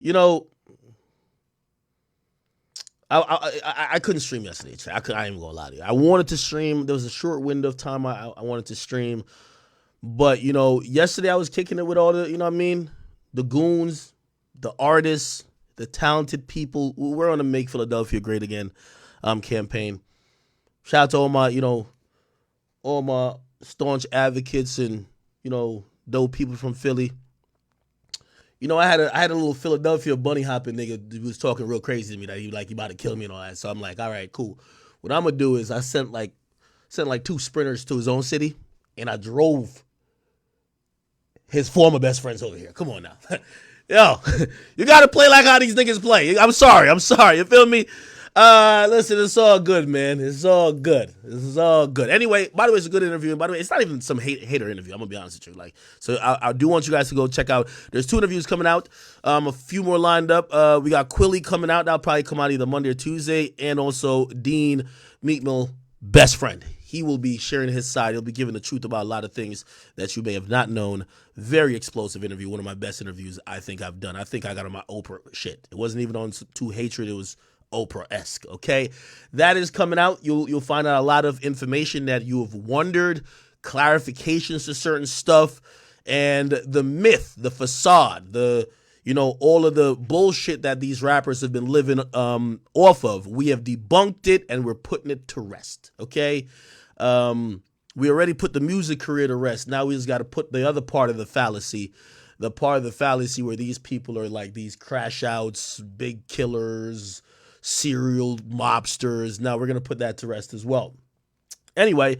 You know, I couldn't stream yesterday. I ain't even gonna lie to you. I wanted to stream. There was a short window of time I wanted to stream, but yesterday I was kicking it with all the, what I mean, the goons, the artists, the talented people. We're on the Make Philadelphia Great Again campaign. Shout out to all my staunch advocates and dope people from Philly. I had a little Philadelphia bunny hopping nigga who was talking real crazy to me that he about to kill me and all that. So I'm like, all right, cool. What I'm gonna do is I sent like two sprinters to his own city, and I drove his former best friends over here. Come on now. Yo, you gotta play like how these niggas play. I'm sorry. You feel me? Listen, it's all good, man. It's all good. This is all good. Anyway, by the way, it's a good interview. And by the way, it's not even some hater interview. I'm gonna be honest with you. I do want you guys to go check out. There's 2 interviews coming out. A few more lined up. We got Quilly coming out. That'll probably come out either Monday or Tuesday. And also Dean Meekmill, best friend. He will be sharing his side. He'll be giving the truth about a lot of things that you may have not known. Very explosive interview. One of my best interviews I think I've done. I think I got on my Oprah shit. It wasn't even on too hatred. It was Oprah-esque, okay? That is coming out. You'll find out a lot of information that you have wondered, clarifications to certain stuff, and the myth, the facade, all of the bullshit that these rappers have been living off of. We have debunked it, and we're putting it to rest, okay? We already put the music career to rest. Now we just got to put the other part of the fallacy, the part of the fallacy where these people are like these crash outs, big killers, serial mobsters. Now we're going to put that to rest as well. Anyway,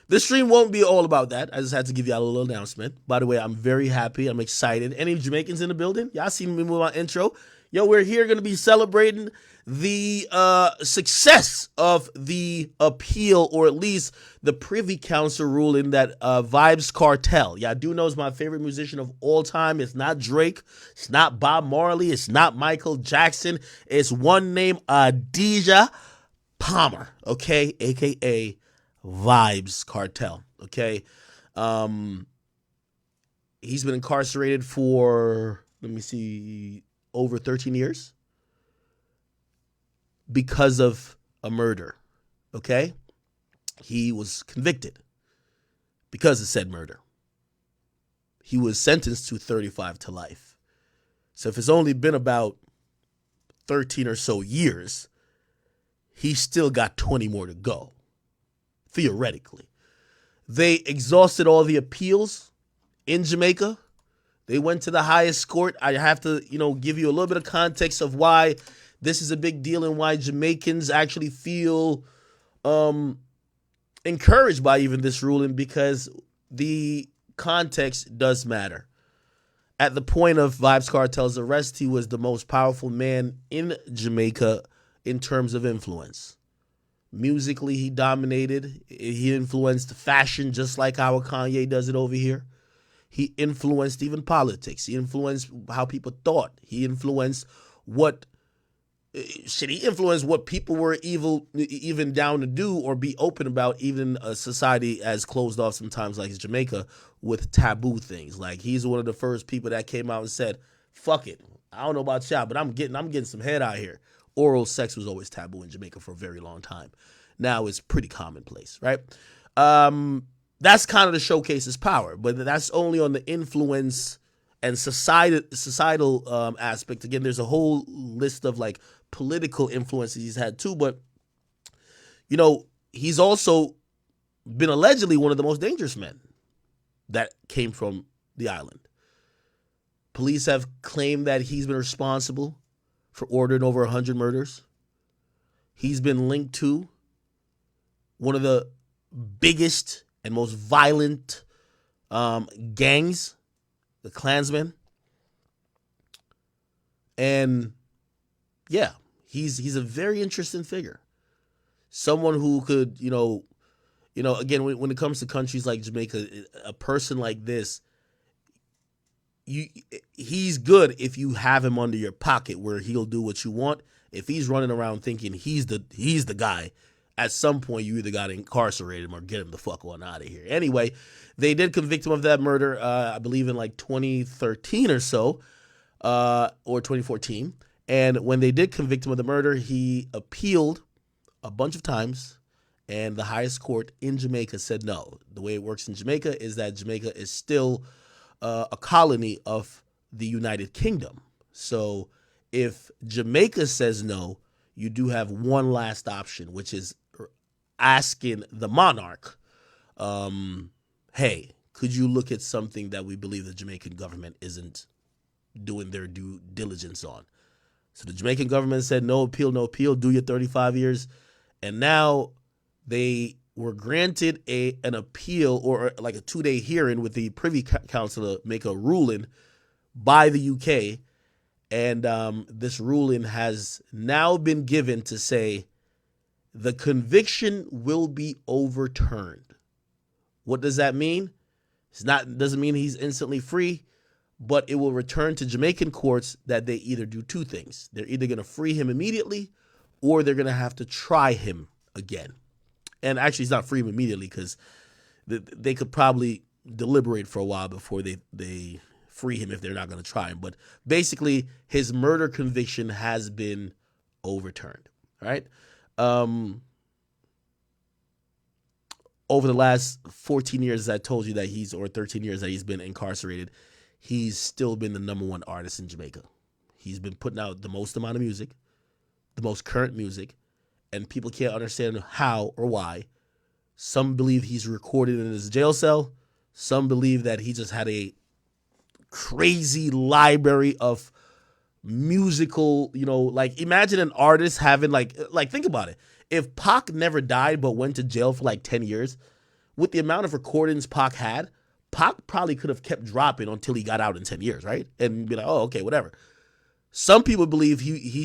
this stream won't be all about that. I just had to give y'all a little announcement. By the way, I'm very happy. I'm excited. Any Jamaicans in the building? Y'all seen me with my intro? Yo, we're here going to be celebrating the success of the appeal, or at least the Privy Council ruling that Vybz Kartel. Yeah, I do know is my favorite musician of all time. It's not Drake. It's not Bob Marley. It's not Michael Jackson. It's one name, Adidja Palmer, okay? AKA Vybz Kartel, okay? He's been incarcerated for, let me see, over 13 years because of a murder, okay? He was convicted because of said murder. He was sentenced to 35 to life. So if it's only been about 13 or so years, he's still got 20 more to go, theoretically. They exhausted all the appeals in Jamaica. They went to the highest court. I have to, give you a little bit of context of why this is a big deal and why Jamaicans actually feel encouraged by even this ruling, because the context does matter. At the point of Vybz Kartel's arrest, he was the most powerful man in Jamaica in terms of influence. Musically, he dominated. He influenced fashion just like how Kanye does it over here. He influenced even politics. He influenced how people thought. He influenced what people were even down to do or be open about, even a society as closed off sometimes like Jamaica, with taboo things. Like, he's one of the first people that came out and said, fuck it. I don't know about y'all, but I'm getting some head out here. Oral sex was always taboo in Jamaica for a very long time. Now it's pretty commonplace, right? That's kind of the showcase's power, but that's only on the influence and societal aspect. Again, there's a whole list of like political influences he's had too, but he's also been allegedly one of the most dangerous men that came from the island. Police have claimed that he's been responsible for ordering over 100 murders. He's been linked to one of the biggest and most violent gangs, the Klansmen. And yeah, he's a very interesting figure. Someone who could, again, when it comes to countries like Jamaica, a person like this, he's good if you have him under your pocket where he'll do what you want. If he's running around thinking he's the guy, at some point you either got to incarcerate him or get him the fuck on out of here. Anyway, they did convict him of that murder, I believe in like 2013 or so. or 2014. And when they did convict him of the murder, he appealed a bunch of times, and the highest court in Jamaica said no. The way it works in Jamaica is that Jamaica is still a colony of the United Kingdom. So if Jamaica says no, you do have one last option, which is asking the monarch, hey, could you look at something that we believe the Jamaican government isn't doing their due diligence on? So the Jamaican government said no appeal, do your 35 years. And now they were granted an appeal, or like a 2-day hearing with the Privy Council to make a ruling by the UK. And this ruling has now been given to say the conviction will be overturned. What does that mean? Doesn't mean he's instantly free, but it will return to Jamaican courts that they either do two things. They're either going to free him immediately, or they're going to have to try him again. And actually, he's not free immediately, because they could probably deliberate for a while before they free him if they're not going to try him. But basically, his murder conviction has been overturned. All right. Over the last 14 years, as I told you, or 13 years that he's been incarcerated, he's still been the number one artist in Jamaica. He's been putting out the most amount of music, the most current music, and people can't understand how or why. Some believe he's recorded in his jail cell. Some believe that he just had a crazy library of musical, like imagine an artist having like think about it. If Pac never died but went to jail for like 10 years, with the amount of recordings Pac had, Pac probably could have kept dropping until he got out in 10 years, right? And be like, oh, okay, whatever. Some people believe he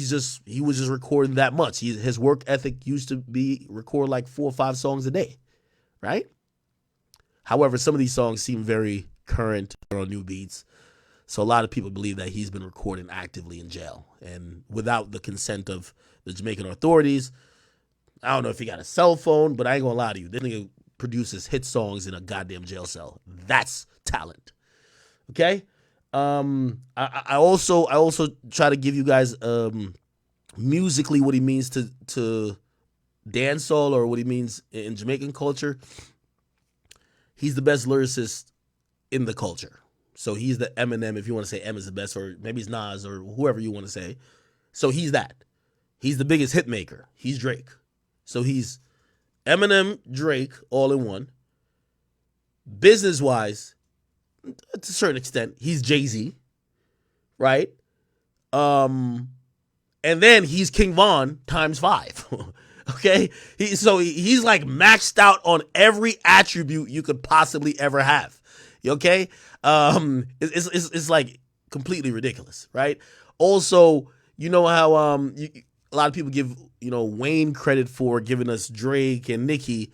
was just recording that much. His work ethic used to be record like 4 or 5 songs a day, right? However, some of these songs seem very current or on new beats. So a lot of people believe that he's been recording actively in jail and without the consent of the Jamaican authorities. I don't know if he got a cell phone, but I ain't gonna lie to you. This nigga produces hit songs in a goddamn jail cell. That's talent. Okay? I also try to give you guys musically what he means to dancehall, or what he means in Jamaican culture. He's the best lyricist in the culture. So he's the Eminem, if you want to say M is the best, or maybe it's Nas, or whoever you want to say. So he's that. He's the biggest hit maker. He's Drake. So he's Eminem, Drake, all in one. Business-wise, to a certain extent, he's Jay-Z, right? And then he's King Von times 5. Okay? He's like maxed out on every attribute you could possibly ever have. Okay? It's like completely ridiculous, right? Also, you know how a lot of people give Wayne credit for giving us Drake and Nicki.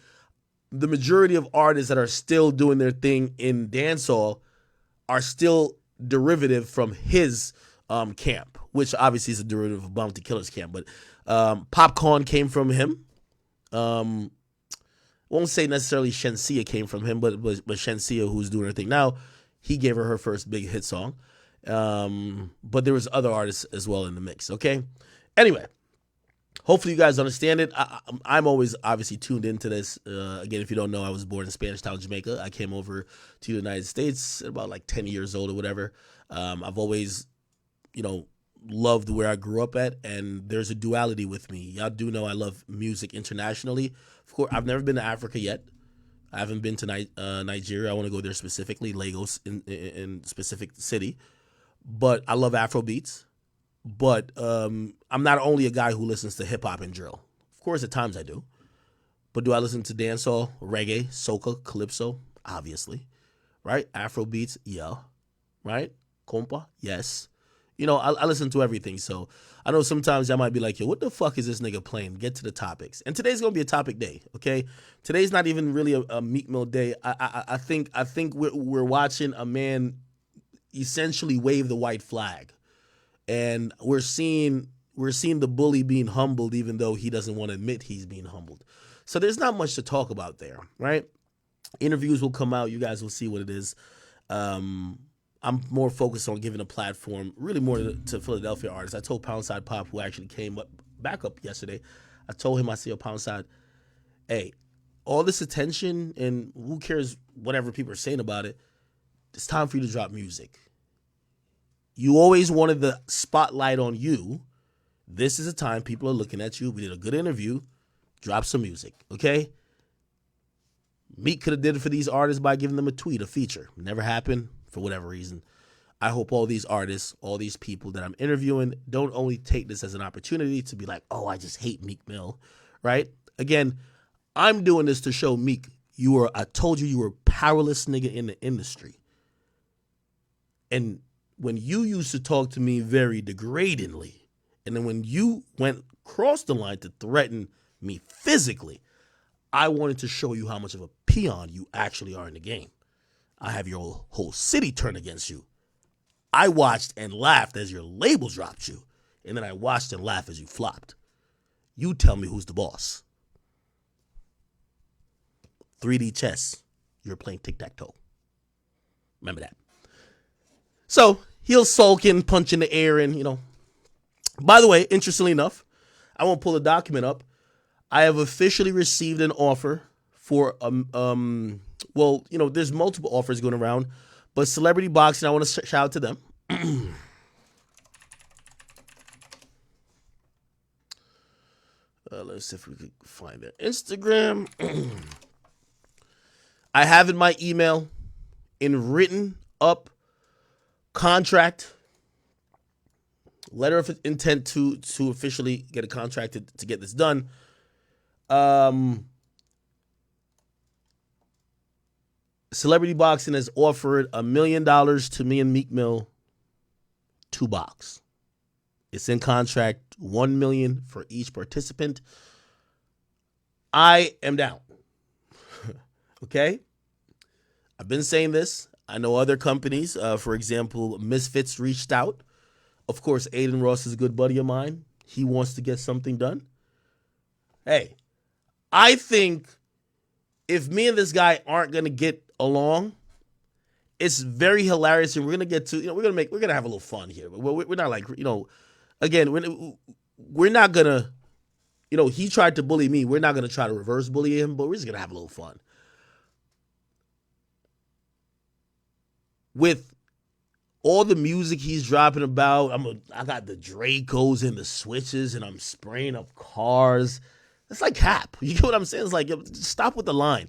The majority of artists that are still doing their thing in dancehall are still derivative from his camp, which obviously is a derivative of Bounty Killer's camp. But Popcorn came from him. Won't say necessarily Shensia came from him, but Shensia, who's doing her thing now, he gave her first big hit song. But there was other artists as well in the mix. Okay. Anyway. Hopefully you guys understand it. I'm always obviously tuned into this. Again, if you don't know, I was born in Spanish Town, Jamaica. I came over to the United States at about like 10 years old or whatever. I've always, loved where I grew up at, and there's a duality with me. Y'all do know I love music internationally. Of course, I've never been to Africa yet. I haven't been to Nigeria. I want to go there specifically, Lagos in specific city. But I love Afro beats. But I'm not only a guy who listens to hip-hop and drill. Of course, at times I do. But do I listen to dancehall, reggae, soca, calypso? Obviously. Right? Afro beats? Yeah. Right? Compa? Yes. I listen to everything. So I know sometimes I might be like, yo, what the fuck is this nigga playing? Get to the topics. And today's going to be a topic day, okay? Today's not even really a Meek Mill day. I think we're watching a man essentially wave the white flag. And we're seeing the bully being humbled, even though he doesn't want to admit he's being humbled. So there's not much to talk about there, right? Interviews will come out. You guys will see what it is. I'm more focused on giving a platform, really more to Philadelphia artists. I told Poundside Pop, who actually came back up yesterday, I told him, I said, yo, Poundside, hey, all this attention and who cares whatever people are saying about it, it's time for you to drop music. You always wanted the spotlight on you. This is a time people are looking at you. We did a good interview. Drop some music, okay? Meek could have did it for these artists by giving them a tweet, a feature. Never happened for whatever reason. I hope all these artists, all these people that I'm interviewing don't only take this as an opportunity to be like, oh, I just hate Meek Mill, right? Again, I'm doing this to show Meek, I told you were a powerless nigga in the industry. And when you used to talk to me very degradingly, and then when you went across the line to threaten me physically, I wanted to show you how much of a peon you actually are in the game. I have your whole city turn against you. I watched and laughed as your label dropped you, and then I watched and laughed as you flopped. You tell me who's the boss. 3D chess. You're playing tic-tac-toe. Remember that. So he'll sulk and punch in the air and, By the way, interestingly enough, I won't pull the document up. I have officially received an offer for, there's multiple offers going around, but Celebrity Boxing, I want to shout out to them. Let's see if we can find their Instagram. I have in my email in written up contract, letter of intent to officially get a contract to get this done. Celebrity Boxing has offered $1 million to me and Meek Mill to box. It's in contract, $1 million for each participant. I am down. Okay? I've been saying this. I know other companies, for example, Misfits reached out. Of course, Aiden Ross is a good buddy of mine. He wants to get something done. Hey, I think if me and this guy aren't going to get along, it's very hilarious, and we're going to get to, we're going to have a little fun here. We're not like, again, we're not going to, he tried to bully me. We're not going to try to reverse bully him, but we're just going to have a little fun. With all the music he's dropping about, I got the Dracos and the switches, and I'm spraying up cars. It's like cap. You get what I'm saying? It's like, stop with the line.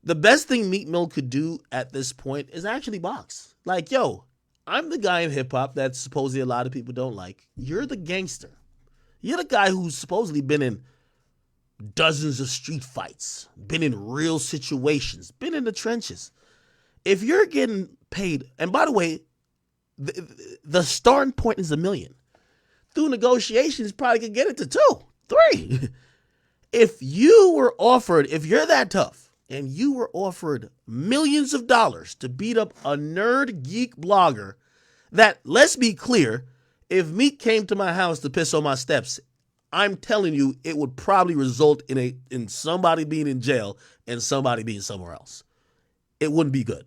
The best thing Meek Mill could do at this point is actually box. Like, yo, I'm the guy in hip-hop that supposedly a lot of people don't like. You're the gangster. You're the guy who's supposedly been in dozens of street fights, been in real situations, been in the trenches. If you're getting paid, and by the way, the starting point is $1 million. Through negotiations, probably could get it to 2, 3. If you're that tough, and you were offered millions of dollars to beat up a nerd geek blogger that, let's be clear, if Meek came to my house to piss on my steps, I'm telling you, it would probably result in somebody being in jail and somebody being somewhere else. It wouldn't be good.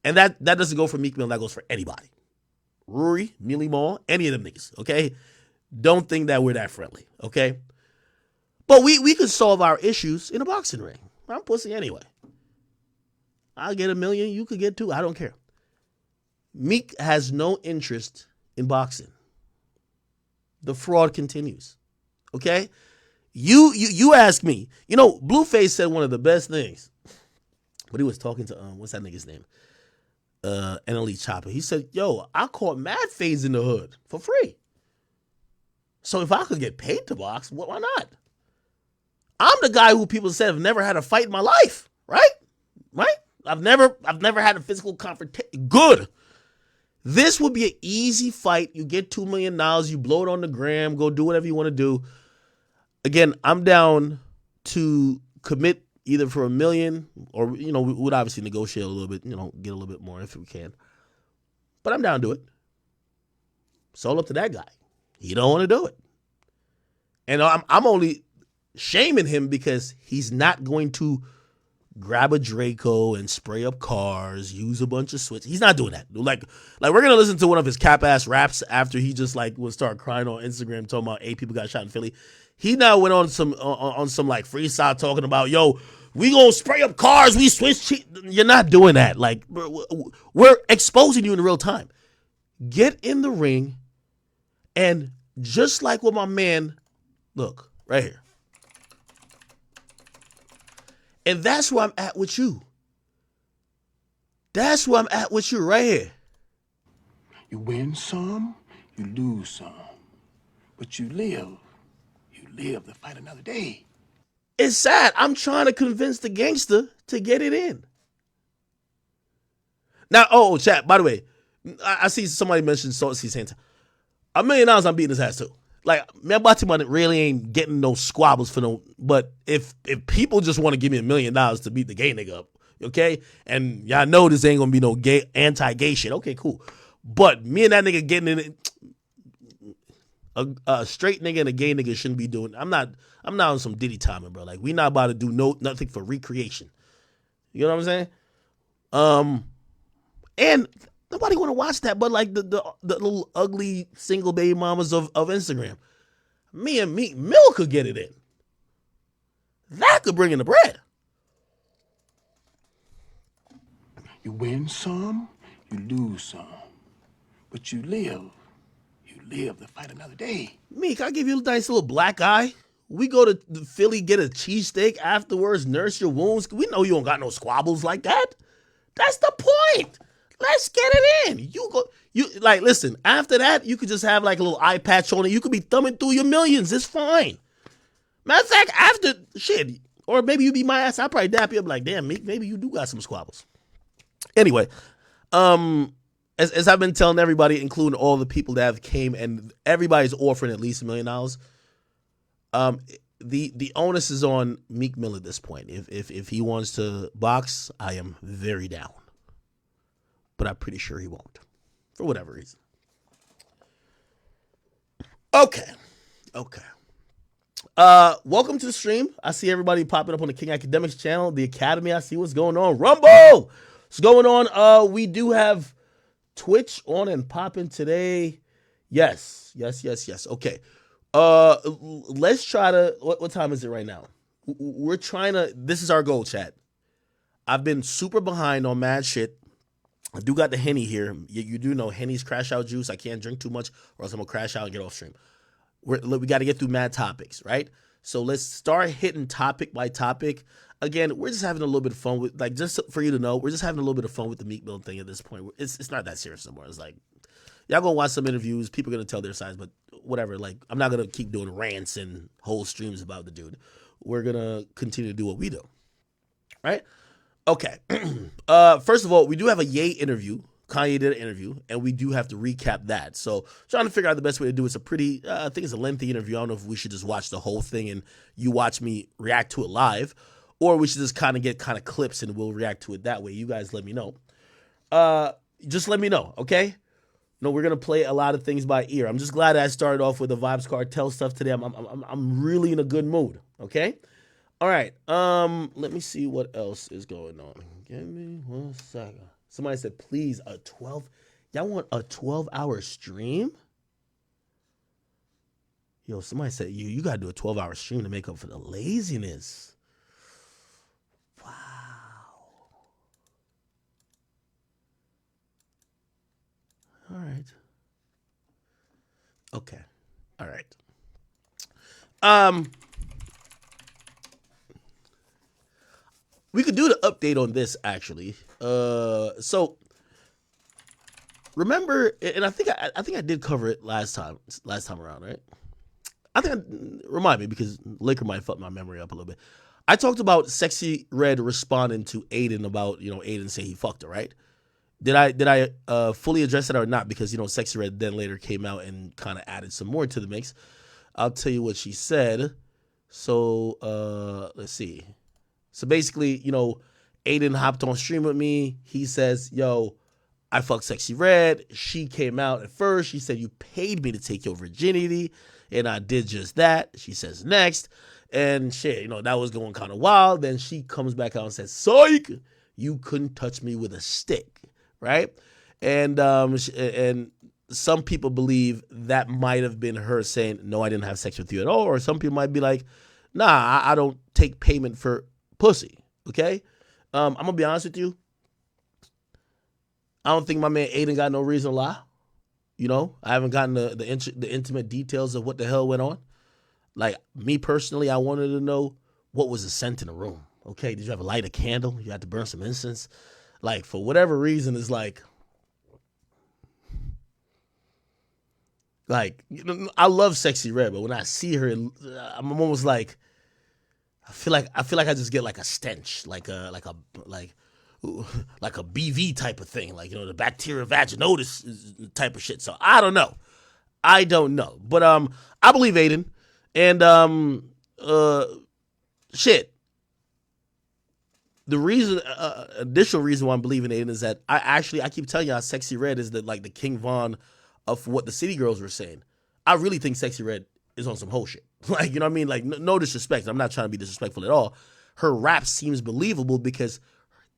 And that doesn't go for Meek Mill, that goes for anybody. Rory, Millie Mall, any of them niggas, okay? Don't think that we're that friendly, okay? But we could solve our issues in a boxing ring. I'm pussy anyway. I'll get $1 million, you could get 2, I don't care. Meek has no interest in boxing. The fraud continues, okay? You ask me. Blueface said one of the best things. But he was talking to, what's that nigga's name? NLE Chopper. He said, yo, I caught mad fades in the hood for free. So if I could get paid to box, why not? I'm the guy who people said I've never had a fight in my life, right? Right? I've never had a physical confrontation. Good. This would be an easy fight. You get $2 million, you blow it on the gram, go do whatever you want to do. Again, I'm down to commit either for $1 million or, we would obviously negotiate a little bit, get a little bit more if we can. But I'm down to it. It's all up to that guy. He don't want to do it. And I'm only shaming him because he's not going to grab a Draco and spray up cars, use a bunch of switch. He's not doing that. Like we're gonna listen to one of his cap ass raps after he just like would start crying on Instagram talking about 8 people got shot in Philly. He now went on some like freestyle talking about, yo, we gonna spray up cars, we switch. You're not doing that. Like we're exposing you in real time. Get in the ring, and just like with my man, look right here. And that's where I'm at with you. That's where I'm at with you right here. You win some, you lose some. But you live to fight another day. It's sad. I'm trying to convince the gangster to get it in. Now, chat, by the way, I see somebody mention Saucy Santa. $1 million, I'm beating his ass too. Like, man, Batiman really ain't getting no squabbles for no. But if people just want to give me $1 million to beat the gay nigga up, okay, and y'all know this ain't gonna be no gay anti-gay shit. Okay, cool. But me and that nigga getting in it, a straight nigga and a gay nigga shouldn't be doing. I'm not on some Diddy timing, bro. Like, we not about to do nothing for recreation. You know what I'm saying? And nobody want to watch that, but like the little ugly single baby mamas of Instagram. Me and Meek Mill could get it in. That could bring in the bread. You win some, you lose some. But you live to fight another day. Meek, I give you a nice little black eye. We go to Philly, get a cheesesteak afterwards, nurse your wounds. We know you don't got no squabbles like that. That's the point. Let's get it in. Listen, after that, you could just have like a little eye patch on it. You could be thumbing through your millions. It's fine. Matter of fact, after shit, or maybe you be my ass, I'll probably dap you up like, damn, Meek, maybe you do got some squabbles. Anyway, as I've been telling everybody, including all the people that have came, and everybody's offering at least $1 million. The onus is on Meek Mill at this point. If he wants to box, I am very down. But I'm pretty sure he won't, for whatever reason. Okay. Welcome to the stream. I see everybody popping up on the King Akademiks channel, the Academy. I see what's going on. Rumble! What's going on? We do have Twitch on and popping today. Yes. Okay. Let's try to. What time is it right now? We're trying to. This is our goal, chat. I've been super behind on mad shit. I do got the Henny here. You do know Henny's crash out juice. I can't drink too much or else I'm going to crash out and get off stream. We got to get through mad topics, right? So let's start hitting topic by topic. Again, we're just having a little bit of fun with, like, just for you to know, we're just having a little bit of fun with the Meek Mill thing at this point. It's not that serious anymore. It's like, y'all going to watch some interviews. People are going to tell their sides, but whatever. Like, I'm not going to keep doing rants and whole streams about the dude. We're going to continue to do what we do, right? Okay. First of all, we do have a Ye interview. Kanye did an interview, and we do have to recap that. So trying to figure out the best way to do it. It's a pretty, I think it's a lengthy interview. I don't know if we should just watch the whole thing and you watch me react to it live, or we should just kind of get clips and we'll react to it that way. You guys let me know. Just let me know, okay? No, we're going to play a lot of things by ear. I'm just glad I started off with the Vibes Cartel stuff today. I'm really in a good mood, okay? All right, let me see what else is going on. Give me 1 second. Somebody said, please, y'all want a 12-hour stream? Yo, somebody said, you got to do a 12-hour stream to make up for the laziness. Wow. All right. Okay. All right. We could do the update on this, actually. So remember, and I think I did cover it last time around, right? Remind me, because Laker might fuck my memory up a little bit. I talked about Sexy Red responding to Aiden about, Aiden say he fucked her, right? Did I fully address it or not? Because, Sexy Red then later came out and kind of added some more to the mix. I'll tell you what she said. So let's see. So basically, Aiden hopped on stream with me. He says, yo, I fucked Sexy Red. She came out at first. She said, you paid me to take your virginity. And I did just that. She says next. And shit, that was going kind of wild. Then she comes back out and says, "Psych, you couldn't touch me with a stick," right? And some people believe that might have been her saying, "No, I didn't have sex with you at all," or some people might be like, "Nah, I don't take payment for pussy." Okay, I'm gonna be honest with you. I don't think my man Aiden got no reason to lie. I haven't gotten the intimate details of what the hell went on. Like, me personally, I wanted to know what was the scent in the room. Okay, did you have a light a candle? You had to burn some incense. Like, for whatever reason, it's like I love Sexy Red, but when I see her, I'm almost like I feel like I just get like a stench, like a BV type of thing, like the bacteria vaginosis type of shit. So I don't know. But I believe Aiden, and shit. The additional reason why I'm believing Aiden is that I keep telling y'all, Sexy Red is the King Von of what the City Girls were saying. I really think Sexy Red is on some whole shit. Like, you know what I mean? Like, no disrespect. I'm not trying to be disrespectful at all. Her rap seems believable because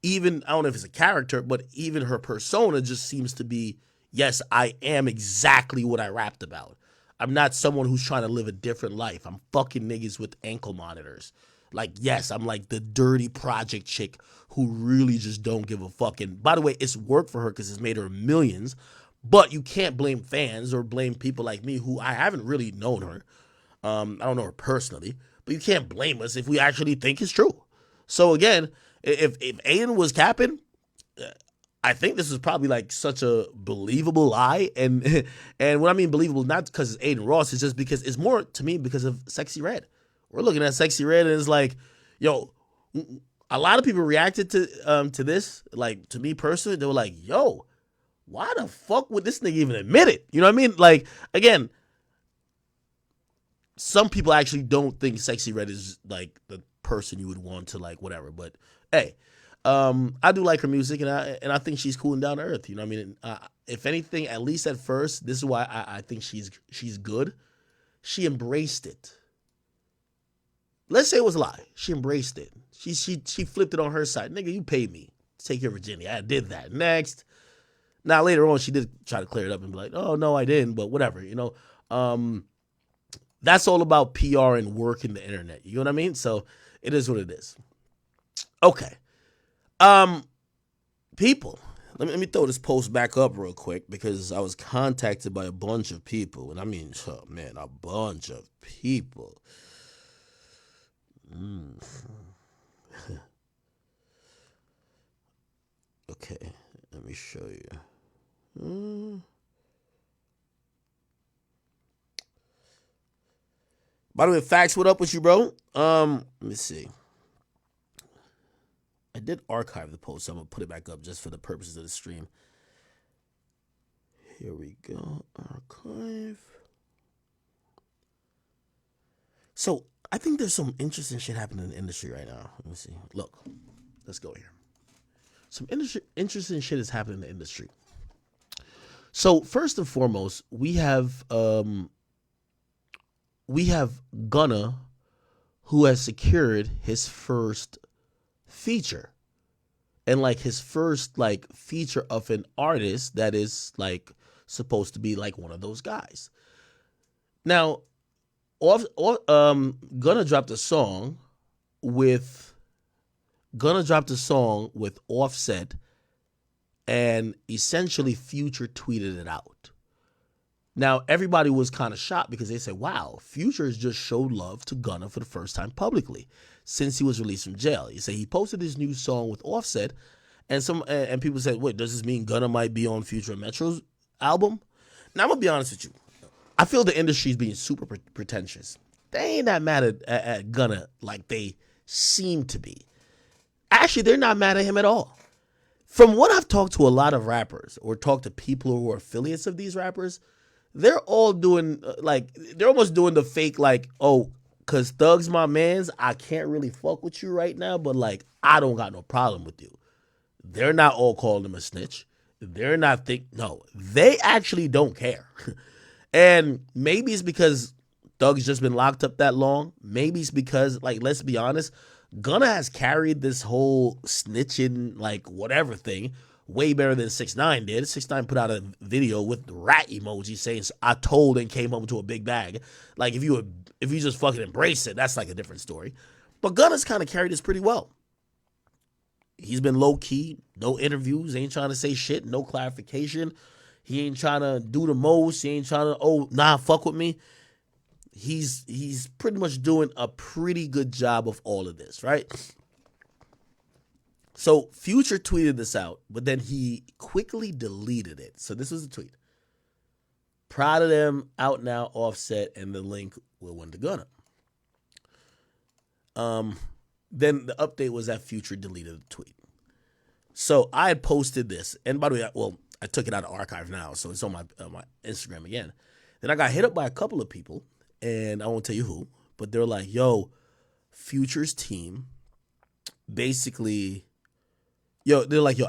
even, I don't know if it's a character, but even her persona just seems to be, yes, I am exactly what I rapped about. I'm not someone who's trying to live a different life. I'm fucking niggas with ankle monitors. Like, yes, I'm like the dirty project chick who really just don't give a fuck. And by the way, it's worked for her because it's made her millions. But you can't blame fans or blame people like me who I haven't really known her. I don't know her personally, but you can't blame us if we actually think it's true. So again, if Aiden was capping, I think this is probably like such a believable lie. And and what I mean believable, not because it's Aiden Ross, it's just because it's more to me because of Sexy Red. We're looking at Sexy Red and it's like, yo, a lot of people reacted to this. Like, to me personally, they were like, yo, why the fuck would this nigga even admit it? You know what I mean? Like, again, some people actually don't think Sexy Red is like the person you would want to like whatever. But hey, I do like her music, and I think she's cool and down to earth. You know what I mean? If anything, at least at first, this is why I think she's good. She embraced it. Let's say it was a lie. She embraced it. She flipped it on her side. Nigga, you paid me to take your virginity. I did that. Next. Now later on, she did try to clear it up and be like, "Oh no, I didn't," but whatever. That's all about PR and work in the internet. You know what I mean? So it is what it is. Okay. People, let me throw this post back up real quick because I was contacted by a bunch of people, and I mean, oh man, a bunch of people. Okay, let me show you. By the way, Facts, what up with you, bro? Let me see. I did archive the post, so I'm gonna put it back up just for the purposes of the stream. Here we go. Archive. So I think there's some interesting shit happening in the industry right now. Let me see. Look, let's go here. Some interesting shit is happening in the industry. So first and foremost, we have Gunna, who has secured his first feature, and like his first like feature of an artist that is like supposed to be like one of those guys. Now, Gunna dropped a song with Offset, and essentially Future tweeted it out. Now, everybody was kind of shocked because they said, wow, Future has just showed love to Gunna for the first time publicly since he was released from jail. He said he posted his new song with Offset, and people said, wait, does this mean Gunna might be on Future and Metro's album? Now, I'm going to be honest with you. I feel the industry is being super pretentious. They ain't that mad at Gunna like they seem to be. Actually, they're not mad at him at all. From what I've talked to a lot of rappers or talked to people who are affiliates of these rappers, they're all doing they're almost doing the fake oh, cause Thug's my mans, I can't really fuck with you right now, but like I don't got no problem with you. They're not all calling him a snitch. They're not no, they actually don't care. And maybe it's because Thug's just been locked up that long. Maybe it's because, like, let's be honest, Gunna has carried this whole snitching, like, whatever thing way better than 6ix9ine did. 6ix9ine put out a video with rat emoji saying "I told" and came home to a big bag. Like, if you just fucking embrace it, that's like a different story. But Gunna's kind of carried this pretty well. He's been low key, no interviews, ain't trying to say shit, no clarification. He ain't trying to do the most. He ain't trying to, fuck with me. He's pretty much doing a pretty good job of all of this, right? So Future tweeted this out, but then he quickly deleted it. So this was the tweet. Proud of them, out now, Offset, and the link will win to Gunna. Then the update was that Future deleted the tweet. So I had posted this, and by the way, I took it out of archive now, so it's on my Instagram again. Then I got hit up by a couple of people, and I won't tell you who, but they're like, "Yo, Future's team, basically, they're like,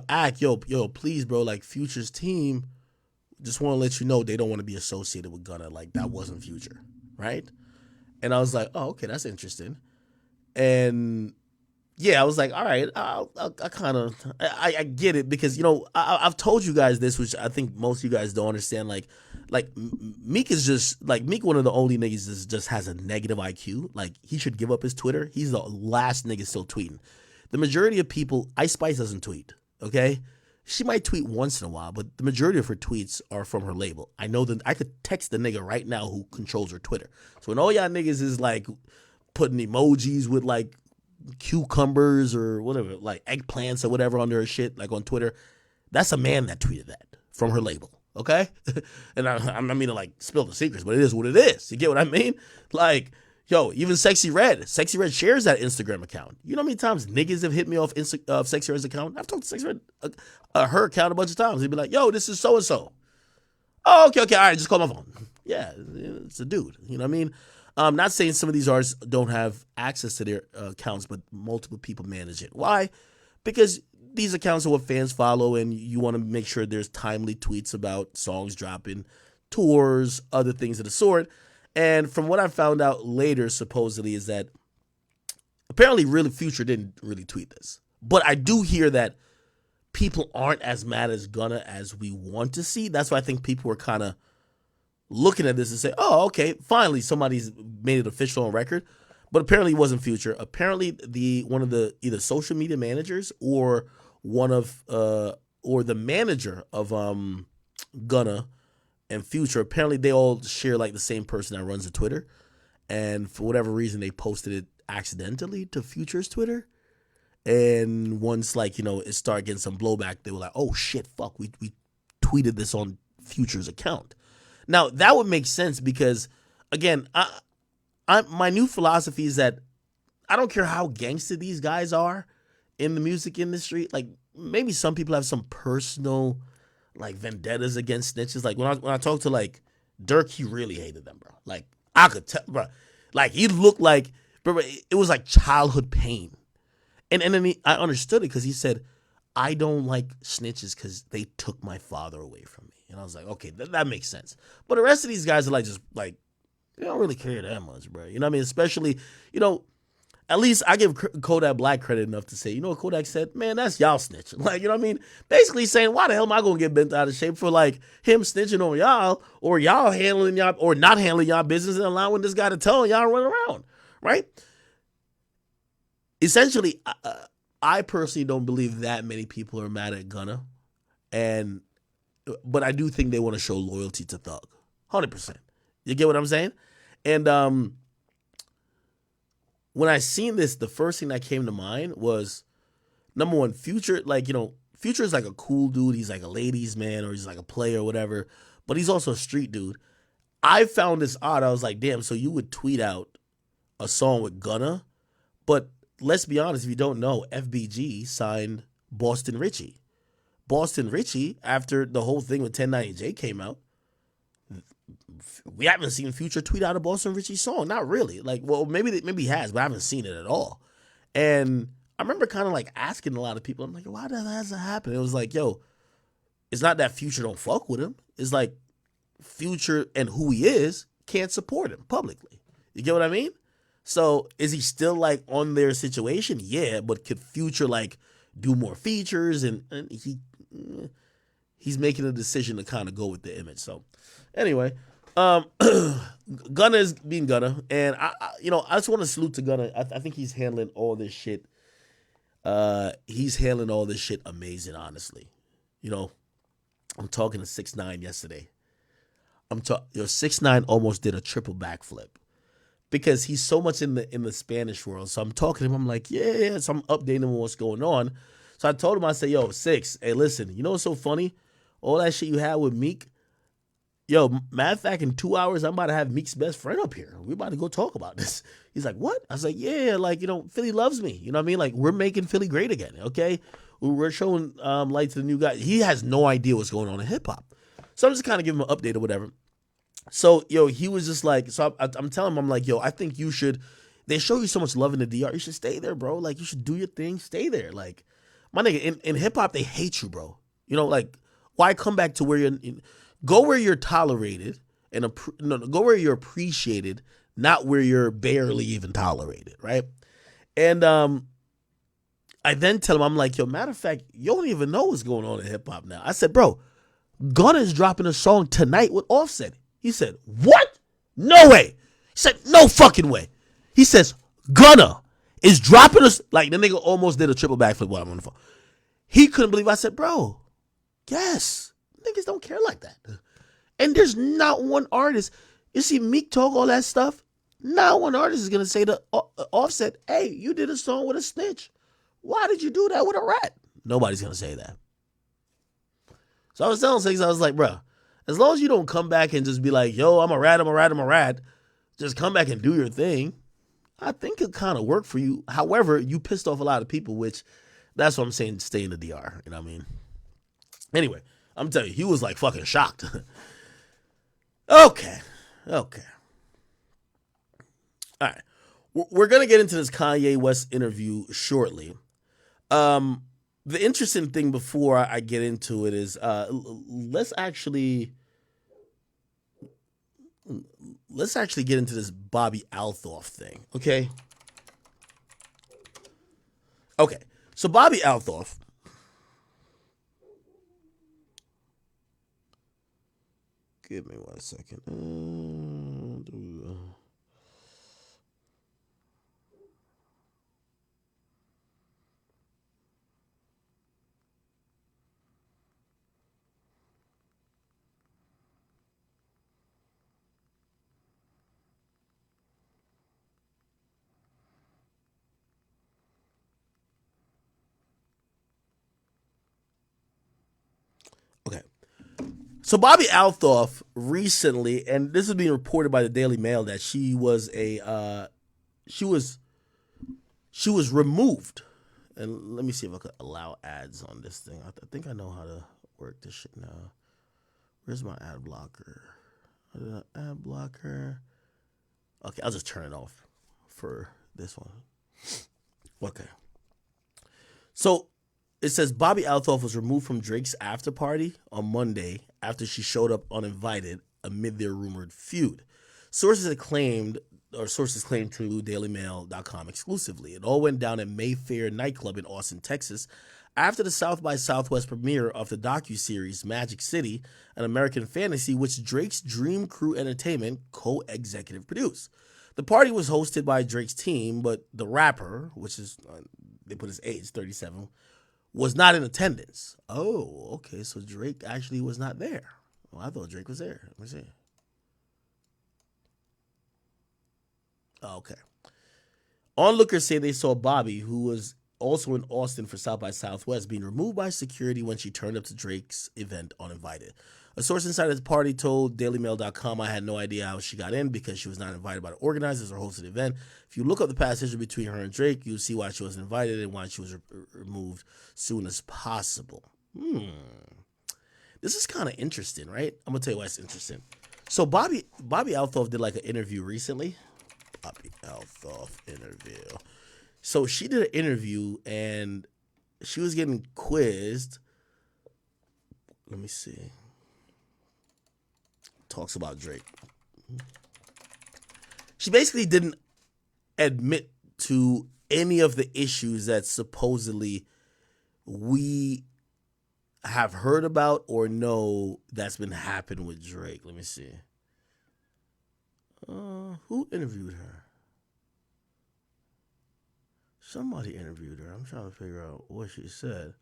please, bro, like Future's team, just want to let you know they don't want to be associated with Gunna, like that wasn't Future, right?" And I was like, "Oh, okay, that's interesting." And yeah, I was like, all right, I get it because, I've told you guys this, which I think most of you guys don't understand. Like Meek is just Meek, one of the only niggas that just has a negative IQ. Like, he should give up his Twitter. He's the last nigga still tweeting. The majority of people, Ice Spice doesn't tweet. Okay, she might tweet once in a while, but the majority of her tweets are from her label. I know that I could text the nigga right now who controls her Twitter. So when all y'all niggas is like putting emojis with like cucumbers or whatever, like eggplants or whatever under her shit, like on Twitter, that's a man that tweeted that from her label, okay? And I'm not mean to like spill the secrets, but it is what it is. You get what I mean? Like, even Sexy Red shares that Instagram account. You know how many times niggas have hit me off Sexy Red's account? I've talked to Sexy Red, her account a bunch of times. They'd be like, "Yo, this is so and so." Oh, okay, all right, just call my phone. Yeah, it's a dude. You know what I mean? I'm not saying some of these artists don't have access to their accounts, but multiple people manage it. Why? Because these accounts are what fans follow, and you want to make sure there's timely tweets about songs dropping, tours, other things of the sort. And from what I found out later, supposedly, is that apparently really Future didn't really tweet this. But I do hear that people aren't as mad as Gunna as we want to see. That's why I think people were kind of looking at this and say, "Oh, okay, finally somebody's made it official on record." But apparently it wasn't Future. Apparently one of the either social media managers or or the manager of Gunna and Future, apparently they all share like the same person that runs the Twitter, and for whatever reason they posted it accidentally to Future's Twitter. And once it started getting some blowback, they were like, "Oh shit, fuck, we tweeted this on Future's account." Now, that would make sense because, again, my new philosophy is that I don't care how gangster these guys are in the music industry. Like, maybe some people have some personal, like, vendettas against snitches. Like, when I talk to, like, Dirk, he really hated them, bro. Like, I could tell, bro. Like, he looked like, bro, it was like childhood pain. And then I understood it because he said, "I don't like snitches because they took my father away from me." And I was like, okay, that makes sense. But the rest of these guys are like, just like, they don't really care that much, bro. You know what I mean? Especially, at least I give Kodak Black credit enough to say, you know what Kodak said? "Man, that's y'all snitching." Like, you know what I mean? Basically saying, why the hell am I going to get bent out of shape for like him snitching on y'all or y'all handling y'all or not handling y'all business and allowing this guy to tell y'all run around, right? Essentially, I personally don't believe that many people are mad at Gunna, but I do think they want to show loyalty to Thug, 100%. You get what I'm saying? And when I seen this, the first thing that came to mind was, number one, Future. Like, Future is like a cool dude. He's like a ladies' man, or he's like a player or whatever. But he's also a street dude. I found this odd. I was like, damn. So you would tweet out a song with Gunna, but let's be honest, if you don't know, FBG signed Boston Richie. Boston Richie, after the whole thing with 1090J came out, we haven't seen Future tweet out a Boston Richie song. Not really. Like, well, maybe he has, but I haven't seen it at all. And I remember kind of like asking a lot of people, I'm like, why does that happen? It was like, yo, it's not that Future don't fuck with him. It's like Future and who he is can't support him publicly. You get what I mean? So is he still like on their situation? Yeah, but could Future like do more features and he's making a decision to kind of go with the image. So anyway, Gunna is being Gunna, and I just want to salute to Gunna. I think he's handling all this shit. He's handling all this shit amazing, honestly. You know, I'm talking to 6ix9ine yesterday. 6ix9ine almost did a triple backflip because he's so much in the Spanish world. So I'm talking to him. I'm like, yeah. So I'm updating him on what's going on. So I told him, I said, yo, Six, hey, listen, you know what's so funny? All that shit you had with Meek. Yo, matter of fact, in 2 hours, I'm about to have Meek's best friend up here. We're about to go talk about this. He's like, what? I was like, yeah, like, Philly loves me. You know what I mean? Like, we're making Philly great again, okay? We're showing light to the new guy. He has no idea what's going on in hip-hop. So I'm just kind of giving him an update or whatever. So, yo, he was just like, so I'm telling him, I'm like, yo, I think you should, they show you so much love in the DR. You should stay there, bro. Like, you should do your thing. Stay there. Like, my nigga, in hip-hop, they hate you, bro. Like, why come back to where go where you're tolerated and go where you're appreciated, not where you're barely even tolerated, right? And I then tell him, I'm like, yo, matter of fact, you don't even know what's going on in hip hop now. I said, bro, Gunna is dropping a song tonight with Offset. He said, what? No way. He said, no fucking way. He says, Gunna is dropping us. Like, the nigga almost did a triple backflip while I'm on the phone. He couldn't believe. I said, bro, yes. Niggas don't care like that. And there's not one artist. You see Meek talk all that stuff. Not one artist is going to say to Offset, hey, you did a song with a snitch. Why did you do that with a rat? Nobody's going to say that. So I was telling Six, I was like, bro, as long as you don't come back and just be like, yo, I'm a rat. Just come back and do your thing. I think it'll kind of work for you. However, you pissed off a lot of people, which that's what I'm saying, stay in the DR. You know what I mean? Anyway, I'm telling you, he was like fucking shocked. Okay. All right. We're going to get into this Kanye West interview shortly. The interesting thing before I get into it is let's actually get into this Bobby Althoff thing, okay? Okay. So Bobby Althoff, give me 1 second. Okay. So Bobby Althoff recently, and this is being reported by the Daily Mail, that she was removed. And let me see if I could allow ads on this thing. I think I know how to work this shit now. Where's my ad blocker? Ad blocker. Okay, I'll just turn it off for this one. Okay. So it says Bobby Althoff was removed from Drake's after party on Monday after she showed up uninvited amid their rumored feud. Sources claimed to DailyMail.com exclusively. It all went down at Mayfair nightclub in Austin, Texas, after the South by Southwest premiere of the docuseries Magic City, an American Fantasy, which Drake's Dream Crew Entertainment co-executive produced. The party was hosted by Drake's team, but the rapper, which is, they put his age, 37, was not in attendance. Oh, okay, so Drake actually was not there. Well, I thought Drake was there. Let me see. Oh, okay. Onlookers say they saw Bobby, who was also in Austin for South by Southwest, being removed by security when she turned up to Drake's event uninvited. A source inside the party told DailyMail.com, I had no idea how she got in because she was not invited by the organizers or hosted the event. If you look up the past history between her and Drake, you'll see why she wasn't invited and why she was removed soon as possible. This is kind of interesting, right? I'm going to tell you why it's interesting. So Bobby Althoff did like an interview recently. Bobby Althoff interview. So she did an interview and she was getting quizzed. Let me see. Talks about Drake. she basically didn't admit to any of the issues that supposedly we have heard about or know that's been happening with Drake. Let me see. Who interviewed her? Somebody interviewed her. I'm trying to figure out what she said.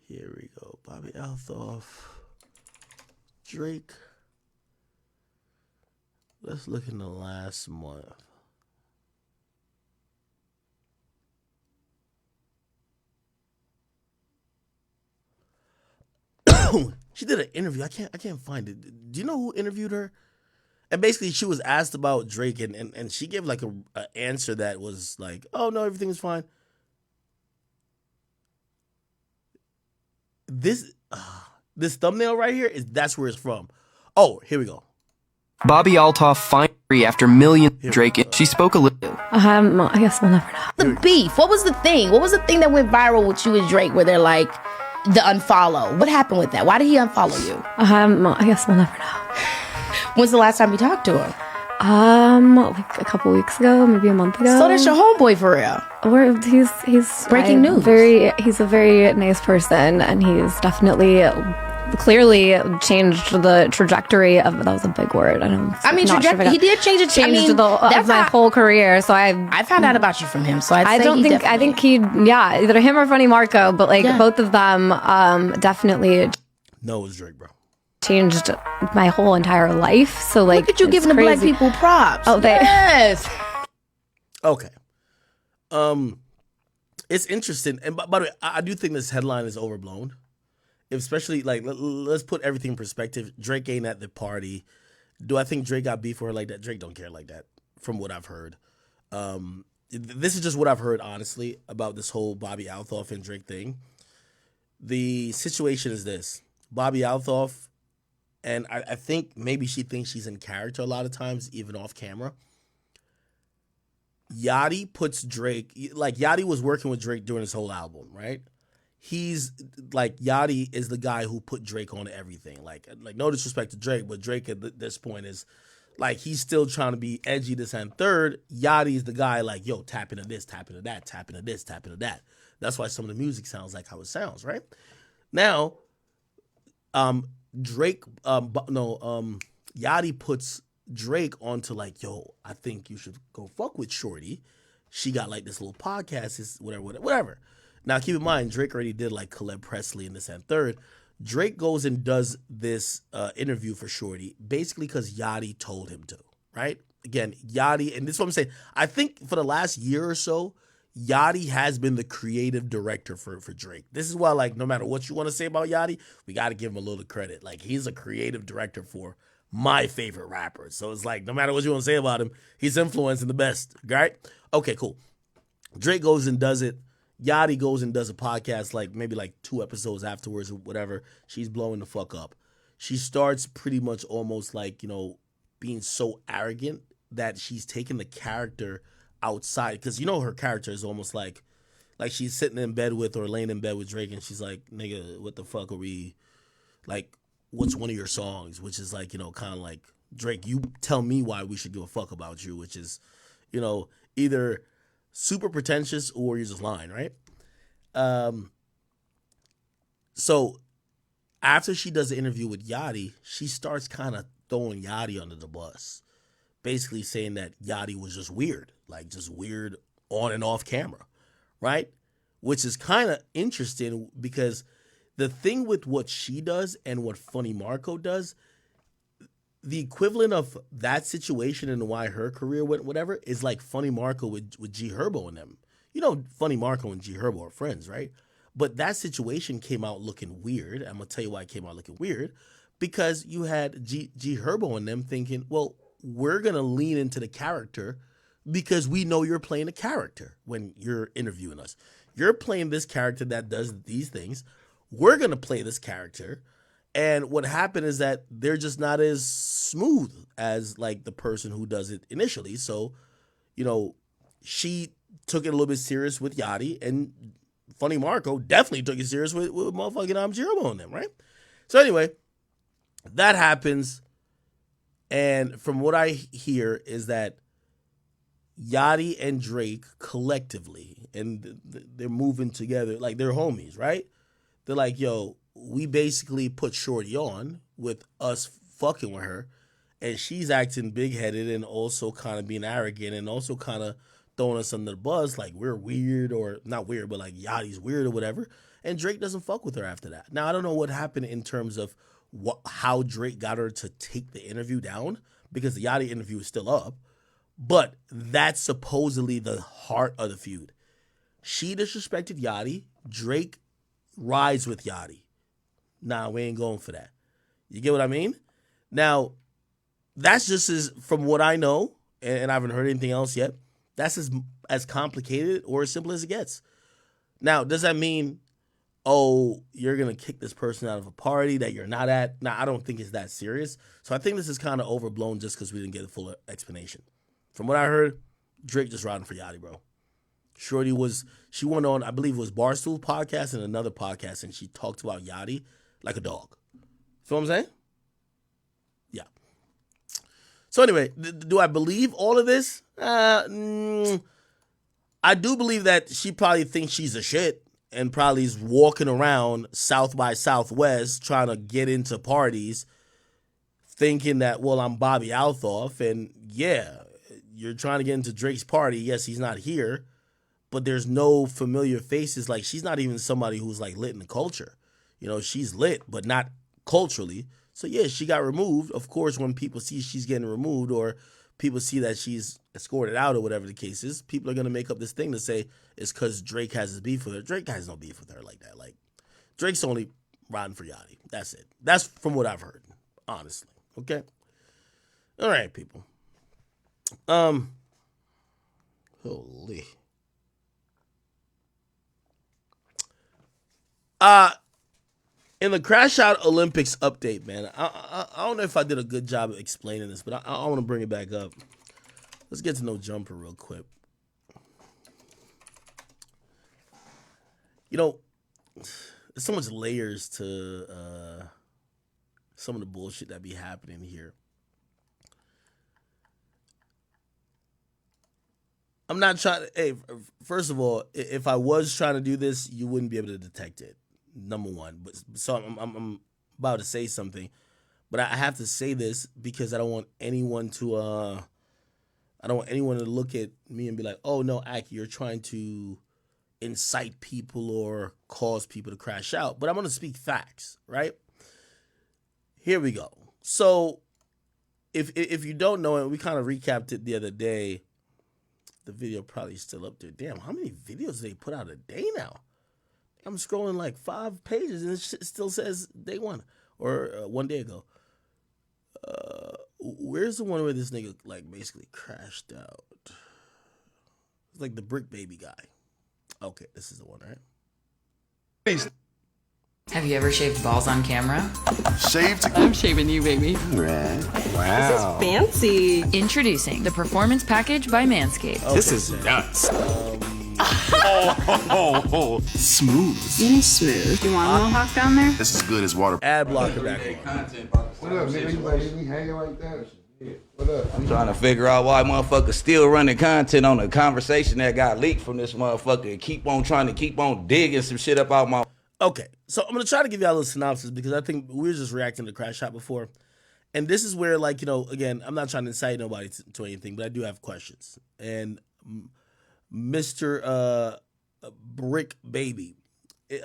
Here we go. Bobby Althoff. Drake. Let's look in the last month. She did an interview. I can't find it. Do you know who interviewed her? And basically, she was asked about Drake, and she gave like a answer that was like, "Oh no, everything is fine." This thumbnail right here that's where it's from. Oh, here we go. Bobby Althoff finally after millions Drake. She spoke a little. I guess we'll never know. The beef. What was the thing? What was the thing that went viral with you and Drake where they're like, the unfollow? What happened with that? Why did he unfollow you? I guess we'll never know. When's the last time you talked to him? Like a couple weeks ago, maybe a month ago. So that's your homeboy for real. He's breaking news. He's a very nice person, and he's definitely clearly changed the trajectory of, that was a big word. He did change it. My whole career. So I found out about you from him. So I think either him or Funny Marco, but both of them definitely. No, it's Drake, bro. Changed my whole entire life. So look at you giving the black people props. Oh, yes. Okay. It's interesting, and by the way, I do think this headline is overblown. Especially let's put everything in perspective. Drake ain't at the party. Do I think Drake got beef for her like that? Drake don't care like that, from what I've heard. This is just what I've heard, honestly, about this whole Bobby Althoff and Drake thing. The situation is this: Bobby Althoff, and I think maybe she thinks she's in character a lot of times, even off camera. Yachty puts Drake, Yachty was working with Drake during his whole album, right? He's Yachty is the guy who put Drake on everything. Like no disrespect to Drake, but Drake at this point is he's still trying to be edgy, this and third. Yachty's the guy yo, tap into this, tap into that, tap into this, tap into that. That's why some of the music sounds like how it sounds, right? Now, Yachty puts Drake onto yo, I think you should go fuck with Shorty. She got this little podcast, is whatever. Now keep in mind, Drake already did Caleb Presley and this and third. Drake goes and does this interview for Shorty, basically because Yachty told him to, right? Again, Yachty, and this is what I'm saying. I think for the last year or so, Yachty has been the creative director for Drake. This is why, no matter what you want to say about Yachty, we got to give him a little credit. He's a creative director for my favorite rappers. So it's no matter what you want to say about him, he's influencing the best, right? Okay, cool. Drake goes and does it. Yachty goes and does a podcast maybe 2 episodes afterwards or whatever. She's blowing the fuck up. She starts pretty much almost being so arrogant that she's taking the character outside, because her character is almost like she's sitting in bed with or laying in bed with Drake, and she's like, nigga, what the fuck are we what's one of your songs, which is kind of Drake, you tell me why we should give a fuck about you, which is either super pretentious or you're just lying, right? So after she does the interview with Yachty, she starts kind of throwing Yachty under the bus, basically saying that Yachty was just weird, just weird on and off camera, right? Which is kind of interesting, because the thing with what she does and what Funny Marco does, the equivalent of that situation and why her career went whatever is Funny Marco with G Herbo and them. Funny Marco and G Herbo are friends, right? But that situation came out looking weird. I'm going to tell you why it came out looking weird. Because you had G Herbo and them thinking, well, we're going to lean into the character because we know you're playing a character when you're interviewing us. You're playing this character that does these things. We're going to play this character. And what happened is that they're just not as smooth as the person who does it initially. So, she took it a little bit serious with Yachty, and Funny Marco definitely took it serious with motherfucking G Herbo and them, right? So anyway, That happens, and from what I hear is that Yachty and Drake collectively, and they're moving together like they're homies, right? They're like, yo, we basically put Shorty on with us fucking with her, and she's acting big headed and also kind of being arrogant and also kind of throwing us under the bus like we're weird, or not weird, but like Yachty's weird or whatever. And Drake doesn't fuck with her after that. Now I don't know what happened in terms of how Drake got her to take the interview down, because the Yachty interview is still up. But that's supposedly the heart of the feud. She disrespected Yachty. Drake rides with Yachty. Nah, we ain't going for that. You get what I mean? Now, that's just from what I know, and I haven't heard anything else yet. That's as complicated or as simple as it gets. Now, does that mean, oh, you're going to kick this person out of a party that you're not at? Nah, I don't think it's that serious. So I think this is kind of overblown just because we didn't get a full explanation. From what I heard, Drake just riding for Yachty, bro. Shorty she went on, I believe it was Barstool podcast and another podcast, and she talked about Yachty like a dog. Feel what I'm saying? Yeah. So anyway, do I believe all of this? I do believe that she probably thinks she's a shit and probably is walking around South by Southwest trying to get into parties thinking that, well, I'm Bobby Althoff, and yeah, you're trying to get into Drake's party. Yes, he's not here, but there's no familiar faces. Like, she's not even somebody who's like lit in the culture. You know, she's lit, but not culturally. So yeah, she got removed. Of course, when people see she's getting removed or people see that she's escorted out or whatever the case is, people are going to make up this thing to say it's because Drake has his beef with her. Drake has no beef with her like that. Like, Drake's only riding for Yachty. That's it. That's from what I've heard, honestly. Okay? All right, people. Holy. In the Crash Out Olympics update, man, I don't know if I did a good job of explaining this, but I want to bring it back up. Let's get to No Jumper real quick. You know, there's so much layers to some of the bullshit that be happening here. I'm not trying to, hey, first of all, if I was trying to do this, you wouldn't be able to detect it. Number one. But so I'm about to say something, but I have to say this because I don't want anyone to look at me and be like, oh no, Aki, you're trying to incite people or cause people to crash out. But I'm gonna speak facts, right? Here we go. So if you don't know it, we kind of recapped it the other day. The video probably still up there. Damn, how many videos do they put out a day now? I'm scrolling like 5 pages and it still says day one or 1 day ago. Where's the one where this nigga like basically crashed out? It's like the Brick Baby guy. Okay, this is the one, right? Have you ever shaved balls on camera? Shaved? I'm shaving you, baby. Right. Wow. This is fancy. Introducing the Performance Package by Manscaped. Okay, This is nuts. Smooth. It is smooth. You want a little hawk down there? This is good as water. Ad blocker back on. What up, nigga? You be hanging like that? What up? I'm trying to figure out why motherfuckers still running content on a conversation that got leaked from this motherfucker and keep on trying to keep on digging some shit up out my... Okay, so I'm going to try to give y'all a little synopsis because I think we were just reacting to Crash Shot before. And this is where, like, you know, again, I'm not trying to incite nobody to anything, but I do have questions. And Mr. Brick Baby,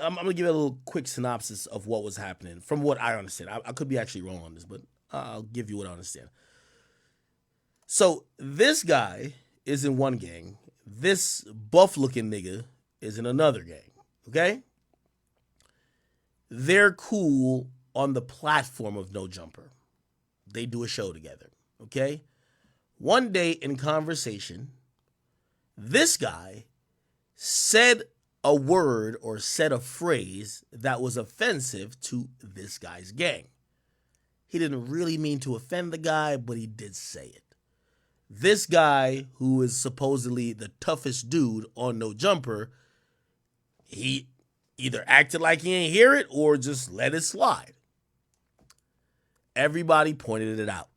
I'm going to give you a little quick synopsis of what was happening from what I understand. I could be actually wrong on this, but I'll give you what I understand. So this guy is in one gang. This buff-looking nigga is in another gang, okay? They're cool on the platform of No Jumper. They do a show together, okay? One day in conversation, this guy said a word or said a phrase that was offensive to this guy's gang. He didn't really mean to offend the guy, but he did say it. This guy, who is supposedly the toughest dude on No Jumper, he either acted like he ain't hear it or just let it slide. Everybody pointed it out.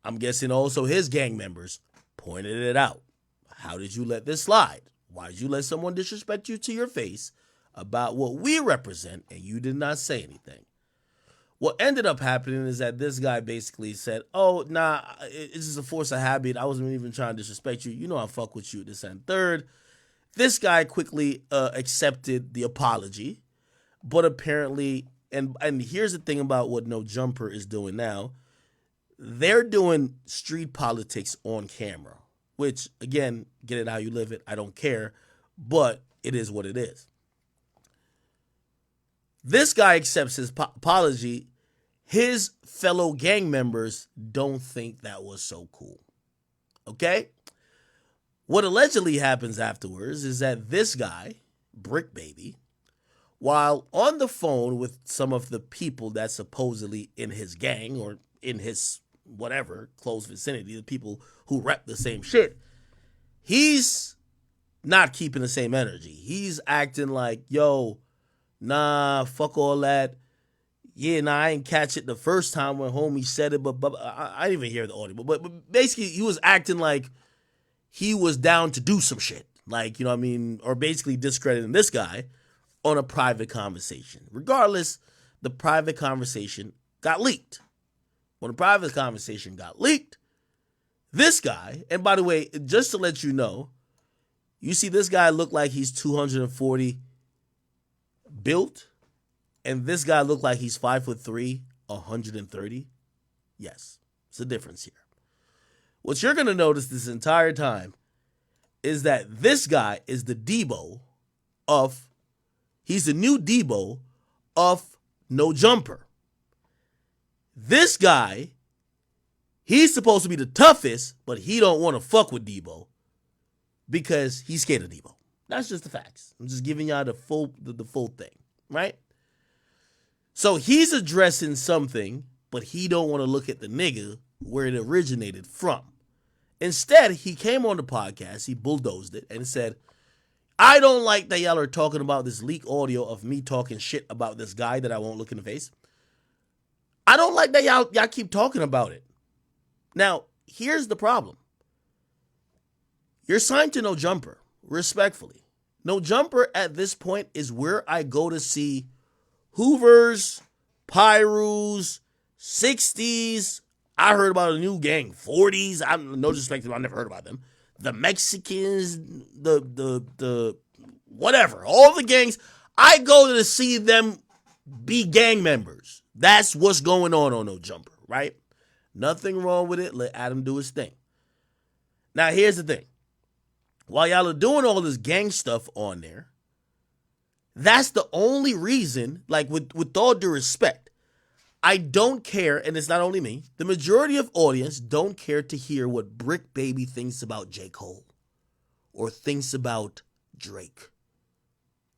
I'm guessing also his gang members pointed it out. How did you let this slide? Why did you let someone disrespect you to your face about what we represent and you did not say anything? What ended up happening is that this guy basically said, oh, nah, it's just a force of habit. I wasn't even trying to disrespect you. You know I fuck with you, this and third. This guy quickly accepted the apology, but apparently, and here's the thing about what No Jumper is doing now. They're doing street politics on camera, which, again, get it how you live it. I don't care, but it is what it is. This guy accepts his apology. His fellow gang members don't think that was so cool. Okay? What allegedly happens afterwards is that this guy, Brick Baby, while on the phone with some of the people that's supposedly in his gang or in his whatever, close vicinity, the people who rep the same shit, he's not keeping the same energy. He's acting like, yo, nah, fuck all that. Yeah, nah, I didn't catch it the first time when homie said it, but I didn't even hear the audio. But basically, he was acting like he was down to do some shit. Like, you know what I mean? Or basically discrediting this guy on a private conversation. Regardless, the private conversation got leaked. When the private conversation got leaked, this guy, and by the way, just to let you know, you see this guy look like he's 240 built, and this guy look like he's 5'3", 130. Yes, it's a difference here. What you're going to notice this entire time is that this guy is the Debo he's the new Debo of No Jumper. This guy, he's supposed to be the toughest, but he don't want to fuck with Debo because he's scared of Debo. That's just the facts. I'm just giving y'all the full thing, right? So he's addressing something, but he don't want to look at the nigga where it originated from. Instead, he came on the podcast, he bulldozed it, and said, I don't like that y'all are talking about this leak audio of me talking shit about this guy that I won't look in the face. I don't like that y'all keep talking about it. Now, here's the problem. You're signed to No Jumper, respectfully. No Jumper at this point is where I go to see Hoovers, Pyrus, 60s. I heard about a new gang, 40s. I'm no disrespect to them, I never heard about them. The Mexicans, the whatever, all the gangs. I go to see them be gang members. That's what's going on No Jumper, right? Nothing wrong with it. Let Adam do his thing. Now, here's the thing. While y'all are doing all this gang stuff on there, that's the only reason, like with all due respect, I don't care, and it's not only me, the majority of audience don't care to hear what Brick Baby thinks about J. Cole or thinks about Drake.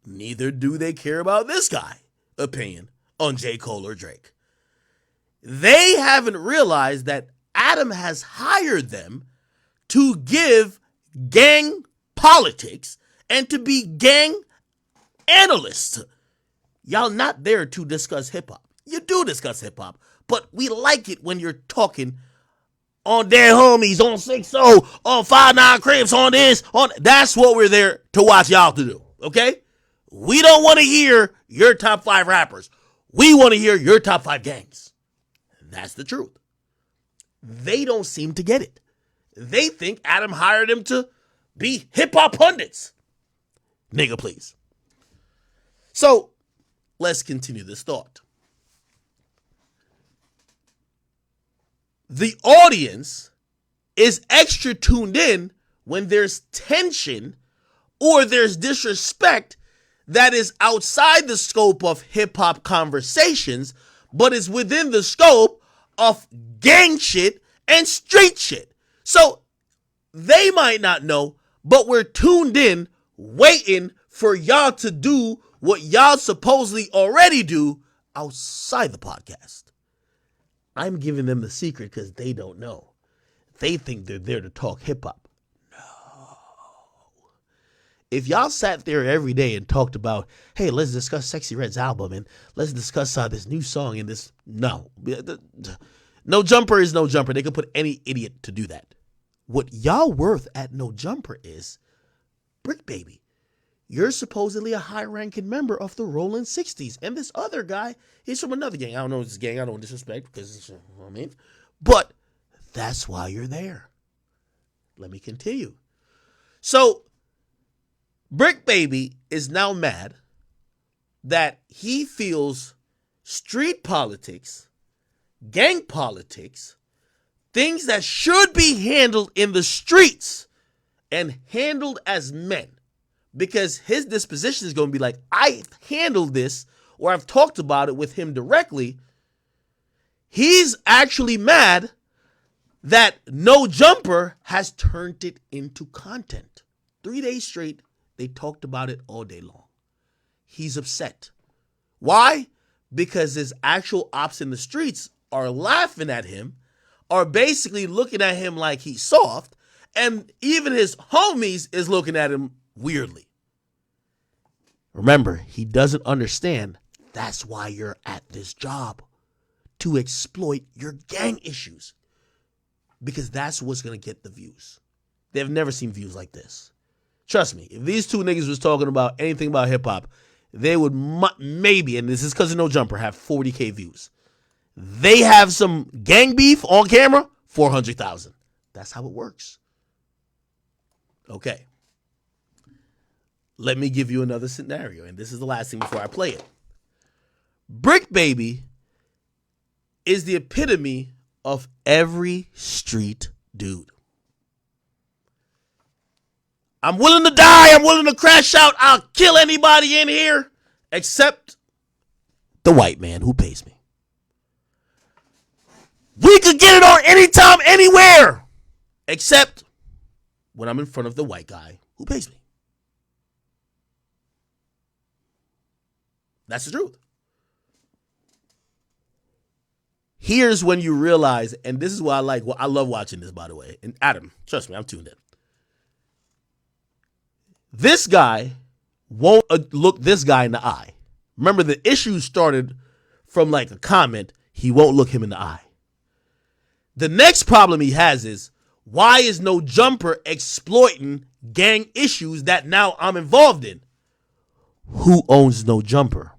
Neither do they care about this guy opinion on J. Cole or Drake. They haven't realized that Adam has hired them to give gang politics and to be gang analysts. Y'all not there to discuss hip-hop. You do discuss hip-hop, but we like it when you're talking on their homies, on 6-0, on 5-9 Crips, on this, on... That's what we're there to watch y'all to do, okay? We don't want to hear your top 5 rappers. We want to hear your top 5 gangs. That's the truth. They don't seem to get it. They think Adam hired them to be hip-hop pundits. Nigga, please. So, let's continue this thought. The audience is extra tuned in when there's tension or there's disrespect that is outside the scope of hip-hop conversations, but is within the scope of gang shit and street shit. So they might not know, but we're tuned in, waiting for y'all to do what y'all supposedly already do outside the podcast. I'm giving them the secret because they don't know. They think they're there to talk hip-hop. No. If y'all sat there every day and talked about, hey, let's discuss Sexy Red's album and let's discuss this new song and this, no. No Jumper is No Jumper. They could put any idiot to do that. What y'all worth at No Jumper is Brick Baby. You're supposedly a high-ranking member of the Rolling 60s. And this other guy, he's from another gang. I don't know his gang. I don't disrespect because, I mean. But that's why you're there. Let me continue. So, Brick Baby is now mad that he feels street politics, gang politics, things that should be handled in the streets and handled as men. Because his disposition is going to be like, I handled this, or I've talked about it with him directly. He's actually mad that No Jumper has turned it into content. 3 days straight, they talked about it all day long. He's upset. Why? Because his actual ops in the streets are laughing at him, are basically looking at him like he's soft, and even his homies is looking at him weirdly. Remember, he doesn't understand that's why you're at this job, to exploit your gang issues, because that's what's going to get the views. They've never seen views like this. Trust me, if these two niggas was talking about anything about hip-hop, they would maybe, and this is because of No Jumper, have 40K views. They have some gang beef on camera, 400,000. That's how it works. Okay. Let me give you another scenario, and this is the last thing before I play it. Brick Baby is the epitome of every street dude. I'm willing to die. I'm willing to crash out. I'll kill anybody in here except the white man who pays me. We could get it on anytime, anywhere, except when I'm in front of the white guy who pays me. That's the truth. Here's when you realize, and this is what I like. Well, I love watching this, by the way. And Adam, trust me, I'm tuned in. This guy won't look this guy in the eye. Remember, the issue started from like a comment. He won't look him in the eye. The next problem he has is, why is No Jumper exploiting gang issues that now I'm involved in? Who owns No Jumper?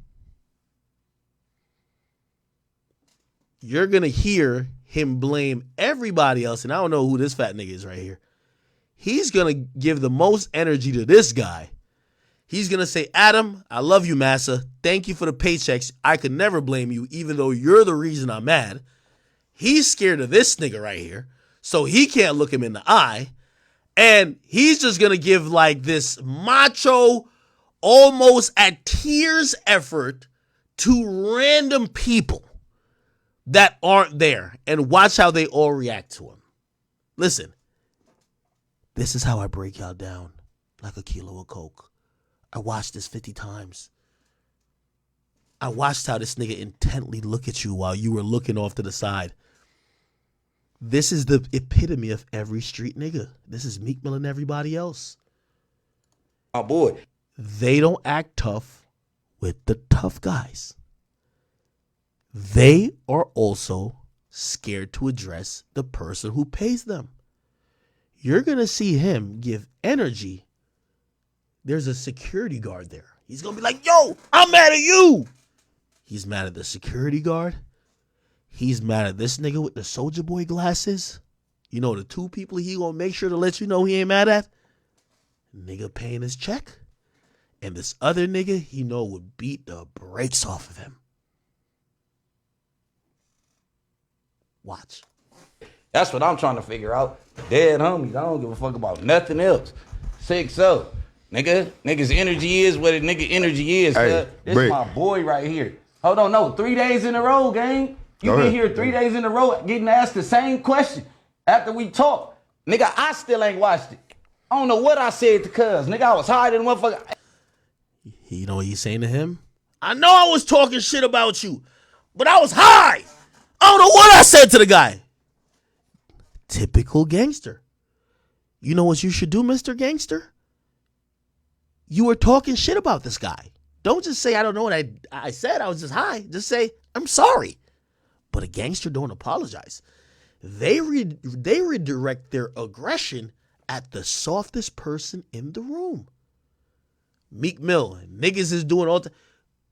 You're going to hear him blame everybody else, and I don't know who this fat nigga is right here. He's going to give the most energy to this guy. He's going to say, Adam, I love you, massa. Thank you for the paychecks. I could never blame you, even though you're the reason I'm mad. He's scared of this nigga right here, so he can't look him in the eye. And he's just going to give like this macho, almost at tears effort to random people that aren't there, and watch how they all react to him. Listen, this is how I break y'all down like a kilo of coke. I watched this 50 times. I watched how this nigga intently look at you while you were looking off to the side. This is the epitome of every street nigga. This is Meek Mill and everybody else. My boy. They don't act tough with the tough guys. They are also scared to address the person who pays them. You're going to see him give energy. There's a security guard there. He's going to be like, yo, I'm mad at you. He's mad at the security guard. He's mad at this nigga with the Soulja Boy glasses. You know, the two people he going to make sure to let you know he ain't mad at? Nigga paying his check. And this other nigga he know would beat the brakes off of him. Watch. That's what I'm trying to figure out. Dead homies. I don't give a fuck about nothing else. 6-0. Nigga's energy is what a nigga energy is. Hey, this Brick. my boy right here. Hold on, no. 3 days in a row, gang. You been here 3 days in a row getting asked the same question after we talk. Nigga, I still ain't watched it. I don't know what I said to cuz. Nigga, I was high than motherfucker. You know what he's saying to him? I know I was talking shit about you, but I was high. I don't know what I said to the guy. Typical gangster. You know what you should do, Mr. Gangster? you were talking shit about this guy. Don't just say, I don't know what I said. I was just high. Just say, I'm sorry. But a gangster don't apologize. They redirect their aggression at the softest person in the room. Meek Mill, niggas is doing all the...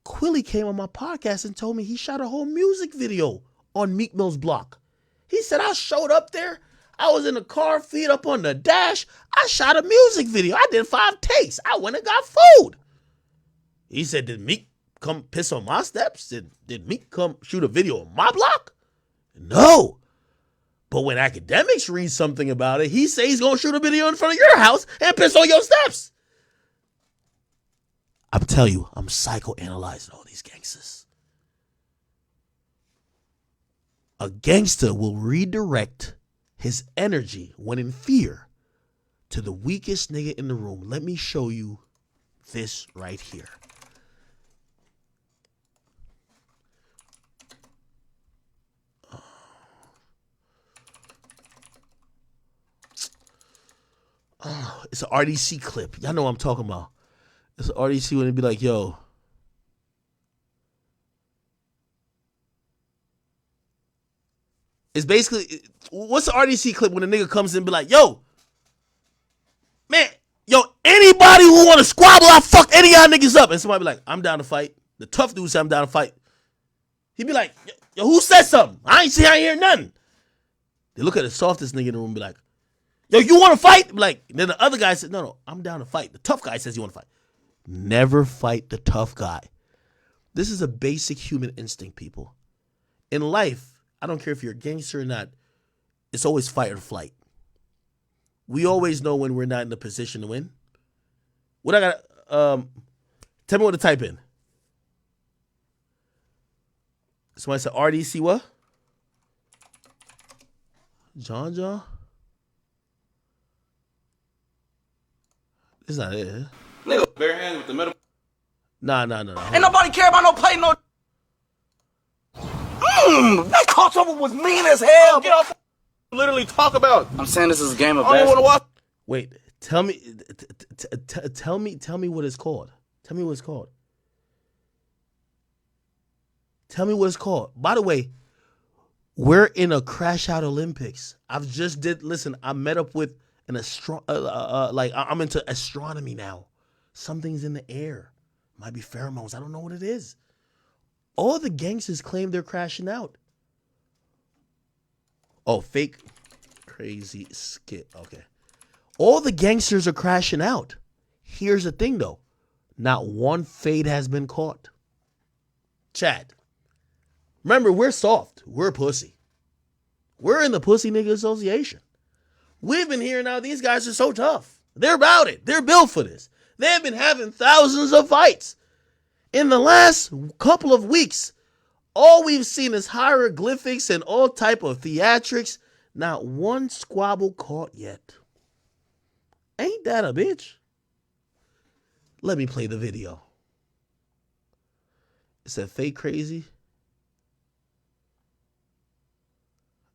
Quilly came on my podcast and told me he shot a whole music video on Meek Mill's block. He said, I showed up there. I was in the car, feet up on the dash. I shot a music video. I did 5 takes. I went and got food. He said, did Meek come piss on my steps? Did Meek come shoot a video on my block? No. But when Akademiks reads something about it, he says he's going to shoot a video in front of your house and piss on your steps. I'm telling you, I'm psychoanalyzing all these gangsters. A gangster will redirect his energy when in fear to the weakest nigga in the room. Let me show you this right here. It's an RDC clip. Y'all know what I'm talking about. It's an RDC when it be like, yo. It's basically, what's the RDC clip when a nigga comes in and be like, yo, man, yo, anybody who want to squabble, I'll fuck any of y'all niggas up. And somebody be like, I'm down to fight. The tough dude say I'm down to fight. He be like, yo, who said something? I ain't hear nothing. They look at the softest nigga in the room and be like, yo, you want to fight? Like, then the other guy said, no, I'm down to fight. The tough guy says you want to fight. Never fight the tough guy. This is a basic human instinct, people. In life, I don't care if you're a gangster or not, it's always fight or flight. We always know when we're not in the position to win. What I got, tell me what to type in. Somebody said RDC what? John? It's not it. Nigga, bare hands with the middle. Nah. Ain't nobody care about no play, no. That crossover was mean as hell. Get off. Literally talk about. I'm saying this is a game of I don't want to watch. Wait, tell me what it's called. Tell me what it's called. Tell me what it's called. By the way, we're in a crash out Olympics. I met up with an I'm into astronomy now. Something's in the air. Might be pheromones. I don't know what it is. All the gangsters claim they're crashing out. Oh, fake crazy skit. Okay. All the gangsters are crashing out. Here's the thing, though. Not one fade has been caught. Chad. Remember, we're soft. We're pussy. We're in the Pussy Nigga Association. We've been hearing how these guys are so tough. They're about it. They're built for this. They've been having thousands of fights. In the last couple of weeks, all we've seen is hieroglyphics and all type of theatrics. Not one squabble caught yet. Ain't that a bitch? Let me play the video. It said fake crazy.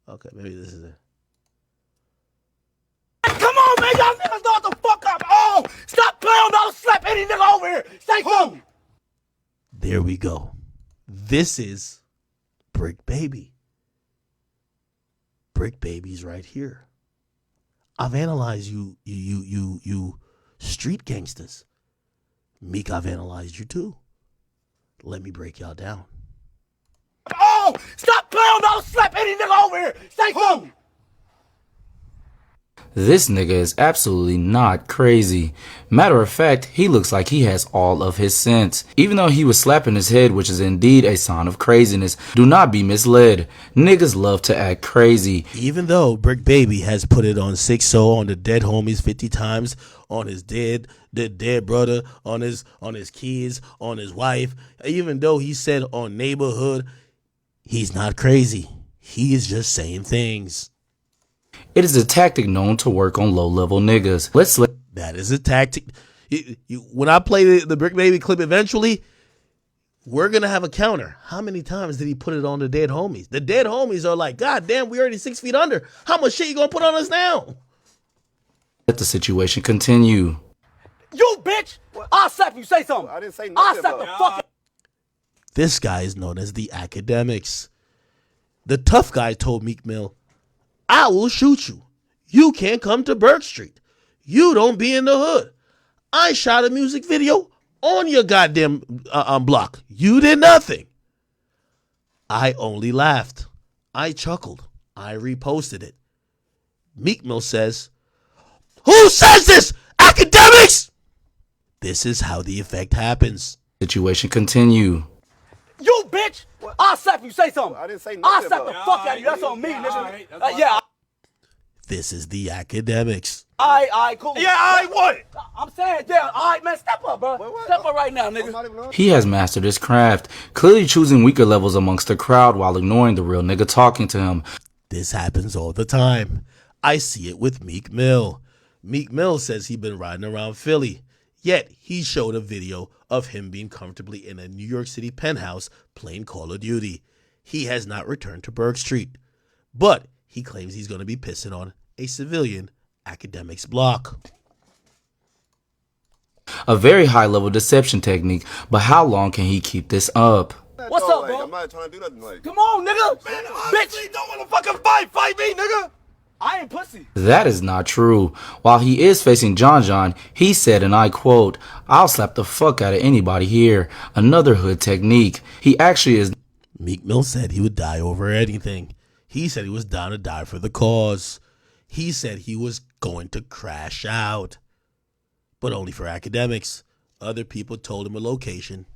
Okay, maybe this is it. Come on, man. Y'all niggas know what the fuck up. Oh, stop playing. Don't slap any nigga over here. Say something. There we go. This is Brick Baby. Brick Baby's right here. I've analyzed you street gangsters. Meek, I've analyzed you too. Let me break y'all down. Oh, stop playing. Don't slap any nigga over here. Say something. This nigga is absolutely not crazy. Matter of fact, he looks like he has all of his sense. Even though he was slapping his head, which is indeed a sign of craziness, do not be misled. Niggas love to act crazy. Even though Brick Baby has put it on 6-0 on the dead homies 50 times, on his dead brother, on his kids, on his wife, even though he said on neighborhood, he's not crazy. He is just saying things. It is a tactic known to work on low-level niggas. That is a tactic. When I play the Brick Baby clip eventually, we're going to have a counter. How many times did he put it on the dead homies? The dead homies are like, God damn, we already 6 feet under. How much shit you going to put on us now? Let the situation continue. You bitch! I'll slap you. Say something. I didn't say I'll nothing. slap the fuck. This guy is known as the Akademiks. The tough guy told Meek Mill, I will shoot you. You can't come to Burke Street. You don't be in the hood. I shot a music video on your goddamn block. You did nothing. I only laughed. I chuckled. I reposted it. Meek Mill says, who says this? Akademiks! This is how the effect happens. Situation continue. You bitch! I'll slap you. Say something. I didn't say nothing. I'll slap the fuck out of you. That's on me, nigga. Yeah. This is the Akademiks. All right, cool. Yeah, I want it. I'm saying, yeah. All right, man. Step up, bro. Step up right now, nigga. He has mastered his craft, clearly choosing weaker levels amongst the crowd while ignoring the real nigga talking to him. This happens all the time. I see it with Meek Mill. Meek Mill says he's been riding around Philly, yet he showed a video of him being comfortably in a New York City penthouse playing Call of Duty. He has not returned to Burke Street, but he claims he's going to be pissing on a civilian Akademiks block. A very high level deception technique, but how long can he keep this up? What's up, bro? I'm not trying to do nothing like. Come on, nigga. Man, Bitch. don't want to fucking fight me, nigga. I ain't pussy. That is not true. While he is facing John, he said, and I quote, I'll slap the fuck out of anybody here. Another hood technique. He actually is. Meek Mill said he would die over anything. He said he was down to die for the cause. He said he was going to crash out. But only for Akademiks. Other people told him a location,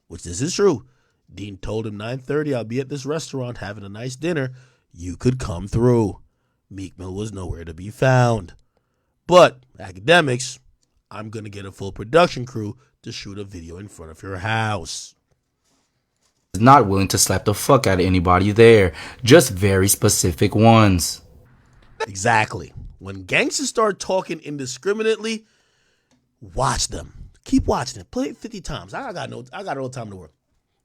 which this is true. Dean told him 9:30, I'll be at this restaurant having a nice dinner. You could come through. Meek Mill was nowhere to be found. But Akademiks, I'm going to get a full production crew to shoot a video in front of your house. Not willing to slap the fuck out of anybody there. Just very specific ones. Exactly. When gangsters start talking indiscriminately, watch them. Keep watching it. Play it 50 times. I got all the time in the world.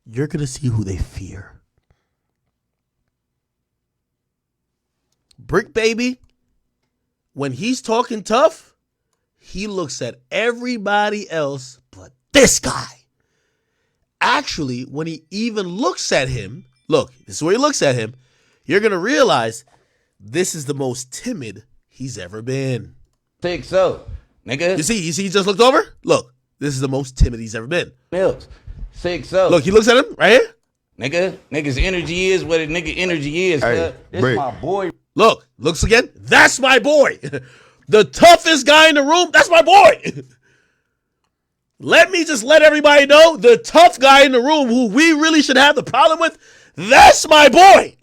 You're going to see who they fear. Brick Baby, when he's talking tough, he looks at everybody else but this guy. Actually, when he even looks at him, look, this is where he looks at him, you're going to realize this is the most timid he's ever been. Think so, nigga. You see, he just looked over? Look, this is the most timid he's ever been. Mills. 6-0. Look, he looks at him right here. Nigga's energy is what a nigga energy is. Hey, This Brick. my boy. Look, looks again. That's my boy. The toughest guy in the room, that's my boy. Let me just let everybody know, the tough guy in the room who we really should have the problem with, that's my boy.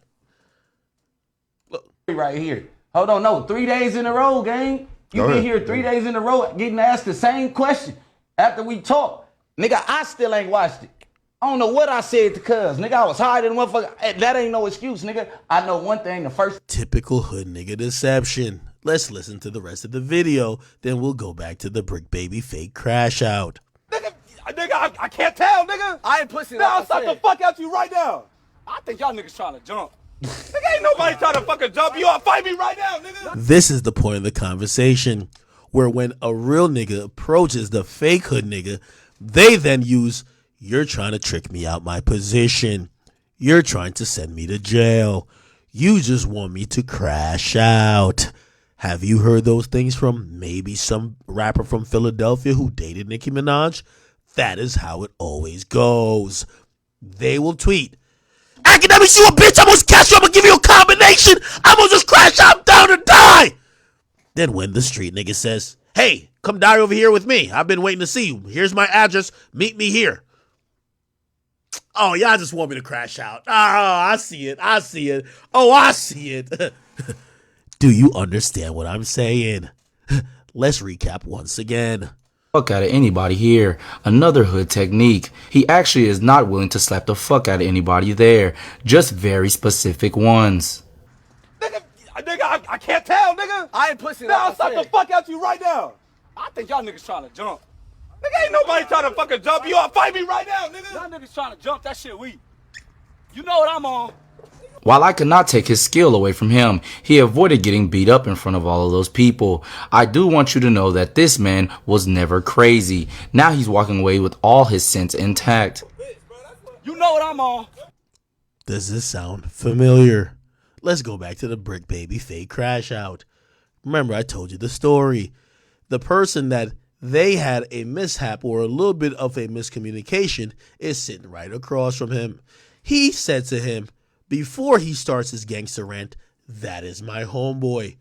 Right here. Hold on, no. 3 days in a row, gang. You been here 3 days in a row getting asked the same question after we talk. Nigga, I still ain't watched it. I don't know what I said to cuz. Nigga, I was hiding motherfucker. That ain't no excuse, nigga. I know one thing, the first. Typical hood nigga deception. Let's listen to the rest of the video, then we'll go back to the Brick Baby fake crash out. Nigga, I can't tell, nigga. I ain't pussy. Now I'll slap the fuck out you right now. I think y'all niggas trying to jump. Nigga, ain't nobody trying to fucking jump you up. Fight me right now, nigga. This is the point of the conversation where when a real nigga approaches the fake hood nigga, they then use, you're trying to trick me out my position. You're trying to send me to jail. You just want me to crash out. Have you heard those things from maybe some rapper from Philadelphia who dated Nicki Minaj? That is how it always goes. They will tweet, Akademiks, you a bitch, I'm gonna catch you, I'm gonna give you a combination, I'm gonna just crash out down and die. Then when the street nigga says, hey, come die over here with me, I've been waiting to see you, here's my address, meet me here. Oh, y'all just want me to crash out. Oh, I see it. Oh, I see it. Do you understand what I'm saying? Let's recap once again. Fuck out of anybody here. Another hood technique. He actually is not willing to slap the fuck out of anybody there. Just very specific ones. Nigga, I can't tell, nigga. I ain't pussy. Now I'll slap the fuck out you right now. I think y'all niggas trying to jump. Nigga, ain't nobody trying to fucking jump you up. Fight me right now, nigga. Y'all niggas trying to jump. That shit weak. You know what I'm on. While I could not take his skill away from him, he avoided getting beat up in front of all of those people. I do want you to know that this man was never crazy. Now he's walking away with all his sense intact. You know what I'm on. Does this sound familiar? Let's go back to the Brick Baby fake crash out. Remember, I told you the story. The person that they had a mishap or a little bit of a miscommunication is sitting right across from him. He said to him, before he starts his gangster rant, that is my homeboy.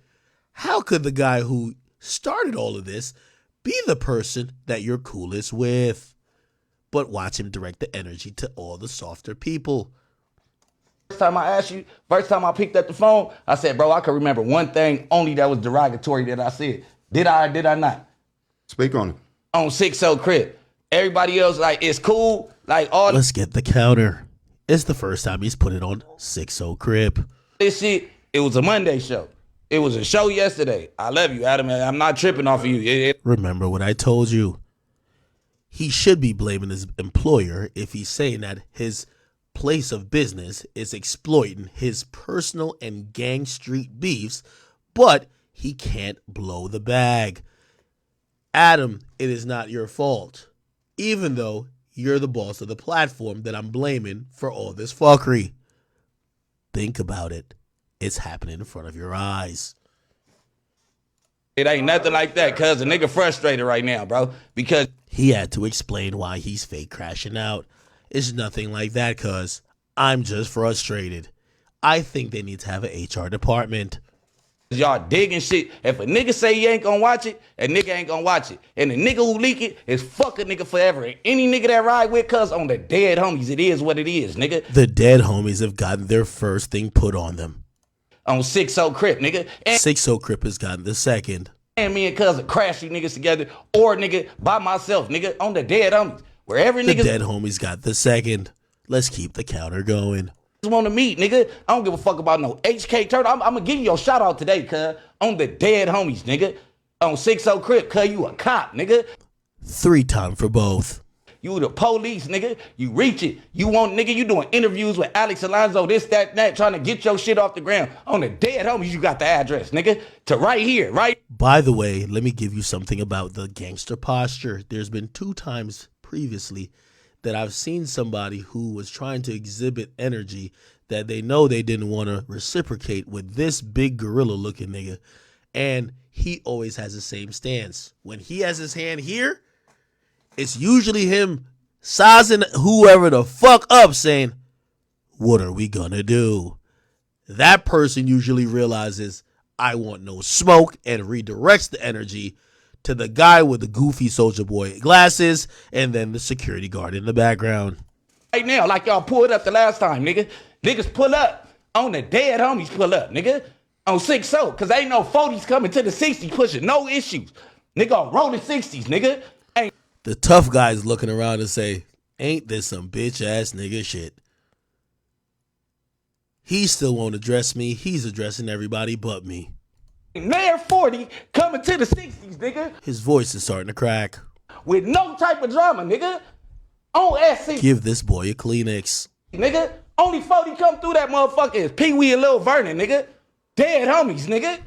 How could the guy who started all of this be the person that you're coolest with? But watch him direct the energy to all the softer people. First time I picked up the phone, I said, bro, I can remember one thing only that was derogatory that I said. Did I or did I not? Speak on it. On 6-0 Crip. Everybody else, like, it's cool. Like, all Let's get the counter. It's the first time he's put it on 6-0 Crip. this shit, it was a Monday show. It was a show yesterday. I love you, Adam. I'm not tripping off of you. Remember what I told you. He should be blaming his employer if he's saying that his place of business is exploiting his personal and gang street beefs, but he can't blow the bag. Adam, it is not your fault, even though you're the boss of the platform that I'm blaming for all this fuckery. Think about it. It's happening in front of your eyes. It ain't nothing like that, cuz a nigga frustrated right now, bro. Because he had to explain why he's fake crashing out. It's nothing like that, cuz I'm just frustrated. I think they need to have an HR department. y'all digging shit. If a nigga say he ain't gonna watch it, a nigga ain't gonna watch it. And the nigga who leak it is fuck a nigga forever. And any nigga that ride with cuz on the dead homies, it is what it is, nigga. The dead homies have gotten their first thing put on them. On 6-0 Crip, nigga. And 6-0 Crip has gotten the second. And me and cuz are crashing niggas together, or nigga by myself, nigga, on the dead homies. Wherever The niggas dead homies got the second. Let's keep the counter going. want to meet, nigga. I don't give a fuck about no HK Turtle. I'm gonna give you your shout out today, cuz. On the dead homies, nigga. On 6-0 Crip, cuz you a cop, nigga. 3-time for both. You the police, nigga. You reach it. You want, nigga, you doing interviews with Alex Alonso, this, that, that, trying to get your shit off the ground. On the dead homies, you got the address, nigga. To right here, right? By the way, let me give you something about the gangster posture. There's been 2 times previously that I've seen somebody who was trying to exhibit energy that they know they didn't want to reciprocate with this big gorilla looking nigga. And he always has the same stance. When he has his hand here, it's usually him sizing whoever the fuck up saying, what are we gonna do? That person usually realizes I want no smoke and redirects the energy to the guy with the goofy Soulja Boy glasses and then the security guard in the background. Right now, like y'all pulled up the last time, nigga. Niggas pull up. On the dead homies pull up, nigga. On 6-0, cause ain't no 40s coming to the 60s pushing no issues. Nigga on rolling 60s, nigga. Ain't the tough guys looking around and say, ain't this some bitch ass nigga shit? He still won't address me. He's addressing everybody but me. Mayor 40 coming to the 60s, nigga. His voice is starting to crack. With no type of drama, nigga. On S6. Give this boy a Kleenex. Nigga. Only 40 come through that motherfucker is Pee Wee and Lil Vernon, nigga. Dead homies, nigga.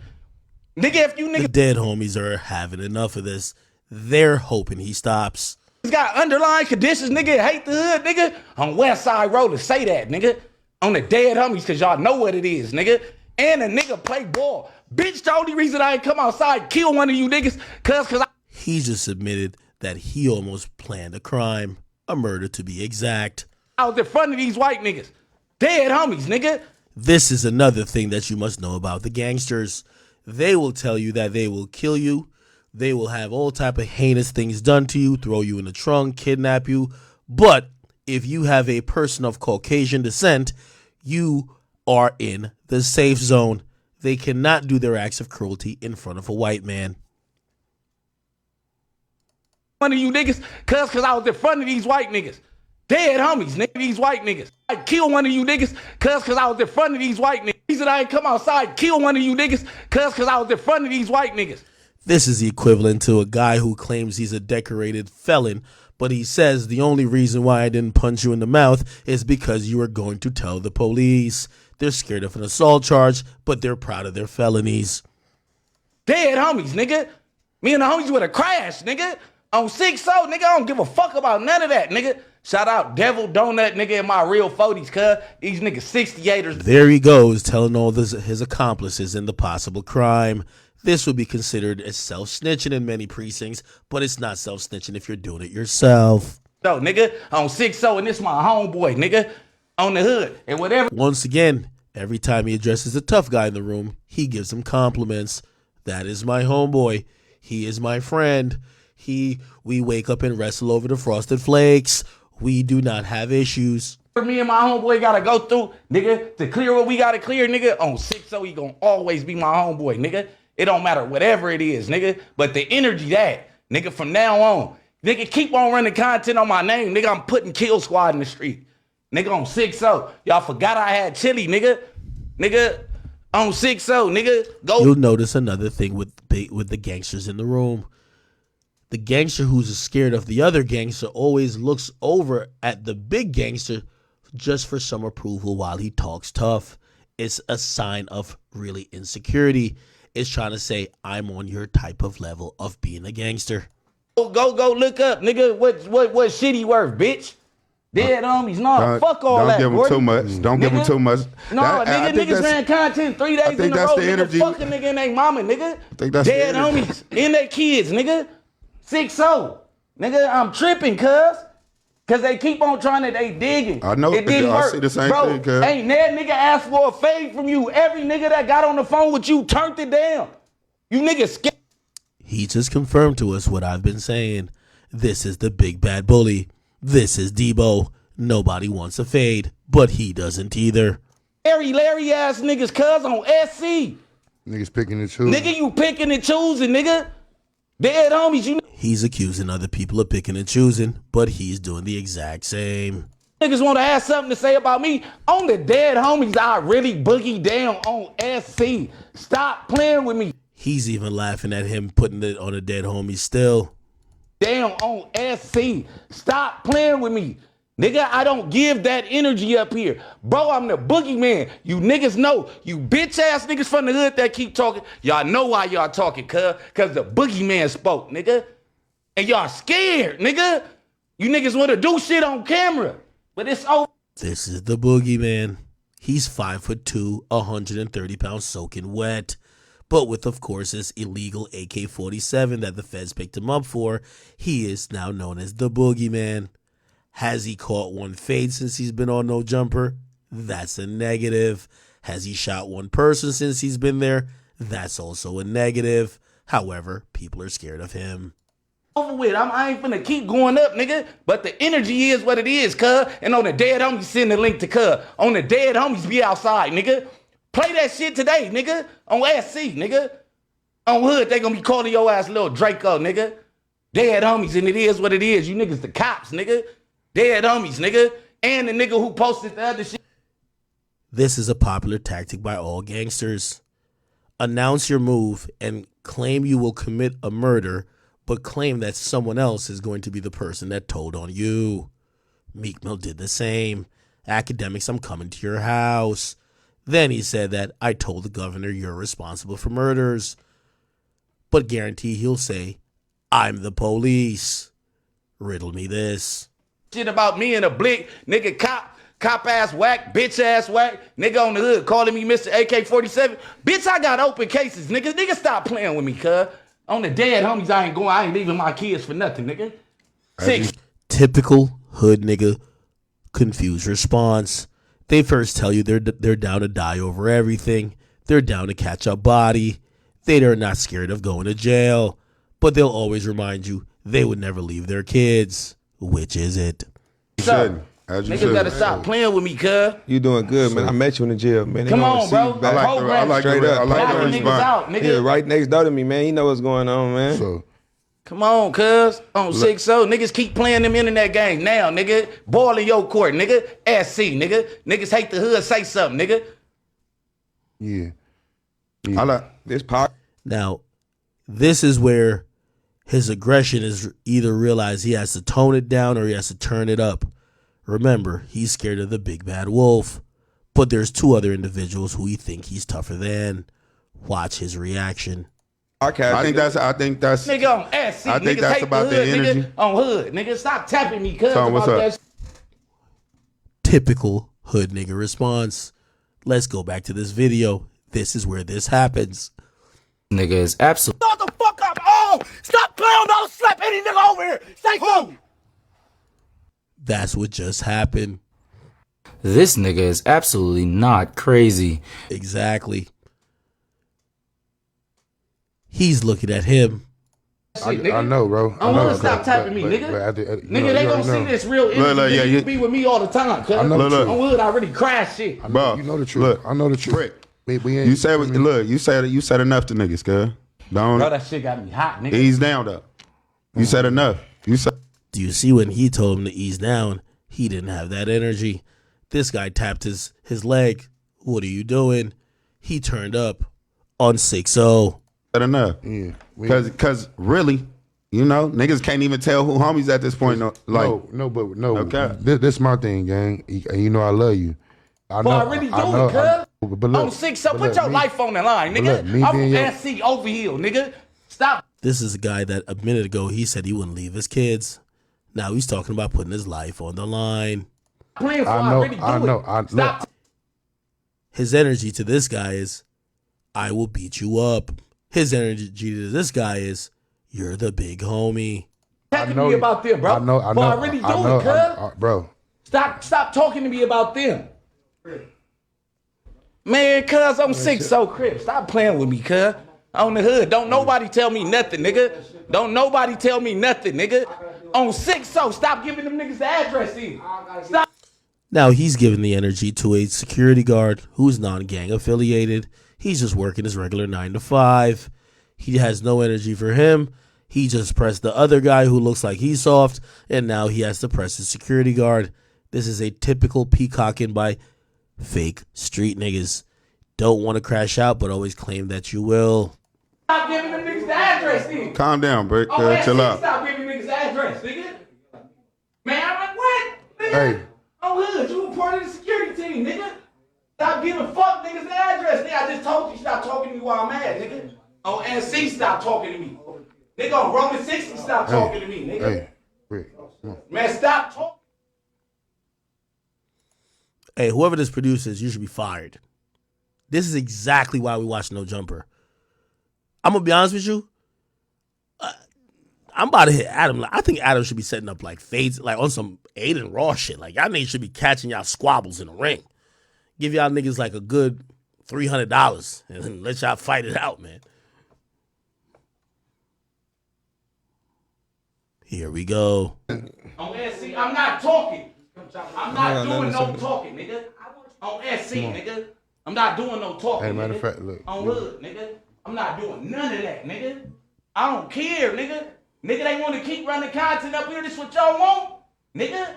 Nigga, if you niggas the dead homies are having enough of this, they're hoping he stops. He's got underlying conditions, nigga. Hate the hood, nigga. On West Side Road to say that, nigga. On the dead homies, cause y'all know what it is, nigga. And a nigga play ball. Bitch, the only reason I ain't come outside kill one of you niggas, cause he just admitted that he almost planned a crime, a murder to be exact. I was in front of these white niggas. Dead homies, nigga. This is another thing that you must know about the gangsters. They will tell you that they will kill you. They will have all type of heinous things done to you, throw you in the trunk, kidnap you. But if you have a person of Caucasian descent, you are in the safe zone. They cannot do their acts of cruelty in front of a white man. One of you niggas, cause I was in front of these white niggas. Dead homies, nigga, these white niggas. I kill one of you niggas, cause I was in front of these white niggas. Reason I ain't come outside, kill one of you niggas, cause I was in front of these white niggas. This is the equivalent to a guy who claims he's a decorated felon, But he says the only reason why I didn't punch you in the mouth is because you were going to tell the police. They're scared of an assault charge, but they're proud of their felonies. Dead homies, nigga. Me and the homies would have crashed, nigga. On 6-0, nigga, I don't give a fuck about none of that, nigga. Shout out Devil Donut, nigga, in my real 40s, cuz. These niggas 68ers. There he goes, telling all his accomplices in the possible crime. This would be considered as self-snitching in many precincts, but it's not self-snitching if you're doing it yourself. So, nigga, on 6-0, and this my homeboy, nigga, on the hood, and whatever. Once again, every time he addresses a tough guy in the room, he gives him compliments. That is my homeboy. He is my friend. We wake up and wrestle over the Frosted Flakes. We do not have issues. Me and my homeboy gotta go through, nigga, to clear what we gotta clear, nigga. On 6-0, he gonna always be my homeboy, nigga. It don't matter whatever it is, nigga. But the energy that, nigga, from now on, nigga, keep on running content on my name, nigga. I'm putting Kill Squad in the street, nigga. On 6-0, y'all forgot I had chili, nigga. Nigga, on 6-0, nigga. Go. You'll notice another thing with the gangsters in the room. The gangster who's scared of the other gangster always looks over at the big gangster just for some approval while he talks tough. It's a sign of really insecurity. It's trying to say, I'm on your type of level of being a gangster. Go look up, nigga, what shit he worth, bitch. Dead homies, no, fuck all that. Don't give him too much. Don't give him too much. No, nigga, niggas ran content 3 days in a row. Nigga, fuck a nigga and they mama, nigga. Dead homies and their kids, nigga. 6-0. Nigga, I'm tripping, cuz. Cause they keep on trying to, they digging. I know, it didn't work. I see the same Bro, thing, cuz. Ain't that nigga asked for a fade from you. Every nigga that got on the phone with you turned it down. You niggas scared. He just confirmed to us what I've been saying. This is the big bad bully. This is Debo. Nobody wants a fade, but he doesn't either. Larry ass niggas, cuz, on SC. Niggas picking and choosing. Nigga, you picking and choosing, nigga. Dead homies, you. He's accusing other people of picking and choosing, but he's doing the exact same. Niggas want to have something to say about me. On the dead homies, I really boogie down on SC. Stop playing with me. He's even laughing at him putting it on a dead homie still. Down on SC. Stop playing with me. Nigga, I don't give that energy up here. Bro, I'm the boogeyman. You niggas know. You bitch ass niggas from the hood that keep talking. Y'all know why y'all talking, cuz the boogeyman spoke, nigga. And y'all scared, nigga. You niggas want to do shit on camera. But it's over. This is the boogeyman. He's 5'2", 130 pounds soaking wet. But with, of course, this illegal AK-47 that the feds picked him up for, he is now known as the boogeyman. Has he caught one fade since he's been on No Jumper? That's a negative. Has he shot one person since he's been there? That's also a negative. However, people are scared of him. Over with. I ain't finna keep going up, nigga. But the energy is what it is, cuz. And on the dead homies, send the link to cuz. On the dead homies, be outside, nigga. Play that shit today, nigga. On SC, nigga. On hood, they gonna be calling your ass little Draco, nigga. Dead homies, and it is what it is. You niggas the cops, nigga. Dead homies, nigga. And the nigga who posted the other shit. This is a popular tactic by all gangsters. Announce your move and claim you will commit a murder, but claim that someone else is going to be the person that told on you. Meek Mill did the same. Akademiks, I'm coming to your house. Then he said that I told the governor you're responsible for murders. But guarantee he'll say, I'm the police. Riddle me this. Shit about me and a blick, nigga, cop ass whack, bitch ass whack, nigga on the hood calling me Mr. AK-47. Bitch, I got open cases, nigga. Nigga, stop playing with me, cuz. On the dead homies, I ain't leaving my kids for nothing, nigga. Typical hood nigga confused response. They first tell you they're down to die over everything. They're down to catch a body. They are not scared of going to jail. But they'll always remind you they would never leave their kids. Which is it? Niggas gotta stop playing with me, cuz. You doing good, man. I met you in the jail, man. Come on, bro. I like straight up. I like the niggas out, nigga. Yeah, right next door to me, man. You know what's going on, man. So, come on, cuz. On 6-0, niggas keep playing them internet games now, nigga. Ball in your court, nigga. SC, nigga. Niggas hate the hood, say something, nigga. yeah. I like this part. Now, this is where His aggression is either realize he has to tone it down or he has to turn it up. Remember, he's scared of the big bad wolf. But there's two other individuals who he think he's tougher than. Watch his reaction. Okay, I think that's nigga on SC. I think nigga, that's take about the hood, the energy. Nigga, on hood. Nigga, stop tapping me, cuz. Tom, what's up? Typical hood nigga response. Let's go back to this video. This is where this happens. Nigga is absolutely. Shut the fuck up! Oh! Stop playing! Don't slap any nigga over here! Say something! That's what just happened. This nigga is absolutely not crazy. Exactly. He's looking at him. I know, bro. I want to stop tapping me, nigga. Nigga, they gonna see this real energy. You be with me all the time, cuz. On hood, I already crashed shit. Bro, you know the truth. Look, I know the truth. Prick. We ain't, You said enough to niggas, cuz. Don't Bro, that shit got me hot, nigga. ease down though. You said enough. You said. Do you see when he told him to ease down, he didn't have that energy. This guy tapped his leg. What are you doing? He turned up on 6-0. Enough. Yeah. Cause really, you know, niggas can't even tell who homies at this point. Like, no. Okay. This my thing, gang. And you know I love you. I know. Well, I really do it, cuz. But look, On 6-0, put your life on the line, nigga. Look, I'm from SC over here, nigga. Stop. This is a guy that a minute ago he said he wouldn't leave his kids. Now he's talking about putting his life on the line. Playing for I really do it. Stop. His energy to this guy is, I will beat you up. His energy to this guy is, you're the big homie. Talking to me about them, bro. I know. I really do it, cuz. Bro. Stop talking to me about them. Man, cuz I'm 6-0 crib. Stop playing with me, cuz. On the hood. Don't nobody tell me nothing, nigga. Don't nobody tell me nothing, nigga. On 6-0, stop giving them niggas the address in. Stop. Now he's giving the energy to a security guard who's non-gang affiliated. He's just working his regular 9 to 5. He has no energy for him. He just pressed the other guy who looks like he's soft, and now he has to press the security guard. This is a typical peacocking by fake street niggas. Don't want to crash out, but always claim that you will. Stop giving them niggas the address in. calm down, Brick. Oh, Chill out. Stop giving niggas the address, nigga. Man, I'm like, what? Nigga, Hey. I'm hood. You a part of the security team, nigga. Stop giving fuck niggas the address, nigga. I just told you stop talking to me while I'm mad, nigga. On NC, stop talking to me. Nigga, on Roman 60, stop talking to me, nigga. Hey, Rick, come on. Man, stop talking. Hey, whoever this producer is, you should be fired. This is exactly why we watch No Jumper. I'm going to be honest with you. I'm about to hit Adam. I think Adam should be setting up like fades, like on some Aiden Raw shit. Like y'all niggas should be catching y'all squabbles in the ring. Give y'all niggas like a good $300 and let y'all fight it out, man. Here we go. On SC, I'm not talking. I'm not doing no talking, nigga. On SC, nigga. I'm not doing no talking, Hey, matter nigga. of fact, look. On hood, nigga. I'm not doing none of that, nigga. I don't care, nigga. Nigga, they want to keep running content up here. This what y'all want? Nigga,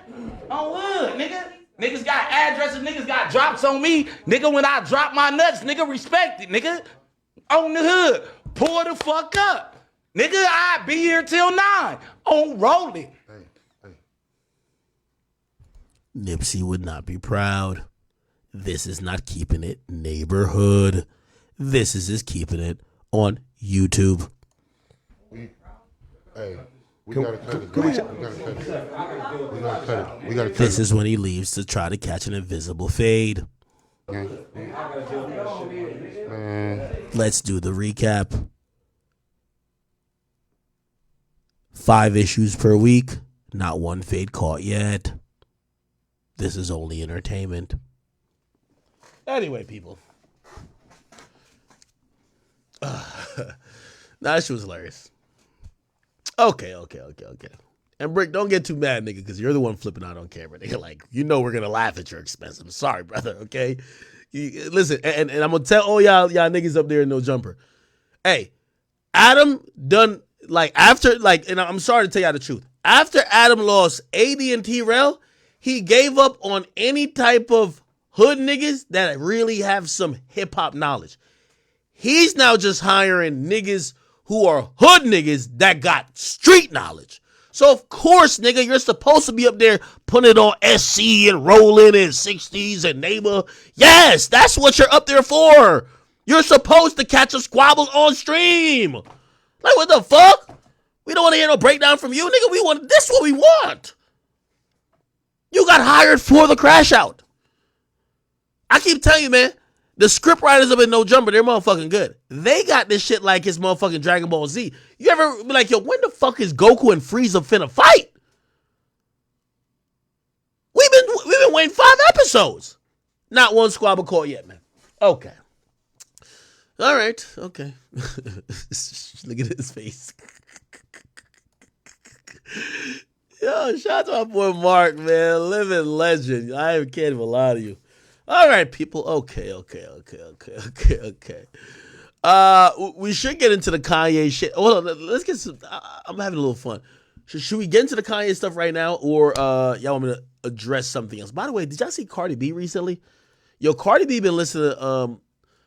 on hood, nigga. Niggas got addresses, niggas got drops on me. Nigga, when I drop my nuts, nigga, respect it, nigga. On the hood, pull the fuck up. Nigga, I be here till 9. On rolling. Nipsey would not be proud. This is not keeping it neighborhood. This is just keeping it on YouTube. We gotta cut it. We gotta cut it. We gotta cut This is when he leaves to try to catch an invisible fade. Man. Let's do the recap. 5 issues per week. Not one fade caught yet. This is only entertainment. Anyway, people. That shit was hilarious. Okay. And Brick, don't get too mad, nigga, because you're the one flipping out on camera. Nigga, like, you know we're going to laugh at your expense. I'm sorry, brother, okay? Listen, and I'm going to tell all y'all niggas up there in No Jumper. Hey, Adam done, like, after, like, and I'm sorry to tell y'all the truth. After Adam lost AD and T-Rail, he gave up on any type of hood niggas that really have some hip-hop knowledge. He's now just hiring niggas who are hood niggas that got street knowledge. So of course, nigga, you're supposed to be up there putting it on SC and rolling in 60s and neighbor. Yes, that's what you're up there for. You're supposed to catch a squabble on stream. Like, what the fuck? We don't want to hear no breakdown from you, nigga. We want this what we want. You got hired for the crash out. I keep telling you, man, the script writers up in No Jumper, they're motherfucking good. They got this shit like it's motherfucking Dragon Ball Z. You ever be like, yo, when the fuck is Goku and Frieza finna fight? We've been waiting 5 episodes. Not one squabble call yet, man. Okay. All right. Okay. Look at his face. Yo, shout out to my boy Mark, man. Living legend. I can't even lie to you. All right, people. Okay. We should get into the Kanye shit. Hold on. Let's get some. I'm having a little fun. Should we get into the Kanye stuff right now, or y'all want me to address something else? By the way, did y'all see Cardi B recently? Yo, Cardi B been listening to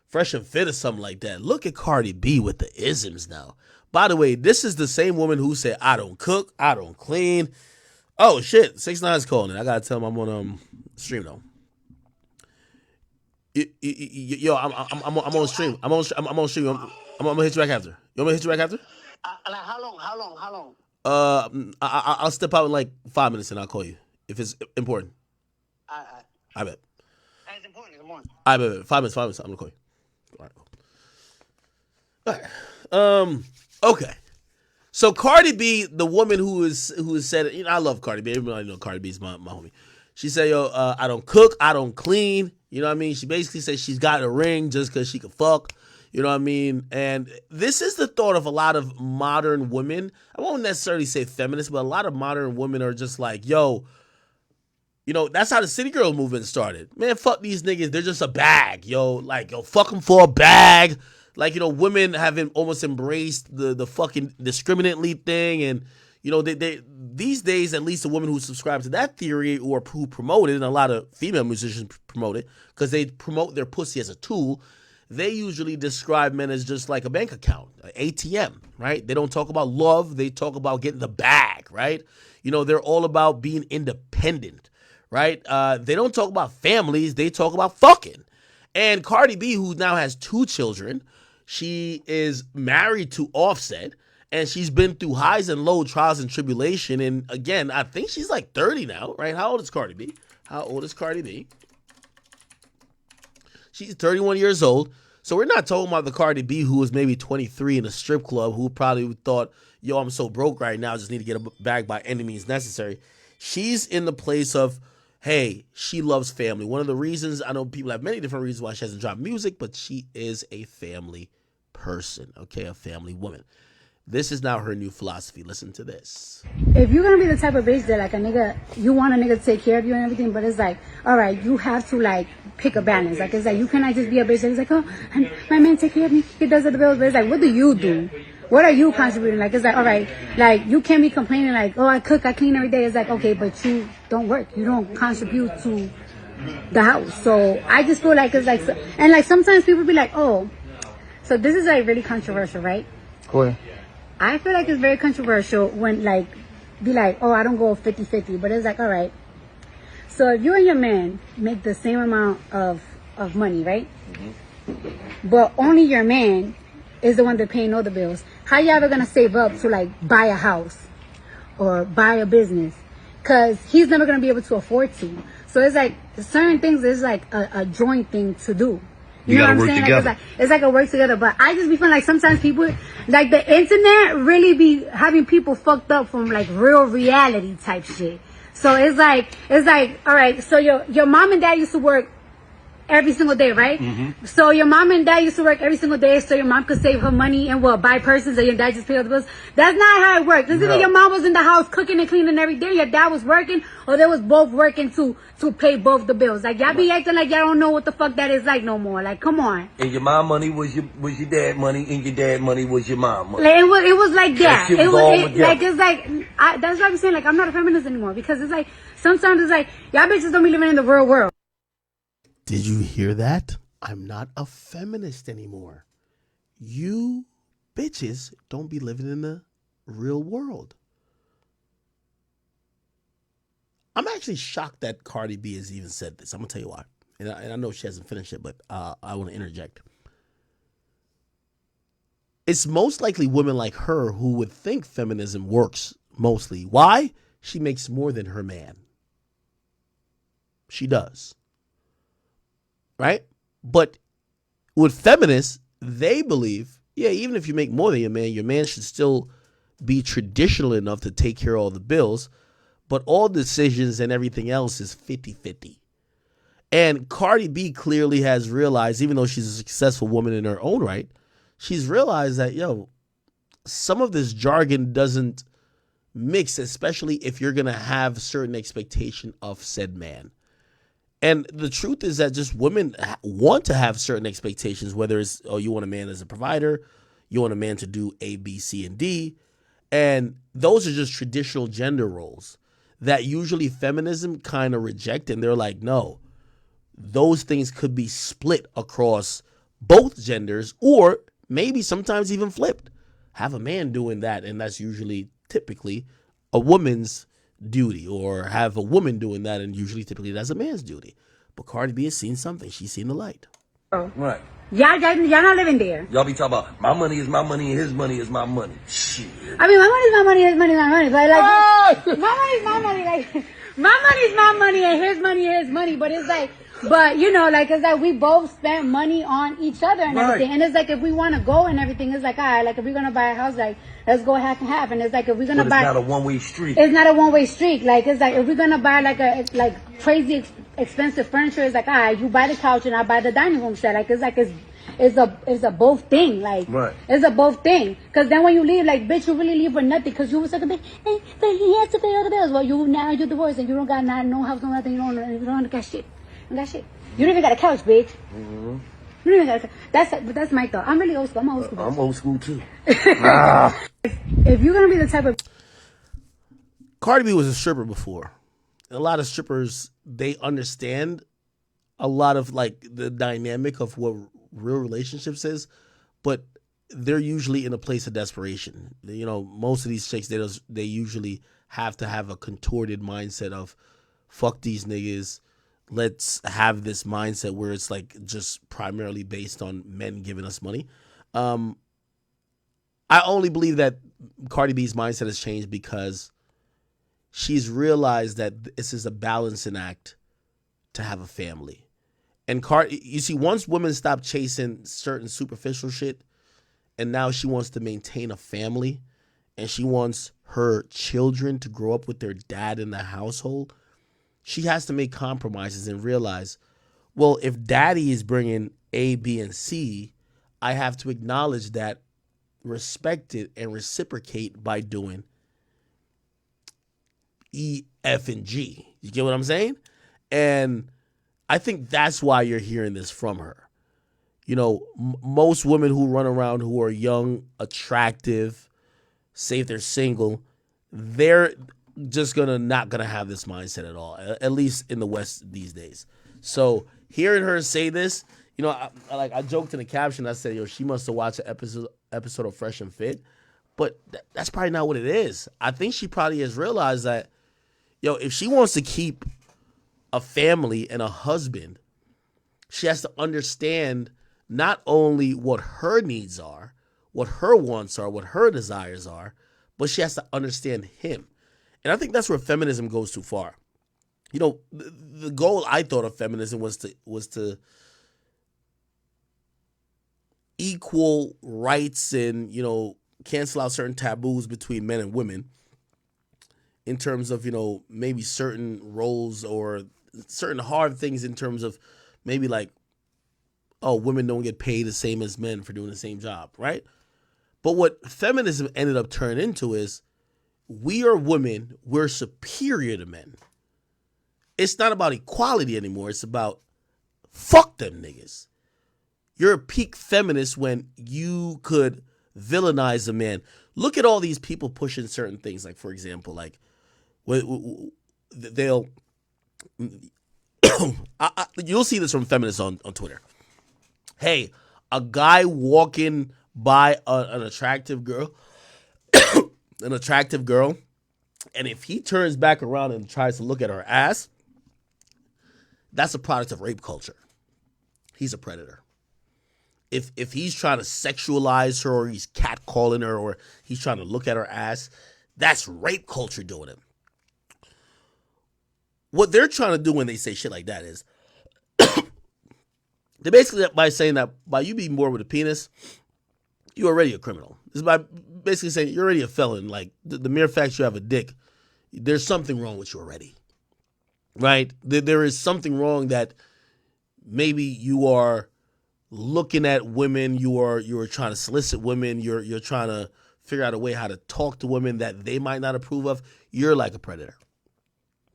Fresh and Fit or something like that. Look at Cardi B with the isms now. By the way, this is the same woman who said, I don't cook, I don't clean. Oh, shit. 6ix9ine's calling it. I got to tell him I'm on stream, though. Yo, I'm on stream. I'm on stream. I'm going to hit you back after. You want me to hit you back after? Like, how long? I'll step out in like 5 minutes and I'll call you if it's important. I bet. It's important. I bet. 5 minutes. I'm going to call you. All right. Okay. So Cardi B, the woman who said, you know, I love Cardi B. Everybody know Cardi B is my homie. She said, yo, I don't cook, I don't clean. You know what I mean? She basically said she's got a ring just because she could fuck. You know what I mean? And this is the thought of a lot of modern women. I won't necessarily say feminists, but a lot of modern women are just like, yo, you know, that's how the City Girl movement started. Man, fuck these niggas. They're just a bag, yo. Like, yo, fuck them for a bag. Like, you know, women have almost embraced the fucking discriminately thing. And, you know, they these days, at least the women who subscribe to that theory or who promote it, and a lot of female musicians promote it because they promote their pussy as a tool, they usually describe men as just like a bank account, an ATM, right? They don't talk about love. They talk about getting the bag, right? You know, they're all about being independent, right? They don't talk about families. They talk about fucking. And Cardi B, who now has 2 children, she is married to Offset, and she's been through highs and lows, trials and tribulation. And again, I think she's like 30 now, right? How old is Cardi B? She's 31 years old. So we're not talking about the Cardi B who was maybe 23 in a strip club who probably thought, yo, I'm so broke right now, I just need to get a bag by any means necessary. She's in the place of, hey, she loves family. One of the reasons, I know people have many different reasons why she hasn't dropped music, but she is a family person, okay, a family woman. This is now her new philosophy. Listen to this. If you're going to be the type of bitch that like a nigga, you want a nigga to take care of you and everything, but it's like, all right, you have to like pick a balance. Like, it's like, you cannot just be a bitch that's like, oh, my man take care of me, he does the bills, but it's like, what do you do? What are you contributing? Like, it's like, all right, like, you can't be complaining like, oh, I cook, I clean every day. It's like, okay, but you don't work. You don't contribute to the house. So I just feel like it's like, and like sometimes people be like, oh, so this is like really controversial, right? Go ahead. I feel like it's very controversial when like, be like, oh, I don't go 50-50, but it's like, all right. So if you and your man make the same amount of money, right? Mm-hmm. But only your man is the one that paying all the bills. How you ever gonna save up to like buy a house or buy a business? Cause he's never gonna be able to afford to. So it's like certain things is like a joint thing to do. You know what I'm saying? Like, it's like a work together. But I just be feeling like sometimes people, like the internet really be having people fucked up from like real reality type shit. So it's like, all right, so your mom and dad used to work every single day, right? Mm-hmm. So your mom and dad used to work every single day so your mom could save her money and buy purses and your dad just pay all the bills. That's not how it works. It's either your mom was in the house cooking and cleaning every day, your dad was working, or they was both working to pay both the bills. Like, y'all be acting like y'all don't know what the fuck that is like no more. Like, come on. And your mom money was your dad money, and your dad money was your mom money. Like, it was like that. It was like, it's like, that's what I'm saying. Like, I'm not a feminist anymore because it's like, sometimes it's like, y'all bitches don't be living in the real world. Did you hear that? I'm not a feminist anymore. You bitches don't be living in the real world. I'm actually shocked that Cardi B has even said this. I'm going to tell you why. And I know she hasn't finished it, but I want to interject. It's most likely women like her who would think feminism works mostly. Why? She makes more than her man. She does. Right? But with feminists, they believe, yeah, even if you make more than your man should still be traditional enough to take care of all the bills, but all decisions and everything else is 50-50. And Cardi B clearly has realized, even though she's a successful woman in her own right, she's realized that, some of this jargon doesn't mix, especially if you're going to have certain expectation of said man. And the truth is that just women want to have certain expectations, whether it's, you want a man as a provider, you want a man to do A, B, C, and D. And those are just traditional gender roles that usually feminism kind of reject. And they're like, no, those things could be split across both genders, or maybe sometimes even flipped. Have a man doing that, and that's usually typically a woman's duty, or have a woman doing that, and usually typically that's a man's duty. But Cardi B has seen something. She's seen the light. Right. Y'all not living there. Y'all be talking about my money is my money and his money is my money. Shit. I mean, my money is my money, his money is my money. But like, my money is my money. Like, my money is my money and his money is his money. But it's like, it's like we both spend money on each other and everything. And it's like, if we want to go and everything, it's like, all right, like if we're going to buy a house, like, let's go half and half. And it's like, if we're going to buy. It's not a one-way street. It's not a one-way street. Like, it's like, if we're going to buy like crazy expensive furniture, it's like, all right, you buy the couch and I buy the dining room set. Like, it's a both thing. Like, it's a both thing. Because then when you leave, like, bitch, you really leave for nothing. Because you was like, hey, but he has to pay all the bills. Well, you're divorced and you don't got no house, no nothing. You don't got shit. You don't even got a couch, bitch. Mm-hmm. You don't even got a couch. That's my thought. I'm really old school. I'm old school. I'm old school too. If you're gonna be the type of Cardi B was a stripper before. A lot of strippers, they understand a lot of like the dynamic of what real relationships is, but they're usually in a place of desperation. Most of these chicks, they usually have to have a contorted mindset of fuck these niggas. Let's have this mindset where it's like just primarily based on men giving us money. I only believe that Cardi B's mindset has changed because she's realized that this is a balancing act to have a family. And you see, once women stop chasing certain superficial shit, and now she wants to maintain a family, and she wants her children to grow up with their dad in the household, she has to make compromises and realize, well, if daddy is bringing A, B, and C, I have to acknowledge that, respect it, and reciprocate by doing E, F, and G. You get what I'm saying? And I think that's why you're hearing this from her. Most women who run around who are young, attractive, say if they're single, they're just not gonna have this mindset at all, at least in the West these days. So hearing her say this, I joked in the caption. I said, she must have watched an episode of Fresh and Fit, but that's probably not what it is. I think she probably has realized that, if she wants to keep a family and a husband, she has to understand not only what her needs are, what her wants are, what her desires are, but she has to understand him. And I think that's where feminism goes too far. The goal I thought of feminism was to equal rights and, cancel out certain taboos between men and women in terms of, maybe certain roles or certain hard things in terms of maybe like, women don't get paid the same as men for doing the same job, right? But what feminism ended up turning into is, we are women, we're superior to men. It's not about equality anymore. It's about fuck them niggas. You're a peak feminist when you could villainize a man. Look at all these people pushing certain things. Like, for example, like they'll you'll see this from feminists on Twitter. Hey, a guy walking by an attractive girl, an attractive girl, and if he turns back around and tries to look at her ass, that's a product of rape culture. He's a predator. If he's trying to sexualize her or he's catcalling her or he's trying to look at her ass, that's rape culture doing it. What they're trying to do when they say shit like that is they're basically by saying that by you being born with a penis, you're already a criminal. It's by basically saying you're already a felon. Like the mere fact you have a dick, there's something wrong with you already. Right? There is something wrong that maybe you are looking at women, you're trying to solicit women, you're trying to figure out a way how to talk to women that they might not approve of. You're like a predator.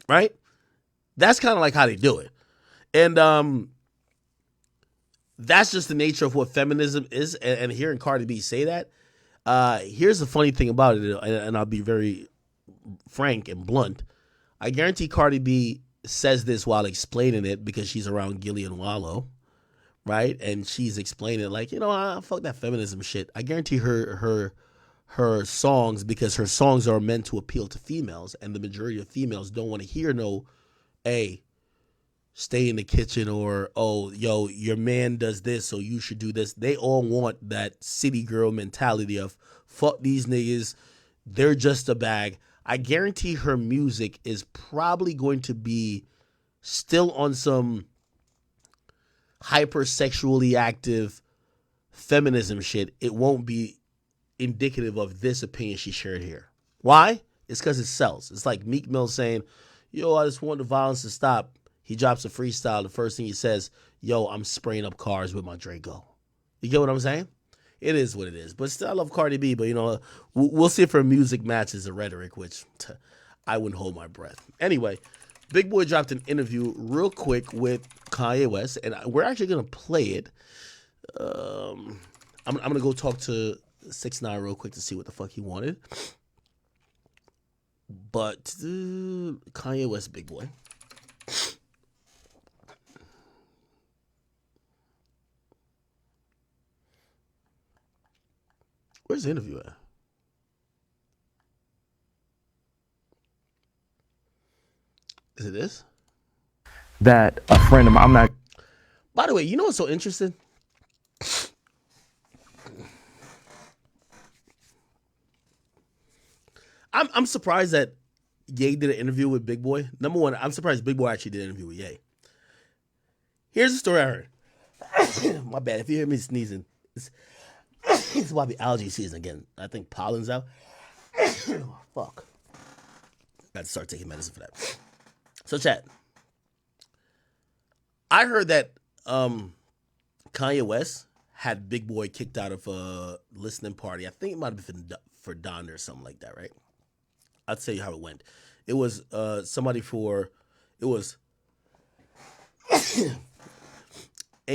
Right? That's kind of like how they do it. And that's just the nature of what feminism is. And hearing Cardi B say that, here's the funny thing about it, and I'll be very frank and blunt. I guarantee Cardi B says this while explaining it because she's around Gillian Wallow, right? And she's explaining it like, fuck that feminism shit. I guarantee her songs, because her songs are meant to appeal to females, and the majority of females don't want to hear hey, stay in the kitchen, or, oh, yo, your man does this, so you should do this. They all want that city girl mentality of, fuck these niggas, they're just a bag. I guarantee her music is probably going to be still on some hypersexually active feminism shit. It won't be indicative of this opinion she shared here. Why? It's because it sells. It's like Meek Mill saying, yo, I just want the violence to stop. He drops a freestyle. The first thing he says, yo, I'm spraying up cars with my Draco. You get what I'm saying? It is what it is. But still, I love Cardi B. But, we'll see if her music matches the rhetoric, which I wouldn't hold my breath. Anyway, Big Boy dropped an interview real quick with Kanye West, and we're actually going to play it. I'm going to go talk to 6ix9ine real quick to see what the fuck he wanted. But Kanye West, Big Boy. Where's the interview at? Is it this? That a friend of mine, I'm not. By the way, you know what's so interesting? I'm surprised that Ye did an interview with Big Boy. Number one, I'm surprised Big Boy actually did an interview with Ye. Here's the story I heard. My bad. If you hear me sneezing, it's about the allergy season again. I think pollen's out. Fuck. Got to start taking medicine for that. So, chat. I heard that Kanye West had Big Boy kicked out of a listening party. I think it might have been for Donda or something like that, right? I'll tell you how it went. It was a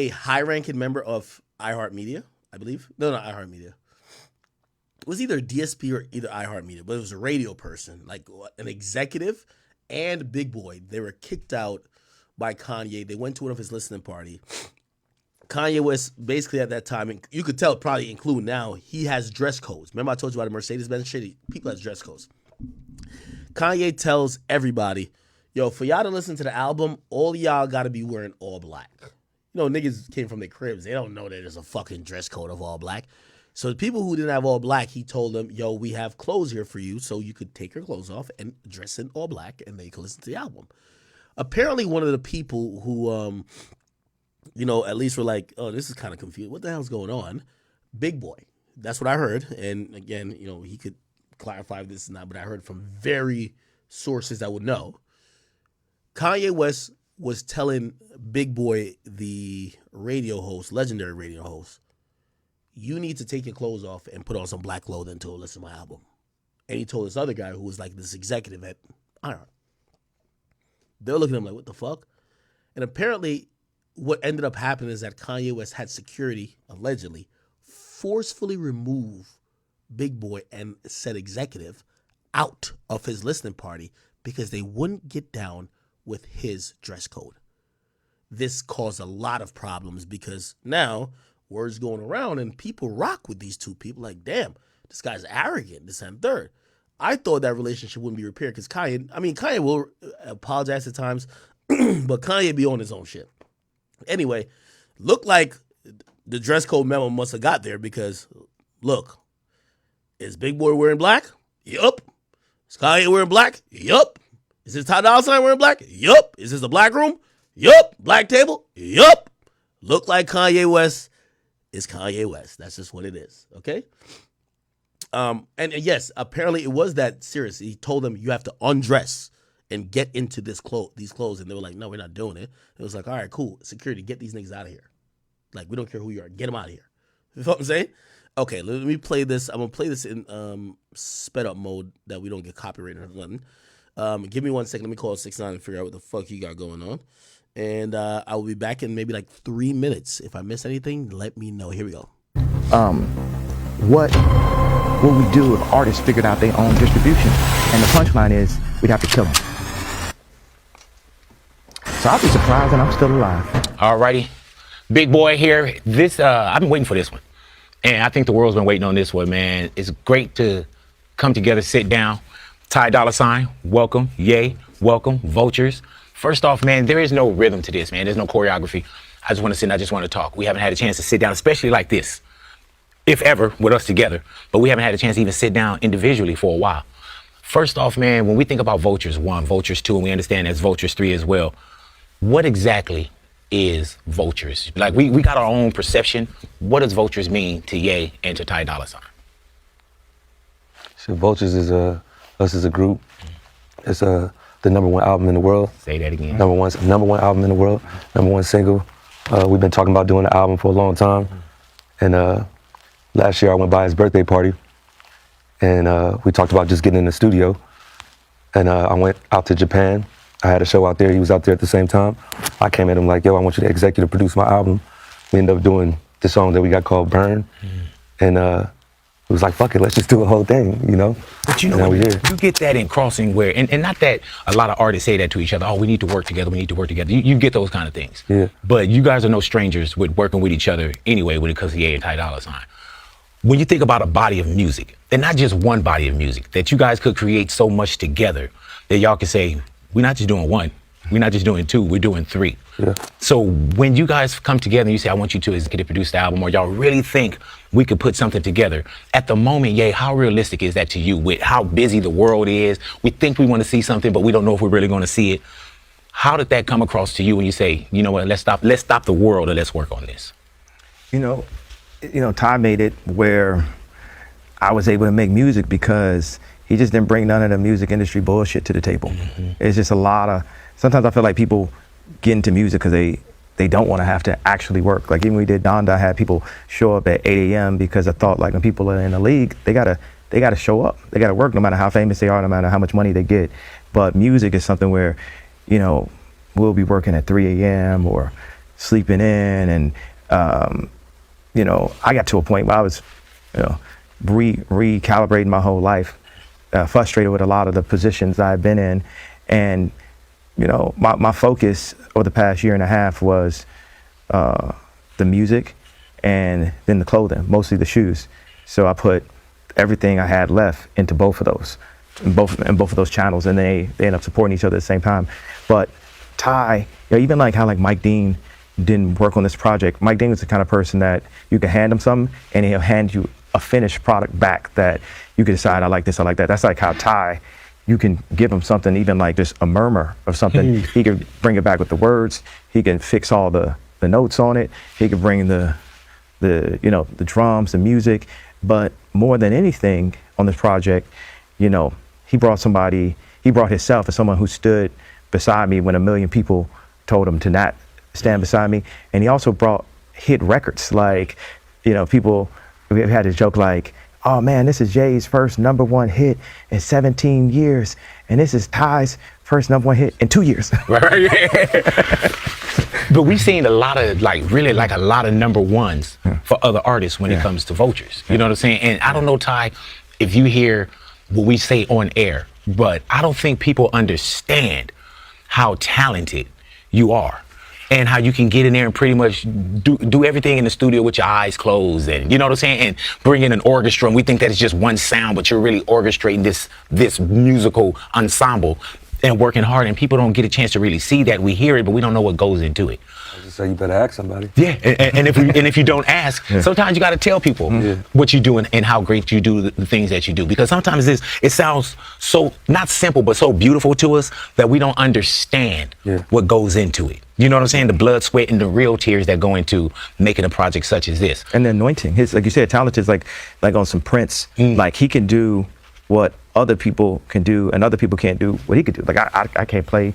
high-ranking member of iHeartMedia, I believe. No, not iHeartMedia. It was either DSP or either iHeartMedia, but it was a radio person, like an executive and Big Boy. They were kicked out by Kanye. They went to one of his listening party. Kanye West, basically at that time, and you could tell probably include now, he has dress codes. Remember I told you about the Mercedes-Benz shit? People has dress codes. Kanye tells everybody, yo, for y'all to listen to the album, all y'all got to be wearing all black. Niggas came from their cribs. They don't know that there's a fucking dress code of all black. So the people who didn't have all black, he told them, yo, we have clothes here for you so you could take your clothes off and dress in all black and then you can listen to the album. Apparently one of the people who, at least were like, oh, this is kind of confused. What the hell's going on? Big Boy. That's what I heard. And again, he could clarify this or not, but I heard from very sources that would know. Kanye West was telling Big Boy, the legendary radio host, you need to take your clothes off and put on some black clothing to listen to my album. And he told this other guy who was like this executive at iHeart. They're looking at him like, what the fuck? And apparently what ended up happening is that Kanye West had security, allegedly, forcefully remove Big Boy and said executive out of his listening party because they wouldn't get down with his dress code. This caused a lot of problems because now Words going around, and people rock with these two people. Like, damn, this guy's arrogant. This and third. I thought that relationship wouldn't be repaired because Kanye will apologize at times, but Kanye be on his own shit. Anyway, looked like the dress code memo must have got there because, look, is Big Boy wearing black? Yup. Is Kanye wearing black? Yup. Is this Ty Dolla $ign wearing black? Yup. Is this the black room? Yup. Black table? Yup. Look like Kanye West is Kanye West. That's just what it is. Okay. And yes, apparently it was that serious. He told them you have to undress and get into these clothes, and they were like, "No, we're not doing it." It was like, "All right, cool. Security, get these niggas out of here. Like, we don't care who you are. Get them out of here." You know what I'm saying? Okay, let me play this. I'm gonna play this in sped up mode that we don't get copyrighted or nothing. Give me 1 second. Let me call 6ix9ine and figure out what the fuck you got going on. And I will be back in maybe like 3 minutes. If I miss anything, let me know. Here we go. What would we do if artists figured out their own distribution? And the punchline is, we'd have to kill them. So I'll be surprised that I'm still alive. Alrighty. Big Boy here. This I've been waiting for this one. And I think the world's been waiting on this one, man. It's great to come together, sit down. Ty Dolla $ign, welcome. Ye, welcome. Vultures. First off, man, there is no rhythm to this, man. There's no choreography. I just want to sit and I just want to talk. We haven't had a chance to sit down, especially like this, if ever, with us together. But we haven't had a chance to even sit down individually for a while. First off, man, when we think about Vultures 1, Vultures 2, and we understand that's Vultures 3 as well, what exactly is Vultures? Like, we got our own perception. What does Vultures mean to Ye and to Ty Dolla $ign? So Vultures is us as a group. It's the #1 album in the world. Say that again. Number one album in the world. #1 single. We've been talking about doing an album for a long time. And last year I went by his birthday party. And we talked about just getting in the studio. And I went out to Japan. I had a show out there. He was out there at the same time. I came at him like, yo, I want you to executive produce my album. We ended up doing the song that we got called Burn. And it was like, fuck it, let's just do a whole thing, you know? But you know, you get that in Crossing where, and not that a lot of artists say that to each other, oh, we need to work together, we need to work together. You get those kind of things. Yeah. But you guys are no strangers with working with each other anyway when it comes to Ye and Ty Dolla $ign. When you think about a body of music, and not just one body of music, that you guys could create so much together that y'all can say, we're not just doing one, we're not just doing two, we're doing three. Yeah. So when you guys come together and you say, I want you to executive produce the album, or y'all really think we could put something together, at the moment, Ye, how realistic is that to you with how busy the world is? We think we want to see something, but we don't know if we're really going to see it. How did that come across to you when you say, you know what, let's stop the world and let's work on this? You know, Ty made it where I was able to make music because he just didn't bring none of the music industry bullshit to the table. Mm-hmm. It's just a lot of, sometimes I feel like people get into music because they don't want to have to actually work. Like even when we did Donda, I had people show up at 8 a.m. because I thought like when people are in the league, they gotta show up. They gotta work no matter how famous they are, no matter how much money they get. But music is something where, you know, we'll be working at 3 a.m. or sleeping in. And, you know, I got to a point where I was, you know, recalibrating my whole life, frustrated with a lot of the positions I've been in. And, you know, my focus over the past year and a half was the music and then the clothing, mostly the shoes. So I put everything I had left into both of those, in both of those channels, and they end up supporting each other at the same time. But Ty, you know, even like how like Mike Dean didn't work on this project. Mike Dean was the kind of person that you can hand him something and he'll hand you a finished product back that you can decide, I like this, I like that. That's like how Ty, you can give him something, even like just a murmur of something. He can bring it back with the words. He can fix all the notes on it. He can bring the you know, the drums, the music. But more than anything on this project, you know, he brought himself as someone who stood beside me when a million people told him to not stand beside me. And he also brought hit records. Like, you know, we had a joke like, oh man, this is Jay's first #1 hit in 17 years. And this is Ty's first #1 hit in 2 years. Right. But we've seen a lot of really a lot of #1s for other artists when it comes to Vultures. You know what I'm saying? And I don't know, Ty, if you hear what we say on air, but I don't think people understand how talented you are. and how you can get in there and pretty much do everything in the studio with your eyes closed, and you know what I'm saying, and bring in an orchestra, and we think that it's just one sound, but you're really orchestrating this musical ensemble and working hard, and people don't get a chance to really see that. We hear it, but we don't know what goes into it. I just say you better ask somebody. Yeah, and if you don't ask, sometimes you got to tell people what you're doing and how great you do the things that you do, because sometimes it sounds so not simple but so beautiful to us that we don't understand what goes into it. You know what I'm saying? The blood, sweat, and the real tears that go into making a project such as this. And the anointing, his, like you said, talent is like on some Prince. Like he can do what other people can do, and other people can't do what he could do. Like I can't play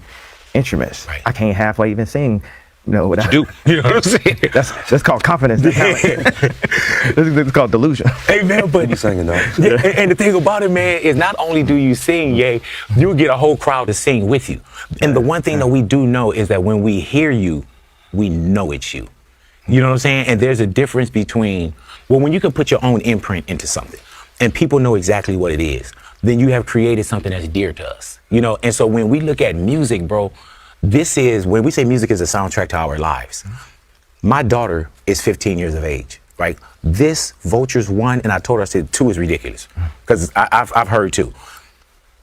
instruments. Right. I can't halfway even sing. You know what you do? You know what I'm saying? That's called confidence. It's called delusion. Hey man, but you singing though. And the thing about it, man, is not only do you sing, you'll get a whole crowd to sing with you. And the one thing that we do know is that when we hear you, we know it's you. You know what I'm saying? And there's a difference between, well, when you can put your own imprint into something and people know exactly what it is, then you have created something that's dear to us. You know, and so when we look at music, bro, this is, when we say music is a soundtrack to our lives. My daughter is 15 years of age, right? This Vultures 1, and I told her, I said 2 is ridiculous, because I've heard 2.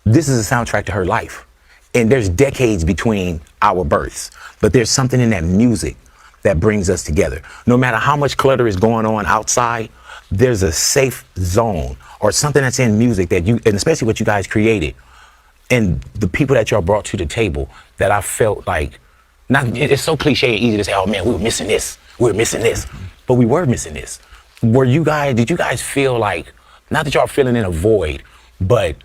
This is a soundtrack to her life. And there's decades between our births, but there's something in that music that brings us together. No matter how much clutter is going on outside, there's a safe zone or something that's in music that you, and especially what you guys created, and the people that y'all brought to the table, that I felt like, it's so cliche and easy to say, oh man, we were missing this, but we were missing this. Did you guys feel like, not that y'all feeling in a void, but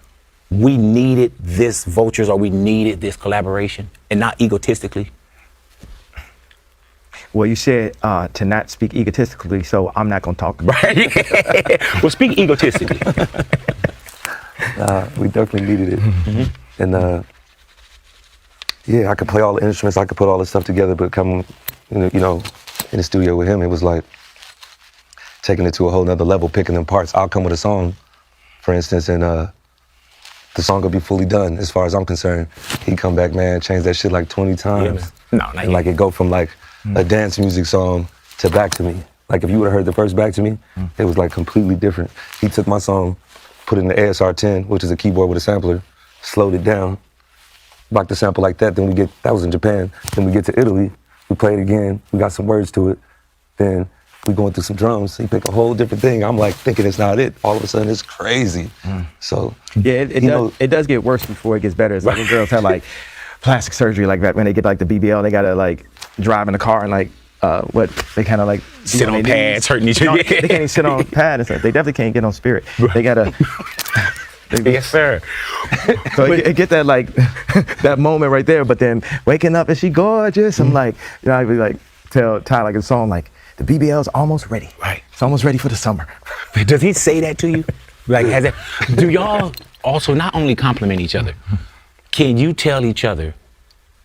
we needed this Vultures, or we needed this collaboration, and not egotistically? Well, you said to not speak egotistically, so I'm not going to talk. Right. Well, speak egotistically. We definitely needed it. And yeah, I could play all the instruments, I could put all this stuff together, but coming, you know, in the studio with him, it was like taking it to a whole nother level, picking them parts. I'll come with a song, for instance, and the song will be fully done as far as I'm concerned. He'd come back, man, change that shit like 20 times. No, and like it go from like a dance music song to Back to Me. Like if you would have heard the first Back to Me, it was like completely different. He took my song, put it in the ASR 10, which is a keyboard with a sampler, slowed it down, rocked the sample like that. Then that was in Japan. Then we get to Italy, we play it again, we got some words to it. Then we going through some drums, he pick a whole different thing. I'm like thinking it's not it. All of a sudden it's crazy. So yeah, it does get worse before it gets better. It's like when girls have like plastic surgery like that, when they get like the BBL, they gotta like drive in the car and like they kind of like sit on pads, hurting each other. No, they can't even sit on pads and stuff. They definitely can't get on Spirit. They gotta. Yes, sir. So it get that like that moment right there. But then waking up, is she gorgeous? I'm like, you know, I'd be like tell Ty like a song like the BBL's almost ready. Right. It's almost ready for the summer. Does he say that to you? Like, do y'all also not only compliment each other? Can you tell each other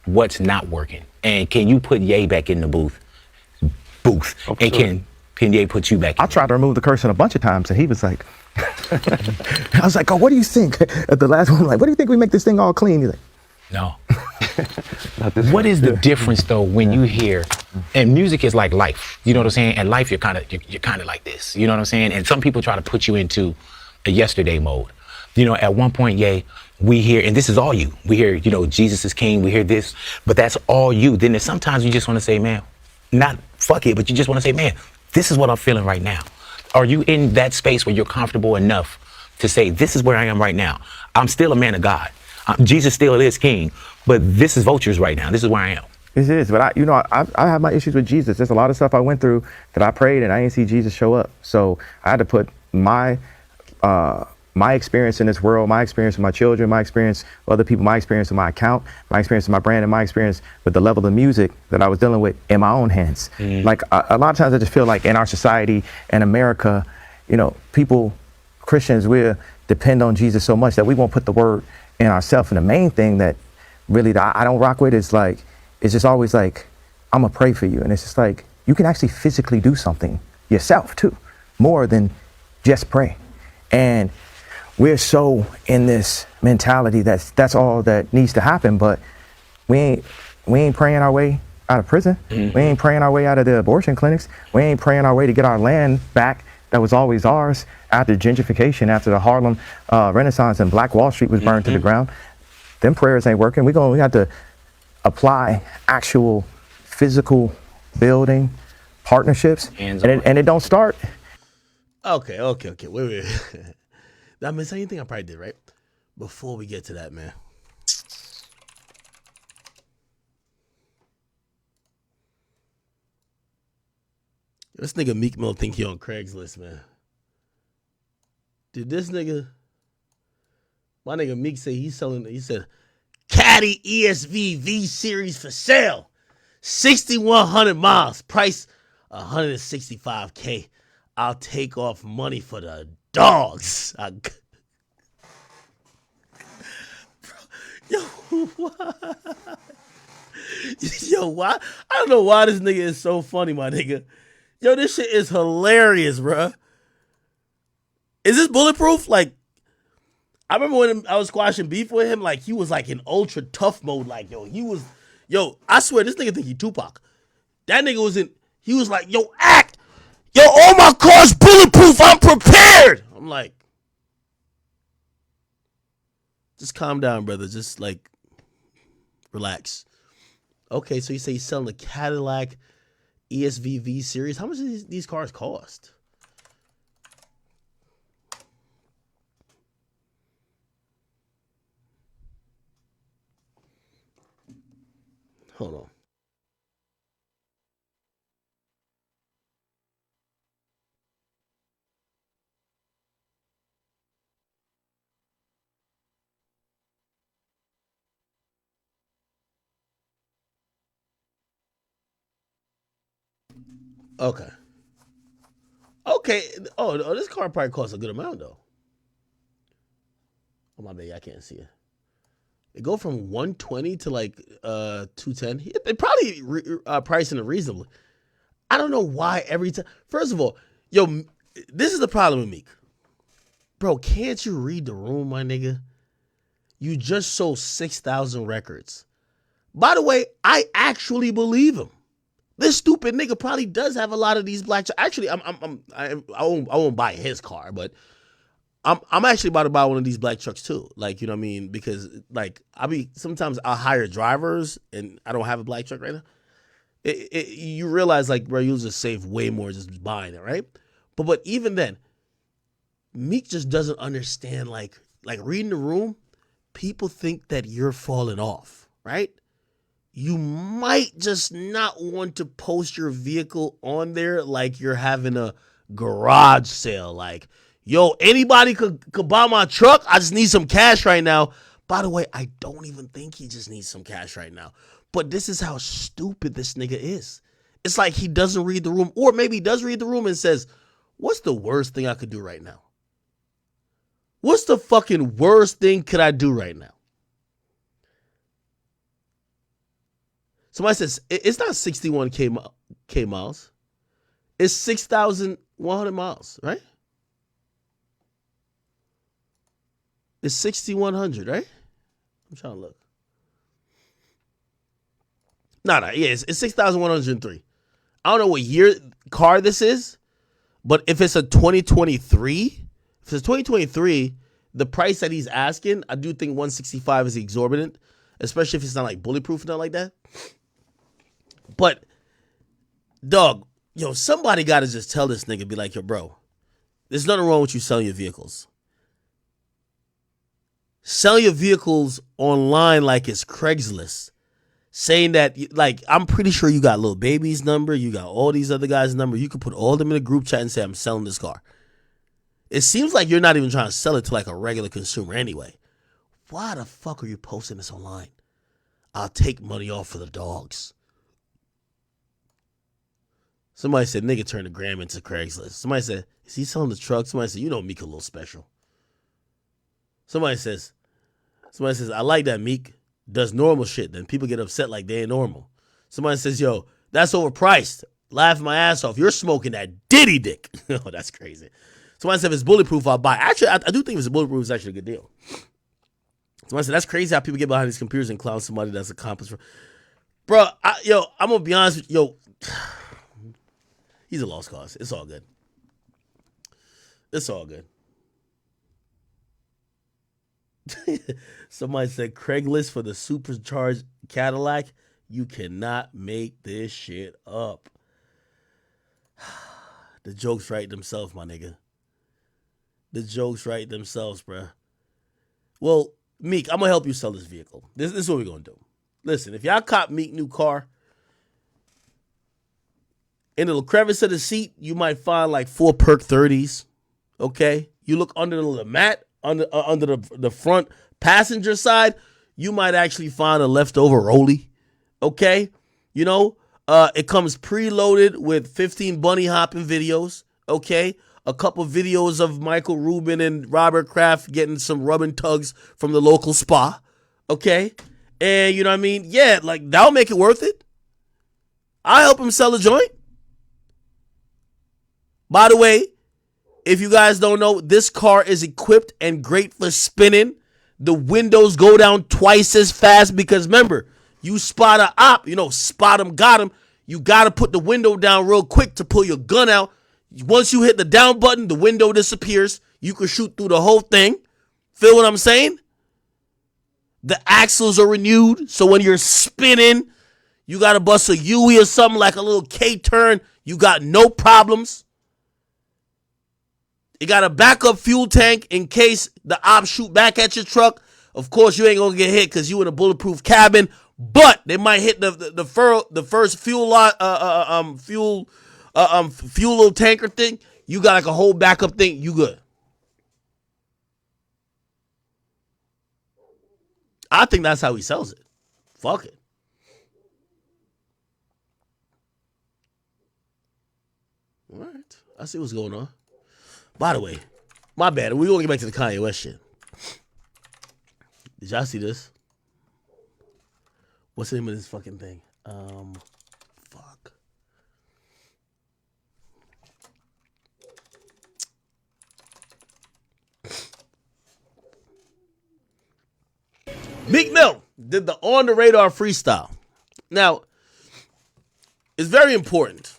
what's not working? And can you put Ye back in the booth? Oh, and sure. Can Ye put you back? I tried to remove the cursing a bunch of times, and he was like, I was like, oh, what do you think? At the last one, I'm like, what do you think we make this thing all clean? He's like, no. What is the difference though when you hear, and music is like life, you know what I'm saying? And life, you're kind of like this, you know what I'm saying? And some people try to put you into a yesterday mode. You know, at one point, we hear, and this is all you. We hear, you know, Jesus is king. We hear this, but that's all you. Then there's sometimes you just want to say, man, not fuck it, but you just want to say, man, this is what I'm feeling right now. Are you in that space where you're comfortable enough to say, this is where I am right now? I'm still a man of God. Jesus still is king, but this is Vultures right now. This is where I am. This is, but I have my issues with Jesus. There's a lot of stuff I went through that I prayed and I didn't see Jesus show up. So I had to put my experience in this world, my experience with my children, my experience with other people, my experience with my account, my experience with my brand, and my experience with the level of music that I was dealing with in my own hands. Like a lot of times I just feel like in our society and America, you know, Christians, we depend on Jesus so much that we won't put the word in ourselves. And the main thing that really I don't rock with is like, it's just always like, I'm gonna pray for you. And it's just like, you can actually physically do something yourself too, more than just pray. And we're so in this mentality that's all that needs to happen, but we ain't praying our way out of prison. We ain't praying our way out of the abortion clinics. We ain't praying our way to get our land back that was always ours after gentrification, after the Harlem Renaissance and Black Wall Street was burned to the ground. Them prayers ain't working. We have to apply actual physical building partnerships, and it don't start. Okay. Wait. I mean, same thing I probably did, right? Before we get to that, man. This nigga Meek Mill think he on Craigslist, man. Did this nigga, my nigga Meek say he said, Caddy ESV V series for sale. 6,100 miles. Price $165K. I'll take off money for the dogs. Yo, why? I don't know why this nigga is so funny, my nigga. Yo, this shit is hilarious, bruh. Is this bulletproof? Like, I remember when I was squashing beef with him, like, he was like in ultra tough mode. Like, I swear, this nigga think he Tupac. That nigga he was like, yo, act. Yo, all my cars bulletproof. I'm prepared. I'm like, just calm down, brother. Just, like, relax. Okay, so you say he's selling a Cadillac ESVV series. How much do these cars cost? Hold on. Okay. Oh, this car probably costs a good amount though. Oh my bad, I can't see it. It go from 120 to like 210. They probably pricing it reasonably. I don't know why every time. First of all, yo, this is the problem with Meek. Bro, can't you read the room, my nigga? You just sold 6,000 records. By the way, I actually believe him. This stupid nigga probably does have a lot of these black. Actually, I won't buy his car, but I'm actually about to buy one of these black trucks too. Like, you know what I mean? Because like sometimes I'll hire drivers and I don't have a black truck right now. You realize like, bro, you'll just save way more just buying it, right? But even then, Meek just doesn't understand like reading the room. People think that you're falling off, right? You might just not want to post your vehicle on there like you're having a garage sale. Like, yo, anybody could buy my truck. I just need some cash right now. By the way, I don't even think he just needs some cash right now. But this is how stupid this nigga is. It's like he doesn't read the room, or maybe he does read the room and says, what's the worst thing I could do right now? What's the fucking worst thing could I do right now? Somebody says, it's not 61K miles. It's 6,100 miles, right? It's 6,100, right? I'm trying to look. No, yeah, it's 6,103. I don't know what year car this is, but if it's a 2023, the price that he's asking, I do think 165 is exorbitant, especially if it's not like bulletproof and nothing like that. But, dog, yo, somebody got to just tell this nigga, be like, yo, bro, there's nothing wrong with you selling your vehicles. Sell your vehicles online like it's Craigslist. Saying that, like, I'm pretty sure you got Lil Baby's number, you got all these other guys' number. You could put all of them in a group chat and say, I'm selling this car. It seems like you're not even trying to sell it to like a regular consumer anyway. Why the fuck are you posting this online? I'll take money off for the dogs. Somebody said, nigga turned the gram into Craigslist. Somebody said, is he selling the truck? Somebody said, you know Meek a little special. Somebody says, I like that Meek does normal shit. Then people get upset like they ain't normal. Somebody says, yo, that's overpriced. Laughing my ass off. You're smoking that Diddy dick. Oh, that's crazy. Somebody said, if it's bulletproof, I'll buy. Actually, I do think if it's bulletproof, it's actually a good deal. Somebody said, that's crazy how people get behind these computers and clown somebody that's accomplished. Bro, I'm gonna be honest with you. He's a lost cause. It's all good. It's all good. Somebody said Craigslist for the supercharged Cadillac. You cannot make this shit up. The jokes write themselves, my nigga. The jokes write themselves, bruh. Well, Meek, I'm gonna help you sell this vehicle. This is what we're gonna do. Listen, if y'all cop Meek new car, in the crevice of the seat, you might find like 4 perk 30s. Okay? You look under the mat, under the front passenger side, you might actually find a leftover rollie. Okay? You know, it comes preloaded with 15 bunny hopping videos. Okay? A couple videos of Michael Rubin and Robert Kraft getting some rubbing tugs from the local spa. Okay? And you know what I mean? Yeah, like that'll make it worth it. I'll help him sell a joint. By the way, if you guys don't know, this car is equipped and great for spinning. The windows go down twice as fast because remember, you spot a op, spot him, got him. You got to put the window down real quick to pull your gun out. Once you hit the down button, the window disappears. You can shoot through the whole thing. Feel what I'm saying? The axles are renewed, so when you're spinning, you got to bust a U-E or something like a little K-turn. You got no problems. You got a backup fuel tank in case the ops shoot back at your truck. Of course, you ain't gonna get hit because you in a bulletproof cabin, but they might hit the first fuel little tanker thing. You got like a whole backup thing. You good? I think that's how he sells it. Fuck it. All right, I see what's going on. By the way, my bad. We're going to get back to the Kanye West shit. Did y'all see this? What's the name of this fucking thing? Fuck. Meek Mill did the On the Radar freestyle. Now, it's very important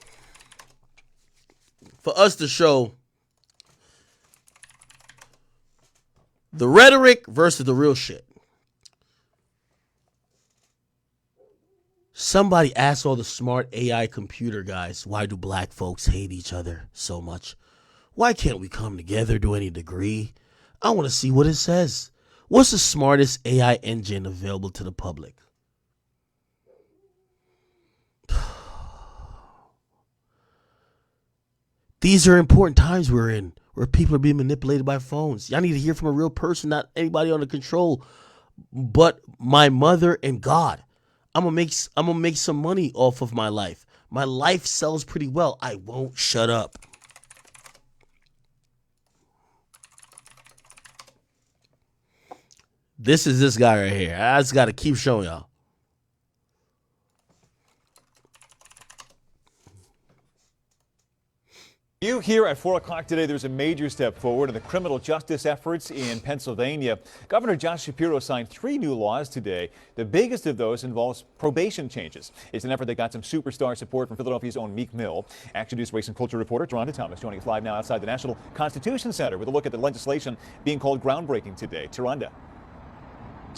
for us to show the rhetoric versus the real shit. Somebody asked all the smart AI computer guys, why do black folks hate each other so much? Why can't we come together to any degree? I want to see what it says. What's the smartest AI engine available to the public? These are important times we're in, where people are being manipulated by phones. Y'all need to hear from a real person, not anybody under control, but my mother and God. I'm gonna make some money off of my life. My life sells pretty well. I won't shut up. This is this guy right here. I just got to keep showing y'all. You here at 4 o'clock today, there's a major step forward in the criminal justice efforts in Pennsylvania. Governor Josh Shapiro signed 3 new laws today. The biggest of those involves probation changes. It's an effort that got some superstar support from Philadelphia's own Meek Mill. Action News race and culture reporter Rhonda Thomas joining us live now outside the National Constitution Center with a look at the legislation being called groundbreaking today. Rhonda.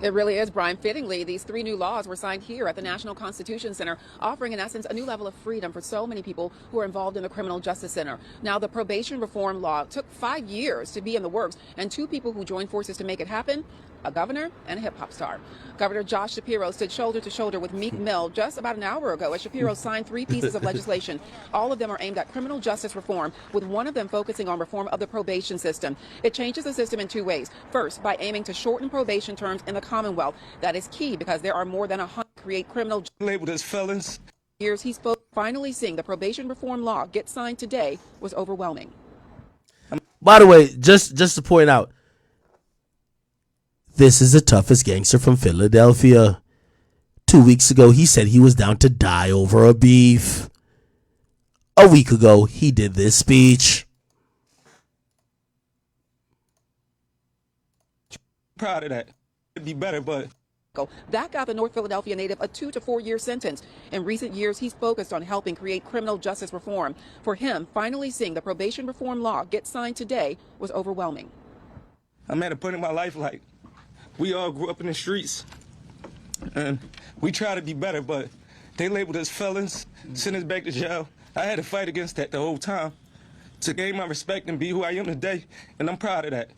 It really is, Brian. Fittingly, these 3 new laws were signed here at the National Constitution Center, offering, in essence, a new level of freedom for so many people who are involved in the criminal justice center. Now, the probation reform law took 5 years to be in the works, and 2 people who joined forces to make it happen, a governor and a hip-hop star. Governor Josh Shapiro stood shoulder to shoulder with Meek Mill just about an hour ago as Shapiro signed 3 pieces of legislation. All of them are aimed at criminal justice reform, with one of them focusing on reform of the probation system. It changes the system in 2 ways. First, by aiming to shorten probation terms in the Commonwealth. That is key because there are more than 100 create criminal labeled as felons. Years he spoke. Finally seeing the probation reform law get signed today was overwhelming. By the way, just to point out, this is the toughest gangster from Philadelphia. 2 weeks ago, he said he was down to die over a beef. A week ago, he did this speech. Proud of that. It'd be better, but That got the North Philadelphia native a 2 to 4 year sentence. In recent years, he's focused on helping create criminal justice reform. For him, finally seeing the probation reform law get signed today was overwhelming. I'm at a point in my life like we all grew up in the streets and we try to be better, but they labeled us felons, sent us back to jail. I had to fight against that the whole time to gain my respect and be who I am today, and I'm proud of that.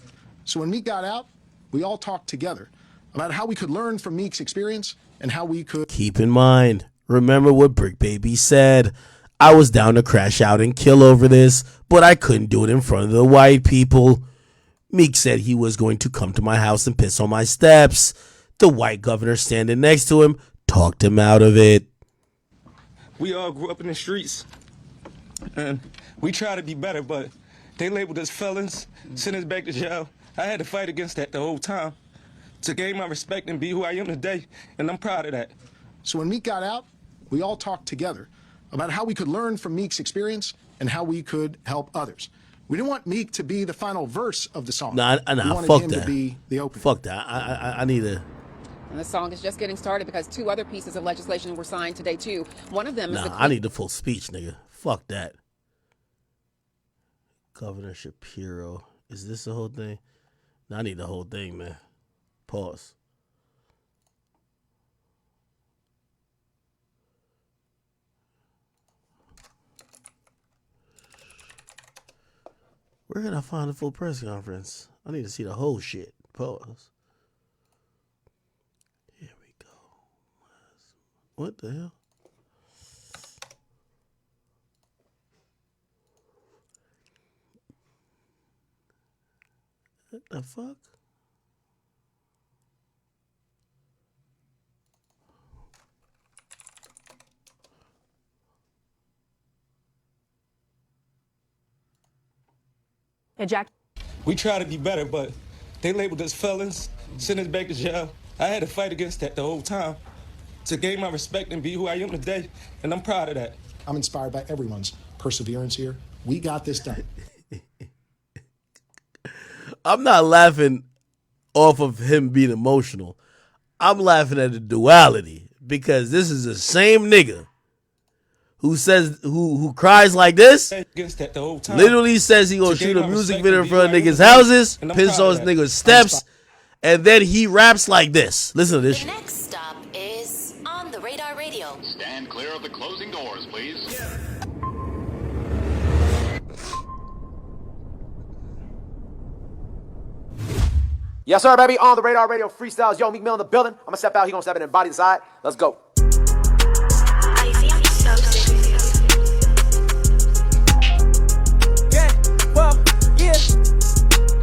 So when Meek got out, we all talked together about how we could learn from Meek's experience and how we could Keep in mind, remember what Brick Baby said. I was down to crash out and kill over this, but I couldn't do it in front of the white people. Meek said he was going to come to my house and piss on my steps. The white governor standing next to him talked him out of it. We all grew up in the streets and we try to be better, but they labeled us felons, sent us back to jail. I had to fight against that the whole time to gain my respect and be who I am today, and I'm proud of that. So when Meek got out, we all talked together about how we could learn from Meek's experience and how we could help others. We didn't want Meek to be the final verse of the song. Nah, we wanted fuck him that. to be the opener. Fuck that. I need a... And the song is just getting started because 2 other pieces of legislation were signed today, too. One of them is Nah, I need the full speech, nigga. Fuck that. Governor Shapiro. Is this the whole thing? Nah, I need the whole thing, man. Pause. Where can I find the full press conference? I need to see the whole shit. Pause. Here we go. What the hell? What the fuck? Jack. We try to be better, but they labeled us felons, sent us back to jail. I had to fight against that the whole time to gain my respect and be who I am today, and I'm proud of that. I'm inspired by everyone's perseverance here. We got this done. I'm not laughing off of him being emotional. I'm laughing at the duality because this is the same nigga who says who cries like this. Literally says he gonna shoot a music video in front of niggas' houses, piss on niggas' steps, and then he raps like this. Listen to this shit. Next stop is On the Radar Radio. Stand clear of the closing doors, please. Yes, sir, baby. On the Radar Radio freestyles. Yo, Meek Mill in the building. I'm gonna step out. He gonna step in and body inside. Let's go.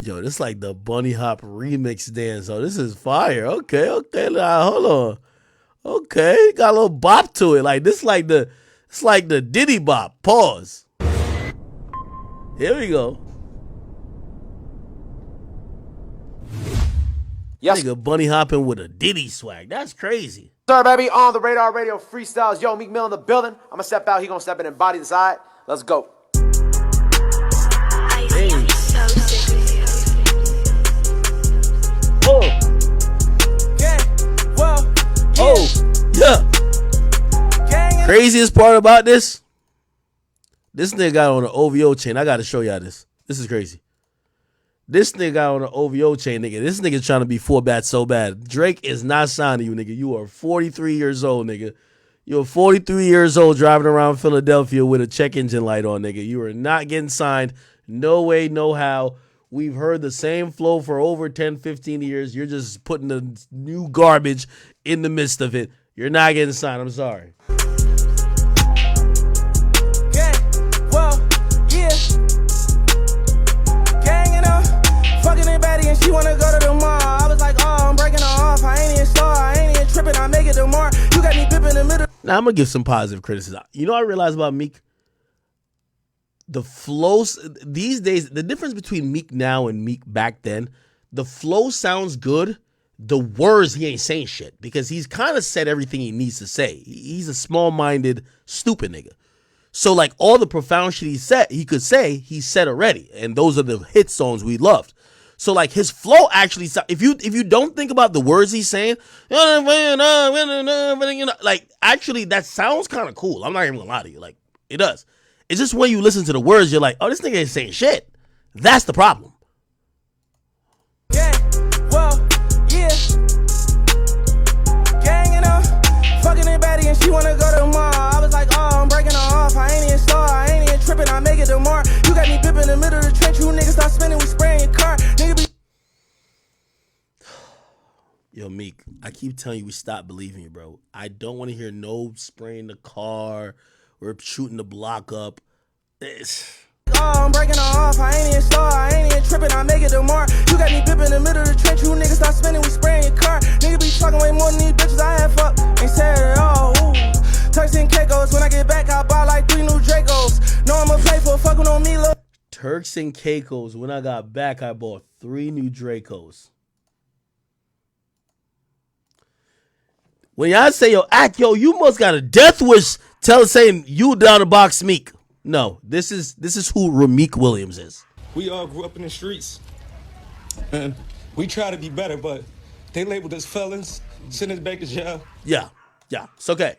Yo, this like the Bunny Hop remix dance. Oh, this is fire. Okay. Now, hold on. Okay, got a little bop to it. Like this, it's like the Diddy bop. Pause. Here we go. Yes. Nigga bunny hopping with a Diddy swag. That's crazy. Sir, baby. On the Radar Radio freestyles. Yo, Meek Mill in the building. I'm gonna step out. He gonna step in and body inside. Let's go. Hey. Oh. Oh, yeah. Craziest part about this nigga got on an OVO chain. I gotta show y'all this. This is crazy. This nigga got on an OVO chain, nigga. This nigga trying to be 4-bad so bad. Drake is not signing you, nigga. You are 43 years old, nigga. You're 43 years old driving around Philadelphia with a check engine light on, nigga. You are not getting signed. No way, no how. We've heard the same flow for over 10, 15 years. You're just putting the new garbage in the midst of it. You're not getting signed. I'm sorry. And she wanna go to the mall. I was like, oh, I'm breaking her off. I ain't even sore. I ain't even tripping. I make it tomorrow. You got me dipping in the middle. Now I'm gonna give some positive criticism. You know what I realized about Meek? The flows these days, the difference between Meek now and Meek back then, the flow sounds good. The words, he ain't saying shit because he's kind of said everything he needs to say. He's a small-minded, stupid nigga. So like all the profound shit he could say, he said already. And those are the hit songs we loved. So like his flow actually, if you don't think about the words he's saying, like actually that sounds kind of cool. I'm not even gonna lie to you, like it does. It's just when you listen to the words, you're like, oh, this nigga ain't saying shit. That's the problem. Yeah, well, yeah. Ganging up, fucking it baddie and she wanna go to the mall. I was like, oh, I'm breaking her off. I ain't even star, I ain't even tripping. I make it tomorrow. You got me bipping in the middle of the trench. You niggas start spinning, we spraying your car. Nigga be. Yo, Meek, I keep telling you we stop believing you, bro. I don't want to hear no spraying the car or shooting the block up. Oh, I'm breaking her off. I ain't even star, I ain't even tripping. I make it tomorrow. You got me bipping in the middle of the trench. You niggas start spinning, we spraying your car. Nigga be talking way more than these bitches I have fucked. Ain't said it all. Ooh. Turks and Caicos. When I get back, I buy like 3 new Dracos. Know I'ma play for fucking on me, look. Turks and Caicos. When I got back, I bought 3 new Dracos. When y'all say, yo, you must got a death wish saying you down the box Meek. No, this is who Rameek Williams is. We all grew up in the streets, and we try to be better, but they labeled us felons, sent us back to jail. Yeah, it's okay.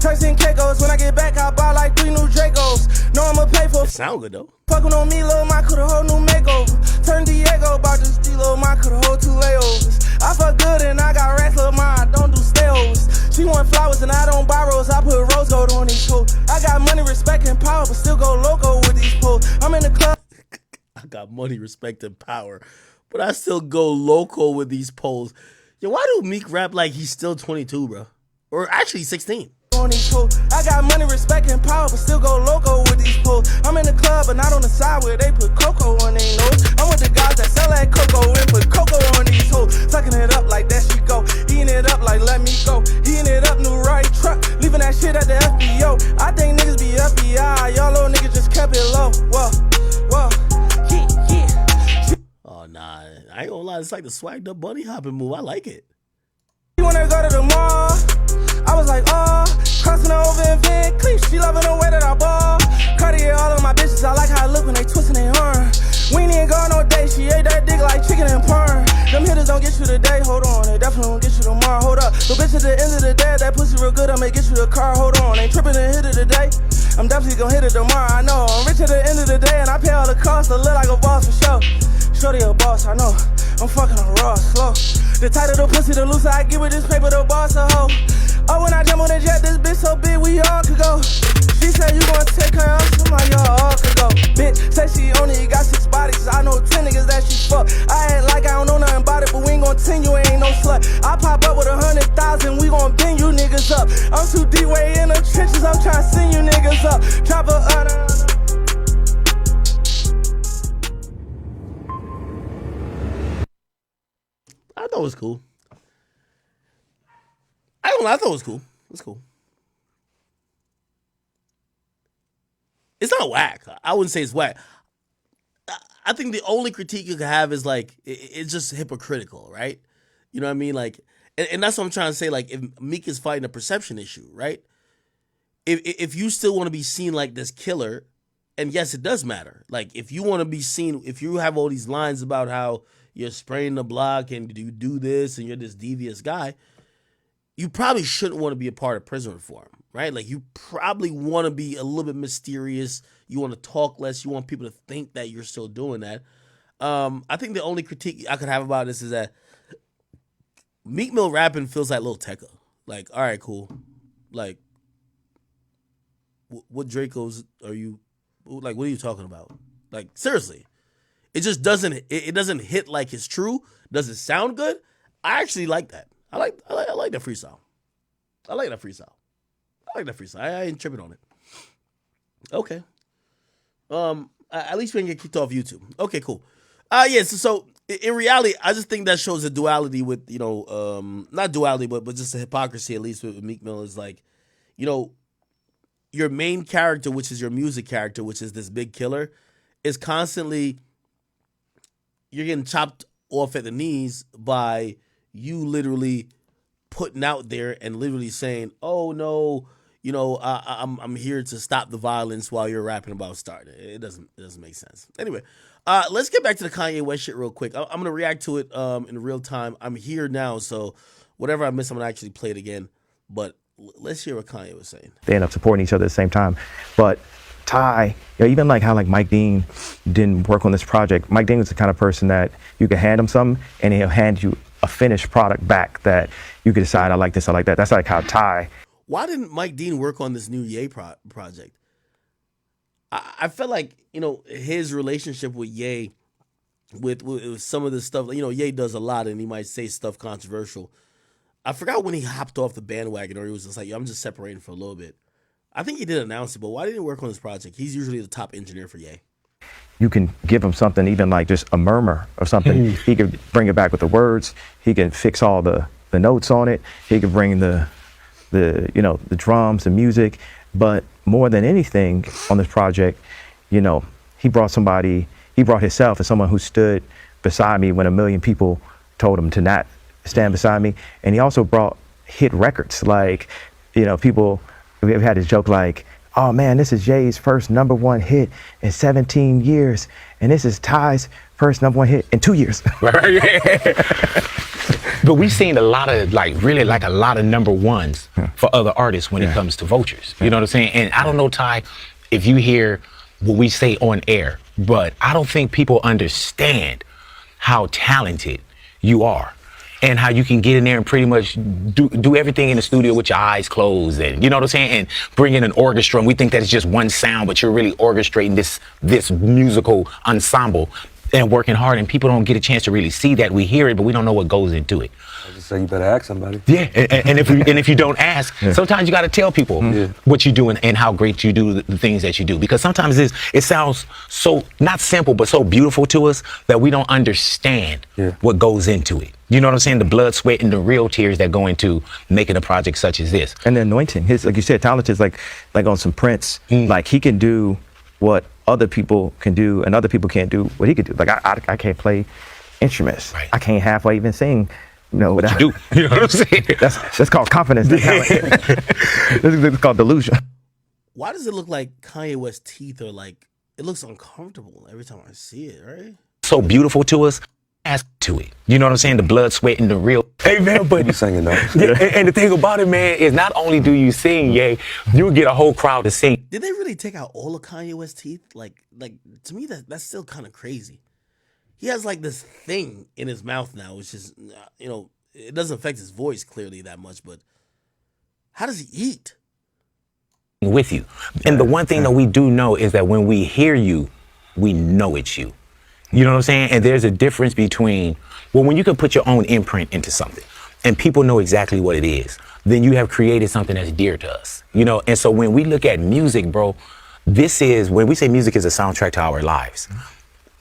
Turks and Caicos. When I get back, I buy like 3 new Dracos. Know I'ma pay for. It sound good though. Fucking on me, Lil' Mike, could a whole new makeover. Turn Diego, about this D, Lil' Mike, could a whole 2 layovers. I fuck good and I got racks, Lil' Mike, I don't do stayovers. She want flowers and I don't buy rose, I put rose gold on these hoes. I got money, respect, and power, but still go loco with these poles. I'm in the club. I got money, respect, and power, but I still go loco with these polls. Yo, why do Meek rap like he's still 22, bro? Or actually 16? On these poles. I got money, respect, and power, but still go loco with these poles. I'm in the club, but not on the side where they put cocoa on their nose. I'm with the guys that sell that cocoa and put cocoa on these hoes. Sucking it up like that she go. Eating it up like let me go. Eating it up, new right truck. Leaving that shit at the FBO. I think niggas be FBI. Y'all little niggas just kept it low. Whoa. Yeah. Oh, nah. I ain't gonna lie. It's like the swagged up bunny hopping move. I like it. You wanna go to the mall? I was like, oh, crossing over in Van Cleef. She loving the way that I ball. Cartier all of my bitches. I like how I look when they twisting their arm. We ain't even go no day. She ate that dick like chicken and parm. Them hitters don't get you today. Hold on, they definitely don't get you tomorrow. Hold up, the bitch at the end of the day, that pussy real good. I'ma get you the car. Hold on, ain't tripping and hit it today. I'm definitely gonna hit it tomorrow. I know I'm rich at the end of the day, and I pay all the costs to look like a boss for sure. Shorty a boss, I know. I'm fucking a raw, slow. The tighter the pussy, the looser I get with this paper, the boss a hoe. Oh, when I jump on the jet, this bitch so big, we all could go. She said you gonna take her out, I'm like, y'all all could go. Bitch, say she only got 6 bodies, I know 10 niggas that she fuck. I ain't like I don't know nothing about it, but we ain't gonna 10 you, ain't no slut. I pop up with 100,000, we gon' bend you niggas up. I'm too deep way in the trenches, I'm tryna send you niggas up. Drop a I thought it was cool. I don't know. I thought it was cool. It's cool. It's not whack. I wouldn't say it's whack. I think the only critique you can have is like it's just hypocritical, right? You know what I mean? Like, and that's what I'm trying to say. Like, if Meek is fighting a perception issue, right? If you still want to be seen like this killer, and yes, it does matter. Like, if you want to be seen, if you have all these lines about how you're spraying the block and you do this and you're this devious guy, you probably shouldn't want to be a part of prison reform, right? Like, you probably want to be a little bit mysterious. You want to talk less. You want people to think that you're still doing that. I think the only critique I could have about this is that Meek Mill rapping feels like Lil Tecca. Like, all right, cool. Like, what Dracos are you, like, what are you talking about? Like, seriously. It just doesn't, it doesn't hit like it's true. Does it sound good? I actually like that. I like that freestyle. I like that freestyle. I ain't tripping on it. Okay. At least we didn't get kicked off YouTube. Okay, cool. So in reality, I just think that shows a duality with, you know, not duality, but just a hypocrisy, at least with Meek Mill, is like, you know, your main character, which is your music character, which is this big killer, is constantly, you're getting chopped off at the knees by you literally putting out there and literally saying, oh no, you know, I'm here to stop the violence while you're rapping about starting it. It doesn't make sense. Anyway, let's get back to the Kanye West shit real quick. I'm gonna react to it in real time. I'm here now, so whatever I miss, I'm gonna actually play it again. But let's hear what Kanye was saying. They end up supporting each other at the same time. But Ty, you know, even like how like Mike Dean didn't work on this project. Mike Dean was the kind of person that you could hand him something and he'll hand you a finished product back that you could decide, I like this, I like that. That's like how Ty. Why didn't Mike Dean work on this new Ye project? I felt like, you know, his relationship with Ye, with some of the stuff, you know, Ye does a lot and he might say stuff controversial. I forgot when he hopped off the bandwagon or he was just like, I'm just separating for a little bit. I think he did announce it, but why didn't he work on this project? He's usually the top engineer for Ye. You can give him something, even like just a murmur or something. He could bring it back with the words. He can fix all the notes on it. He could bring the you know, the drums, the music. But more than anything on this project, you know, he brought himself as someone who stood beside me when a million people told him to not stand beside me. And he also brought hit records. Like, you know, we've had this joke like, oh man, this is Jay's first #1 hit in 17 years. And this is Ty's first #1 hit in 2 years. But we've seen a lot of really a lot of #1s for other artists when it comes to vultures. You know what I'm saying? And I don't know, Ty, if you hear what we say on air, but I don't think people understand how talented you are and how you can get in there and pretty much do everything in the studio with your eyes closed, and you know what I'm saying, and bring in an orchestra, and we think that it's just one sound, but you're really orchestrating this musical ensemble and working hard, and people don't get a chance to really see that. We hear it, but we don't know what goes into it. I just say you better ask somebody. Yeah, and if you don't ask, sometimes you got to tell people what you do and how great you do the things that you do, because sometimes it sounds so not simple but so beautiful to us that we don't understand what goes into it. You know what I'm saying? The blood, sweat, and the real tears that go into making a project such as this. And the anointing, his, like you said, talent is like on some Prince. Like he can do what other people can do, and other people can't do what he could do. Like I can't play instruments. Right. I can't halfway even sing. You know what you do? You know what I'm saying? That's called confidence. It's called delusion. Why does it look like Kanye West's teeth are like? It looks uncomfortable every time I see it. Right? So beautiful to us. Ask to it. You know what I'm saying? The blood, sweat, and the real. Hey man, but you singing though. And the thing about it, man, is not only do you sing, you get a whole crowd to sing. Did they really take out all of Kanye West's teeth? Like to me, that's still kind of crazy. He has like this thing in his mouth now, which is, you know, it doesn't affect his voice clearly that much, but how does he eat? With you. And the one thing that we do know is that when we hear you, we know it's you. You know what I'm saying? And there's a difference between, well, when you can put your own imprint into something and people know exactly what it is, then you have created something that's dear to us. You know, and so when we look at music, bro, when we say music is a soundtrack to our lives.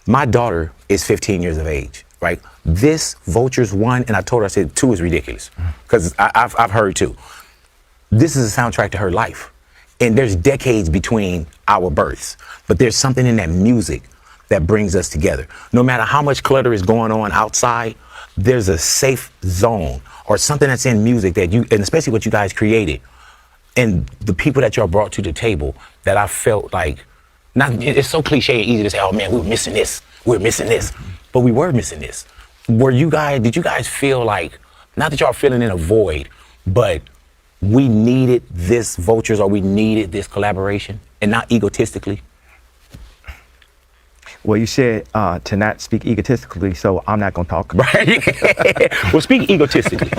My daughter is 15 years of age, right? This Vultures 1, and I told her, I said 2 is ridiculous because I've heard 2. This is a soundtrack to her life. And there's decades between our births, but there's something in that music that brings us together. No matter how much clutter is going on outside, there's a safe zone or something that's in music that you, and especially what you guys created, and the people that y'all brought to the table, that I felt like, it's so cliche and easy to say, oh man, we're missing this, but we were missing this. Did you guys feel like, not that y'all filling in a void, but we needed this Vultures, or we needed this collaboration, and not egotistically? Well, you said to not speak egotistically, so I'm not going to talk. Right. Well, speak egotistically.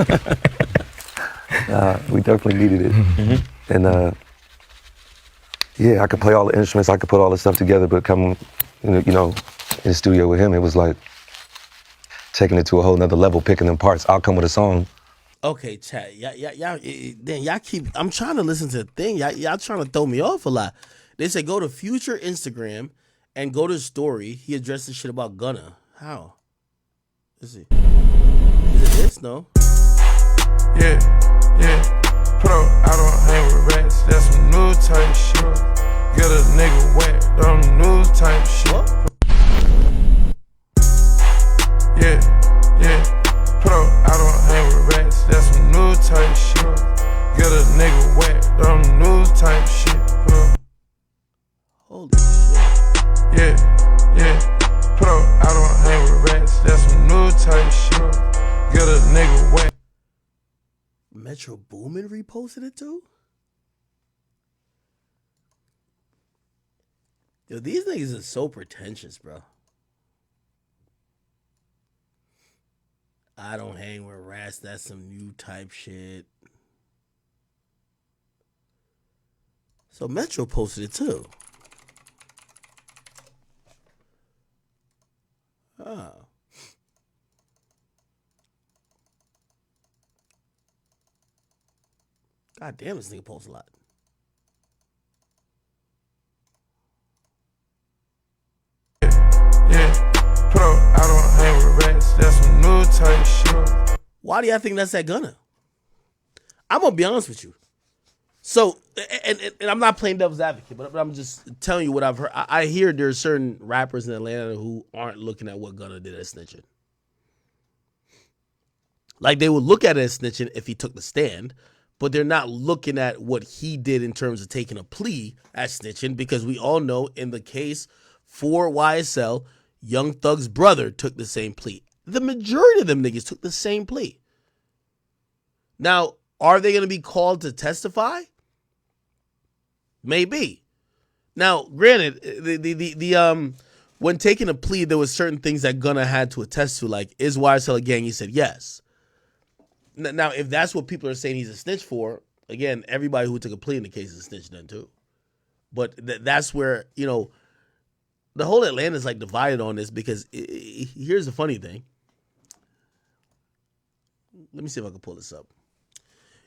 We definitely needed it. And yeah, I could play all the instruments, I could put all the stuff together, but coming, you know, in the studio with him, it was like taking it to a whole nother level, picking them parts. I'll come with a song. Okay, chat. Y'all keep. I'm trying to listen to the thing. Y'all trying to throw me off a lot. They say go to Future Instagram and go to his story. He addressed this shit about Gunna. How? Let's see. Is it this? No. Yeah. Put up, I don't hang with rats. That's some new type shit. Get a nigga whacked on the news type shit. Yeah. Put up, I don't hang with rats. That's some new type shit. Get a nigga whacked on the news Metro Boomin reposted it too? Yo, these niggas are so pretentious, bro. I don't hang with rats. That's some new type shit. So Metro posted it too. Oh. God damn, this nigga posts a lot. Yeah, pro, I don't hang with rats. That's some new type shit. Why do y'all think that's that Gunna? I'm gonna be honest with you. So, and I'm not playing devil's advocate, but I'm just telling you what I've heard. I hear there's certain rappers in Atlanta who aren't looking at what Gunna did as snitching. Like, they would look at it as snitching if he took the stand, but they're not looking at what he did in terms of taking a plea as snitching, because we all know in the case for YSL, Young Thug's brother took the same plea. The majority of them niggas took the same plea. Now, are they going to be called to testify? Maybe. Now, granted, when taking a plea, there was certain things that Gunna had to attest to, like, is YSL a gang? He said yes. Now, if that's what people are saying he's a snitch for, again, everybody who took a plea in the case is a snitch then too. But that's where, you know, the whole Atlanta is like divided on this, because here's the funny thing. Let me see if I can pull this up.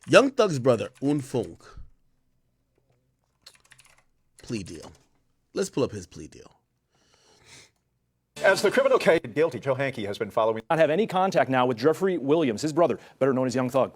Young Thug's brother, Unfunk, plea deal. Let's pull up his plea deal. As the criminal case guilty, Joe Hankey has been following. Not have any contact now with Jeffrey Williams, his brother, better known as Young Thug.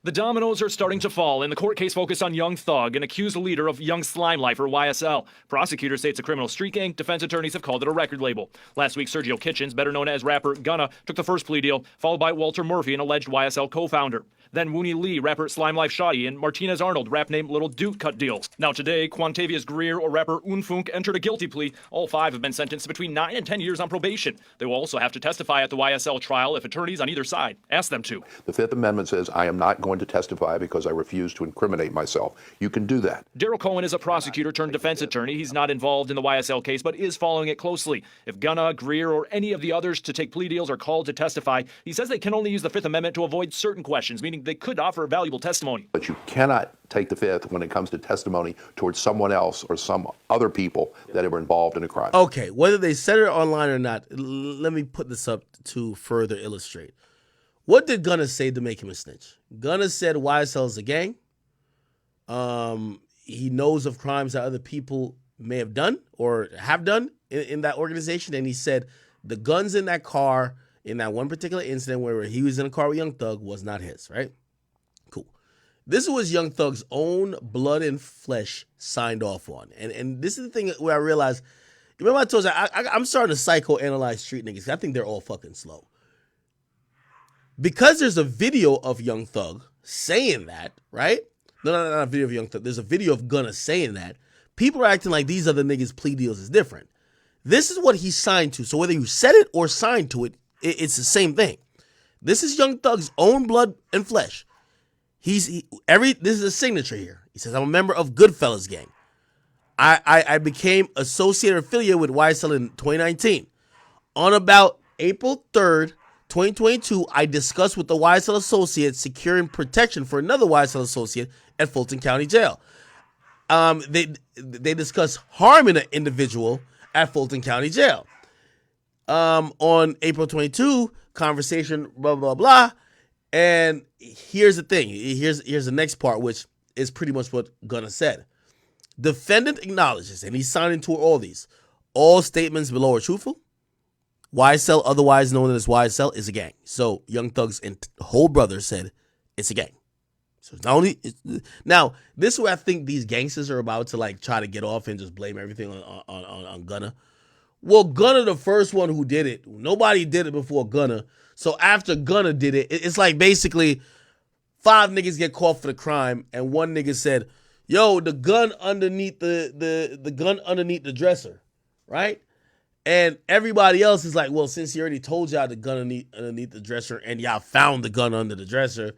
The dominoes are starting to fall, and the court case focused on Young Thug, an accused leader of Young Slime Life, or YSL. Prosecutors say it's a criminal street gang. Defense attorneys have called it a record label. Last week, Sergio Kitchens, better known as rapper Gunna, took the first plea deal, followed by Walter Murphy, an alleged YSL co-founder. Then Woonie Lee, rapper Slime Life Shotty, and Martinez Arnold, rap name Little Duke, cut deals. Now today, Quantavious Greer, or rapper Unfunk, entered a guilty plea. All five have been sentenced to between 9 and 10 years on probation. They will also have to testify at the YSL trial if attorneys on either side ask them to. The Fifth Amendment says I am not going to testify because I refuse to incriminate myself. You can do that. Daryl Cohen is a prosecutor turned defense attorney. He's not involved in the YSL case, but is following it closely. If Gunna, Greer, or any of the others to take plea deals are called to testify, he says they can only use the Fifth Amendment to avoid certain questions, meaning they could offer valuable testimony. But you cannot take the Fifth when it comes to testimony towards someone else or some other people that were involved in a crime. Okay, whether they said it online or not, let me put this up to further illustrate. What did Gunna say to make him a snitch? Gunna said YSL is a gang. He knows of crimes that other people may have done or have done in that organization. And he said the guns in that car, in that one particular incident where he was in a car with Young Thug, was not his, right? Cool. This was Young Thug's own blood and flesh signed off on. And this is the thing where I realized, remember I told you, I'm starting to psychoanalyze street niggas. I think they're all fucking slow. Because there's a video of Young Thug saying that, right? No, not a video of Young Thug. There's a video of Gunna saying that. People are acting like these other niggas' plea deals is different. This is what he signed to. So whether you said it or signed to it, it's the same thing. This is Young Thug's own blood and flesh. This is a signature here. He says, I'm a member of Goodfellas gang. I became associated affiliate with YSL in 2019. On about April 3rd, 2022, I discussed with the YSL associate securing protection for another YSL associate at Fulton County Jail. They discussed harming an individual at Fulton County Jail. On April 22, conversation, blah, blah, blah. And here's the thing. Here's the next part, which is pretty much what Gunna said. Defendant acknowledges, and he's signing to all these. All statements below are truthful. YSL, otherwise known as YSL, is a gang. So Young Thug's whole brother said it's a gang. So it's not only now, this is where I think these gangsters are about to like try to get off and just blame everything on Gunna. Well, Gunna the first one who did it. Nobody did it before Gunna. So after Gunna did it, it's like basically 5 niggas get caught for the crime, and one nigga said, "Yo, the gun underneath the gun underneath the dresser," right? And everybody else is like, well, since he already told y'all the gun underneath the dresser and y'all found the gun under the dresser,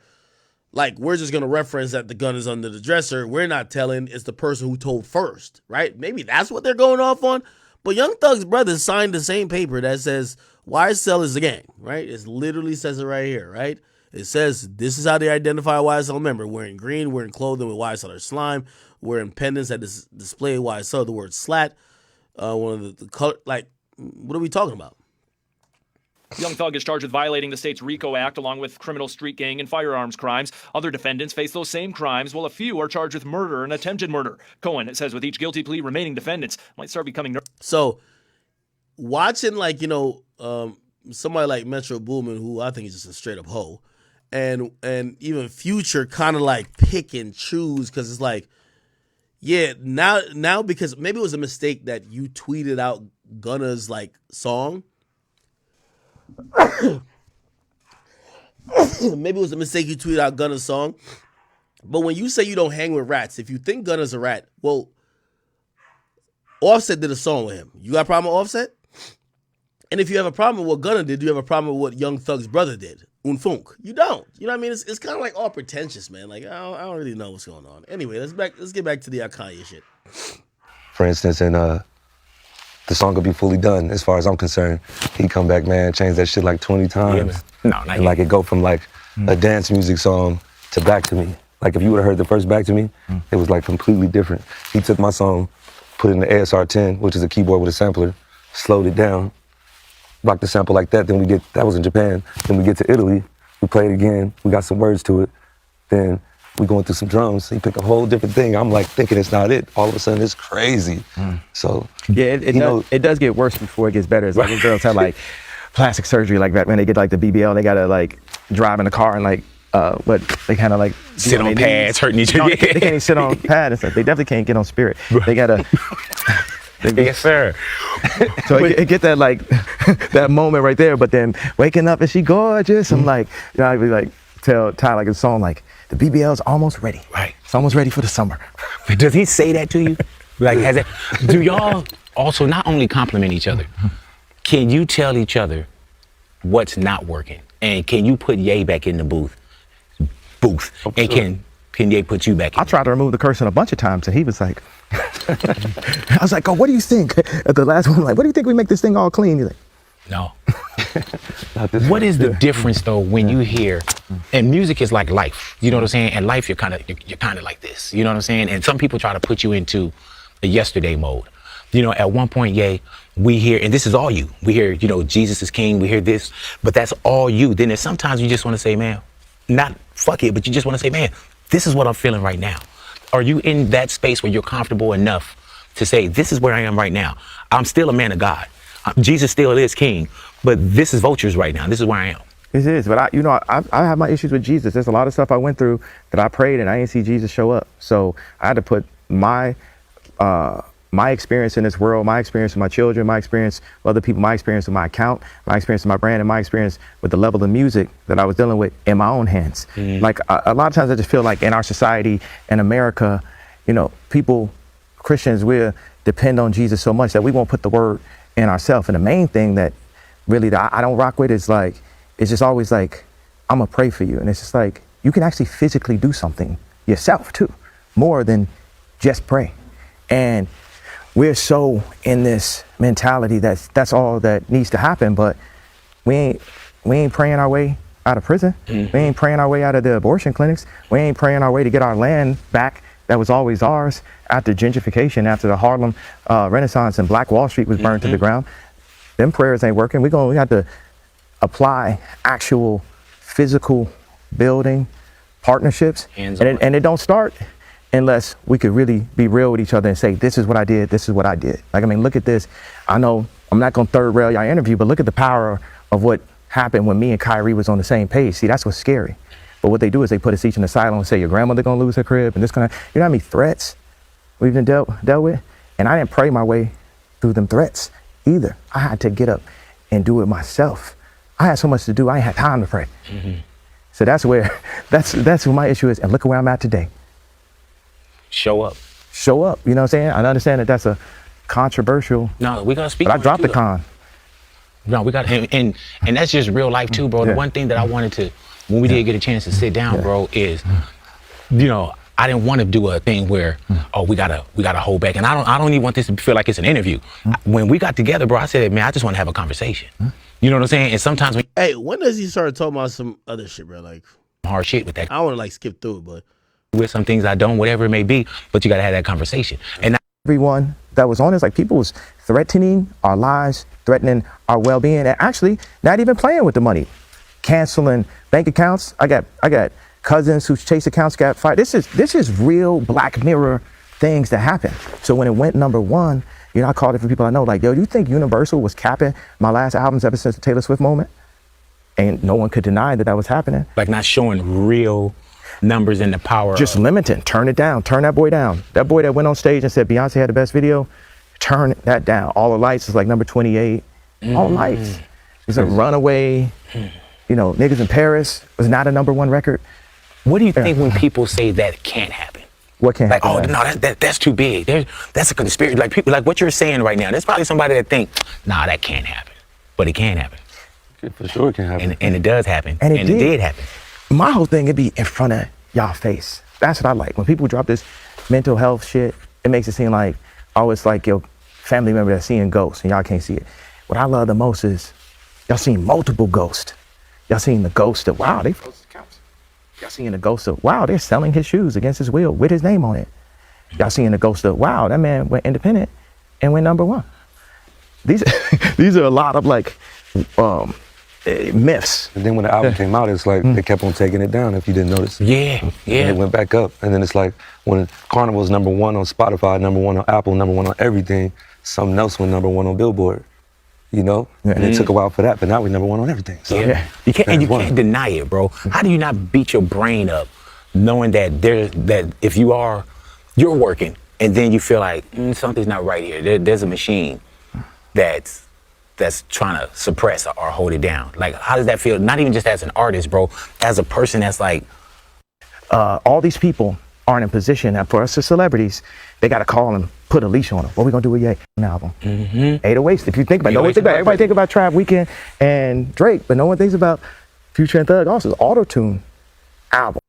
like we're just gonna reference that the gun is under the dresser. We're not telling it's the person who told first, right? Maybe that's what they're going off on. But Young Thug's brother signed the same paper that says YSL is the gang, right? It literally says it right here, right? It says this is how they identify a YSL member: wearing green, wearing clothing with YSL or slime, wearing pendants that display YSL, the word slat. One of the color, like, what are we talking about? Young Thug is charged with violating the state's RICO Act along with criminal street gang and firearms crimes. Other defendants face those same crimes, while a few are charged with murder and attempted murder. Cohen says with each guilty plea, remaining defendants might start becoming... So, watching, like, you know, somebody like Metro Boomin, who I think is just a straight-up hoe, and even Future kind of, like, pick and choose, because it's like, yeah, now because maybe it was a mistake that you tweeted out Gunna's, like, song. Maybe it was a mistake you tweeted out Gunna's song. But when you say you don't hang with rats, if you think Gunna's a rat, well, Offset did a song with him. You got a problem with Offset? And if you have a problem with what Gunna did, do you have a problem with what Young Thug's brother did? Unfunk. You don't. You know what I mean? It's kind of like all pretentious, man. Like, I don't really know what's going on. Anyway, let's get back to the Kanye shit. For instance, the song could be fully done as far as I'm concerned. He come back, man, change that shit like 20 times. Yeah, no, and like it go from like a dance music song to Back to Me. Like if you would have heard the first Back to Me, it was like completely different. He took my song, put it in the ASR 10, which is a keyboard with a sampler, slowed it down, rocked the sample like that. Then that was in Japan. Then we get to Italy, we play it again, we got some words to it. Then we going through some drums. He picked a whole different thing. I'm like thinking it's not it. All of a sudden it's crazy. So yeah, it does get worse before it gets better. It's like when girls have like plastic surgery like that, when they get like the BBL, they gotta like drive in the car and like but they kind of like sit on pads, hurting each other. They can't even sit on pads and stuff. They definitely can't get on Spirit. They gotta. Yes, sir. So it get that like that moment right there. But then waking up and she gorgeous. I'm like, you know, I'd be like tell Ty like a song like the BBL's almost ready. Right. It's almost ready for the summer. Does he say that to you? Like, has it? Do y'all also not only compliment each other? Can you tell each other what's not working? And can you put Ye back in the booth? And can Ye put you back in? I tried to remove the cursing a bunch of times, and he was like, I was like, oh, what do you think? At the last one, like, what do you think we make this thing all clean? He's like, no. What is the difference though when you hear, and music is like life, you know what I'm saying? And life, you're kind of like this, you know what I'm saying? And some people try to put you into a yesterday mode. You know, at one point, we hear, and this is all you. We hear, you know, Jesus is king. We hear this, but that's all you. Then there's sometimes you just want to say, man, not fuck it, but you just want to say, man, this is what I'm feeling right now. Are you in that space where you're comfortable enough to say, this is where I am right now? I'm still a man of God. Jesus still is king, but this is vultures right now. This is where I am. It is, but I have my issues with Jesus. There's a lot of stuff I went through that I prayed and I didn't see Jesus show up. So I had to put my experience in this world, my experience with my children, my experience with other people, my experience with my account, my experience with my brand, and my experience with the level of music that I was dealing with in my own hands. Like a lot of times I just feel like in our society, in America, you know, people, Christians, we depend on Jesus so much that we won't put the word in ourselves. And the main thing that really that I don't rock with is like, it's just always like, I'm gonna pray for you. And it's just like, you can actually physically do something yourself too, more than just pray. And we're so in this mentality that's all that needs to happen, but we ain't praying our way out of prison. We ain't praying our way out of the abortion clinics. We ain't praying our way to get our land back that was always ours after gentrification, after the Harlem Renaissance and Black Wall Street was burned to the ground. Them prayers ain't working. We have to apply actual physical building partnerships, and it don't start unless we could really be real with each other and say, this is what I did, this is what I did. Like, I mean, look at this. I know I'm not gonna third rail y'all interview, but look at the power of what happened when me and Kyrie was on the same page. See, that's what's scary. But what they do is they put us each in the silo and say, your grandmother gonna lose her crib, and this gonna, you know how many threats we've been dealt with? And I didn't pray my way through them threats either. I had to get up and do it myself. I had so much to do, I ain't had time to pray. So that's where my issue is, and look at where I'm at today. Show up. Show up, you know what I'm saying? I understand that that's a controversial. No, we gotta speak. But I dropped the con. No, we got, and that's just real life too, bro. The one thing that I wanted to when we did get a chance to sit down, bro, is, you know, I didn't want to do a thing where, oh, we gotta hold back, and I don't even want this to feel like it's an interview. When we got together, bro, I said, man, I just want to have a conversation. You know what I'm saying? And sometimes when does he start talking about some other shit, bro? Like hard shit with that. I want to like skip through it, but with some things I don't, whatever it may be, but you gotta have that conversation. And now, everyone that was on this, like people was threatening our lives, threatening our well-being, and actually not even playing with the money, canceling bank accounts. I got cousins whose Chase accounts got fired. This is real Black Mirror things that happen. So when it went #1, you know, I called it for people I know, like, yo, you think Universal was capping my last albums ever since the Taylor Swift moment? And no one could deny that was happening. like not showing real numbers and the power. Just limiting, turn it down, turn that boy down. That boy that went on stage and said Beyonce had the best video, turn that down. All the Lights is like number 28. All Lights. It's a Runaway. You know, Niggas in Paris was not a #1 record. What do you think when people say that can't happen? What can't like, happen? oh, no, that's too big. That's a conspiracy. Like people, like what you're saying right now, there's probably somebody that think, nah, that can't happen. But it can happen. For sure it can happen. And it does happen. And it did happen. My whole thing, it'd be in front of y'all face. That's what I like. When people drop this mental health shit, it makes it seem like, oh, it's like your family member that's seeing ghosts and y'all can't see it. What I love the most is y'all seen multiple ghosts. Y'all seen the ghost of, wow, they froze his accounts. Y'all seeing the ghost of, wow, they're selling his shoes against his will with his name on it. Y'all seeing the ghost of, wow, that man went independent and went #1. These are a lot of like myths. And then when the album came out, it's like they kept on taking it down, if you didn't notice. Yeah. And it went back up. And then it's like when Carnival's #1 on Spotify, #1 on Apple, #1 on everything, something else went #1 on Billboard. You know? And it took a while for that, but now we're #1 on everything. So You can't deny it, bro. How do you not beat your brain up knowing that that if you're working and then you feel like something's not right here. There's a machine that's trying to suppress or hold it down. Like, how does that feel? Not even just as an artist, bro, as a person that's like, all these people aren't in position that for us as celebrities, they got to call and put a leash on them. What we gonna do with Ye? An album. 808s. If you think about, no one think about. Everybody think about Trav Weekend and Drake, but no one thinks about Future and Thug. Also, auto-tune album.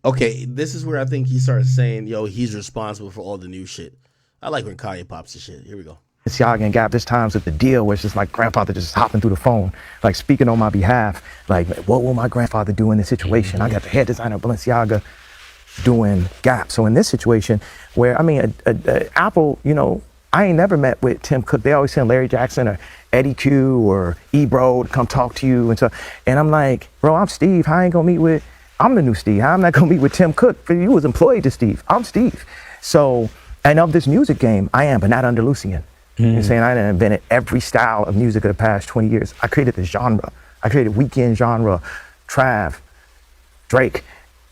Okay, this is where I think he starts saying, yo, he's responsible for all the new shit. I like when Kanye pops the shit. Here we go. It's Yaga and Gap. There's times with the deal where it's just like grandfather just hopping through the phone, like speaking on my behalf. Like, what will my grandfather do in this situation? I got the head designer of Balenciaga doing Gap. So in this situation where, I mean, Apple, you know, I ain't never met with Tim Cook. They always send Larry Jackson or Eddie Q or Ebro to come talk to you. And so, and I'm like, bro, I'm Steve. I ain't gonna meet with, I'm the new Steve. I'm not gonna meet with Tim Cook. You was employed to Steve. I'm Steve. So, and of this music game, I am, but not under Lucian. You know what I'm saying? I done invented every style of music of the past 20 years. I created the genre. I created weekend genre, Trav, Drake.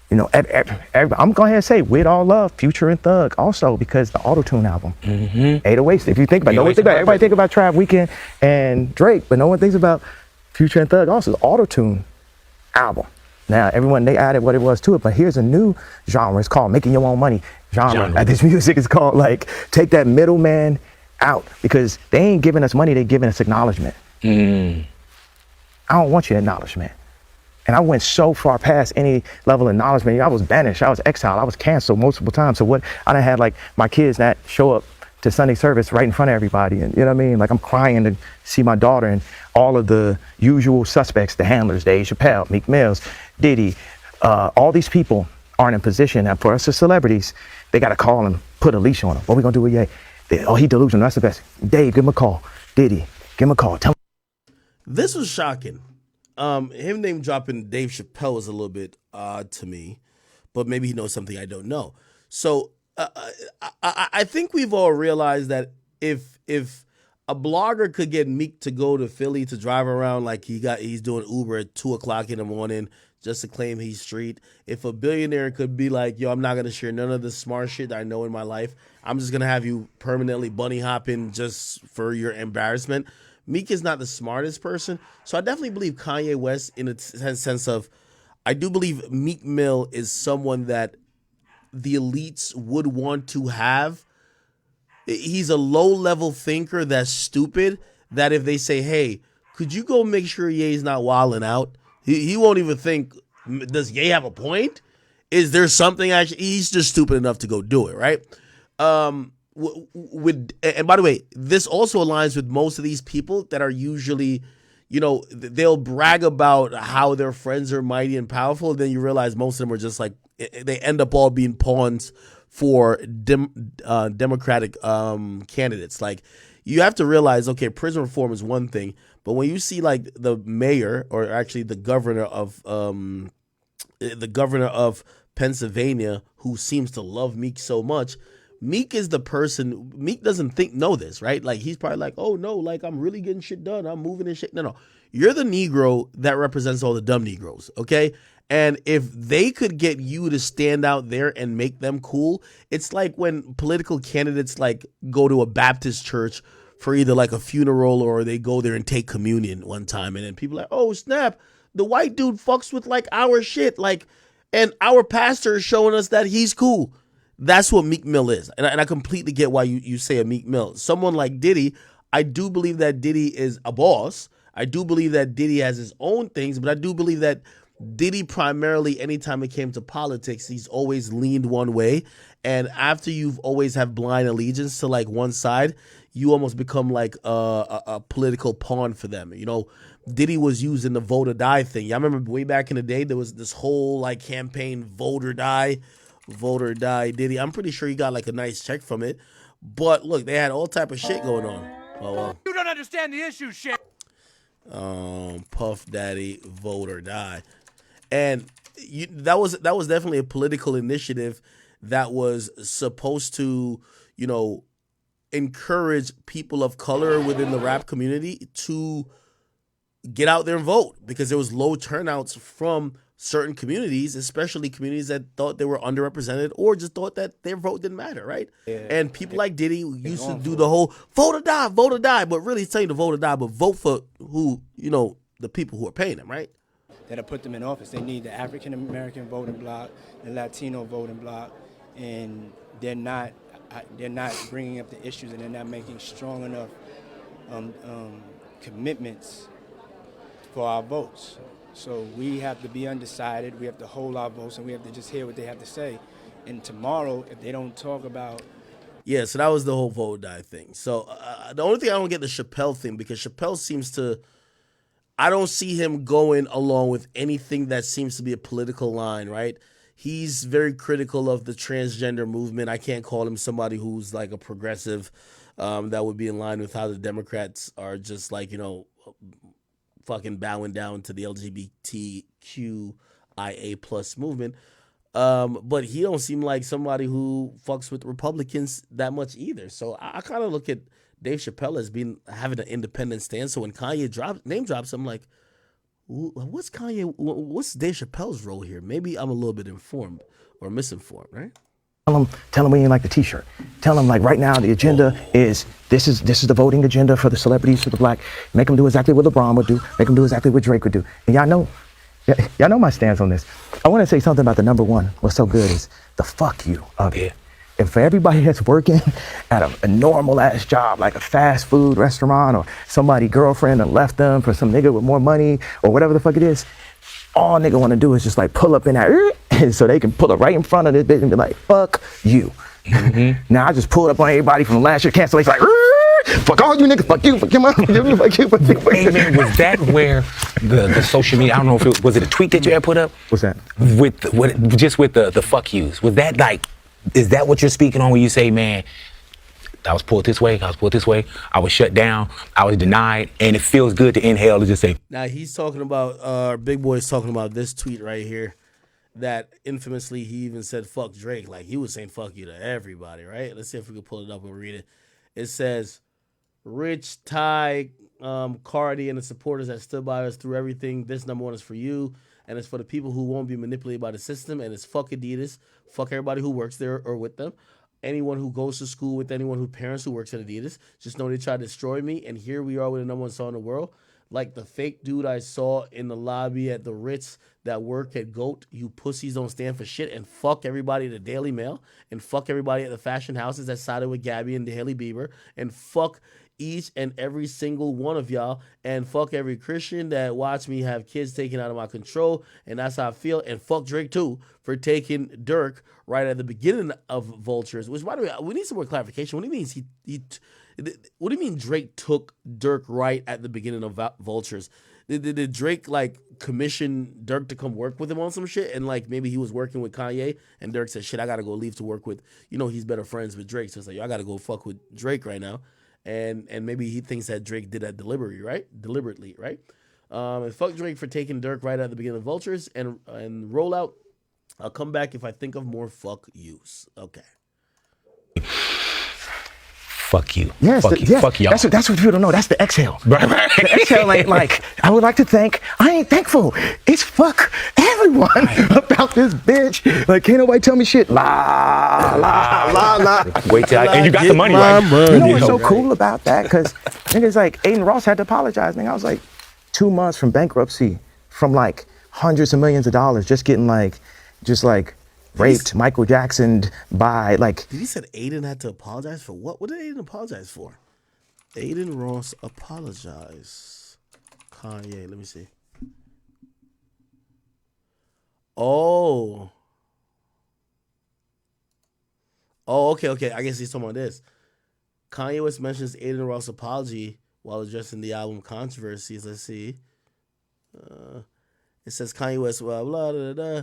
You know, I'm going to say, with all love, Future and Thug also, because the auto-tune album. 808s. If you think about it, no one think about it. Everybody think about Trav Weekend and Drake, but no one thinks about Future and Thug also, the auto-tune album. Now, everyone, they added what it was to it, but here's a new genre. It's called Making Your Own Money genre. This music is called, like, take that middleman out, because they ain't giving us money, they're giving us acknowledgement. I don't want your acknowledgement. And I went so far past any level of acknowledgement. I was banished, I was exiled, I was canceled multiple times. So what, I done had like my kids not show up to Sunday service right in front of everybody. And you know what I mean? Like I'm crying to see my daughter, and all of the usual suspects, the handlers, Dave Chappelle, Meek Mills, Diddy, all these people aren't in position that for us as celebrities, they got to call and put a leash on them. What we gonna do with Ye? Oh, he delusional, that's the best. Dave, give him a call. Diddy, give him a call. Tell him. This was shocking. Him name dropping Dave Chappelle was a little bit odd to me, but maybe he knows something I don't know. So I think we've all realized that if a blogger could get Meek to go to Philly to drive around like he's doing Uber at 2:00 in the morning just to claim he's street. If a billionaire could be like, yo, I'm not gonna share none of the smart shit that I know in my life. I'm just gonna have you permanently bunny hopping just for your embarrassment. Meek is not the smartest person, so I definitely believe Kanye West in a sense of, I do believe Meek Mill is someone that the elites would want to have. He's a low-level thinker that's stupid, that if they say, hey, could you go make sure Ye's not wilding out? He won't even think Does Ye have a point? Is there something actually? He's just stupid enough to go do it, right? And by the way, this also aligns with most of these people that are usually, they'll brag about how their friends are mighty and powerful. Then you realize most of them are just like, they end up all being pawns for Democratic candidates. Like, you have to realize, okay, prison reform is one thing, but when you see like the mayor, or actually the governor of Pennsylvania, who seems to love Meek so much, Meek is the person. Meek doesn't know this, right? Like, he's probably like, oh no, like, I'm really getting shit done. I'm moving and shit. No. You're the Negro that represents all the dumb Negroes, okay? And if they could get you to stand out there and make them cool, it's like when political candidates like go to a Baptist church for either like a funeral, or they go there and take communion one time, and then people are like, oh snap, the white dude fucks with like our shit, like, and our pastor is showing us that he's cool. That's what Meek Mill is. And I completely get why you say a Meek Mill. Someone like Diddy, I do believe that Diddy is a boss. I do believe that Diddy has his own things, but I do believe that Diddy primarily, anytime it came to politics, he's always leaned one way. And after you've always have blind allegiance to like one side, you almost become like a political pawn for them. Diddy was using the vote or die thing. Y'all remember way back in the day, there was this whole like campaign, vote or die Diddy. I'm pretty sure he got like a nice check from it. But look, they had all type of shit going on. Oh well. You don't understand the issue, shit. Puff Daddy, vote or die. And that was definitely a political initiative that was supposed to, encourage people of color within the rap community to get out there and vote, because there was low turnouts from certain communities, especially communities that thought they were underrepresented or just thought that their vote didn't matter, right? Yeah. And people like Diddy used to do the whole vote or die, but really it's telling you to vote or die, but vote for who, the people who are paying them, right? That'll put them in office. They need the African American voting bloc, the Latino voting bloc, and they're not bringing up the issues, and they're not making strong enough commitments for our votes. So we have to be undecided. We have to hold our votes, and we have to just hear what they have to say. And tomorrow, if they don't talk about... Yeah, so that was the whole vote or die thing. So the only thing I don't get the Chappelle thing, because Chappelle seems to... I don't see him going along with anything that seems to be a political line, right? He's very critical of the transgender movement. I can't call him somebody who's like a progressive that would be in line with how the Democrats are just like, fucking bowing down to the LGBTQIA plus movement. But he don't seem like somebody who fucks with Republicans that much either. So I kind of look at Dave Chappelle as having an independent stance. So when Kanye name drops, I'm like, what's Dave Chappelle's role here? Maybe I'm a little bit informed or misinformed, right? Tell them we ain't like the t-shirt. Tell them like right now the agenda is this is the voting agenda for the celebrities, for the black. Make them do exactly what LeBron would do. Make them do exactly what Drake would do. And y'all know my stance on this. I want to say something about the number one. What's so good is the fuck you of it. And for everybody that's working at a normal ass job, like a fast food restaurant, or somebody girlfriend that left them for some nigga with more money or whatever the fuck it is, all nigga want to do is just like pull up in that, so they can pull up right in front of this bitch and be like, fuck you. Mm-hmm. Now I just pulled up on everybody from last year cancellation, like, fuck all you niggas, fuck you, fuck your mom, fuck you. Hey man, was that where the social media, I don't know if was it a tweet that you had put up? What's that? With the fuck yous. Was that like, is that what you're speaking on when you say, man, I was pulled this way, I was shut down, I was denied, and it feels good to inhale to just say. Now he's talking about, Big Boy's talking about this tweet right here, that infamously he even said fuck Drake, like he was saying fuck you to everybody, right? Let's see if we can pull it up and read it. It says, Rich, Ty, Cardi, and the supporters that stood by us through everything, this number one is for you, and it's for the people who won't be manipulated by the system, and it's fuck Adidas, fuck everybody who works there or with them. Anyone who goes to school with anyone who parents who works at Adidas, just know they tried to destroy me, and here we are with the number one song in the world. Like the fake dude I saw in the lobby at the Ritz that work at GOAT, you pussies don't stand for shit, and fuck everybody at the Daily Mail, and fuck everybody at the fashion houses that sided with Gabby and the Hailey Bieber, and fuck each and every single one of y'all, and fuck every Christian that watched me have kids taken out of my control, and that's how I feel. And fuck Drake too for taking Dirk right at the beginning of Vultures. Which, by the way, we need some more clarification. What do you mean what do you mean Drake took Dirk right at the beginning of Vultures? Did Drake like commission Dirk to come work with him on some shit, and like maybe he was working with Kanye, and Dirk said, "Shit, I gotta go leave to work with." He's better friends with Drake, so it's like, I gotta go fuck with Drake right now, and maybe he thinks that Drake did that deliberately, right? And fuck Drake for taking Dirk right at the beginning of Vultures, and roll out. I'll come back if I think of more fuck yous. Okay. Fuck you. Yes, fuck you. Fuck y'all. That's what people don't know. That's the exhale. Right. The exhale ain't like, I would like to thank, I ain't thankful. It's fuck everyone about this bitch. Like, can't nobody tell me shit. La. Wait till and you got the money, right? You know what's so cool about that? Because niggas like Aiden Ross had to apologize. Nigga, I was like 2 months from bankruptcy, from like hundreds of millions of dollars, just getting raped, Michael Jackson by like. Did he said Aiden had to apologize for what? What did Aiden apologize for? Aiden Ross apologize. Kanye, let me see. Oh, okay. I guess he's talking about this. Kanye West mentions Aiden Ross' apology while addressing the album controversies. Let's see. It says Kanye West, blah, blah, blah, blah.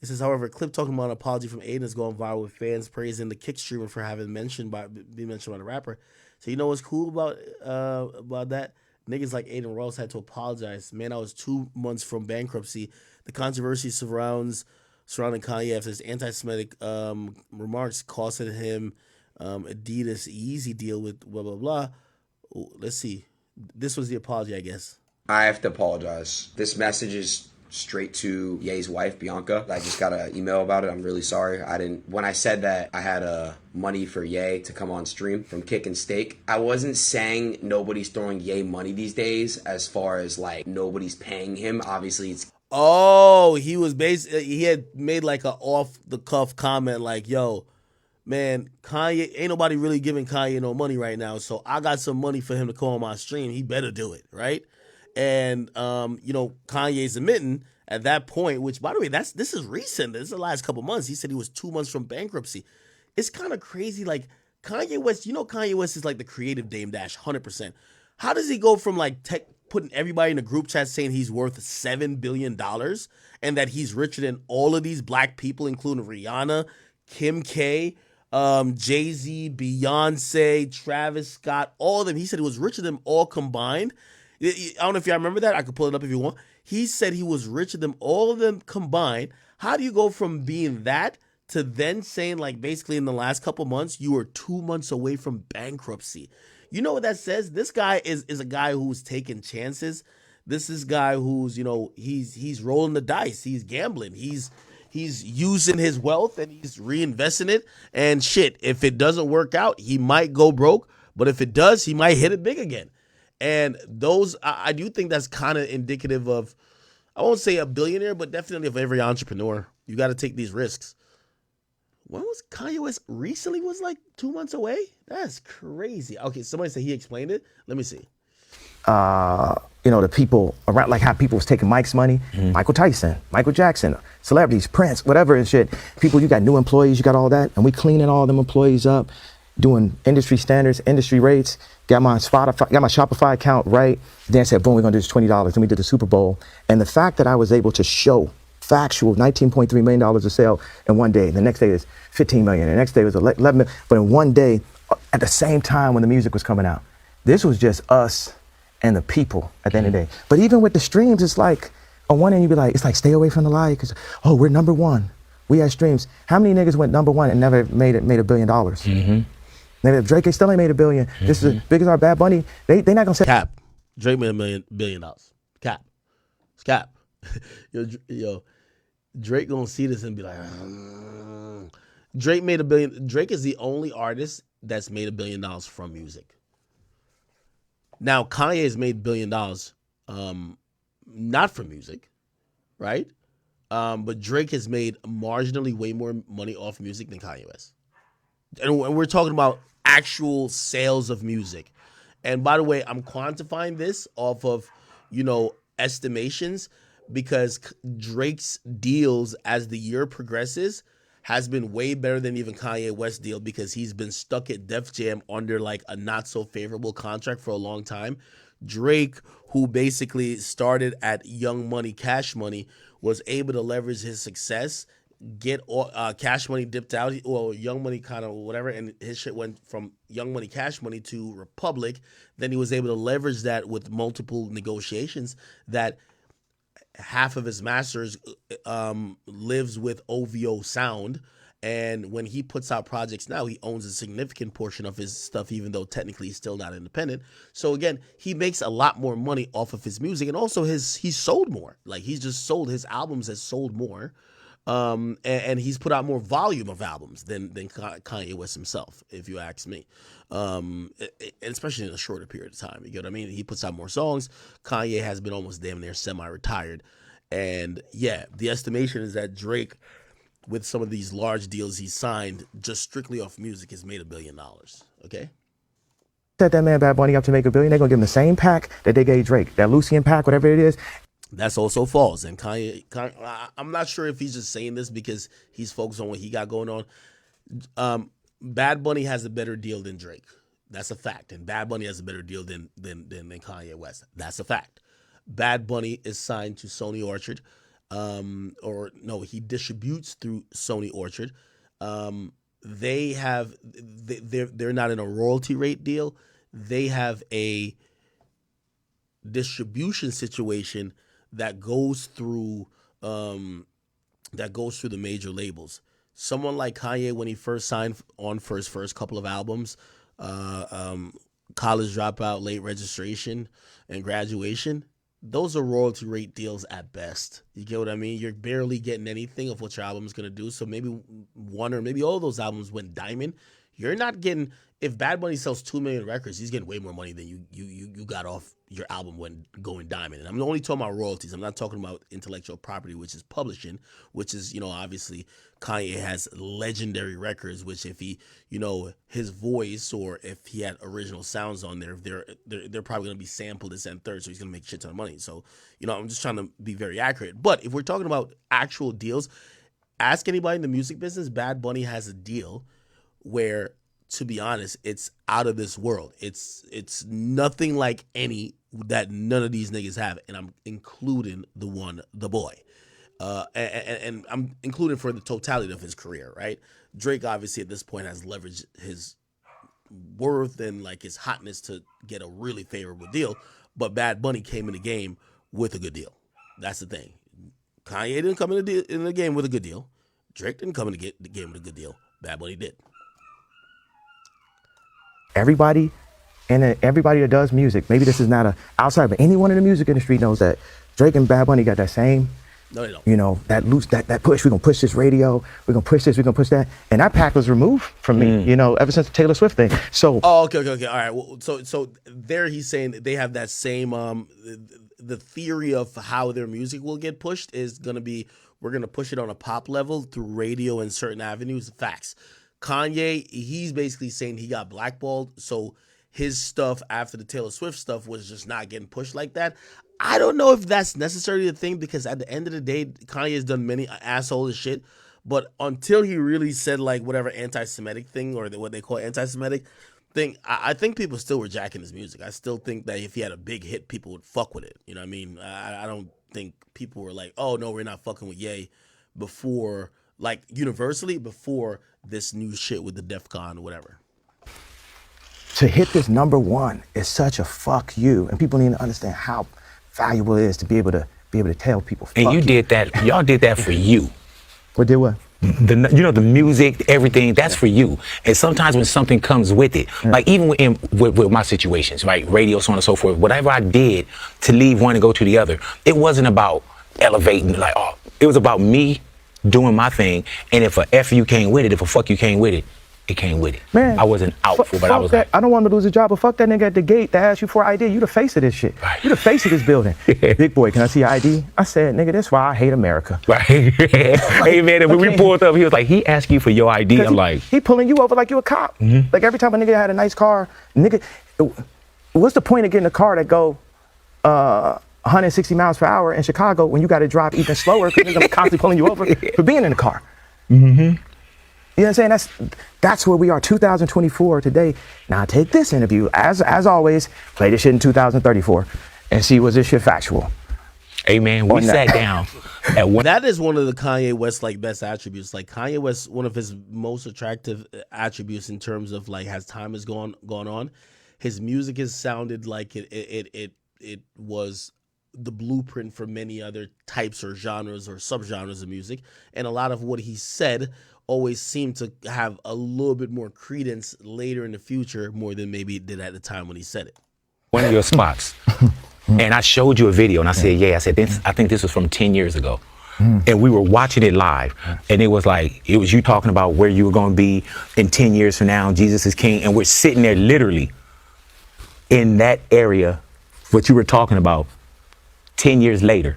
It says, however, a clip talking about an apology from Aiden is going viral with fans praising the kick streamer for having been mentioned by the rapper. So you know what's cool about that? Niggas like Aiden Ross had to apologize. Man, I was 2 months from bankruptcy. The controversy surrounding Kanye after his anti-Semitic remarks costed him Adidas Yeezy deal with blah, blah, blah. Ooh, let's see. This was the apology, I guess. I have to apologize. This message is straight to Ye's wife, Bianca. I just got an email about it. I'm really sorry. When I said that I had money for Ye to come on stream from Kick and Steak, I wasn't saying nobody's throwing Ye money these days as far as like nobody's paying him. Obviously, it's... Oh, he had made like a off the cuff comment like, yo, man, Kanye, ain't nobody really giving Kanye no money right now. So I got some money for him to come on my stream. He better do it, right? And Kanye's admitting at that point, which by the way, this is recent. This is the last couple months. He said he was 2 months from bankruptcy. It's kind of crazy. Like Kanye West, Kanye West is like the creative Dame Dash, 100%. How does he go from like putting everybody in a group chat saying he's worth $7 billion and that he's richer than all of these black people, including Rihanna, Kim K, Jay-Z, Beyonce, Travis Scott, all of them. He said he was richer than them all combined. I don't know if y'all remember that. I could pull it up if you want. He said he was richer than all of them combined. How do you go from being that to then saying, like, basically in the last couple months, you were 2 months away from bankruptcy? You know what that says? This guy is a guy who's taking chances. This is a guy who's, he's rolling the dice. He's gambling. He's using his wealth and he's reinvesting it. And shit, if it doesn't work out, he might go broke. But if it does, he might hit it big again. And those, I do think that's kind of indicative of, I won't say a billionaire, but definitely of every entrepreneur. You got to take these risks. When was Kanye West recently was like 2 months away? That's crazy. Okay, somebody said he explained it. Let me see. The people around, like how people was taking Mike's money, Michael Tyson, Michael Jackson, celebrities, Prince, whatever and shit. People, you got new employees, you got all that. And we cleaning all them employees up, doing industry standards, industry rates. Got my Shopify account right. Then said, boom, we're gonna do this $20. Then we did the Super Bowl. And the fact that I was able to show factual $19.3 million of sale in one day. The next day is $15 million. The next day was $11 million. But in one day, at the same time when the music was coming out, this was just us and the people at the end of the day. But even with the streams, it's like, on one end, you'd be like, it's like, stay away from the lie, because, we're number one. We had streams. How many niggas went number one and never made $1 billion? Mm-hmm. Maybe if Drake still ain't made $1 billion, this is as big as our Bad Bunny, they not gonna say. Cap. Drake made $1 billion. Cap. It's cap. Yo, Drake gonna see this and be like, Drake made $1 billion. Drake is the only artist that's made $1 billion from music. Now, Kanye has made $1 billion, not from music, right? But Drake has made marginally way more money off music than Kanye West. And we're talking about actual sales of music. And by the way, I'm quantifying this off of, estimations, because Drake's deals as the year progresses has been way better than even Kanye West's deal, because he's been stuck at Def Jam under like a not so favorable contract for a long time. Drake, who basically started at Young Money, Cash Money, was able to leverage his success, get Cash Money dipped out, or Young Money kind of whatever, and his shit went from Young Money, Cash Money to Republic. Then he was able to leverage that with multiple negotiations, that half of his masters lives with OVO Sound. And when he puts out projects now, he owns a significant portion of his stuff, even though technically he's still not independent. So again, he makes a lot more money off of his music, and also he's sold more. Like, he's just sold, his albums has sold more, and he's put out more volume of albums than Kanye West himself, if you ask me. Especially in a shorter period of time. You get what I mean? He puts out more songs. Kanye has been almost damn near semi-retired. And yeah, the estimation is that Drake, with some of these large deals he signed, just strictly off music, has made $1 billion. Okay? Set that man Bad Bunny up to make $1 billion. They're gonna give him the same pack that they gave Drake, that Lucian pack, whatever it is. That's also false. And Kanye, I'm not sure if he's just saying this because he's focused on what he got going on. Bad Bunny has a better deal than Drake. That's a fact. And Bad Bunny has a better deal than Kanye West. That's a fact. Bad Bunny is signed to Sony Orchard. He distributes through Sony Orchard. They're not in a royalty rate deal. They have a distribution situation that goes through the major labels. Someone like Kanye, when he first signed on for his first couple of albums, College Dropout, Late Registration, and Graduation, those are royalty rate deals at best. You get what I mean? You're barely getting anything of what your album is going to do. So maybe one or maybe all those albums went diamond. You're not getting, if Bad Bunny sells 2 million records, he's getting way more money than you got off your album when going diamond. And I'm only talking about royalties. I'm not talking about intellectual property, which is publishing, which is, obviously Kanye has legendary records, which if he, his voice, or if he had original sounds on there, they're probably going to be sampled this and third, so he's going to make a shit ton of money. So, I'm just trying to be very accurate. But if we're talking about actual deals, ask anybody in the music business, Bad Bunny has a deal where, to be honest, it's out of this world. It's nothing like any that none of these niggas have, and I'm including the boy. And I'm including for the totality of his career, right? Drake obviously at this point has leveraged his worth and like his hotness to get a really favorable deal, but Bad Bunny came in the game with a good deal. That's the thing. Kanye didn't come in the game with a good deal. Drake didn't come in the game with a good deal. Bad Bunny did. Everybody that does music, maybe this is not a outside, but anyone in the music industry knows that Drake and Bad Bunny got that same, no, they don't. that push. We're gonna push this radio. We're gonna push this. We're gonna push that. And that pack was removed from me, ever since the Taylor Swift thing. So. Oh, okay. All right. Well, so there he's saying that they have that same. The theory of how their music will get pushed is gonna be, we're gonna push it on a pop level through radio and certain avenues. Facts. Kanye, he's basically saying he got blackballed, so his stuff after the Taylor Swift stuff was just not getting pushed like that. I don't know if that's necessarily the thing, because at the end of the day, Kanye has done many asshole shit, but until he really said like whatever anti-Semitic thing, or what they call anti-Semitic thing, I think people still were jacking his music. I still think that if he had a big hit, people would fuck with it. You know what I mean? I don't think people were like, oh no, we're not fucking with Ye before, like universally before this new shit with the DEF CON or whatever. To hit this #1 is such a fuck you, and people need to understand how valuable it is to be able to tell people. And you did that. Y'all did that for you. What did what? The music, everything, that's for you. And sometimes when something comes with it, like even with my situations, right, radio, so on and so forth, whatever I did to leave one and go to the other, it wasn't about elevating, like, oh, it was about me doing my thing. And if a F you came with it, if a fuck you came with it, it came with it. Man, I wasn't out for, but I was that. like, I don't want him to lose his job, but fuck that nigga at the gate that asked you for an ID. You the face of this shit. Right. You the face of this building. Big boy, can I see your ID? I said, nigga, that's why I hate America. Right. Hey man, when we pulled up, he was like, he asked you for your ID. I'm like, he pulling you over like you a cop. Like every time a nigga had a nice car, nigga, what's the point of getting a car that go 160 miles per hour in Chicago when you got to drive even slower because they're going to constantly pulling you over for being in the car? Mm-hmm. You know what I'm saying? That's where we are, 2024 today. Now take this interview, as always, play this shit in 2034 and see was this shit factual. Hey man, we sat down at one. That is one of the Kanye West like best attributes. Like Kanye West, one of his most attractive attributes in terms of like as time has gone on, his music has sounded like it was the blueprint for many other types or genres or subgenres of music, and a lot of what he said always seemed to have a little bit more credence later in the future, more than maybe it did at the time when he said it. One of your spots. And I showed you a video and I said, I said, I think this was from 10 years ago. And we were watching it live. And it was you talking about where you were going to be in 10 years from now, Jesus is King. And we're sitting there literally in that area, what you were talking about 10 years later.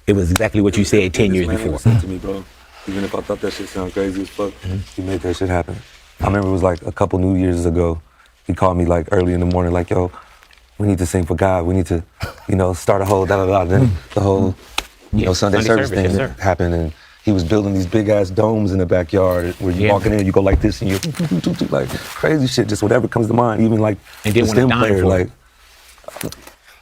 It was exactly what you said 10 years before. Listen to me, bro. Even if I thought that shit sounded crazy as fuck, he made that shit happen. I remember it was like a couple New Year's ago. He called me like early in the morning, like, yo, we need to sing for God. We need to, start a whole da-da-da. Then the whole, Sunday service thing happened. And he was building these big-ass domes in the backyard where you walking in, you go like this, and you're like crazy shit, just whatever comes to mind. Even like the stem player, like.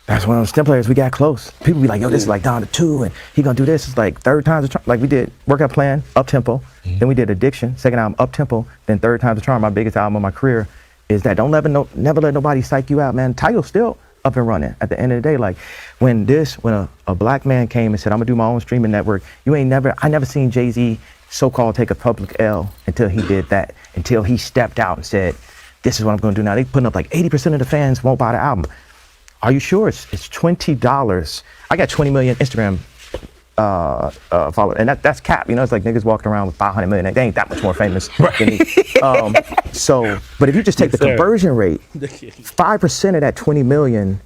That's one of those stem players, we got close. People be like, yo, this is like down to 2, and he gonna do this. It's like third time's a charm. Like we did Workout Plan, Up Tempo. Then we did Addiction, second album, Up Tempo. Then Third Time's a Charm, my biggest album of my career. Is that never let nobody psych you out, man. Title's still up and running at the end of the day. Like when a black man came and said, I'm gonna do my own streaming network, I never seen Jay-Z so-called take a public L until he did that, until he stepped out and said, this is what I'm gonna do now. They putting up like 80% of the fans won't buy the album. Are you sure? It's $20. I got 20 million Instagram followers, and that's cap. It's like niggas walking around with 500 million. They ain't that much more famous than me. But if you just take the conversion rate, 5% of that 20 million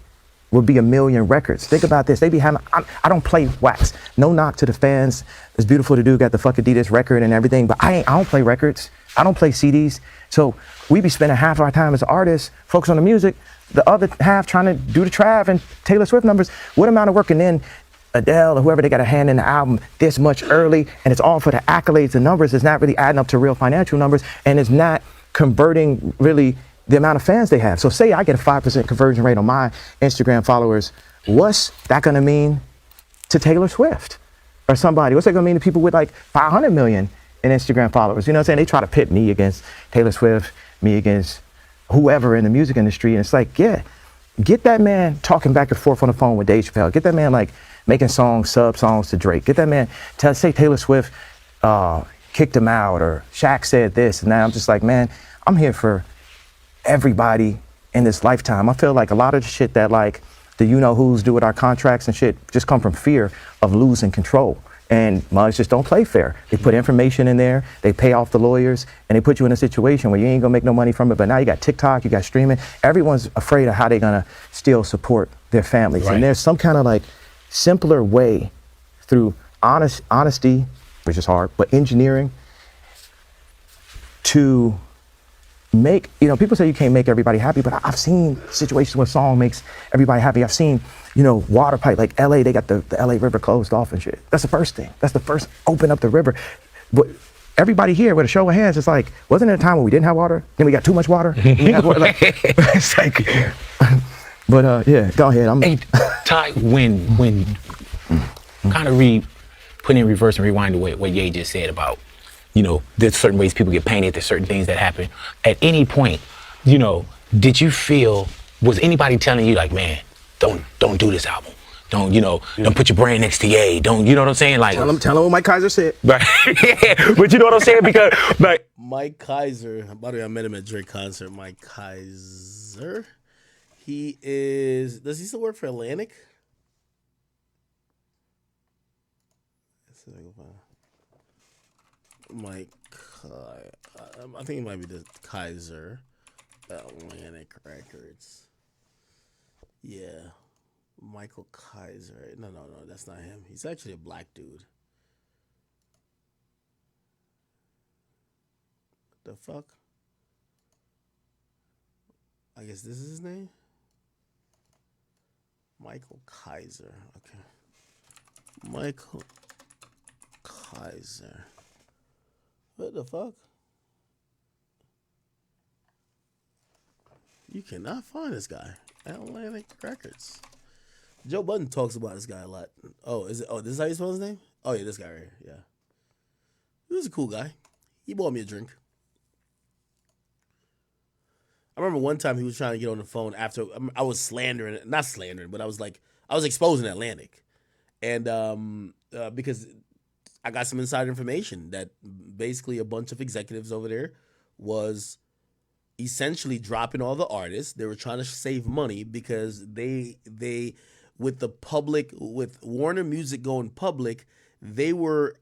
would be 1 million records. Think about this. They be having. I don't play wax. No knock to the fans. It's beautiful to do. Got the fuck Adidas record and everything, but I don't play records. I don't play CDs. So we be spending half our time as artists focused on the music, the other half trying to do the Trav and Taylor Swift numbers. What amount of work? And then Adele or whoever, they got a hand in the album this much early, and it's all for the accolades and numbers. It's not really adding up to real financial numbers, and it's not converting really the amount of fans they have. So say I get a 5% conversion rate on my Instagram followers, what's that gonna mean to Taylor Swift or somebody? What's that gonna mean to people with like 500 million in Instagram followers? You know what I'm saying? They try to pit me against Taylor Swift, me against whoever in the music industry, and it's like, get that man talking back and forth on the phone with Dave Chappelle. Get that man like making sub songs to Drake. Get that man say Taylor Swift kicked him out, or Shaq said this, and now I'm just like, man, I'm here for everybody in this lifetime. I feel like a lot of the shit that like the who's do with our contracts and shit just come from fear of losing control. And mugs just don't play fair. They put information in there, they pay off the lawyers, and they put you in a situation where you ain't gonna make no money from it. But now you got TikTok, you got streaming. Everyone's afraid of how they're gonna still support their families. Right. And there's some kind of like simpler way through honesty, which is hard, but engineering to make, people say you can't make everybody happy, but I've seen situations where a song makes everybody happy. I've seen, water pipe, like LA, they got the LA river closed off and shit. That's the first thing. That's the first, open up the river. But everybody here with a show of hands, it's like, wasn't there a time when we didn't have water? Then we got too much water? It's like, but yeah, go ahead. Hey, Ty, when kind of put in reverse and rewind to what Ye just said about, there's certain ways people get painted, there's certain things that happen. At any point, did you feel, was anybody telling you like, man, don't do this album. Don't put your brand next to Ye. Don't, you know what I'm saying? Like, tell him what Mike Kaiser said. Right. But you know what I'm saying? Because, like, Mike Kaiser, by the way, I met him at Drake concert. Mike Kaiser, does he still work for Atlantic? Mike, I think it might be the Kaiser, Atlantic Records. Yeah, Michael Kaiser. No, that's not him. He's actually a black dude. What the fuck? I guess this is his name? Michael Kaiser. Okay. Michael Kaiser. What the fuck? You cannot find this guy. Atlantic Records. Joe Budden talks about this guy a lot. Oh, is it? Oh, this is how you spell his name? Oh yeah, this guy right here. Yeah. He was a cool guy. He bought me a drink. I remember one time he was trying to get on the phone after I was not slandering, but I was exposing Atlantic. And because I got some inside information that basically a bunch of executives over there was essentially dropping all the artists. They were trying to save money because they with Warner Music going public, they were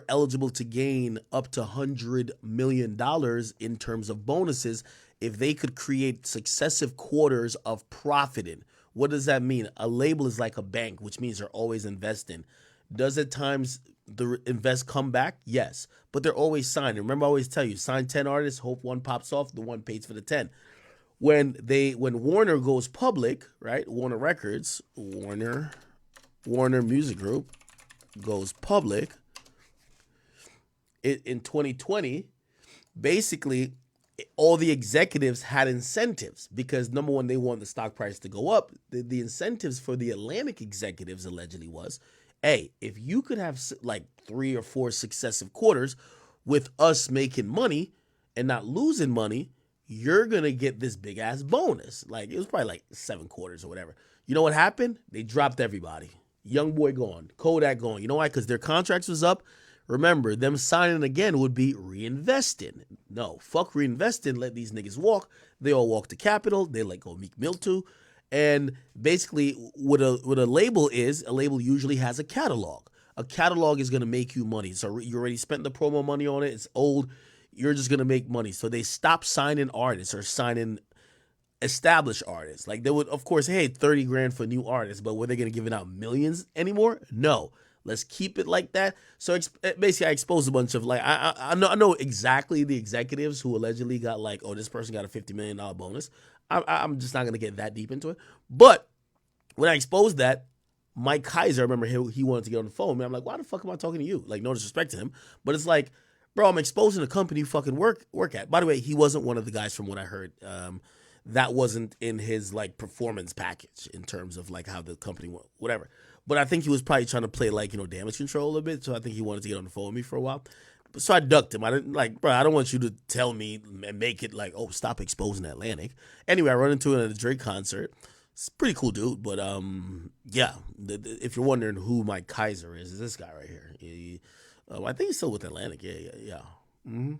eligible to gain up to $100 million in terms of bonuses if they could create successive quarters of profiting. What does that mean? A label is like a bank, which means they're always investing. Does at times the invest come back? Yes, but they're always signing. Remember, I always tell you, sign 10 artists, hope one pops off, the one pays for the 10. When Warner goes public, right? Warner Records, Warner Music Group goes public in 2020, basically all the executives had incentives because, number one, they want the stock price to go up. The incentives for the Atlantic executives allegedly was, hey, if you could have like 3 or 4 successive quarters with us making money and not losing money, you're going to get this big ass bonus. Like, it was probably like 7 quarters or whatever. You know what happened? They dropped everybody. Young Boy gone. Kodak gone. You know why? Because their contracts was up. Remember, them signing again would be reinvesting. No, fuck reinvesting. Let these niggas walk. They all walk to Capitol. They let go Meek Mill too. And basically, what a label is, a label usually has a catalog. A catalog is going to make you money. So you already spent the promo money on it. It's old. You're just going to make money. So they stopped signing artists or signing established artists. Like they would, of course, hey, 30 grand for new artists, but were they going to give it out millions anymore? No. Let's keep it like that. So basically, I exposed a bunch of like I know exactly the executives who allegedly got like, oh, this person got a $50 million bonus. I'm just not gonna get that deep into it. But when I exposed that, Mike Kaiser, I remember he wanted to get on the phone. Man, I'm like, why the fuck am I talking to you? Like, no disrespect to him, but it's like, bro, I'm exposing the company you fucking work at. By the way, he wasn't one of the guys from what I heard. That wasn't in his like performance package in terms of like how the company went, whatever. But I think he was probably trying to play like, damage control a bit. So I think he wanted to get on the phone with me for a while. So I ducked him. I didn't like, bro, I don't want you to tell me and make it like, oh, stop exposing Atlantic. Anyway, I run into him at a Drake concert. It's a pretty cool dude. But yeah, if you're wondering who Mike Kaiser is this guy right here. I think he's still with Atlantic. Yeah. Mm-hmm.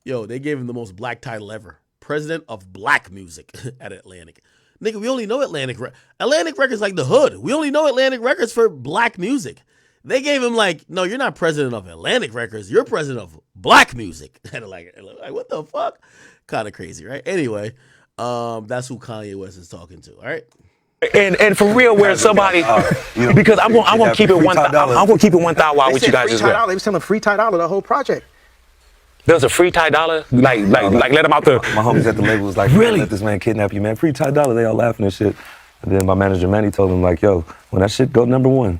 Yo, they gave him the most black title ever. President of Black Music at Atlantic. Nigga, we only know Atlantic Records like the hood. We only know Atlantic Records for black music. They gave him like, no, you're not president of Atlantic Records. You're president of black music. And like what the fuck? Kind of crazy, right? Anyway, that's who Kanye West is talking to. All right. And for real, where somebody because I'm gonna keep it 1,000. I'm gonna keep it 1,000 while with you guys as well. They was telling free Ty Dolla the whole project. There's a free Ty Dolla, like let him out the. My homies at the label was like, really? Let this man kidnap you, man. Free Ty Dolla. They all laughing and shit. And then my manager Manny told him like, yo, when that shit go #1,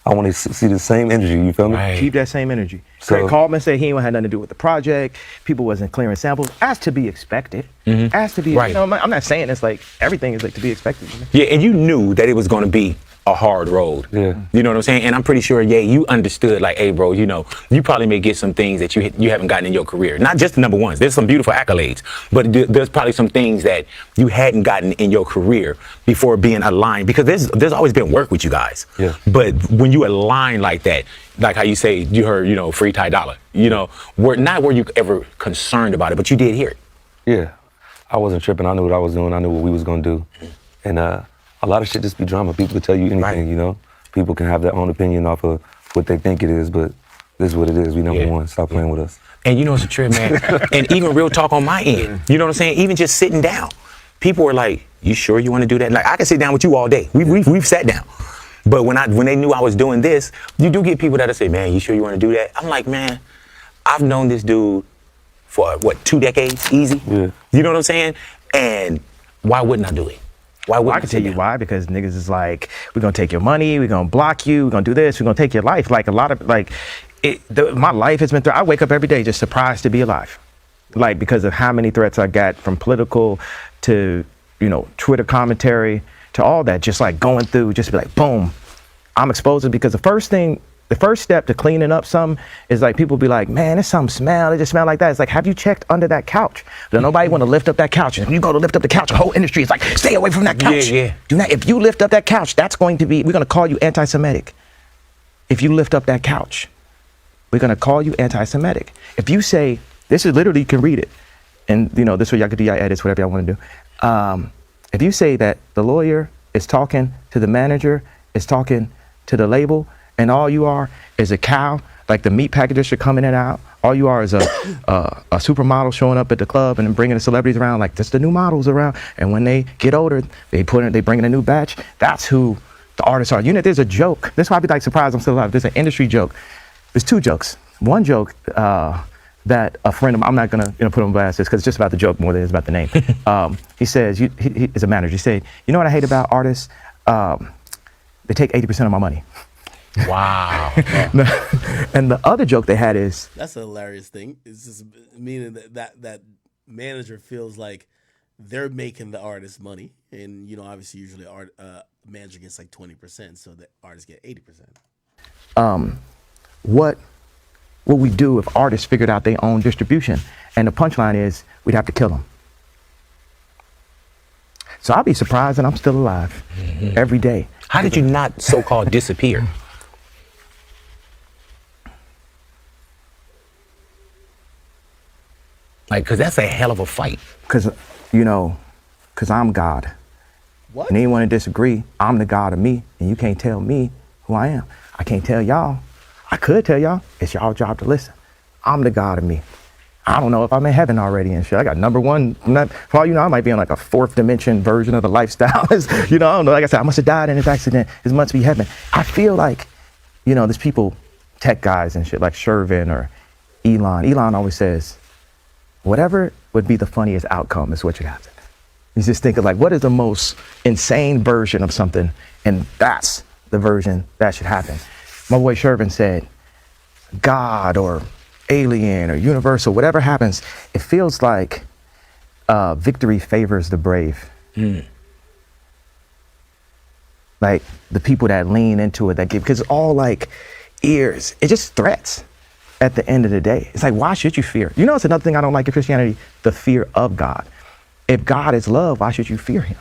I want to see the same energy. You feel me? Right. Keep that same energy. So, Craig Caldman said he ain't had nothing to do with the project. People wasn't clearing samples. As to be expected. Mm-hmm. As to be. Right. I'm not saying it's like everything is like to be expected. Yeah, and you knew that it was going to be a hard road. Yeah. You know what I'm saying? And I'm pretty sure, you understood, like, hey, bro, you probably may get some things that you haven't gotten in your career. Not just the #1s. There's some beautiful accolades, but there's probably some things that you hadn't gotten in your career before being aligned, because there's always been work with you guys. Yeah. But when you align like that, like how you say, you heard, free Ty Dolla, were you ever concerned about it, but you did hear it. Yeah. I wasn't tripping. I knew what I was doing. I knew what we was going to do. And a lot of shit just be drama. People can tell you anything, right. People can have their own opinion off of what they think it is, but this is what it is. We #1. Stop playing with us. And it's a trip, man. And even real talk on my end. You know what I'm saying? Even just sitting down. People were like, you sure you want to do that? Like, I can sit down with you all day. We've sat down. But when they knew I was doing this, you do get people that'll say, man, you sure you want to do that? I'm like, man, I've known this dude for, 2 decades? Easy? Yeah. You know what I'm saying? And why wouldn't I do it? Why Well, would I can tell you why, because niggas is like, we're gonna take your money, we're gonna block you, we're gonna do this, we're gonna take your life. Like a lot of my life has been through. I wake up every day just surprised to be alive, like because of how many threats I got from political to Twitter commentary to all that. Just like going through, just be like, boom, I'm exposed because the first step to cleaning up something is like people be like, man, there's some smell. It just smell like that. It's like, have you checked under that couch? Does nobody want to lift up that couch? And when you go to lift up the couch, the whole industry is like, stay away from that couch. Yeah. Do not. If you lift up that couch, we're going to call you anti-Semitic. If you lift up that couch, we're going to call you anti-Semitic. If you say, this is literally, you can read it. And this way y'all can do your edits, whatever y'all want to do. If you say that the lawyer is talking to the manager, is talking to the label, and all you are is a cow, like the meat packagers are coming in and out. All you are is a supermodel showing up at the club and then bringing the celebrities around, like that's the new models around. And when they get older, they bring in a new batch. That's who the artists are. There's a joke. That's why I be like surprised I'm still alive. There's an industry joke. There's two jokes. One joke that a friend of mine, I'm not gonna put on blast this because it's just about the joke more than it's about the name. He says, he is a manager. He said, you know what I hate about artists? They take 80% of my money. Wow. And the other joke they had is, that's a hilarious thing. It's just meaning that manager feels like they're making the artist money, and obviously usually manager gets like 20%, so the artist get 80%. What we do if artists figured out their own distribution? And the punchline is, we'd have to kill them. So I'll be surprised that I'm still alive every day. How did you not so-called disappear? Like, because that's a hell of a fight. Because I'm God. What? And anyone to disagree, I'm the God of me, and you can't tell me who I am. I can't tell y'all. I could tell y'all. It's y'all job to listen. I'm the God of me. I don't know if I'm in heaven already and shit. I got number one. For all you know, I might be in like a fourth dimension version of the lifestyle. I don't know. Like I said, I must have died in this accident. This must be heaven. I feel like, there's people, tech guys and shit, like Shervin or Elon. Elon always says, whatever would be the funniest outcome is what should happen. He's just thinking like, what is the most insane version of something? And that's the version that should happen. My boy Shervin said, God or alien or universal, whatever happens, it feels like victory favors the brave. Like the people that lean into it, that give, because it's all like ears. It's just threats at the end of the day. It's like, why should you fear? It's another thing I don't like in Christianity, the fear of God. If God is love, why should you fear him?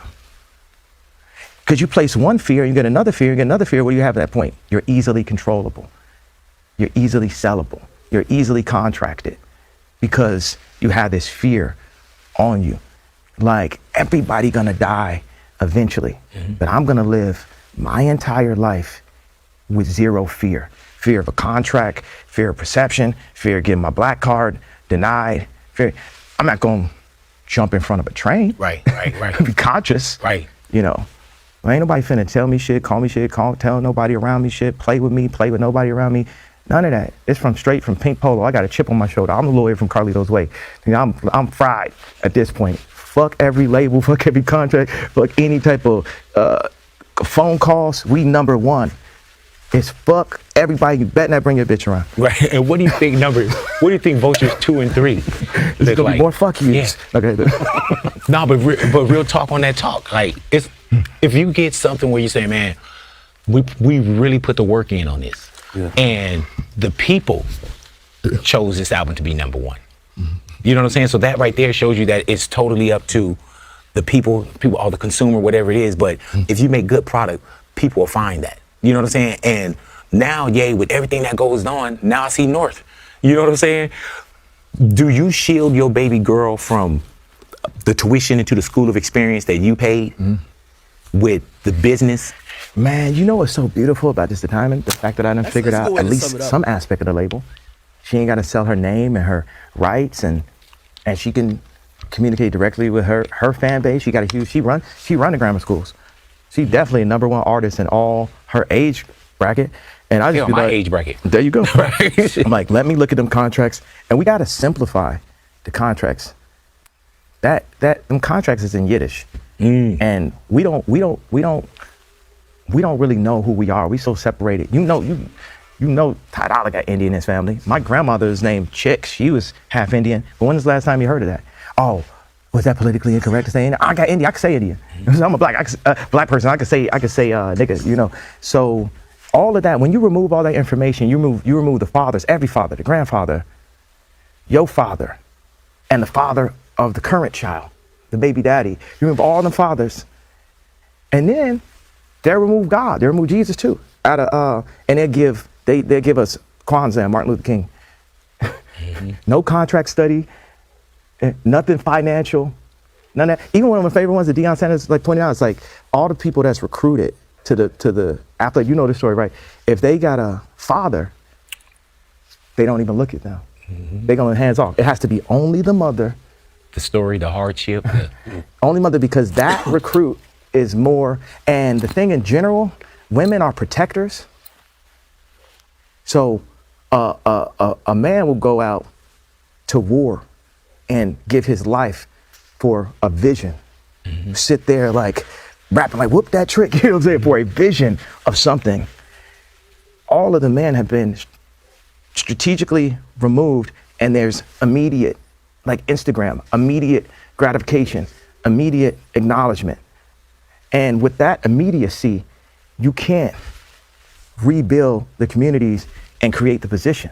Because you place one fear, you get another fear, you get another fear. What do you have at that point? You're easily controllable. You're easily sellable. You're easily contracted because you have this fear on you. Like, everybody gonna die eventually, but I'm gonna live my entire life with zero fear. Fear of a contract, fear of perception, fear of getting my black card denied. Fear. I'm not gonna jump in front of a train. Right. Be conscious. Right. Ain't nobody finna tell me shit, call me shit, tell nobody around me shit, play with me, play with nobody around me. None of that. It's straight from Pink Polo. I got a chip on my shoulder. I'm the lawyer from Carlito's Way. I'm fried at this point. Fuck every label, fuck every contract, fuck any type of phone calls. We number one. It's fuck everybody. You better not bring your bitch around. Right. And what do you think Vultures 2 and 3? There's gonna be more fuck yous. Yeah. Okay. No, but real talk on that talk. Like, if you get something where you say, man, we really put the work in on this. Yeah. And the people chose this album to be number one. You know what I'm saying? So that right there shows you that it's totally up to the people, or the consumer, whatever it is. But if you make good product, people will find that. You know what I'm saying? And now, with everything that goes on, now I see North. You know what I'm saying? Do you shield your baby girl from the tuition into the school of experience that you paid with the business? Man, what's so beautiful about this, the timing? The fact that I done figured out at least some aspect of the label. She ain't got to sell her name and her rights, and she can communicate directly with her fan base. She got a huge, she run the grammar schools. She's definitely a number one artist in all her age bracket. And I just be my like, age bracket. There you go. I'm like, let me look at them contracts, and we got to simplify the contracts. Them contracts is in Yiddish. And we don't really know who we are. We so separated. You know Ty Dolla got Indian in his family. My grandmother's named Chick. She was half Indian. But when was the last time you heard of that? Oh, was that politically incorrect to say Indian? I got Indian. I can say Indian. I'm a black person. I can say nigga. You know. So all of that. When you remove all that information, you remove the fathers, every father, the grandfather, your father, and the father of the current child, the baby daddy. You remove all the fathers, and then they remove God. They remove Jesus too. And they give us Kwanzaa and Martin Luther King. No contract study, nothing financial, none of that. Even one of my favorite ones that Deion Sanders like pointed out, it's like all the people that's recruited to the athlete. You know the story, right? If they got a father, they don't even look at them. They go hands off. It has to be only the mother. The story, the hardship. Only mother, because that recruit is more. And the thing in general, women are protectors. So a man will go out to war and give his life for a vision. Sit there like rapping like whoop that trick, you know what I'm saying, for a vision of something. All of the men have been strategically removed, and there's immediate, like Instagram, immediate gratification, immediate acknowledgement. And with that immediacy, you can't rebuild the communities and create the position.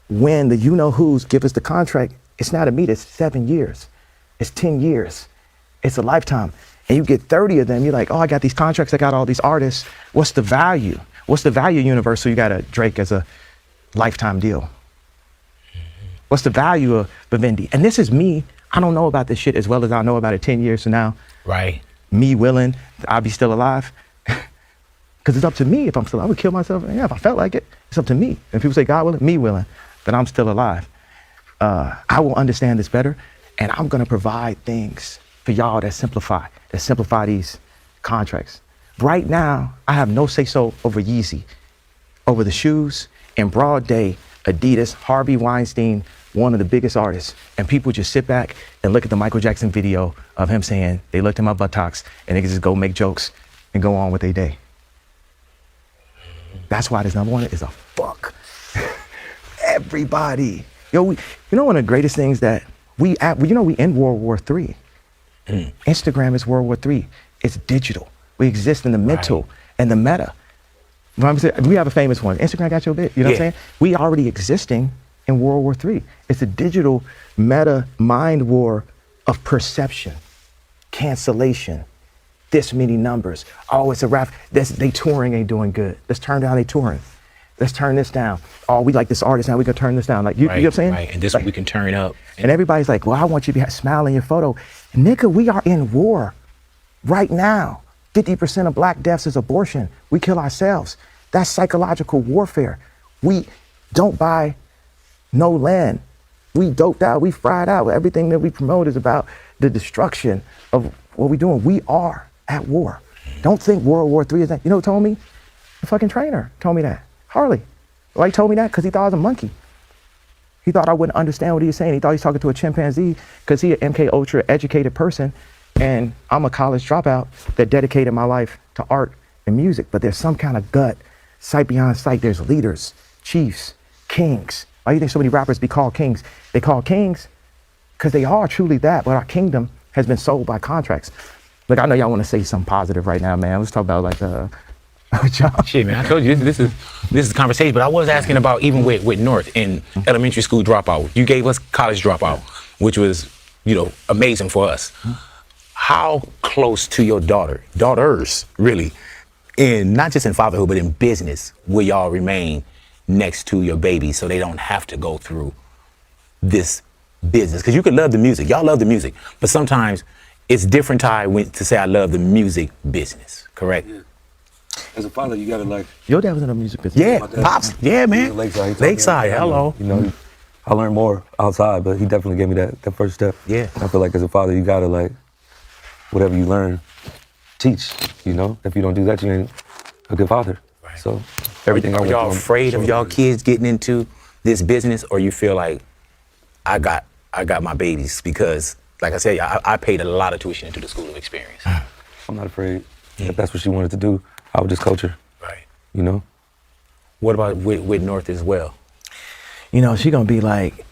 When the you-know-who's give us the contract, it's not immediate, it's 7 years, it's 10 years, it's a lifetime. And you get 30 of them, you're like, oh, I got these contracts, I got all these artists. What's the value? What's the value universe? So you got a Drake as a lifetime deal. What's the value of Vivendi? And this is me. I don't know about this shit as well as I know about it 10 years from now. Right. Me willing, I'll be still alive. Because it's up to me if I'm still alive. I would kill myself. Yeah, if I felt like it, it's up to me. And people say God willing, me willing, then I'm still alive. I will understand this better, and I'm gonna provide things for y'all that simplify these contracts. Right now, I have no say-so over Yeezy, over the shoes. In broad day, Adidas, Harvey Weinstein, one of the biggest artists, and people just sit back and look at the Michael Jackson video of him saying, they looked at my buttocks, and they can just go make jokes and go on with their day. That's why this number one is a fuck everybody. Yo, you know one of the greatest things that we in World War III. Instagram is World War III. It's digital. We exist in the mental and the meta. We have a famous one. Instagram got your bit. You know what I'm saying? We already existing in World War III. It's a digital meta mind war of perception, cancellation, this many numbers. Oh, it's a rap. They touring ain't doing good. Let's turn down they touring. Let's turn this down. Oh, we like this artist now. We can turn this down. Like you know what I'm saying? Right. And this like, one we can turn up. And everybody's like, well, I want you to be smiling in your photo. Nigga, we are in war right now. 50% of black deaths is abortion. We kill ourselves. That's psychological warfare. We don't buy no land. We doped out, we fried out. Everything that we promote is about the destruction of what we're doing. We are at war. Don't think World War III is that. You know who told me? The fucking trainer told me that. Harley. Why he told me that? Because he thought I was a monkey. He thought I wouldn't understand what he was saying. He thought he was talking to a chimpanzee because he an MK Ultra educated person. And I'm a college dropout that dedicated my life to art and music. But there's some kind of gut, sight beyond sight. There's leaders, chiefs, kings. Why do you think so many rappers be called kings? They call kings because they are truly that, but our kingdom has been sold by contracts. Look, I know y'all want to say something positive right now, man. Let's talk about like Shit, man, I told you this is a conversation, but I was asking about even with North in elementary school dropout. You gave us college dropout, which was, amazing for us. How close to your daughters, really, in not just in fatherhood, but in business, will y'all remain next to your baby so they don't have to go through this business? Because you could love the music. Y'all love the music. But sometimes it's different to say I love the music business, correct? Yeah. As a father, you gotta like... Your dad was in the music business. Yeah, Pops. Yeah, man. Lakeside, hello. I learned more outside, but he definitely gave me that first step. Yeah. I feel like as a father, you gotta like, whatever you learn, teach, If you don't do that, you ain't a good father. Right. So everything Are y'all afraid of y'all kids getting into this business, or you feel like I got my babies? Because like I said, I paid a lot of tuition into the School of Experience. I'm not afraid. If that's what she wanted to do, I would just coach her. Right. You know? What about with North as well? You know, she gonna be like,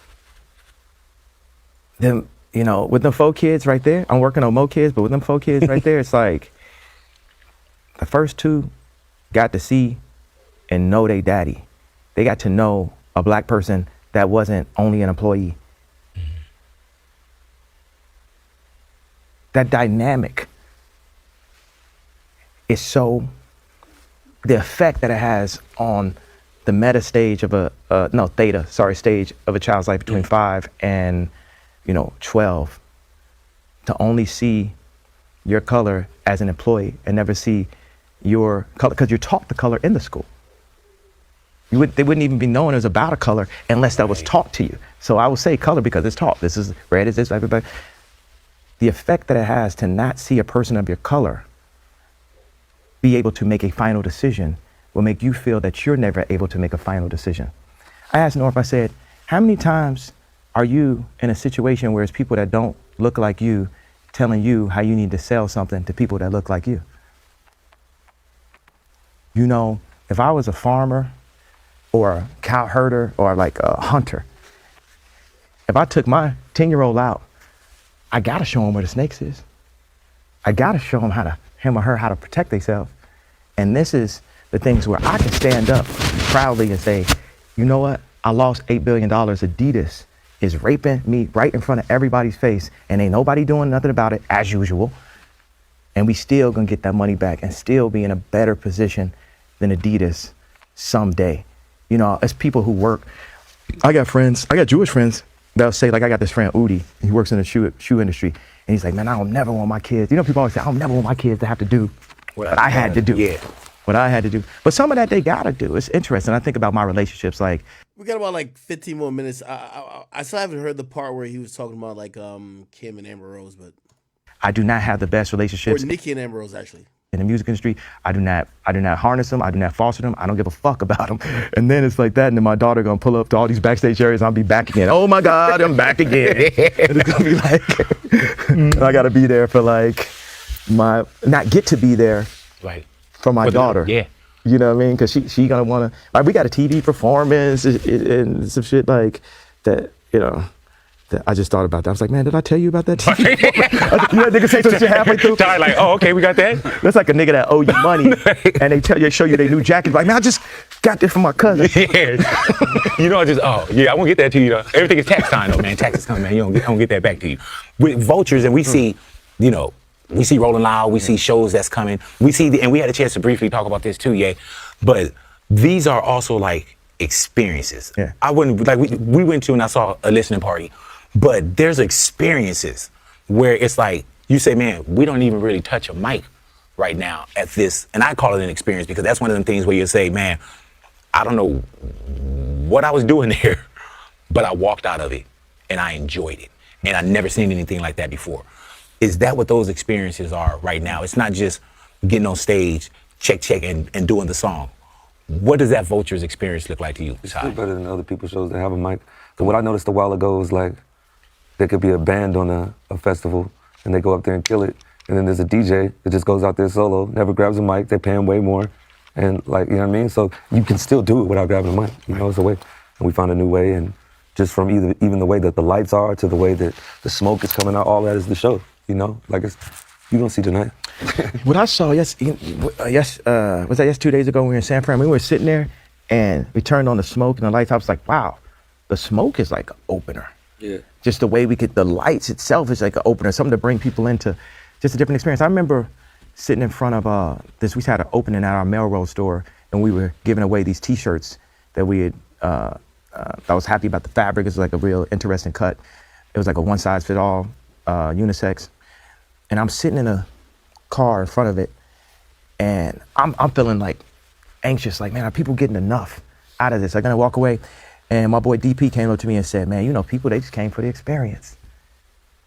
them, you know, with them 4 kids right there, I'm working on more kids, but with them 4 kids right there, it's like, the first 2 got to see and know their daddy. They got to know a black person that wasn't only an employee. That dynamic is so, the effect that it has on the meta stage of stage of a child's life between 5 and, 12, to only see your color as an employee and never see your color, because you're taught the color in the school. They wouldn't even be knowing it was about a color unless that was taught to you. So I will say color because it's taught. This is red, is this, everybody. The effect that it has to not see a person of your color be able to make a final decision will make you feel that you're never able to make a final decision. I asked North, I said, how many times are you in a situation where it's people that don't look like you telling you how you need to sell something to people that look like you? You know, if I was a farmer or a cow herder or like a hunter, if I took my 10-year-old out, I gotta show him where the snakes is. I gotta show him him or her how to protect themselves. And this is the things where I can stand up proudly and say, you know what? I lost $8 billion. Adidas is raping me right in front of everybody's face, and ain't nobody doing nothing about it, as usual. And we still gonna get that money back and still be in a better position than Adidas someday. You know, as people who work, I got Jewish friends that'll say, like, I got this friend, Udi, he works in the shoe industry, and he's like, man, I don't never want my kids. You know, people always say, I don't never want my kids to have to do what I had to do. Yeah. What I had to do. But some of that they gotta do. It's interesting. I think about my relationships, like, We got about like 15 more minutes. I still haven't heard the part where he was talking about like Kim and Amber Rose, but I do not have the best relationships or Nicki and Amber Rose actually. in the music industry. I do not harness them. I do not foster them. I don't give a fuck about them. And then it's like that, and then my daughter gonna pull up to all these backstage areas and I'll be back again. Oh my God, I'm back again. And it's gonna be like, I gotta be there for like not get to be there Right. for my daughter. Yeah. You know what I mean? Because she gonna wanna, like, we got a TV performance and some shit like that, you know. That I just thought about that. I was like, man, did I tell you about that TV performance? You know, niggas say some shit halfway through. Like, oh, okay, we got that. That's like a nigga that owe you money and they show you their new jacket. Like, man, I just got this from my cousin. Yeah. You know, I won't get that to you though. Everything is tax time though, man. Tax is coming, man. I don't get that back to you. With vultures, and we see, you know, we see Rolling Loud, we see shows that's coming. We see, and we had a chance to briefly talk about this too, yeah. But these are also like experiences. Yeah. I wouldn't, like, we went to and I saw a listening party, but there's experiences where it's like, you say, man, we don't even really touch a mic right now at this. And I call it an experience because that's one of them things where you say, man, I don't know what I was doing there, but I walked out of it and I enjoyed it. And I've never seen anything like that before. Is that what those experiences are right now? It's not just getting on stage, check, and doing the song. What does that Vultures experience look like to you, It's Ty? still better than other people's shows that have a mic. So what I noticed a while ago is like, there could be a band on a festival and they go up there and kill it. And then there's a DJ that just goes out there solo, never grabs a mic, they pay him way more. And like, you know what I mean? So you can still do it without grabbing a mic. You know, it's a way. And we found a new way, and just from even the way that the lights are to the way that the smoke is coming out, all that is the show. You know, like you don't see tonight. What I saw, was that 2 days ago when we were in San Fran? We were sitting there and we turned on the smoke and the lights. I was like, wow, the smoke is like an opener. Yeah. Just the way we get the lights itself is like an opener, something to bring people into just a different experience. I remember sitting in front of we had an opening at our Melrose store, and we were giving away these T-shirts that we had. I was happy about the fabric. It was like a real interesting cut. It was like a one-size-fits-all, unisex. And I'm sitting in a car in front of it, and I'm feeling like anxious, like, man, are people getting enough out of this? I'm gonna walk away. And my boy DP came up to me and said, man, you know, people, they just came for the experience.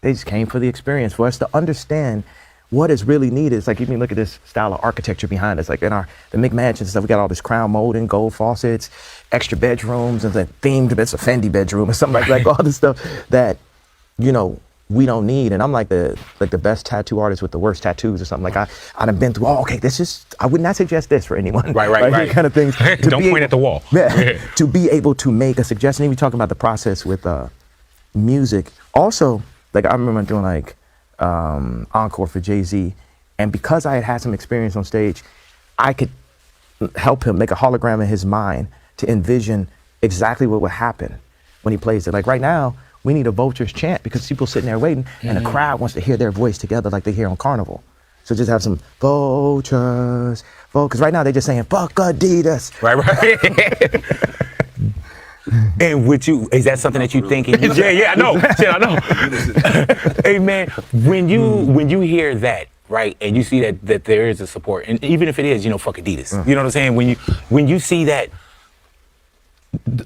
They just came for the experience, for us to understand what is really needed. It's like, you can look at this style of architecture behind us, like in the McMansion stuff, we got all this crown molding, gold faucets, extra bedrooms, and then themed, it's a Fendi bedroom or something like all this stuff that, you know, we don't need. And I'm like the best tattoo artist with the worst tattoos or something. Like I done been through, okay, I would not suggest this for anyone. Right. Kind of things. Don't point at the wall. Yeah, to be able to make a suggestion. Even talking about the process with music. Also, like I remember doing like Encore for Jay-Z. And because I had some experience on stage, I could help him make a hologram in his mind to envision exactly what would happen when he plays it. Like right now, we need a Vultures chant because people sitting there waiting and the crowd wants to hear their voice together like they hear on Carnival. So just have some Vultures, because right now they're just saying, fuck Adidas. Right. And with you, is that something that you think? Yeah, I know. Shit, I know. Hey man, when you hear that, right, and you see that there is a support, and even if it is, fuck Adidas, you know what I'm saying? When you see that,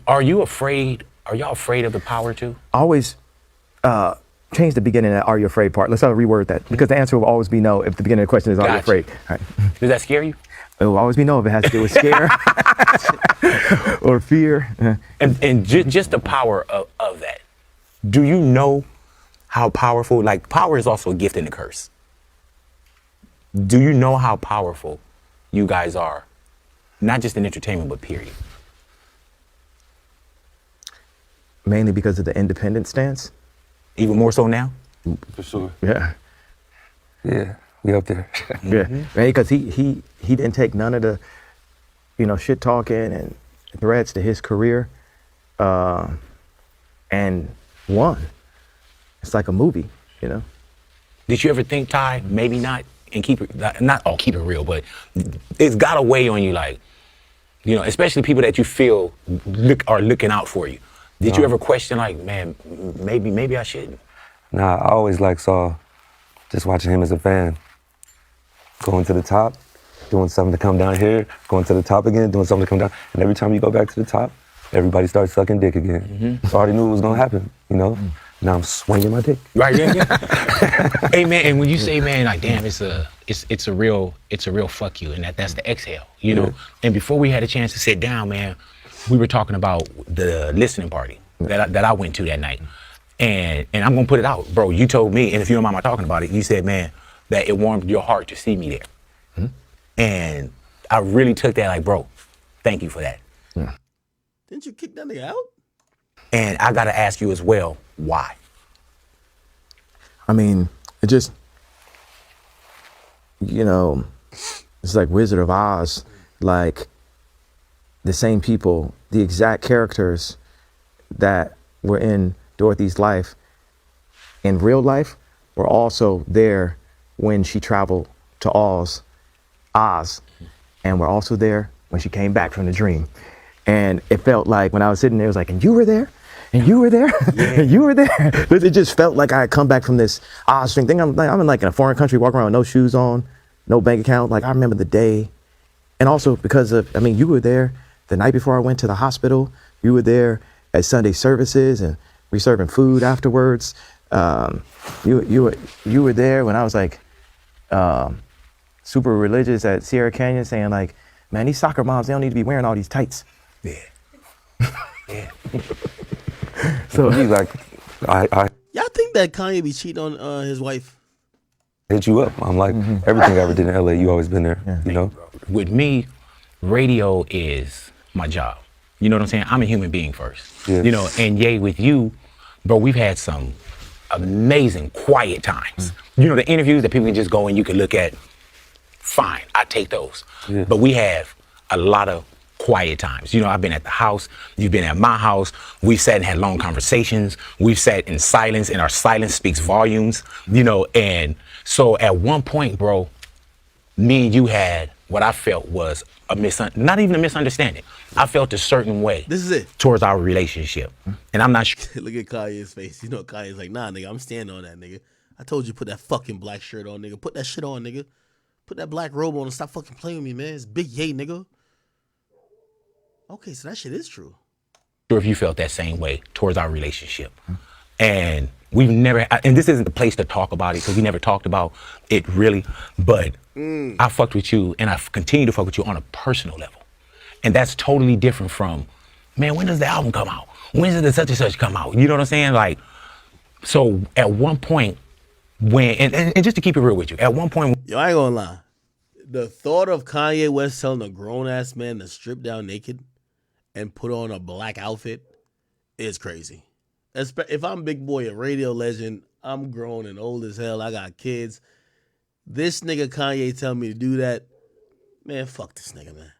are you afraid? Are y'all afraid of the power too? Always change the beginning of that "Are you afraid" part. Let's reword that because the answer will always be no if the beginning of the question is "Are you afraid?" All right. Does that scare you? It will always be no if it has to do with scare or fear. And just the power of that. Do you know how powerful? Like power is also a gift and a curse. Do you know how powerful you guys are, not just in entertainment but period? Mainly because of the independent stance. Even more so now? For sure. Yeah. Yeah, we up there. Yeah, because he didn't take none of the, shit talking and threats to his career, and won. It's like a movie, Did you ever think, Ty, maybe not, and keep it real, but it's got to weigh on you, like, especially people that you feel are looking out for you. Did you ever question, like, man, maybe I shouldn't? Nah, I always saw just watching him as a fan. Going to the top, doing something to come down here, going to the top again, doing something to come down. And every time you go back to the top, everybody starts sucking dick again. So I already knew it was gonna happen, Now I'm swinging my dick. Right, yeah. Hey man, and when you say, man, like, damn, it's a real fuck you, and that's the exhale, Yeah. And before we had a chance to sit down, man, we were talking about the listening party that I went to that night. And I'm gonna put it out, bro. You told me, and if you don't mind my talking about it, you said, man, that it warmed your heart to see me there. And I really took that like, bro, thank you for that. Didn't you kick that nigga out? And I gotta ask you as well, why? I mean, it just, it's like Wizard of Oz, like the same people, the exact characters that were in Dorothy's life in real life were also there when she traveled to Oz, and were also there when she came back from the dream. And it felt like when I was sitting there, it was like, and you were there? And you were there? And you were there? It just felt like I had come back from this Oz thing. I'm in like in a foreign country, walking around with no shoes on, no bank account. Like I remember the day. And also because you were there the night before I went to the hospital. You were there at Sunday services and we serving food afterwards. You were there when I was like super religious at Sierra Canyon, saying like, man, these soccer moms, they don't need to be wearing all these tights. Yeah. Yeah. So he's like, Y'all think that Kanye be cheating on his wife? hit you up. I'm like, everything I ever did in LA, you always been there, With me, radio is my job. You know what I'm saying? I'm a human being first. Yeah. And with you, bro, we've had some amazing quiet times. The interviews that people can just go and you can look at, fine, I take those. Yeah. But we have a lot of quiet times. I've been at the house, you've been at my house, we've sat and had long conversations, we've sat in silence, and our silence speaks volumes, and so at one point, bro, me and you had what I felt was not even a misunderstanding. I felt a certain way. This is it. Towards our relationship. And I'm not sure. Look at Kanye's face. Kanye's like, nah, nigga, I'm standing on that, nigga. I told you put that fucking black shirt on, nigga. Put that shit on, nigga. Put that black robe on and stop fucking playing with me, man. It's big yay, nigga. Okay, so that shit is true. Sure if you felt that same way towards our relationship. And we've never, and this isn't the place to talk about it because we never talked about it really, but I fucked with you and I continue to fuck with you on a personal level. And that's totally different from, man, when does the album come out? When does the such and such come out? You know what I'm saying? Like, So at one point, when and just to keep it real with you, at one point, Yo, I ain't gonna lie. The thought of Kanye West telling a grown ass man to strip down naked and put on a black outfit is crazy. If I'm Big Boy, a radio legend, I'm grown and old as hell. I got kids. This nigga Kanye tell me to do that, man. Fuck this nigga, man.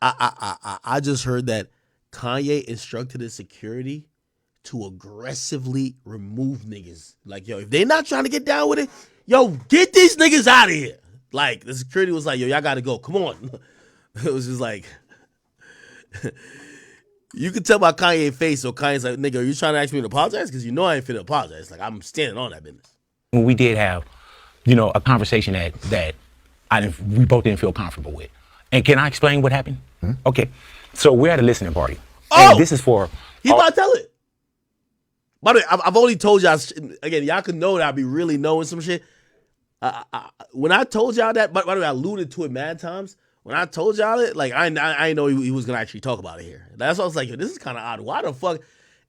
I just heard that Kanye instructed his security to aggressively remove niggas. Like, yo, if they not trying to get down with it, yo, get these niggas out of here. Like, the security was like, yo, y'all gotta go. Come on. It was just like, you could tell by Kanye's face, so Kanye's like, nigga, are you trying to ask me to apologize? Because you know I ain't finna apologize. Like, I'm standing on that business. when we did have, a conversation that we both didn't feel comfortable with. And can I explain what happened? Okay, so we're at a listening party. Oh, and this is for. He about to tell it. By the way, I've only told y'all, again, y'all could know that I be really knowing some shit. When I told y'all that, by the way, I alluded to it mad times. When I told y'all it, like, I didn't know he was going to actually talk about it here. That's why I was like, yo, this is kind of odd. Why the fuck?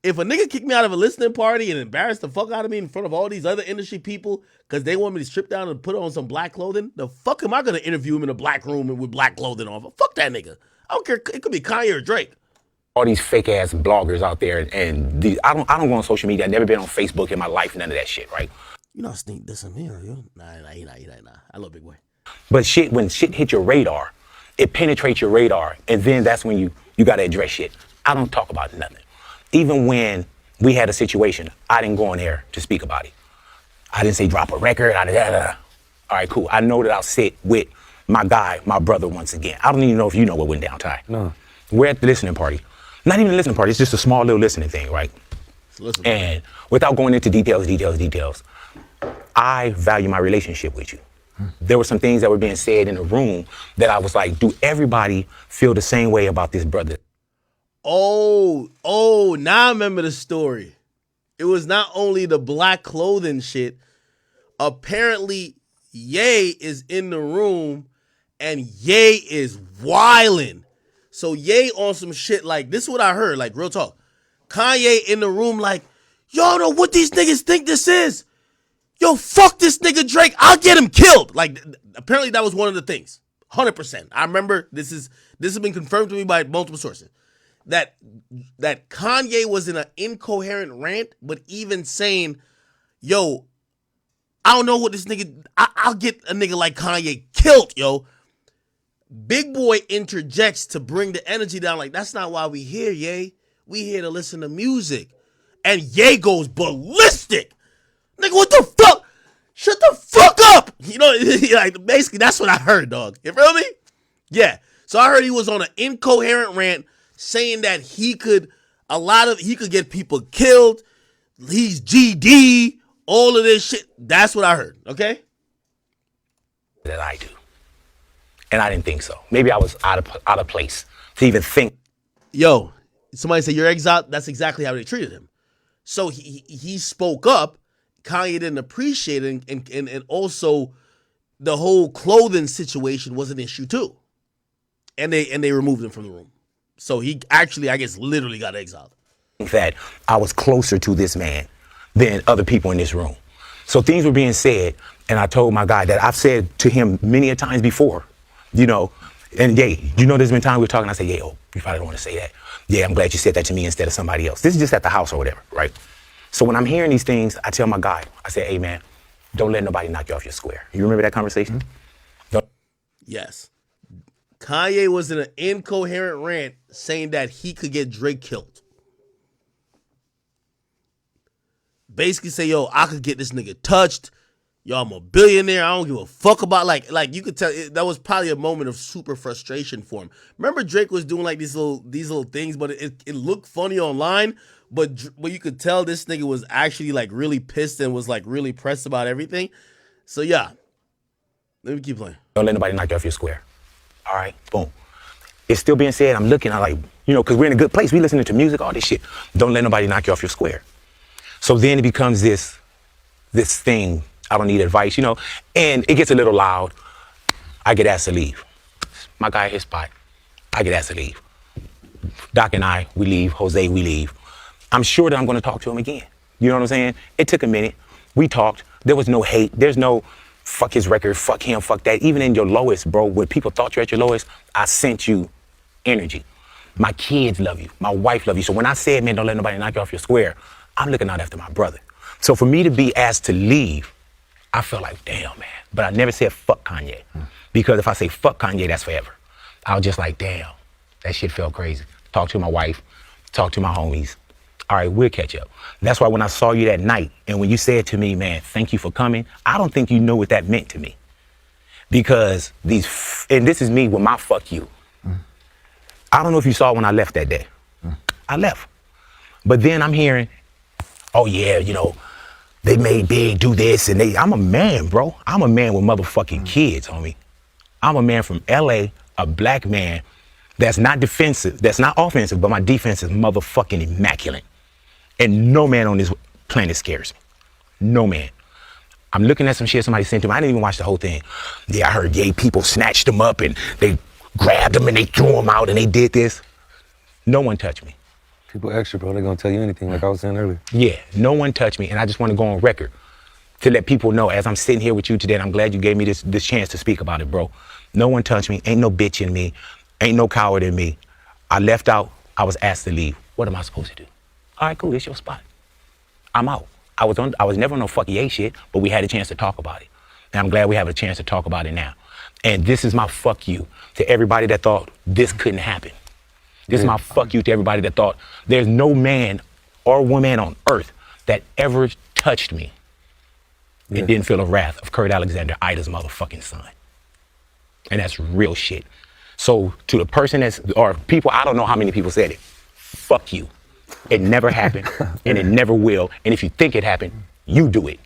If a nigga kicked me out of a listening party and embarrassed the fuck out of me in front of all these other industry people because they want me to strip down and put on some black clothing, the fuck am I going to interview him in a black room and with black clothing on? Fuck that nigga. I don't care. It could be Kanye or Drake. All these fake ass bloggers out there, and I don't go on social media. I've never been on Facebook in my life, none of that shit, right? You not sneak dissing me, are you? Nah. I love Big Boy. But when shit hit your radar, it penetrates your radar, and then that's when you got to address shit. I don't talk about nothing. Even when we had a situation, I didn't go on there to speak about it. I didn't say drop a record. All right, cool. I know that I'll sit with my guy, my brother, once again. I don't even know if you know what went down, Ty. No. We're at the listening party. Not even a listening party. It's just a small little listening thing, right? And without going into details, I value my relationship with you. There were some things that were being said in the room that I was like, do everybody feel the same way about this brother? Oh, now I remember the story. It was not only the black clothing shit. Apparently, Ye is in the room and Ye is wildin'. So Ye on some shit like, this is what I heard, like real talk. Kanye in the room like, y'all know what these niggas think this is? Yo, fuck this nigga Drake. I'll get him killed. Like, apparently that was one of the things. 100%. I remember this has been confirmed to me by multiple sources. That Kanye was in an incoherent rant, but even saying, yo, I don't know what this nigga, I'll get a nigga like Kanye killed, yo. Big Boy interjects to bring the energy down. Like, that's not why we here, Ye. We here to listen to music. And Ye goes ballistic. Nigga, what the fuck? Shut the fuck up. You know, like, basically, that's what I heard, dog. You feel me? Yeah. So I heard he was on an incoherent rant saying that he could get people killed. He's GD, all of this shit. That's what I heard, okay? That I do. And I didn't think so. Maybe I was out of place to even think. Yo, somebody said you're exiled. That's exactly how they treated him. So he spoke up. Kanye didn't appreciate it, and also the whole clothing situation was an issue too. And they removed him from the room. So he actually, I guess, literally got exiled. That I was closer to this man than other people in this room. So things were being said, and I told my guy that I've said to him many a times before, and Ye, there's been times we were talking, I say, Ye, you probably don't want to say that. Yeah, I'm glad you said that to me instead of somebody else. This is just at the house or whatever, right? So when I'm hearing these things, I tell my guy, I say, hey man, don't let nobody knock you off your square. You remember that conversation? Yes. Kanye was in an incoherent rant saying that he could get Drake killed. Basically say, yo, I could get this nigga touched. Yo, I'm a billionaire. I don't give a fuck about, like you could tell that was probably a moment of super frustration for him. Remember Drake was doing like these little things, but it looked funny online, but you could tell this nigga was actually like really pissed and was like really pressed about everything. So yeah, let me keep playing. Don't let nobody knock you off your square. All right, boom. It's still being said. I'm looking, I'm like, because we're in a good place. We listening to music, all this shit. Don't let nobody knock you off your square. So then it becomes this thing. I don't need advice, and it gets a little loud. I get asked to leave. My guy at his spot. I get asked to leave. Doc and I, we leave. Jose, we leave. I'm sure that I'm going to talk to him again You know what I'm saying? It took a minute. We talked. There was no hate. There's no fuck his record, fuck him, fuck that. Even in your lowest, bro, when people thought you're at your lowest, I sent you energy. My kids love you. My wife love you. So when I said, man, don't let nobody knock you off your square, I'm looking out after my brother. So for me to be asked to leave, I felt like, damn, man. But I never said fuck Kanye. Because if I say fuck Kanye, that's forever. I was just like, damn, that shit felt crazy. Talk to my wife, talk to my homies. All right, we'll catch up. That's why when I saw you that night, and when you said to me, man, thank you for coming, I don't think you know what that meant to me. Because and this is me with my fuck you. I don't know if you saw when I left that day. I left. But then I'm hearing, oh yeah, you know, they made Big do this and I'm a man, bro. I'm a man with motherfucking kids, homie. I'm a man from LA, a black man that's not defensive, that's not offensive, but my defense is motherfucking immaculate. And no man on this planet scares me. No man. I'm looking at some shit somebody sent to me. I didn't even watch the whole thing. Yeah, I heard gay people snatched them up and they grabbed them and they threw them out and they did this. No one touched me. People extra, bro. They're gonna tell you anything, like I was saying earlier. Yeah, no one touched me, and I just want to go on record to let people know, as I'm sitting here with you today, and I'm glad you gave me this chance to speak about it, bro. No one touched me. Ain't no bitch in me. Ain't no coward in me. I left out. I was asked to leave. What am I supposed to do? All right, cool. It's your spot. I'm out. I was never on no fuck yay shit, but we had a chance to talk about it. And I'm glad we have a chance to talk about it now. And this is my fuck you to everybody that thought this couldn't happen. This is my fuck you to everybody that thought there's no man or woman on earth that ever touched me and didn't feel the wrath of Kurt Alexander, Ida's motherfucking son. And that's real shit. So to the person or people, I don't know how many people said it, fuck you. It never happened and it never will. And if you think it happened, you do it.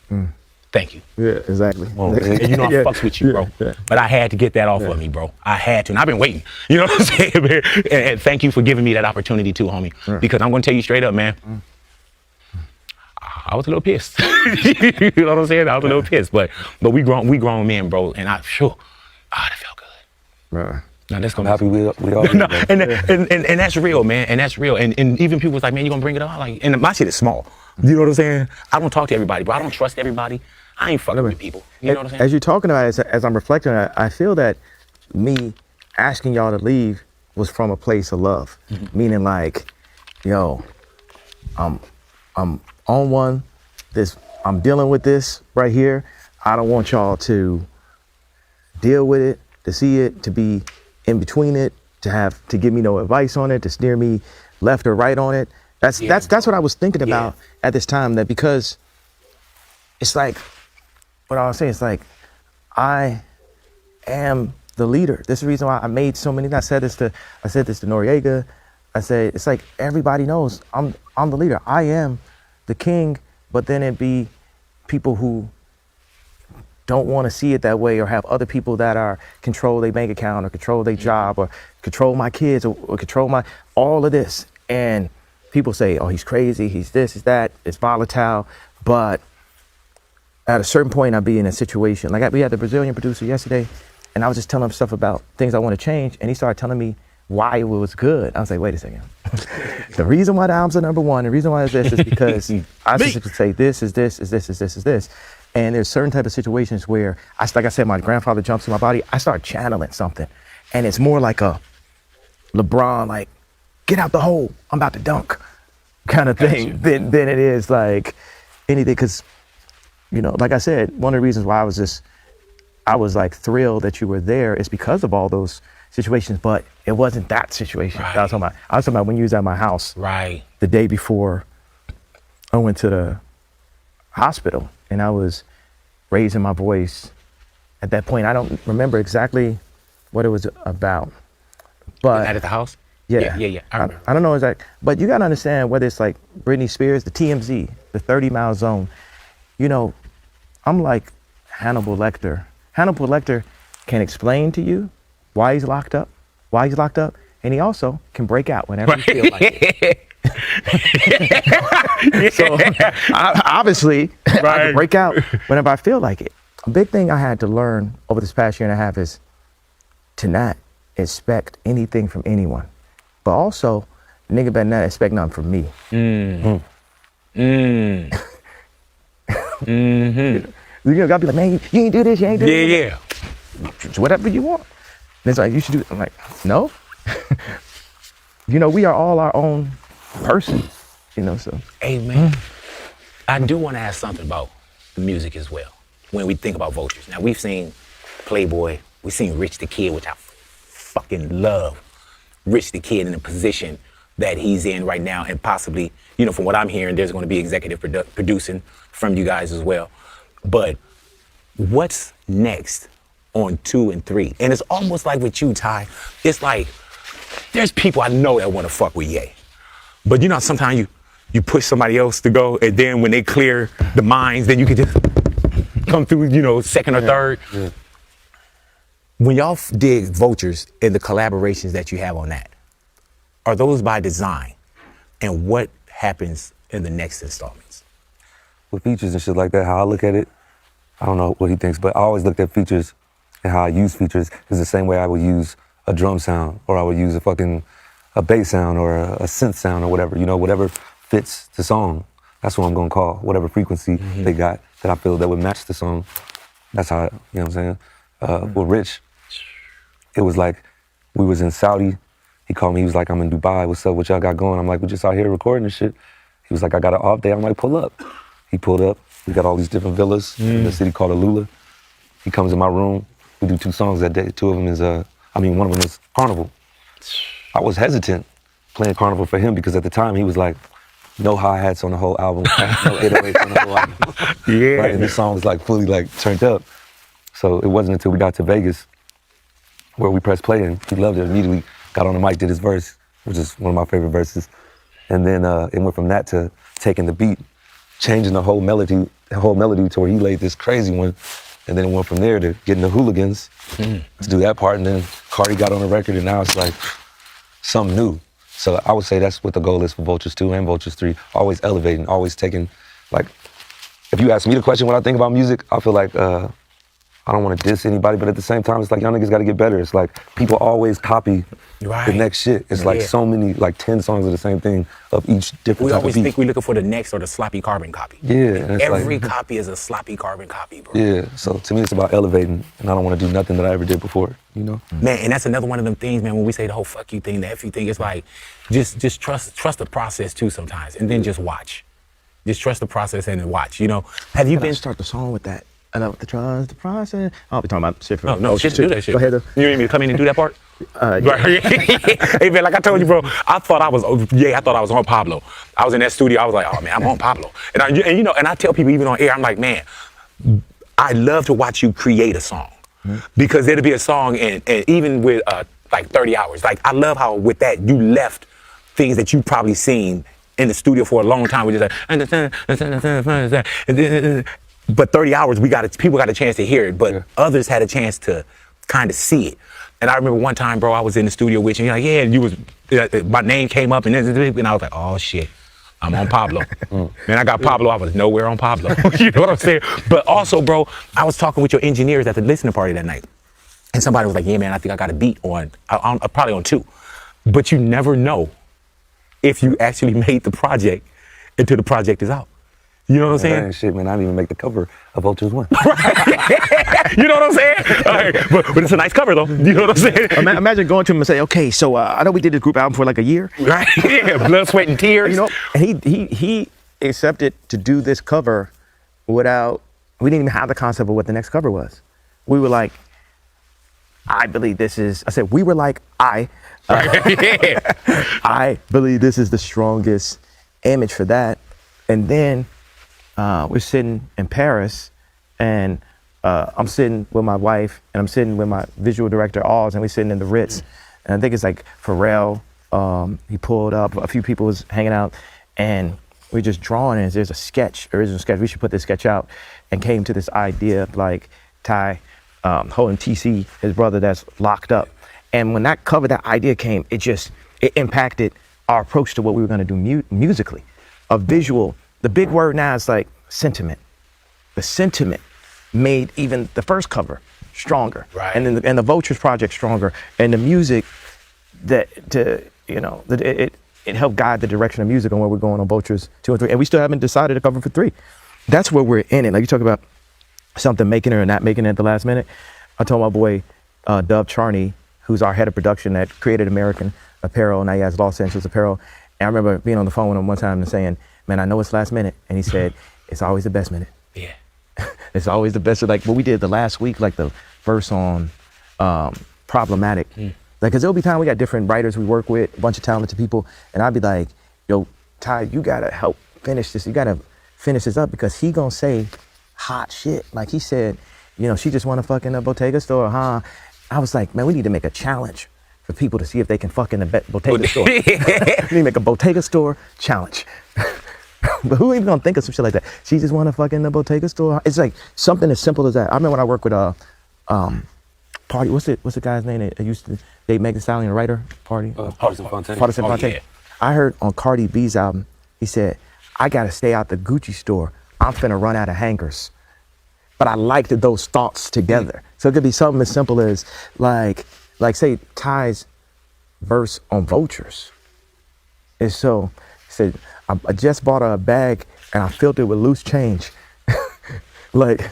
Thank you. Yeah, exactly. And you know I fucks with you, bro. But I had to get that off of me, bro. I had to. And I've been waiting. You know what I'm saying, man? And thank you for giving me that opportunity too, homie. Because I'm going to tell you straight up, man. I was a little pissed. You know what I'm saying? I was a little pissed. But we grown men, bro. And that felt good. Now that's gonna happy we all no, and that's real, man. And that's real. And even people was like, man, you gonna bring it up? Like, and my shit is small. You know what I'm saying? I don't talk to everybody, bro. I don't trust everybody. I ain't fucking with people. You know what I'm saying? As you're talking about it, as I'm reflecting on it, I feel that me asking y'all to leave was from a place of love. Meaning like, yo, I'm on one, I'm dealing with this right here. I don't want y'all to deal with it, to see it, to be in between it, to give me no advice on it, to steer me left or right on it. That's what I was thinking about at this time, that because it's like, what I was saying, it's like, I am the leader. This is the reason why I made so many, I said this to Noriega. I said, it's like, everybody knows I'm the leader. I am the king, but then it be people who don't want to see it that way, or have other people that are control their bank account or control their job or control my kids or control all of this. And people say, oh, he's crazy, he's this, he's that, it's volatile. But at a certain point, I'll be in a situation, like we had the Brazilian producer yesterday, and I was just telling him stuff about things I want to change, and he started telling me why it was good. I was like, wait a second. The reason why the albums are number one, the reason why it's this is because I specifically say this is this, is this, is this, is this. And there's certain type of situations where, like I said, my grandfather jumps in my body, I start channeling something. And it's more like a LeBron, like, get out the hole, I'm about to dunk kind of thing than it is like anything. Because, you know, like I said, one of the reasons why I was like thrilled that you were there is because of all those situations, but it wasn't that situation. Right. I was talking about when you was at my house the day before I went to the hospital, and I was raising my voice. At that point, I don't remember exactly what it was about. But at the house? Yeah. I don't know exactly. But you got to understand, whether it's like Britney Spears, the TMZ, the 30-mile zone, you know, I'm like Hannibal Lecter. Hannibal Lecter can explain to you why he's locked up, and he also can break out whenever he feels like it. So obviously, I can break out whenever I feel like it. A big thing I had to learn over this past year and a half is to not expect anything from anyone, but also, nigga better not expect nothing from me. You gotta be like, man, you ain't do this, you ain't do this. Yeah. Whatever you want. And it's like, you should do it. I'm like, no. We are all our own person, so. Hey, man, I do want to ask something about the music as well. When we think about Vultures. Now, we've seen Playboy, we've seen Rich the Kid, which I fucking love. Rich the Kid in the position that he's in right now, and possibly, from what I'm hearing, there's going to be executive producing from you guys as well. But what's next on 2 and 3? And it's almost like with you, Ty, it's like, there's people I know that want to fuck with Ye. But sometimes you push somebody else to go, and then when they clear the minds, then you can just come through, second or third. Yeah. When y'all did Vultures and the collaborations that you have on that, are those by design? And what happens in the next installments? With features and shit like that, how I look at it, I don't know what he thinks, but I always looked at features and how I use features is the same way I would use a drum sound, or I would use a bass sound or a synth sound or whatever, whatever fits the song. That's what I'm gonna call, whatever frequency they got that I feel that would match the song. That's how, what I'm saying? With Rich, it was like, we was in Saudi. He called me, he was like, I'm in Dubai, what's up, what y'all got going? I'm like, we just out here recording this shit. He was like, I got an off day. I'm like, pull up. He pulled up. We got all these different villas in the city called Alula. He comes in my room. We do 2 songs that day. 2 of them is, one of them is Carnival. I was hesitant playing Carnival for him because at the time he was like, no hi-hats on the whole album, no 808s on the whole album. Yeah. Right, and this song was like fully like turned up. So it wasn't until we got to Vegas where we pressed play and he loved it immediately. Got on the mic, did his verse, which is one of my favorite verses. And then it went from that to taking the beat, changing the whole melody to where he laid this crazy one. And then it went from there to getting the Hooligans to do that part. And then Cardi got on the record and now it's like something new. So I would say that's what the goal is for Vultures 2 and Vultures 3. Always elevating, always taking, like, if you ask me the question what I think about music, I feel like I don't want to diss anybody, but at the same time, it's like y'all niggas got to get better. It's like people always copy the next shit. It's like so many, like 10 songs of the same thing of each different We type always of beat. think we're looking for the next or the sloppy carbon copy. Yeah. and it's Every like, copy is a sloppy carbon copy, bro. Yeah, so to me it's about elevating, and I don't want to do nothing that I ever did before, Man, and that's another one of them things, man, when we say the whole fuck you thing, the F you thing, it's like, just trust the process too sometimes, and then just watch. Just trust the process and then watch, Have you been... start the song with that? I know the trust the process. I'll be talking about shit for No, shit, do that shit. Go ahead, though. You need me to come in and do that part? Yeah. Hey, man, like I told you, bro, I thought I was on Pablo. I was in that studio, I was like, oh, man, I'm on Pablo. And I tell people even on air, I'm like, man, I love to watch you create a song. Because there'll be a song, and even with like 30 hours, like I love how with that you left things that you probably seen in the studio for a long time. We just like, but 30 hours, people got a chance to hear it, but others had a chance to kind of see it. And I remember one time, bro, I was in the studio with you, and you're like, yeah, my name came up, and I was like, oh shit, I'm on Pablo. Man, I got Pablo, I was nowhere on Pablo. You know what I'm saying? But also, bro, I was talking with your engineers at the listening party that night, and somebody was like, yeah, man, I think I got a beat on probably on 2. But you never know if you actually made the project until the project is out. You know what I'm saying? Shit, man, I didn't even make the cover of Vultures 1. You know what I'm saying? Right. But it's a nice cover, though. You know what I'm saying? Imagine going to him and say, okay, so I know we did this group album for like a year. Right, yeah, blood, sweat, and tears. And he accepted to do this cover we didn't even have the concept of what the next cover was. We were like, I believe this is, we were like, I believe this is the strongest image for that. And then we're sitting in Paris, and I'm sitting with my wife, and I'm sitting with my visual director, Oz, and we're sitting in the Ritz. And I think it's like Pharrell, he pulled up, a few people was hanging out, and we're just drawing, and there's a original sketch, we should put this sketch out, and came to this idea of like Ty holding TC, his brother that's locked up. And when that idea came, it impacted our approach to what we were gonna do musically. A visual, the big word now is like sentiment. The sentiment made even the first cover stronger, right? And then the Vultures project stronger, and the music it it helped guide the direction of music on where we're going on Vultures 2 and 3. And we still haven't decided to cover for 3. That's where we're in it. Like you talk about something making it or not making it at the last minute. I told my boy Dub Charney, who's our head of production that created American Apparel, now he has Los Angeles Apparel. And I remember being on the phone with him one time and saying, man, I know it's last minute. And he said, it's always the best minute. Yeah. It's always the best. Like what we did the last week, like the verse on Problematic. Like, cause there'll be time we got different writers we work with, a bunch of talented people. And I'd be like, yo, Ty, you gotta help finish this. You gotta finish this up because he gonna say hot shit. Like he said, you know, she just wanna fuck in a Bottega store, huh? I was like, man, we need to make a challenge for people to see if they can fuck in the Bottega store. We need to make a Bottega store challenge. But who even gonna think of some shit like that? She just wanna fuck in the Bottega store. It's like something as simple as that. I remember when I worked with Party. What's the guy's name that used to date Megan Thee Stallion, the writer? Party. Pardison Fontaine. Pardison Fontaine. Yeah. I heard on Cardi B's album, he said, I gotta stay out the Gucci store. I'm finna run out of hangers. But I liked those thoughts together. So it could be something as simple as like say Ty's verse on Vultures. And so he said, I just bought a bag and I filled it with loose change. Like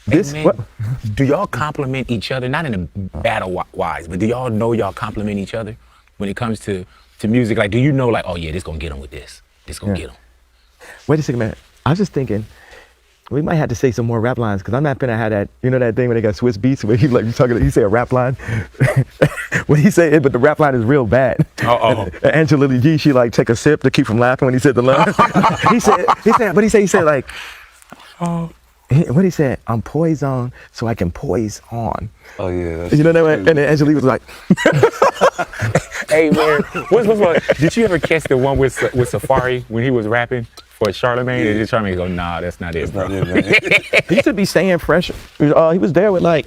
this. Hey, man, what? do y'all compliment each other? Not in a battle wise, but do y'all know y'all compliment each other when it comes to music? Like, do you know, like, oh yeah, this gonna get him with this. This gonna get him. Wait a second, man. I was just thinking, we might have to say some more rap lines because I'm not finna have that. You know that thing when they got Swiss Beats where he he say a rap line. When he say it, but the rap line is real bad. And Angela Lee G, she like take a sip to keep from laughing when he said the line. he said like, what he said, I'm poison so I can poise on. Oh yeah. You know that way? And then Angela Lee was like, hey man, what's one? Did you ever catch the one with Safari when he was rapping for Charlamagne? And Charlamagne go, nah, that's not it, bro. Not it, man. He used to be staying fresh. He was there with like,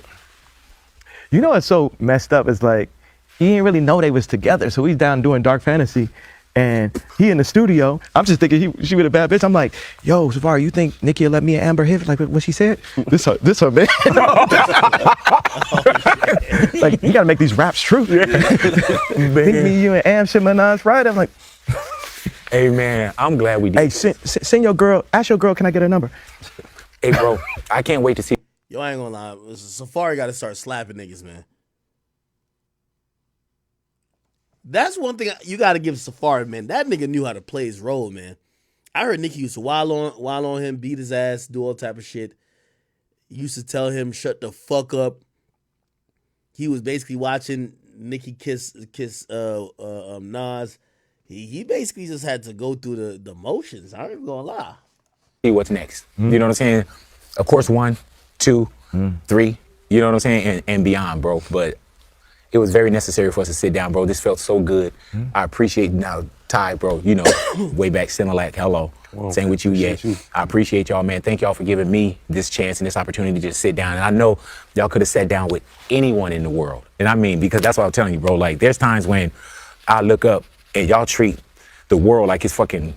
you know what's so messed up is like, he didn't really know they was together. So he's down doing Dark Fantasy and he in the studio. I'm just thinking she with a bad bitch. I'm like, yo, Safari, you think Nicki will let me and Amber hit like what she said? This her man. Like, you gotta make these raps true. Think me, you and Am shit Minaj right? I'm like, hey man, I'm glad we did. Hey, send your girl, ask your girl, can I get her number? Hey bro, I can't wait to see. Yo, I ain't gonna lie. Safari gotta start slapping niggas, man. That's one thing you gotta give Safari, man. That nigga knew how to play his role, man. I heard Nicki used to while on him, beat his ass, do all type of shit. Used to tell him, shut the fuck up. He was basically watching Nicki kiss Nas. He basically just had to go through the motions. I ain't even gonna lie. See what's next. You know what I'm saying? Of course, 1, 2, 3. You know what I'm saying? And beyond, bro. But it was very necessary for us to sit down, bro. This felt so good. I appreciate now, Ty, bro. You know, way back Similac, hello. Well, Same with you, yeah. I appreciate y'all, man. Thank y'all for giving me this chance and this opportunity to just sit down. And I know y'all could have sat down with anyone in the world. And I mean, because that's what I'm telling you, bro. Like, there's times when I look up and y'all treat the world like it's fucking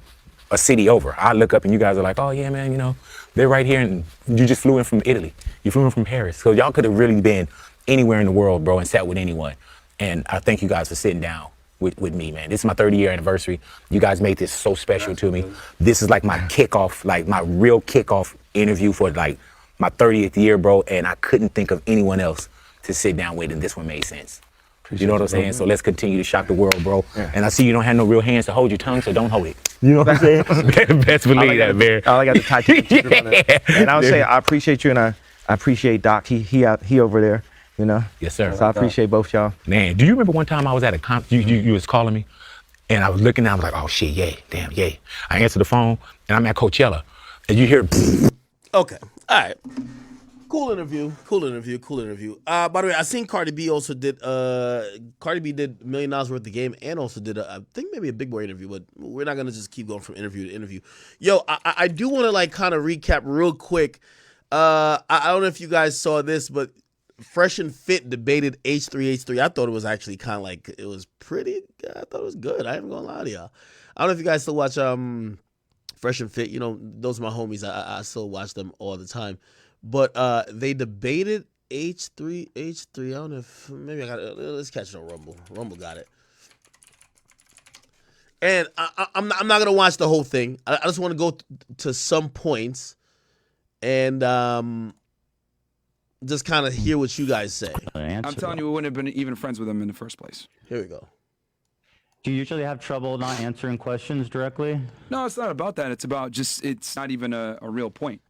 a city over. I look up and you guys are like, oh yeah, man, you know, they're right here and you just flew in from Italy. You flew in from Paris. So y'all could have really been anywhere in the world, bro, and sat with anyone. And I thank you guys for sitting down with me, man. This is my 30-year anniversary. You guys made this so special to me. This is like my kickoff, like my real kickoff interview for like my 30th year, bro. And I couldn't think of anyone else to sit down with, and this one made sense. You know what I'm saying? So let's continue to shock the world, bro. And I see you don't have no real hands to hold your tongue, so don't hold it. You know what I'm saying? Best believe that, man. All I got to tie to And I would say I appreciate you, and I appreciate Doc. He over there, you know? Yes, sir. So I appreciate both y'all. Man, do you remember one time I was at a you was calling me, and I was looking down, I was like, oh shit, yay, damn, yay. I answered the phone, and I'm at Coachella, and you hear Okay, all right. Cool interview. By the way, I seen Cardi B also did Cardi B did $1 million worth of game and also did I think maybe a Big Boy interview, but we're not gonna just keep going from interview to interview. Yo, I do want to like kind of recap real quick. I don't know if you guys saw this, but Fresh and Fit debated H3H3. I thought it was actually kind of like it was pretty. I thought it was good. I ain't gonna lie to y'all. I don't know if you guys still watch Fresh and Fit. You know, those are my homies. I still watch them all the time. But they debated H3. I don't know if maybe I got it. Let's catch it on Rumble. Rumble got it. And I'm not gonna watch the whole thing. I just want to go to some points and just kind of hear what you guys say. I'm telling you, we wouldn't have been even friends with him in the first place. Here we go. Do you usually have trouble not answering questions directly? No, it's not about that. It's about just, it's not even a real point.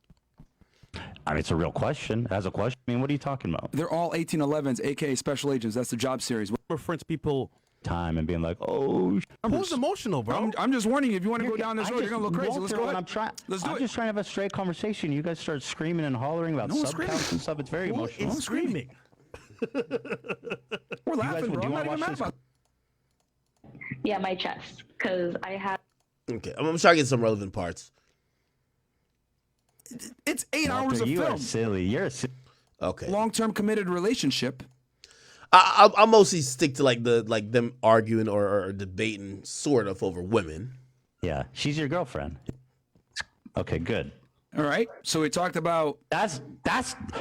I mean, it's a real question. As a question, I mean, what are you talking about? They're all 1811s, aka special agents. That's the job series. We're friends, people. Time and being like, oh, who's emotional, bro? I'm just warning you. If you want to go down this road, you're gonna look crazy. Let's go ahead. I'm Let's do I'm it. just trying to have a straight conversation. You guys start screaming and hollering about No one's subcounts and stuff. It's very emotional. I'm screaming. We're laughing, bro. I'm not even mad about it. Yeah, my chest, because I have. Okay, I'm trying to get some relevant parts. It's 8 hours of you film. are silly. You're a silly. Okay. Long-term committed relationship. I'll mostly stick to like them arguing or debating sort of over women. Yeah, she's your girlfriend. Okay, good. All right. So we talked about that's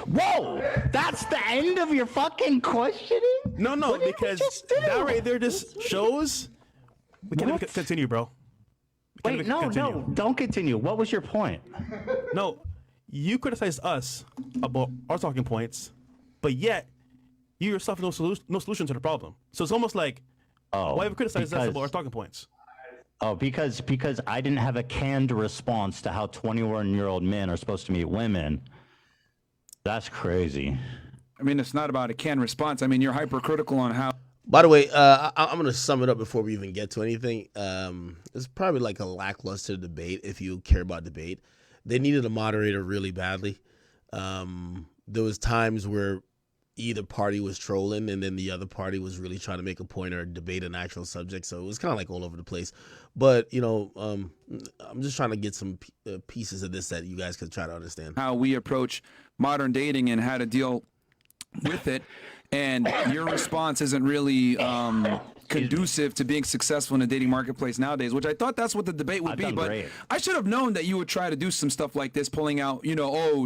whoa. That's the end of your fucking questioning. No, because that right there just shows. We can't even continue, bro. Wait, no, don't continue. What was your point? No, you criticized us about our talking points, but yet you yourself have no solution to the problem. So it's almost like, why have you criticized us about our talking points? Oh, because I didn't have a canned response to how 21-year-old men are supposed to meet women. That's crazy. I mean, it's not about a canned response. I mean, you're hypercritical on how. By the way, I'm going to sum it up before we even get to anything. It's probably like a lackluster debate if you care about debate. They needed a moderator really badly. There was times where either party was trolling and then the other party was really trying to make a point or debate an actual subject. So it was kind of like all over the place. But, I'm just trying to get some pieces of this that you guys could try to understand. How we approach modern dating and how to deal with it. And your response isn't really conducive to being successful in the dating marketplace nowadays, which I thought that's what the debate would be. But great. I should have known that you would try to do some stuff like this, pulling out,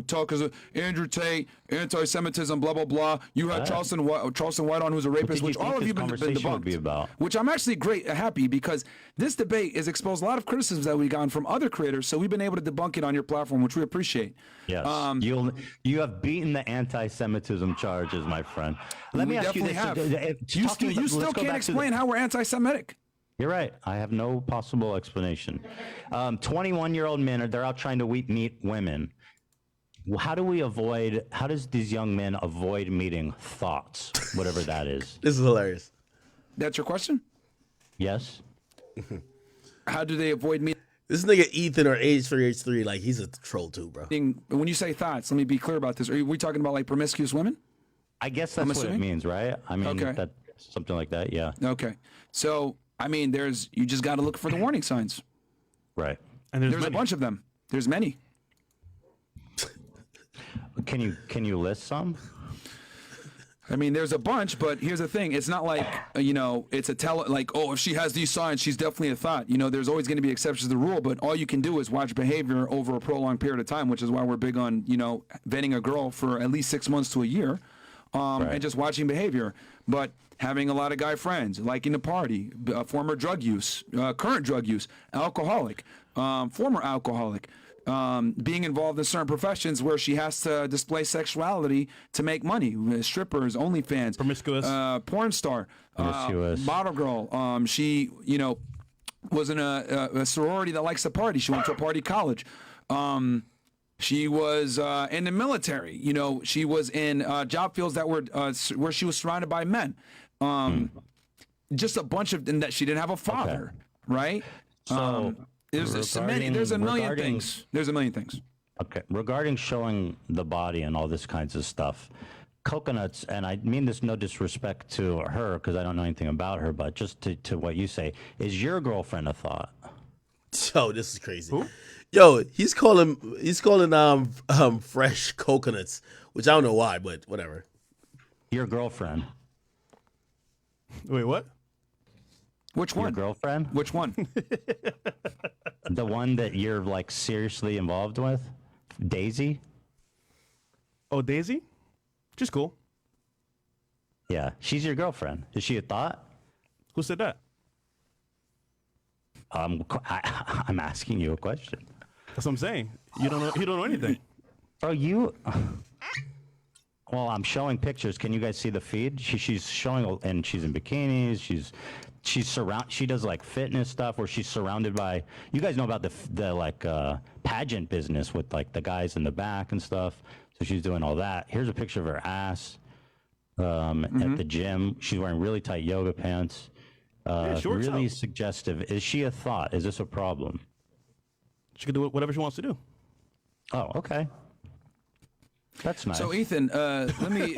talk as Andrew Tate, anti-Semitism, blah, blah, blah. You had Charleston White on, who's a rapist, which all of you have been debunked. Which I'm actually happy because this debate has exposed a lot of criticisms that we've gotten from other creators, so we've been able to debunk it on your platform, which we appreciate. Yes, you have beaten the anti-Semitism charges, my friend. Let me ask you this. You still can't explain how we're anti-Semitic. You're right. I have no possible explanation. 21-year-old men, they're out trying to meet women. How does these young men avoid meeting thoughts, whatever that is? This is hilarious. That's your question? Yes. How do they avoid meeting? This nigga Ethan or H3H3, like he's a troll too, bro. When you say thoughts, let me be clear about this. Are we talking about like promiscuous women? I guess that's what it means, right? I mean, that's something like that, yeah. Okay. So, I mean, you just got to look for the warning signs. Right. And there's a bunch of them. There's many. Can you list some? I mean, there's a bunch, but here's the thing. It's not like, it's if she has these signs, she's definitely a thought. There's always going to be exceptions to the rule, but all you can do is watch behavior over a prolonged period of time, which is why we're big on, vetting a girl for at least 6 months to a year, and just watching behavior. But having a lot of guy friends, liking to party, former drug use, current drug use, alcoholic, former alcoholic, being involved in certain professions where she has to display sexuality to make money. Strippers, OnlyFans, promiscuous, porn star, model girl. She, was in a sorority that likes to party. She went to a party college. She was in the military. She was in job fields that were where she was surrounded by men. Just a bunch of, and that she didn't have a father, right? So. There's a million things. There's a million things. Okay. Regarding showing the body and all this kinds of stuff, coconuts, and I mean this no disrespect to her because I don't know anything about her, but just to what you say, is your girlfriend a thought? Yo, this is crazy. Who? Yo, he's calling fresh coconuts, which I don't know why, but whatever. Your girlfriend. Wait, what? Which one? Your girlfriend? Which one? The one that you're like seriously involved with? Daisy? Oh, Daisy? She's cool. Yeah, she's your girlfriend. Is she a thought? Who said that? I'm asking you a question. That's what I'm saying. You don't know anything. Bro, you. Well, I'm showing pictures. Can you guys see the feed? She's showing, and she's in bikinis. She does like fitness stuff where she's surrounded by. You guys know about the like pageant business with like the guys in the back and stuff. So she's doing all that. Here's a picture of her ass at the gym. She's wearing really tight yoga pants. Really suggestive. Is she a thought? Is this a problem? She can do whatever she wants to do. Oh, okay. That's nice. So Ethan, let me.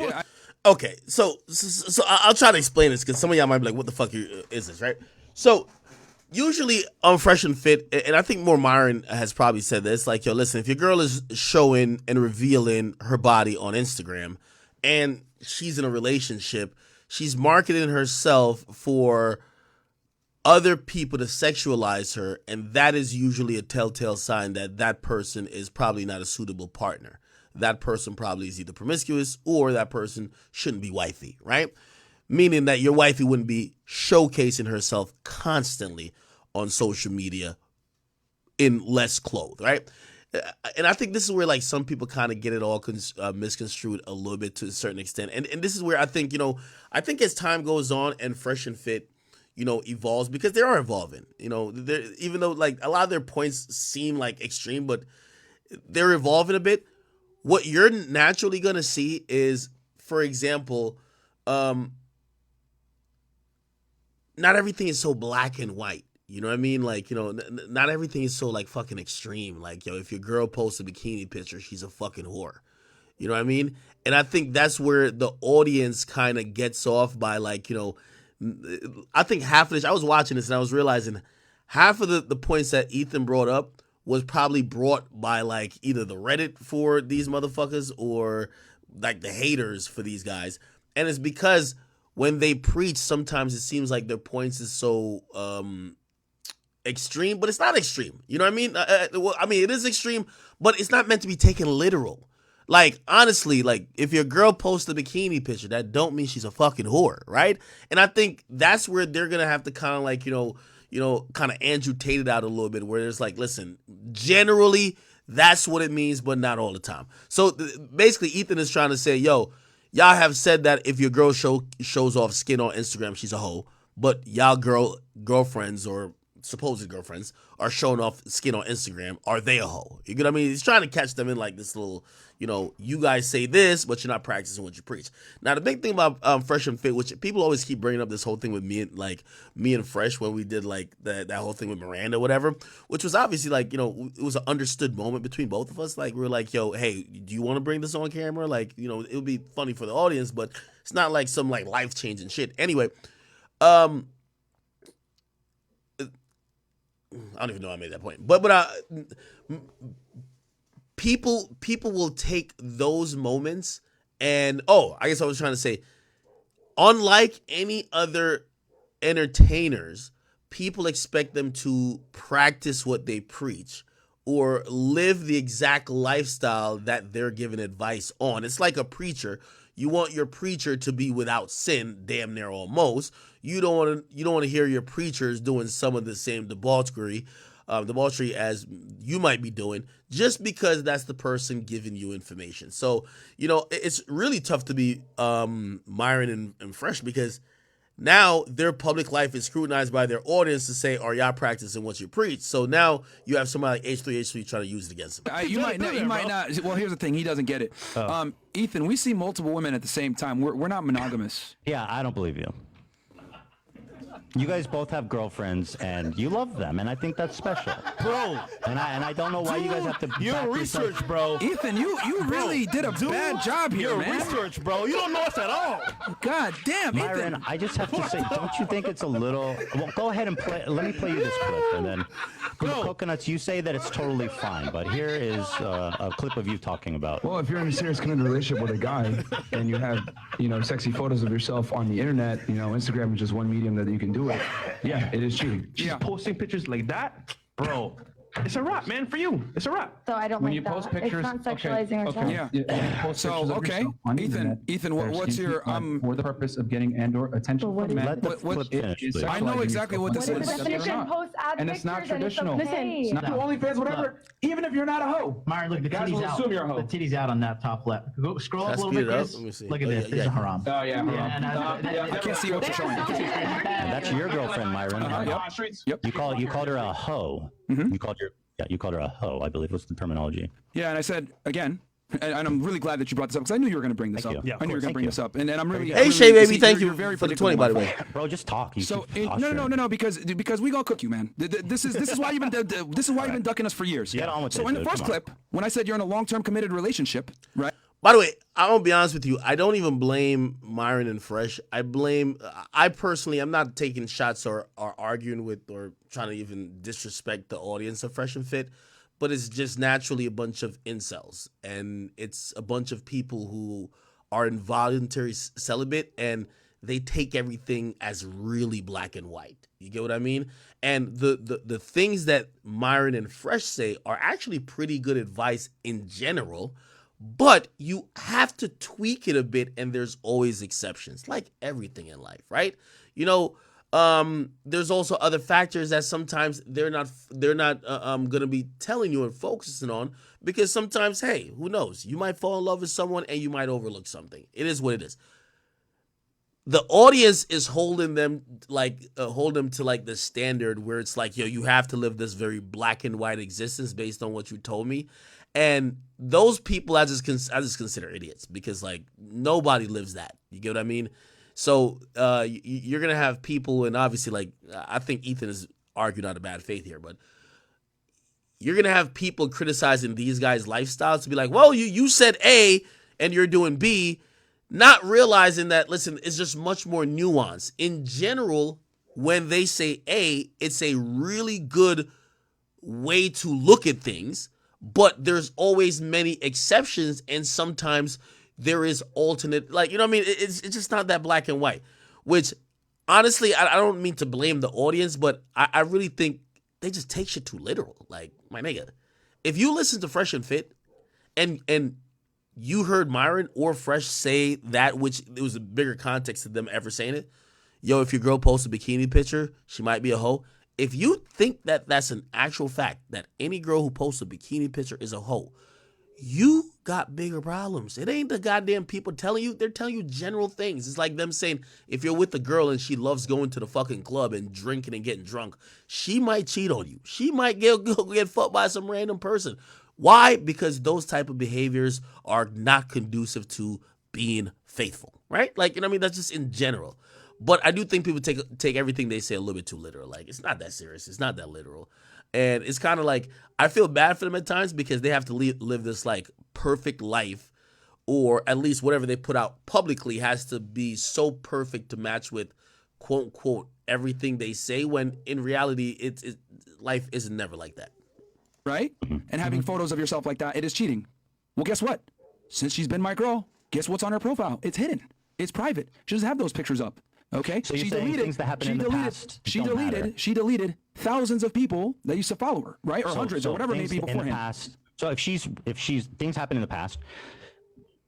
Okay, so I'll try to explain this because some of y'all might be like, "What the fuck is this?" Right? So usually on Fresh and Fit, and I think more Myron has probably said this. Like, yo, listen, if your girl is showing and revealing her body on Instagram, and she's in a relationship, she's marketing herself for other people to sexualize her, and that is usually a telltale sign that that person is probably not a suitable partner. That person probably is either promiscuous or that person shouldn't be wifey, right? Meaning that your wifey wouldn't be showcasing herself constantly on social media in less clothes, right? And I think this is where like some people kind of get it all misconstrued a little bit to a certain extent. And this is where I think, I think as time goes on and Fresh and Fit, evolves, because they are evolving, even though like a lot of their points seem like extreme, but they're evolving a bit. What you're naturally going to see is, for example, not everything is so black and white. You know what I mean? Like, not everything is so like fucking extreme. Like, if your girl posts a bikini picture, she's a fucking whore. You know what I mean? And I think that's where the audience kind of gets off by like, I think half of this, I was watching this and I was realizing half of the points that Ethan brought up was probably brought by like either the Reddit for these motherfuckers or like the haters for these guys. And it's because when they preach, sometimes it seems like their points is so extreme, but it's not extreme. You know what I mean? I mean, it is extreme, but it's not meant to be taken literal. Like, honestly, like if your girl posts a bikini picture, that don't mean she's a fucking whore, right? And I think that's where they're going to have to kind of like, kind of amputate it out a little bit, where it's like, listen, generally that's what it means, but not all the time. So basically Ethan is trying to say, yo, y'all have said that if your girl shows off skin on Instagram, she's a hoe, but y'all girlfriends or supposed girlfriends are showing off skin on Instagram, are they a hoe? You get what I mean? He's trying to catch them in like this little, you guys say this, but you're not practicing what you preach. Now, the big thing about Fresh and Fit, which people always keep bringing up this whole thing with me and Fresh when we did like that whole thing with Miranda, whatever, which was obviously like, it was an understood moment between both of us. Like, we were like, yo, hey, do you want to bring this on camera? Like, it would be funny for the audience, but it's not like some like life-changing shit. Anyway, I don't even know how I made that point, but people will take those moments and I guess I was trying to say, unlike any other entertainers, people expect them to practice what they preach or live the exact lifestyle that they're giving advice on. It's like a preacher. You want your preacher to be without sin, damn near almost. You don't want to hear your preachers doing some of the same debauchery as you might be doing, just because that's the person giving you information. So, it's really tough to be Myron and Fresh, because now their public life is scrutinized by their audience to say, are y'all practicing what you preach? So now you have somebody like H3 trying to use it against him. You might not. Well, here's the thing. He doesn't get it. Ethan, we see multiple women at the same time. We're not monogamous. Yeah, I don't believe you. You guys both have girlfriends, and you love them, and I think that's special, bro. And I don't know why you guys have to. Your research, bro. Ethan, you really did a bad job here, your man. Research, bro. You don't know us at all. God damn, Myron, Ethan. I just have to say, don't you think it's a little? Well, go ahead and play. Let me play you this clip, and then Coconuts. You say that it's totally fine, but here is a clip of you talking about. Well, if you're in a serious committed relationship with a guy, and you have sexy photos of yourself on the internet, Instagram is just one medium that you can do it. Yeah, it is cheating. She's posting pictures like that, bro. It's a wrap, man. For you, it's a wrap. So I don't When like you that. post pictures, it's not sexualizing ourselves. Yeah. when you post So, pictures of okay, yourself on the internet, Ethan, they're what's simply your done for the purpose of getting and/or attention what from is men. Let the flip It finish, is please. I know sexualizing exactly what yourself this on is. the internet. Definition, You're not. post ad And it's not pictures and it's traditional. okay. It's not No. OnlyFans, whatever. Even if you're not a hoe, Myron, look, the guys titty's will out. assume you're a hoe. The titty's out on that top left. Go scroll up Let's a little speed bit, it up. Chris. Let me see. Look at Oh, this. yeah, This is yeah. haram. Oh yeah, I can't see what you're showing. And that's your girlfriend, Myron. Yep. You called her a hoe. You called her a hoe, I believe was the terminology. Yeah, and I said again, and I'm really glad that you brought this up because I knew you were going to bring this Thank up. you. Yeah, I knew you were going to bring this up, and I'm really. Hey, really, Shay, baby, see, thank you're you very for the 20, by the way. Bro, just talk. You So keep posturing. no, because we gonna cook you, man. This is why you've been ducking us for years. Get on with So it, in the dude. first Come on. clip, when I said you're in a long-term committed relationship, right? By the way, I'm gonna be honest with you. I don't even blame Myron and Fresh. I personally, I'm not taking shots or arguing with or trying to even disrespect the audience of Fresh and Fit, but it's just naturally a bunch of incels, and it's a bunch of people who are involuntary celibate, and they take everything as really black and white. You get what I mean? And the things that Myron and Fresh say are actually pretty good advice in general. But you have to tweak it a bit, and there's always exceptions, like everything in life, right? You know, there's also other factors that sometimes they're not gonna be telling you and focusing on, because sometimes, hey, who knows? You might fall in love with someone and you might overlook something. It is what it is. The audience is holding them to like the standard where it's like, yo, you have to live this very black and white existence based on what you told me. And those people I just consider idiots, because like nobody lives that. You get what I mean? So you're gonna have people, and obviously like I think Ethan is arguing out of bad faith here, but you're gonna have people criticizing these guys' lifestyles to be like, well, you said A and you're doing B, not realizing that, listen, it's just much more nuanced. In general, when they say A, it's a really good way to look at things. But there's always many exceptions, and sometimes there is alternate, like, you know what I mean? It's just not that black and white, which honestly, I don't mean to blame the audience, but I really think they just take shit too literal. Like, my nigga, if you listen to Fresh and Fit and you heard Myron or Fresh say that, which it was a bigger context to them ever saying it, yo, if your girl posts a bikini picture, she might be a hoe. If you think that that's an actual fact, that any girl who posts a bikini picture is a hoe, you got bigger problems. It ain't the goddamn people telling you. They're telling you general things. It's like them saying, if you're with a girl and she loves going to the fucking club and drinking and getting drunk, she might cheat on you. She might get fucked by some random person. Why? Because those type of behaviors are not conducive to being faithful, right? Like, you know what I mean? That's just in general. But I do think people take everything they say a little bit too literal. Like, it's not that serious. It's not that literal. And it's kind of like, I feel bad for them at times because they have to live this, like, perfect life, or at least whatever they put out publicly has to be so perfect to match with, quote, unquote, everything they say, when in reality, life is never like that. Right? And having photos of yourself like that, it is cheating. Well, guess what? Since she's been my girl, guess what's on her profile? It's hidden. It's private. She doesn't have those pictures up. Okay, so you're saying things that happen in the past don't matter. She deleted thousands of people that used to follow her, right? Or hundreds, or whatever, maybe beforehand. Past, so if she's things happen in the past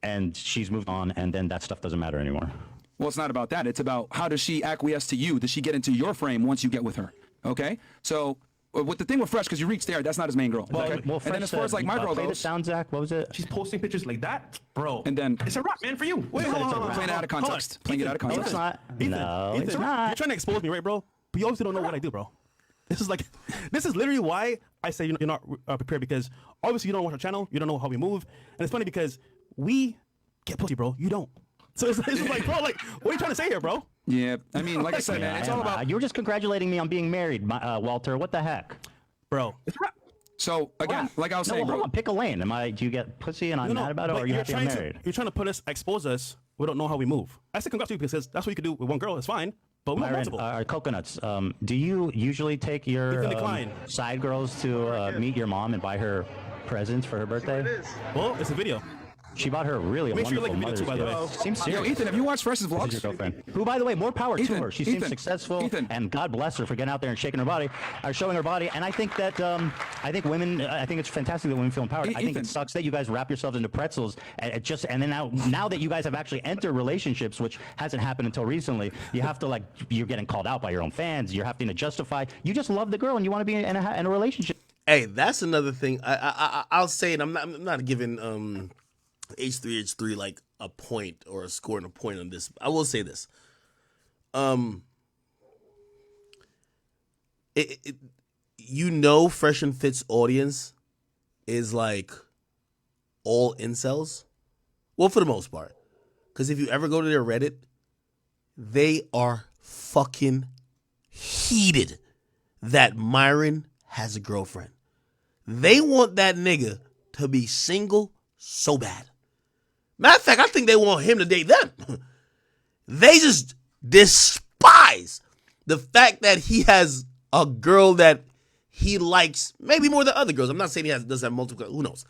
and she's moved on, and then that stuff doesn't matter anymore. Well, it's not about that. It's about, how does she acquiesce to you? Does she get into your frame once you get with her? Okay, so with the thing with Fresh, because you reached there, that's not his main girl. Well, okay? well, and then as far as like my girl play the goes, sound, Zach. What was it? She's posting pictures like that, bro. And then it's a rap, man, for you. Wait, hold on. Playing it out of context. Playing it out of context. It's not. Ethan, No, Ethan, it's not. You're trying to expose me, right, bro? But you obviously don't know what I do, bro. This is literally why I say you're not prepared, because obviously you don't watch our channel, you don't know how we move, and it's funny because we get pussy, bro. You don't. So it's just like, bro, like, what are you trying to say here, bro? Yeah, I mean, like I said, man, it's all about. You were just congratulating me on being married, Walter. What the heck, bro? So again, like I was saying, hold bro. on, pick a lane. Do you get pussy and I'm mad about it, or are you happy I'm married? You're trying to expose us. We don't know how we move. I said congrats to you because that's what you could do with one girl. It's fine. But we want multiple. Coconuts. Do you usually take your side girls to meet your mom and buy her presents for her birthday? Well, it's a video. She bought her really a Make sure you wonderful like the video Mother's too, by the Day. way. Seems Yo, serious. Ethan, have you watched Fresh's This is vlogs? your girlfriend. Who, by the way, more power to Ethan, her. She seems Ethan, successful, Ethan. and God bless her for getting out there and shaking her body, or showing her body. And I think that I think women. I think it's fantastic that women feel empowered. I think Ethan. it sucks that you guys wrap yourselves into pretzels, and then now that you guys have actually entered relationships, which hasn't happened until recently, you have to you're getting called out by your own fans. You're having to justify. You just love the girl and you want to be in a relationship. Hey, that's another thing. I'll say it. I'm not giving H3 like a point or scoring a point on this. I will say this. Fresh and Fit's audience is like all incels. Well, for the most part. Because if you ever go to their Reddit, they are fucking heated that Myron has a girlfriend. They want that nigga to be single so bad. Matter of fact, I think they want him to date them. They just despise the fact that he has a girl that he likes maybe more than other girls. I'm not saying he doesn't have multiple girls. Who knows?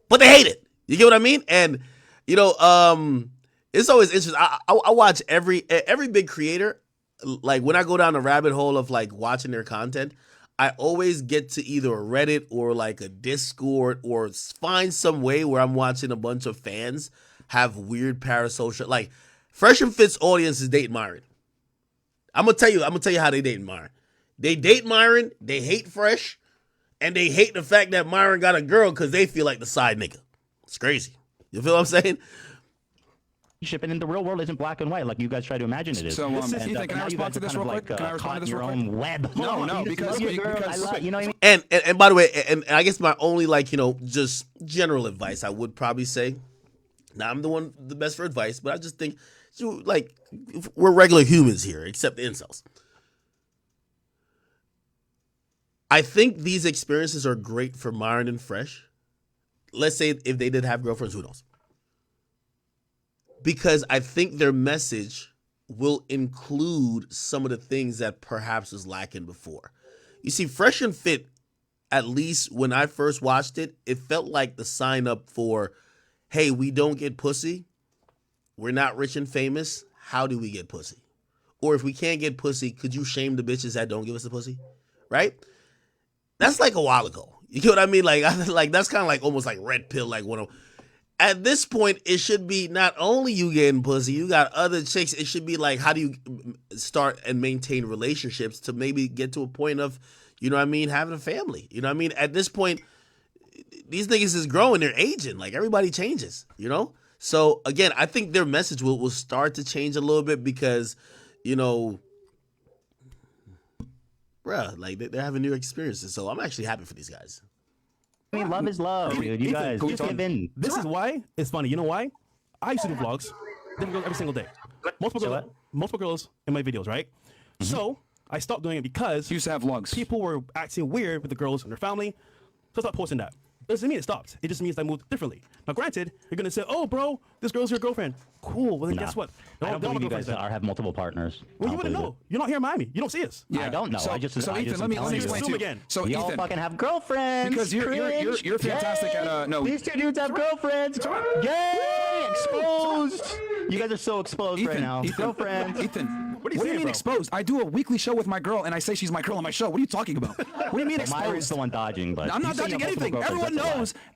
But they hate it. You get what I mean? And, it's always interesting. I watch every big creator. Like, when I go down the rabbit hole of, watching their content, I always get to either a Reddit or, a Discord or find some way where I'm watching a bunch of fans have weird parasocial. Fresh and Fit's audience is dating Myron. I'm gonna tell you how they dating Myron. They date Myron, they hate Fresh, and they hate the fact that Myron got a girl because they feel like the side nigga. It's crazy. You feel what I'm saying? And in the real world isn't black and white like you guys try to imagine it is. So, Ethan, can I respond to this real quick? Can I respond to this real quick? Your own web. No, because you know what I mean? And by the way, and I guess my only just general advice I would probably say. Now, I'm the best for advice, but I just think we're regular humans here, except the incels. I think these experiences are great for Myron and Fresh. Let's say if they did have girlfriends, who knows? Because I think their message will include some of the things that perhaps was lacking before. You see, Fresh and Fit, at least when I first watched it, it felt like the sign up for, hey, we don't get pussy. We're not rich and famous. How do we get pussy? Or if we can't get pussy, could you shame the bitches that don't give us the pussy? Right? That's like a while ago. You get what I mean? That's kind of almost like red pill, one of. At this point, it should be not only you getting pussy, you got other chicks. It should be how do you start and maintain relationships to maybe get to a point of, having a family. You know what I mean? At this point, these niggas is growing, they're aging. Everybody changes, So again, I think their message will start to change a little bit because, they're having new experiences. So I'm actually happy for these guys. I mean, love is love, dude. You guys just give in. This is why it's funny. You know why? I used to do vlogs, different girls every single day. Multiple girls in my videos, right? Mm-hmm. So I stopped doing it because you used to have vlogs. People were acting weird with the girls and their family, so I stopped posting that. Doesn't mean it stopped. It just means I moved differently. Now, granted, you're gonna say, "Oh, bro, this girl's your girlfriend." Cool. Well, then guess what? I don't believe you guys have multiple partners. Well, you wouldn't know. You're not here in Miami. You don't see us. Yeah. I don't know. So, Ethan, let me explain to you. Again. So we Ethan, all fucking have girlfriends. Because you're fantastic at no. These two dudes have girlfriends. Yay! Exposed. You guys are so exposed right now. Girlfriends. Ethan. What do you mean exposed? I do a weekly show with my girl, and I say she's my girl on my show. What are you talking about? What do you mean exposed? Myron's the one dodging, but I'm not dodging anything.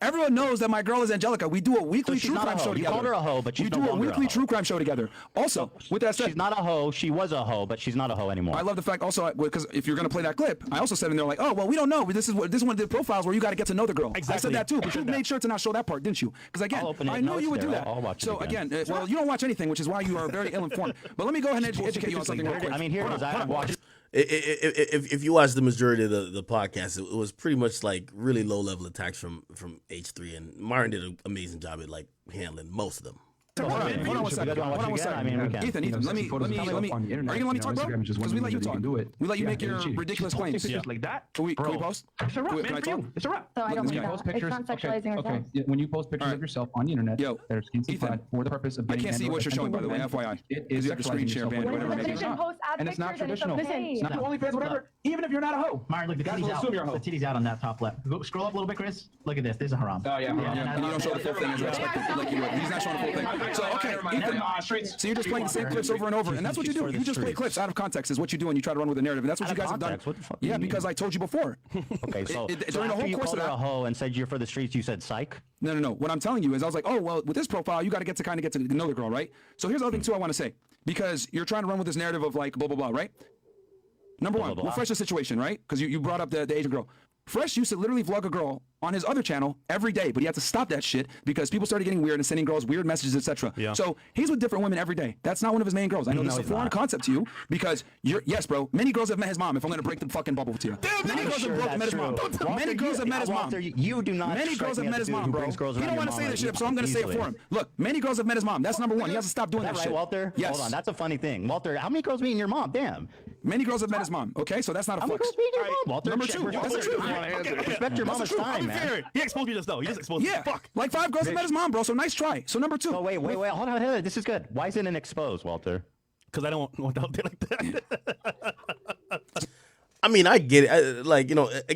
Everyone knows that my girl is Angelica. We do a weekly true crime show together. You called her a hoe, but she's no longer a hoe. We do a weekly true crime show together. Also, with that said, she's not a hoe. She was a hoe, but she's not a hoe anymore. I love the fact also because if you're gonna play that clip, I also said in there oh well, we don't know. This is one of the profiles where you got to get to know the girl. Exactly. I said that too, but you made sure to not show that part, didn't you? Because again, I know you would do that. I'll watch it so again, well, you don't watch anything, which is why you are very ill-informed. But let me go ahead and educate you on something real quick. I mean, here it is. I watched. If you watch the majority of the podcast, it was pretty much really low level attacks from H3, and Myron did an amazing job at handling most of them. Hold on one second. I mean, we can. Ethan, let me. Are you gonna let me talk, bro? Because we let you talk. We let you make your ridiculous claims. Like that. Can we post? It's a wrap, Can I man, for talk? you. It's a wrap. So I don't This need guy. that. It's not sexualizing Okay. ourselves. Yeah, when you post pictures of yourself on the internet, they're Ethan, for the purpose of I can't see what you're showing, by the way, FYI. It Because is you have to screen share, man. whatever. Whatever. Listen, It's post ad and it's not pictures and it's traditional. okay. It's not OnlyFans, whatever. Even if you're not a hoe. Myron, look, the Guys titty's will out. assume you're a hoe. The titty's out on that top left. Go, scroll up a little bit, Chris. Look at this. There's a haram. Oh, yeah. And you don't show the full thing as I expected, like you would. He's not showing the full thing. So, okay, Ethan, so you're just playing the same clips over and over, and that's what you do. You just play clips out of context is what you do, and you try to run with a narrative, and that's what you guys have done. What the fuck? Yeah, because I told you before. Okay, so During the after whole you course called of her that. a hoe and said you're for the streets, you said psych. No. What I'm telling you is I was like, oh, well, with this profile, you got to get to know the girl, right? So here's the other thing, too, I want to say. Because you're trying to run with this narrative of like, blah, blah, blah, right? Number one, we'll fresh the situation, right? Because you brought up the Asian girl. Fresh used to literally vlog a girl on his other channel every day, but he had to stop that shit because people started getting weird and sending girls weird messages, etc. Yeah. So he's with different women every day. That's not one of his main girls. I know this is a foreign concept to you because yes, bro. Many girls have met his mom. If I'm gonna break the fucking bubble to you, many girls have met his mom. Many girls have met his mom. You do not. Many girls have met his mom, bro. He don't want to say this shit, so I'm gonna say it for him. Look, many girls have met his mom. That's number one. He has to stop doing that right, shit. Walter? Yes. Hold on, that's a funny thing. Walter, how many girls meeting your mom? Damn. Many girls have met his mom. Okay, so that's not a How many flex. girls meeting your mom, Walter? Number two, that's the truth. Respect your mama's time, man. Fair. He exposed me just though. He just exposed me. Yeah, Fuck. like 5 girls have met his mom, bro. So nice try. So number 2. Oh wait, hold on. This is good. Why is it an expose, Walter? Because I don't want out there like that. I mean, I get it.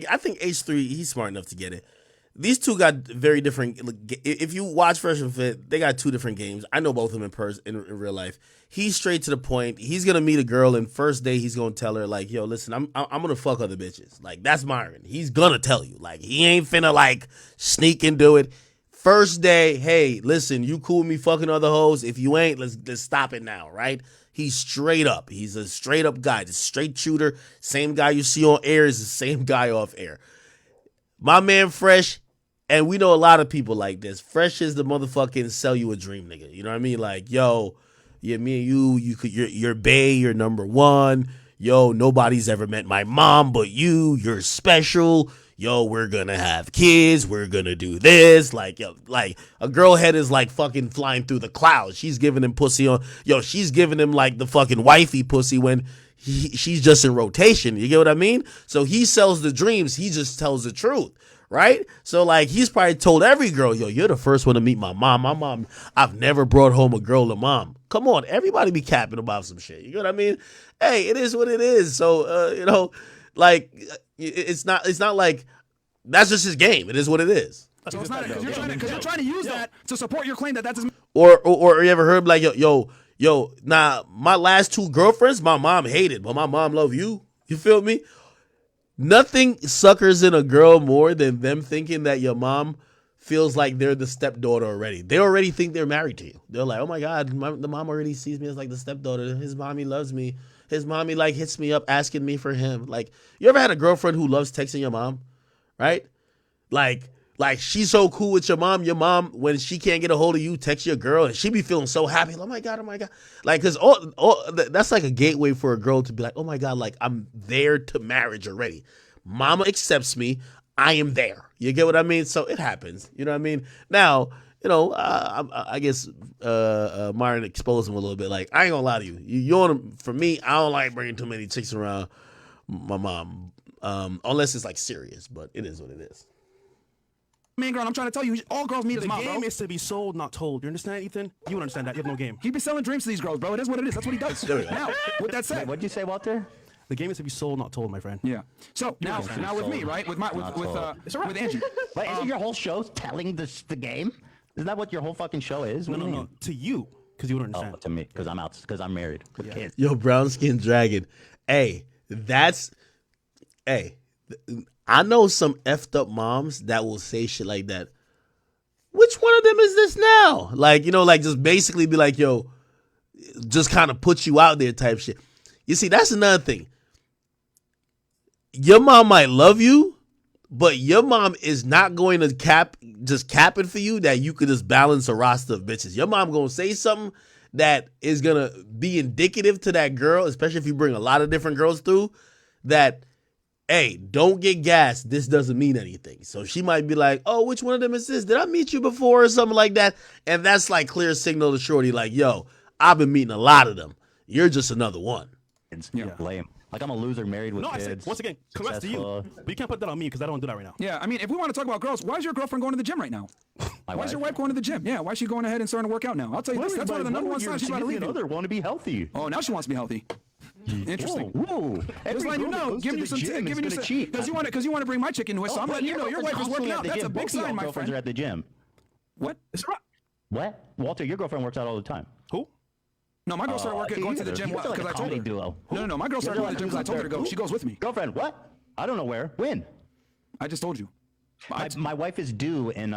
I think H3, he's smart enough to get it. These two got very different. If you watch Fresh and Fit, they got 2 different games. I know both of them in person, in real life. He's straight to the point. He's gonna meet a girl, and first day he's gonna tell her like, "Yo, listen, I'm gonna fuck other bitches." Like that's Myron. He's gonna tell you. Like he ain't finna like sneak and do it. First day, hey, listen, you cool with me fucking other hoes? If you ain't, let's stop it now, right? He's straight up. He's a straight up guy, just straight shooter. Same guy you see on air is the same guy off air. My man Fresh. And we know a lot of people like this. Fresh is the motherfucking sell you a dream nigga. You know what I mean? Like, yo, yeah, me and you're bae, you're number one. Yo, nobody's ever met my mom but you. You're special. Yo, we're gonna have kids. We're gonna do this. Like, yo, like a girl head is like fucking flying through the clouds. She's giving him pussy on. Yo, she's giving him like the fucking wifey pussy when she's just in rotation. You get what I mean? So he sells the dreams. He just tells the truth. Right? So, like, he's probably told every girl, yo, you're the first one to meet my mom. My mom, I've never brought home a girl to mom. Come on, everybody be capping about some shit. You know what I mean? Hey, it is what it is. So, like, it's not like that's just his game. It is what it is. So it's not because you're trying to use that to support your claim that that's his. Or you ever heard like, yo, nah, my last 2 girlfriends, my mom hated, but my mom love you. You feel me? Nothing suckers in a girl more than them thinking that your mom feels like they're the stepdaughter already. They already think they're married to you. They're like, oh my God, the mom already sees me as like the stepdaughter. His mommy loves me. His mommy like hits me up asking me for him. Like, you ever had a girlfriend who loves texting your mom? Right? Like she's so cool with your mom. Your mom, when she can't get a hold of you, text your girl, and she be feeling so happy. Like, oh my God. Like, because that's like a gateway for a girl to be like, oh my God, like I'm there to marriage already. Mama accepts me. I am there. You get what I mean? So it happens. You know what I mean? Now, I guess Myron exposed him a little bit. Like, I ain't gonna lie to you. For me, I don't like bringing too many chicks around my mom, unless it's like serious. But it is what it is. Man, girl, I'm trying to tell you, all girls meet his mom, bro. The game is to be sold, not told. You understand, Ethan? You would understand that. You have no game. He be selling dreams to these girls, bro. It is what it is. That's what he does. Now, with that said, what'd you say, Walter? The game is to be sold, not told, my friend. Yeah. So now with me, right? With Angie. Wait, isn't your whole show telling the game? Isn't that what your whole fuking show is? No. To you, because you wouldn't understand. Oh, to me, because I'm married with kids. Yo, brown skin dragon. Hey, I know some effed up moms that will say shit like that. Which one of them is this now? Like, like just basically be like, yo, just kind of put you out there type shit. You see, that's another thing. Your mom might love you, but your mom is not going to cap it for you that you could just balance a roster of bitches. Your mom going to say something that is going to be indicative to that girl, especially if you bring a lot of different girls through, that hey, don't get gassed. This doesn't mean anything. So she might be like, oh, which one of them is this? Did I meet you before or something like that? And that's like clear signal to shorty like, yo, I've been meeting a lot of them. You're just another one. It's lame. Like I'm a loser married with No, kids. I said, once again, congrats to you. But you can't put that on me because I don't do that right now. Yeah, I mean, if we want to talk about girls, why is your girlfriend going to the gym right now? Why is your wife going to the gym? Yeah, why is she going ahead and starting to work out now? I'll tell you this, that's one of the number one signs she's about to leave you. Other want to be healthy. Oh, now she wants to be healthy. Interesting. Whoa. Just letting you know, giving you some, giving you some, because you want to bring my chick into it. So I'm letting you know your wife is working out. That's a big sign, my friend. Are at the gym. What? What? Walter, your girlfriend works out all the time. Who? No, my girl started going to the gym because I told her. No, my girl started going to the gym because I told her to go. She goes with me. Girlfriend, what? I don't know where. When? I just told you. My wife is due, and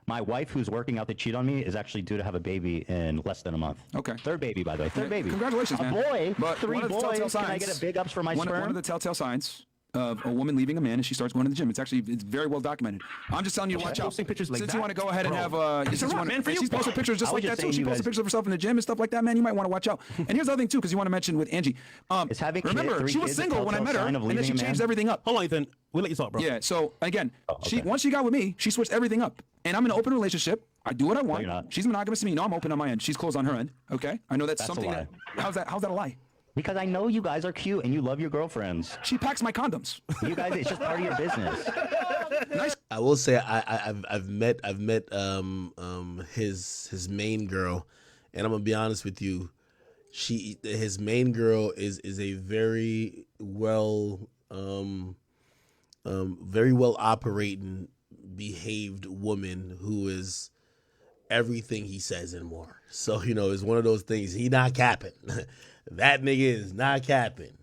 my wife, who's working out to cheat on me, is actually due to have a baby in less than a month. Okay. Third baby, by the way. Third baby. Congratulations, man. A boy. But 3 boys. Can I get a big ups for my sperm? One of the telltale signs of a woman leaving a man and she starts going to the gym. It's very well documented. I'm just telling you to watch out. Posting pictures like Since that? you want to go ahead and have she's posting pictures just like that too. She posted pictures of herself in the gym and stuff like that, man. You might want to watch out. And here's the other thing too, because you want to mention with Angie. Remember, she was single when I met her, and then she changed everything up. Hold on, Ethan. We'll let you talk, bro. Yeah, so again, once she got with me, she switched everything up. And I'm in an open relationship. I do what I want. She's monogamous to me. No, I'm open on my end. She's closed on her end. Okay? I know that's something a lie. How's that a lie? Because I know you guys are cute and you love your girlfriends. She packs my condoms. You guys, it's just part of your business. Nice. I will say I've met his main girl, and I'm gonna be honest with you. His main girl is a very well operating, behaved woman who is everything he says and more. So it's one of those things. He not capping. That nigga is not capping.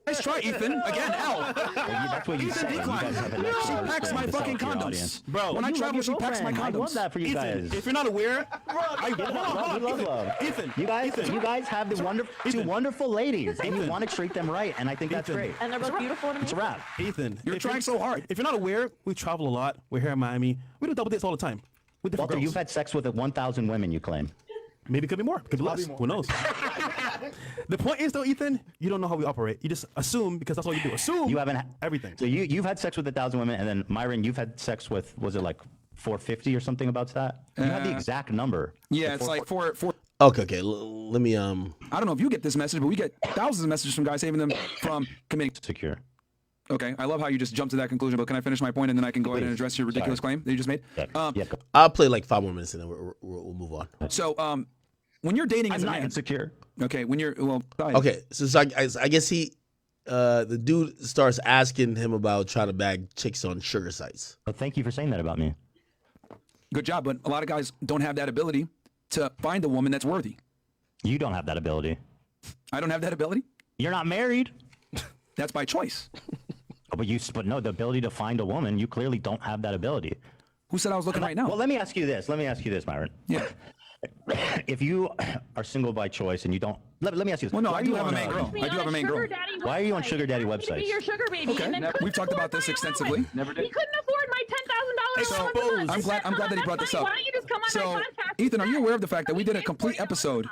Nice try, Ethan. Again, L. That's what you Ethan said. decline. She packs my fucking condoms. Bro, when I travel, she packs my condoms. I love that for you guys. If you're not aware, love. Ethan, you guys have the two wonderful ladies, and you want to treat them right, and I think that's great. And they're both beautiful and It's a wrap. Ethan, You're trying so hard. If you're not aware, we travel a lot. We're here in Miami. We do double dates all the time with different Walter, girls. you've had sex with 1,000 women, you claim. Maybe it could be more. Could be less. Who knows? The point is, though, Ethan, you don't know how we operate. You just assume because that's all you do. Assume you haven't everything. So you've had sex with 1,000 women, and then Myron, you've had sex with, was it like 450 or something about that? You have the exact number. Yeah, it's like four. Okay. Let me I don't know if you get this message, but we get thousands of messages from guys saving them from committing. Secure. Okay, I love how you just jumped to that conclusion, but can I finish my point and then I can go ahead and address your ridiculous claim that you just made? I'll play like 5 more minutes and then we'll move on. So, when you're dating as a man, insecure. Okay, when you're okay, so I guess the dude starts asking him about trying to bag chicks on sugar sites. Well, thank you for saying that about me. Good job, but a lot of guys don't have that ability to find a woman that's worthy. You don't have that ability. I don't have that ability? You're not married. That's by choice. But no, the ability to find a woman, you clearly don't have that ability. Who said I was looking right now? Well, let me ask you this, Myron. Yeah. If you are single by choice and you don't, let me ask you this. Well, no, I do have a main girl. I do have a main girl. Why are you on sugar daddy websites? Be your sugar baby. Okay, And then we've talked about this extensively. Never did. He couldn't afford my $10,000. I'm glad that he brought this up. Why don't you just come on So, my podcast? Ethan, are you aware of the fact that we did a complete episode,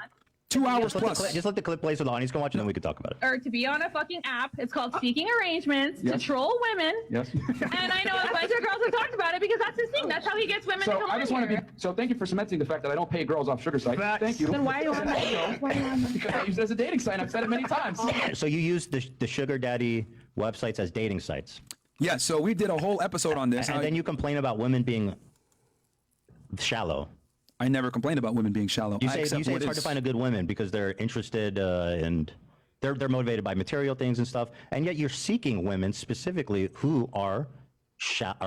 2 hours plus? Just let the clip play so the audience can watch it, and then we can talk about it. Or to be on a fucking app. It's called Seeking Arrangements to troll women. Yes. And I know a bunch of girls have talked about it because that's his thing. That's how he gets women to come on here. So thank you for cementing the fact that I don't pay girls off sugar sites. Thank you. Then why are you on that? Why are you on that? Because I use it as a dating site. I've said it many times. So you use the sugar daddy websites as dating sites. Yeah, so we did a whole episode on this. And then you complain about women being shallow. I never complained about women being shallow. You say it's hard to find a good woman because they're interested and they're motivated by material things and stuff, and yet you're seeking women specifically who are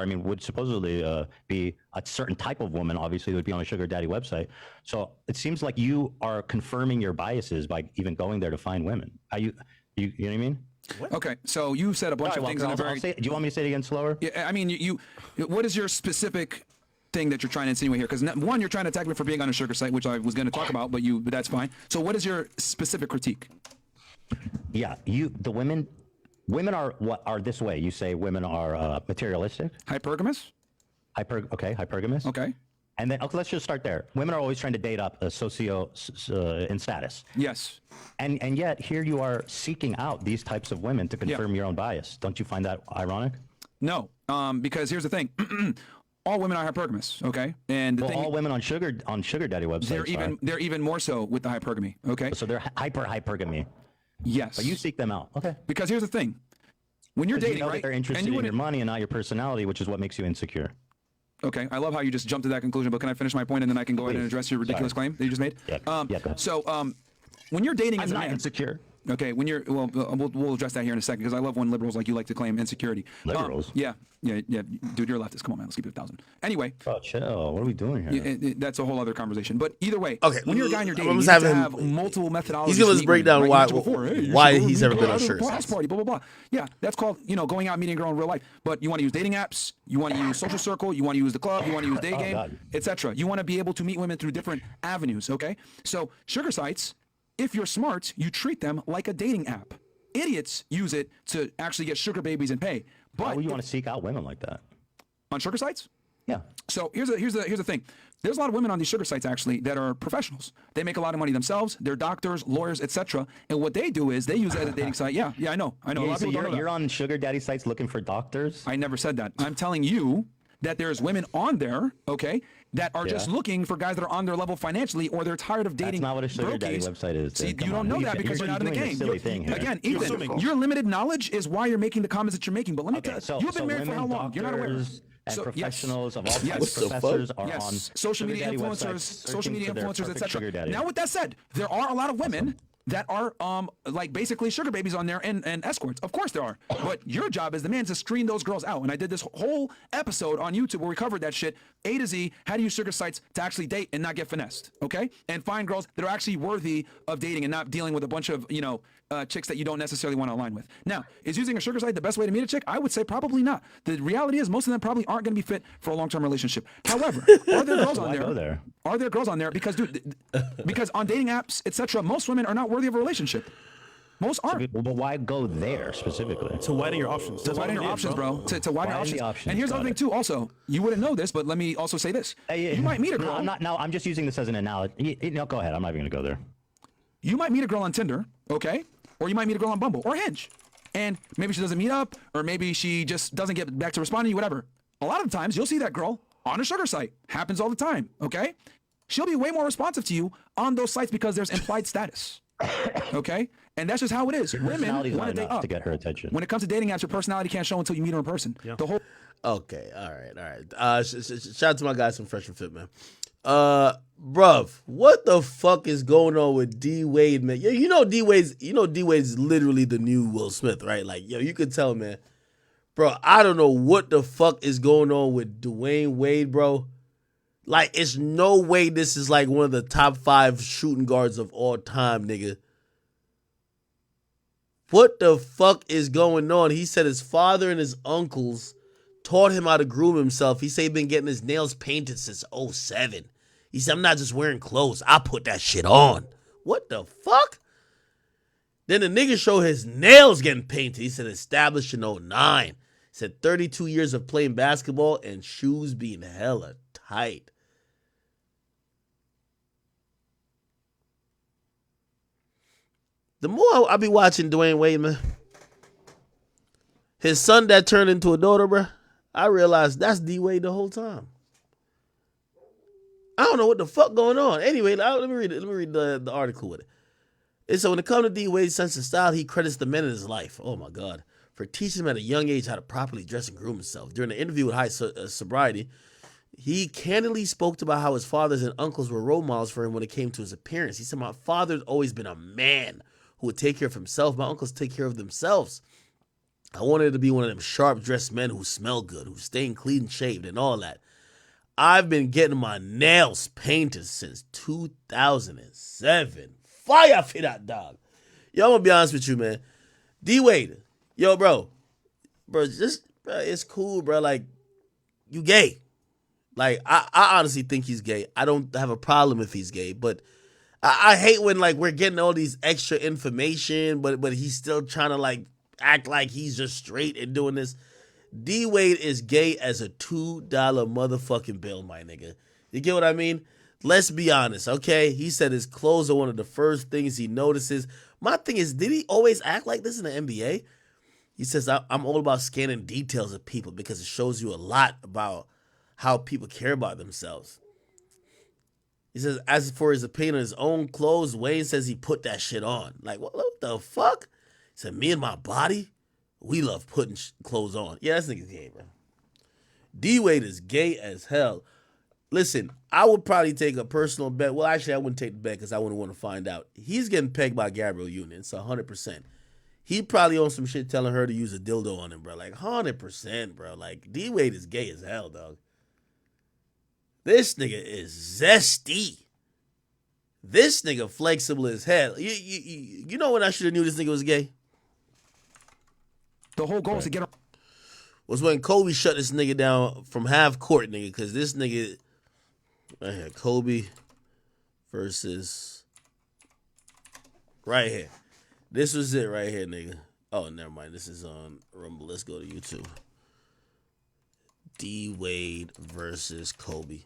would supposedly be a certain type of woman. Obviously, would be on a sugar daddy website. So it seems like you are confirming your biases by even going there to find women. You know what I mean? What? Okay, so you said a bunch of things in a very. Do you want me to say it again slower? Yeah, I mean, what is your specific thing that you're trying to insinuate here? Because one, you're trying to attack me for being on a sugar site, which I was going to talk about, but that's fine. So what is your specific critique? Yeah, the women are this way. You say women are materialistic, hypergamous. Hypergamous. Okay. And then, okay, let's just start there. Women are always trying to date up in status. Yes. And yet, here you are seeking out these types of women to confirm your own bias. Don't you find that ironic? No, because here's the thing. All women are hypergamous, okay? And the thing, all women on sugar daddy websites they're even more so with the hypergamy, okay? So they're hypergamy. Yes. But you seek them out. Okay. Because here's the thing. When you're dating, you know right? that they're interested in your money and not your personality, which is what makes you insecure. Okay, I love how you just jumped to that conclusion, but can I finish my point and then I can go ahead and address your ridiculous claim that you just made? Yeah. Go ahead. So, when you're dating as a I'm not man, insecure. Okay, when you're we'll address that here in a second because I love when liberals like you like to claim insecurity. Liberals? Yeah, dude, you're a leftist. Come on, man, let's keep it 1,000. Anyway, oh, chill. What are we doing here? That's a whole other conversation. But either way, okay, when you're a guy and you're dating, you need to have multiple methodologies. He's giving us a breakdown why he's ever been on sugar party, blah blah blah. Yeah, that's called going out meeting a girl in real life. But you want to use dating apps, you want to use social circle, you want to use the club, you want to use day game, etc. You want to be able to meet women through different avenues. Okay, so sugar sites. If you're smart, you treat them like a dating app. Idiots use it to actually get sugar babies and pay. But why would you want to seek out women like that? On sugar sites? Yeah. So here's the thing. There's a lot of women on these sugar sites actually that are professionals. They make a lot of money themselves. They're doctors, lawyers, etc. And what they do is they use it as a dating site. Yeah, I know. A lot of people don't know that. You're on sugar daddy sites looking for doctors? I never said that. I'm telling you that there's women on there, okay, that are just looking for guys that are on their level financially, or they're tired of dating. That's not what a sugar daddy website is. See, you don't know that because you're not in the game. Again, Ethan, your limited knowledge is why you're making the comments that you're making. But let me tell you, you've been married for how long? You're not aware. And professionals of all types, professors are on social media influencers, etc. Now, with that said, there are a lot of women that are like basically sugar babies on there and escorts. Of course there are. But your job as the man is to screen those girls out. And I did this whole episode on YouTube where we covered that shit, A to Z, how to use sugar sites to actually date and not get finessed, okay? And find girls that are actually worthy of dating and not dealing with a bunch of, chicks that you don't necessarily want to align with. Now, is using a sugar site the best way to meet a chick? I would say probably not. The reality is most of them probably aren't going to be fit for a long-term relationship. However, are there girls on there? Are there girls on there? Because, dude, because on dating apps, etc., most women are not worthy of a relationship. Most aren't. But why go there specifically? To widen your options. To widen your options, bro. To widen your options. And here's the other thing, too, also. You wouldn't know this, but let me also say this. You might meet a girl. I'm just using this as an analogy. No, go ahead. I'm not even going to go there. You might meet a girl on Tinder, okay? Or you might meet a girl on Bumble or Hinge. And maybe she doesn't meet up, or maybe she just doesn't get back to responding to you, whatever. A lot of times, you'll see that girl on a sugar site. Happens all the time, okay? She'll be way more responsive to you on those sites because there's implied status. Okay? And that's just how it is. Women want to date up. To get her attention. When it comes to dating apps, your personality can't show until you meet her in person. Yeah. The whole. Okay, all right. Shout out to my guys from Fresh and Fit, man. Bruv, what the fuck is going on with D Wade, man? Yo, D Wade's literally the new Will Smith, right? Like, yo, you could tell, man. Bro, I don't know what the fuck is going on with Dwayne Wade, bro. Like, it's no way this is like one of the top 5 shooting guards of all time, nigga. What the fuck is going on? He said his father and his uncles taught him how to groom himself. He said he'd been getting his nails painted since 2007. He said, I'm not just wearing clothes. I put that shit on. What the fuck? Then the nigga showed his nails getting painted. He said established in 2009. He said 32 years of playing basketball and shoes being hella tight. The more I be watching Dwayne Wade, man, his son that turned into a daughter, bro, I realized that's D Wade the whole time. I don't know what the fuck going on. Anyway, let me read it. Let me read the article with it. And so when it comes to D Wade's sense of style, he credits the men in his life, oh my God, for teaching him at a young age how to properly dress and groom himself. During an interview with High Sobriety, he candidly spoke about how his fathers and uncles were role models for him when it came to his appearance. He said, my father's always been a man who would take care of himself. My uncles take care of themselves. I wanted to be one of them sharp-dressed men who smell good, who staying clean shaved and all that. I've been getting my nails painted since 2007. Fire for that dog. Yo, I'm gonna be honest with you, man. D Wade, yo, bro, it's cool, bro. Like, you gay. Like, I honestly think he's gay. I don't have a problem if he's gay, but I hate when like we're getting all these extra information, but he's still trying to like act like he's just straight and doing this. D Wade is gay as a $2 motherfucking bill, my nigga. You get what I mean? Let's be honest, okay? He said his clothes are one of the first things he notices. My thing is, did he always act like this in the NBA? He says, I'm all about scanning details of people because it shows you a lot about how people care about themselves. He says, as for his opinion on his own clothes, Wayne says he put that shit on. Like, what the fuck? He said, me and my body, we love putting clothes on. Yeah, that nigga's gay, man. D-Wade is gay as hell. Listen, I would probably take a personal bet. Well, actually, I wouldn't take the bet because I wouldn't want to find out. He's getting pegged by Gabrielle Union. It's 100%. He probably on some shit telling her to use a dildo on him, bro. Like, 100%, bro. Like, D-Wade is gay as hell, dog. This nigga is zesty. This nigga flexible as hell. You know when I should have knew this nigga was gay? The whole goal is to get him. Was when Kobe shut this nigga down from half court, nigga, because this nigga... Right here, Kobe versus... Right here. This was it right here, nigga. Oh, never mind. This is on Rumble. Let's go to YouTube. D-Wade versus Kobe.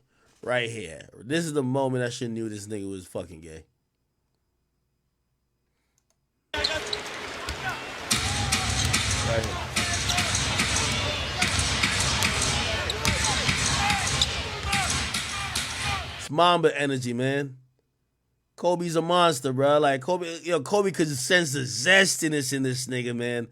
Right here. This is the moment I should have knew this nigga was fucking gay. Right here. It's Mamba energy, man. Kobe's a monster, bro. Like, Kobe could sense the zestiness in this nigga, man.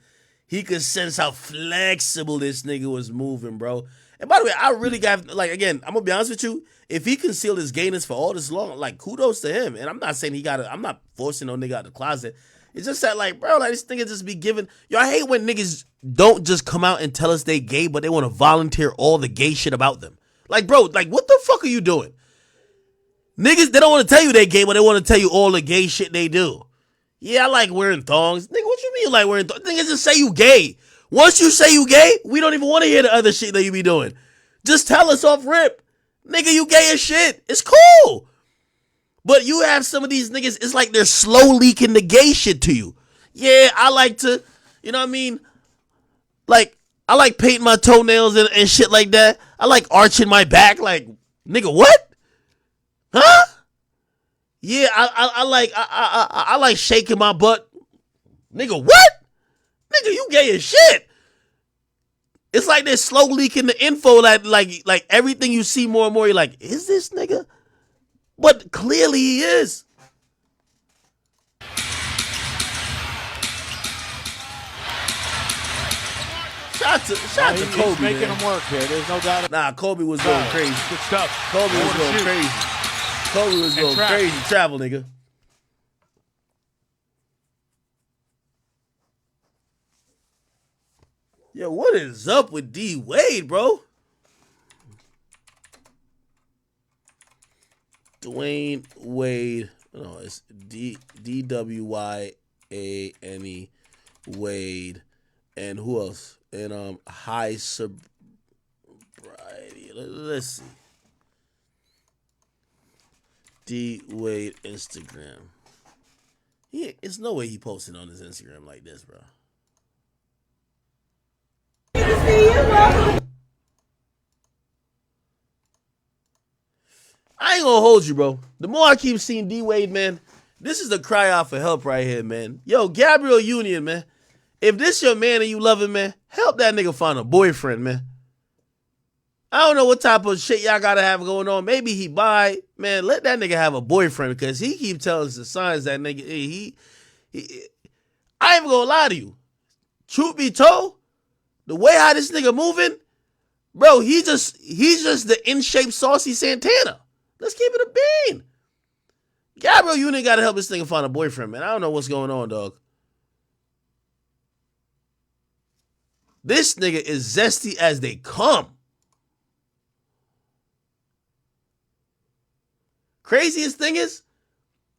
He could sense how flexible this nigga was moving, bro. And by the way, I really got, like, again, I'm gonna be honest with you. If he concealed his gayness for all this long, like, kudos to him. And I'm not saying I'm not forcing no nigga out the closet. It's just that, like, bro, like, this nigga just be giving. Yo, I hate when niggas don't just come out and tell us they gay, but they want to volunteer all the gay shit about them. Like, bro, like, what the fuck are you doing? Niggas, they don't want to tell you they gay, but they want to tell you all the gay shit they do. Yeah, I like wearing thongs. Nigga, what you mean you like wearing thongs? Niggas just say you gay. Once you say you gay, we don't even want to hear the other shit that you be doing. Just tell us off rip. Nigga, you gay as shit. It's cool. But you have some of these niggas, it's like they're slow leaking the gay shit to you. Yeah, I like to, you know what I mean? Like, I like painting my toenails and shit like that. I like arching my back. Like, nigga, what? Huh? Yeah, I like shaking my butt. Nigga, what? Nigga, you gay as shit. It's like they're slow leaking the info that like everything you see more and more, you're like, is this nigga? But clearly he is. Shout to Kobe. He's making him work here. There's no doubt. Nah, Kobe was going crazy. Good stuff. Kobe was going crazy. Kobe was going crazy. Travel, nigga. Yo, what is up with D-Wade, bro? Dwayne Wade. No, it's D-W-Y-A-N-E Wade. And who else? And high sobriety. Let's see. D-Wade Instagram. It's no way he posted on his Instagram like this, bro. I ain't gonna hold you, bro. The more I keep seeing D-Wade, man, this is the cry out for help right here, man. Yo, Gabrielle Union, man. If this your man and you love him, man, help that nigga find a boyfriend, man. I don't know what type of shit y'all gotta have going on. Maybe he bi. Man, let that nigga have a boyfriend because he keep telling us the signs that nigga, he I ain't even gonna lie to you. Truth be told, the way how this nigga moving, bro, he's just the in-shape saucy Santana. Let's keep it a bean. Gabrielle Union gotta help this nigga find a boyfriend, man. I don't know what's going on, dog. This nigga is zesty as they come. Craziest thing is,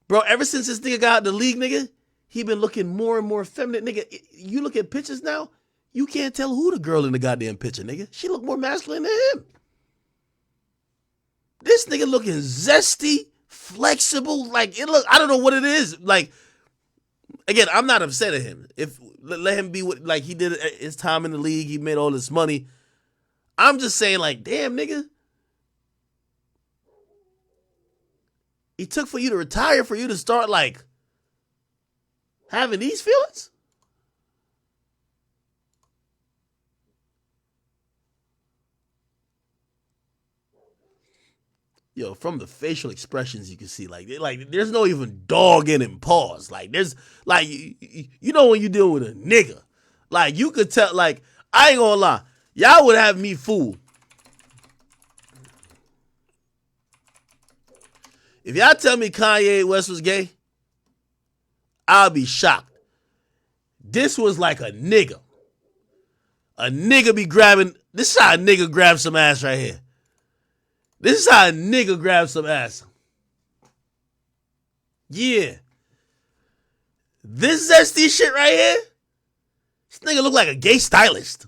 bro, ever since this nigga got out the league, nigga, he been looking more and more feminine. Nigga, you look at pictures now, you can't tell who the girl in the goddamn picture, nigga. She look more masculine than him. This nigga looking zesty, flexible, like, it look, I don't know what it is. Like, again, I'm not upset at him. Let him be what, like, he did his time in the league, he made all this money. I'm just saying, like, damn, nigga. He took for you to retire for you to start like having these feelings? Yo, from the facial expressions you can see, like there's no even dog in him pause. Like there's like you know when you deal with a nigga, like you could tell. Like I ain't gonna lie, y'all would have me fooled if y'all tell me Kanye West was gay. I'll be shocked. This was like a nigga. A nigga be grabbing. This is how a nigga grabs some ass right here. This is how a nigga grabs some ass. Yeah. This zesty shit right here. This nigga look like a gay stylist.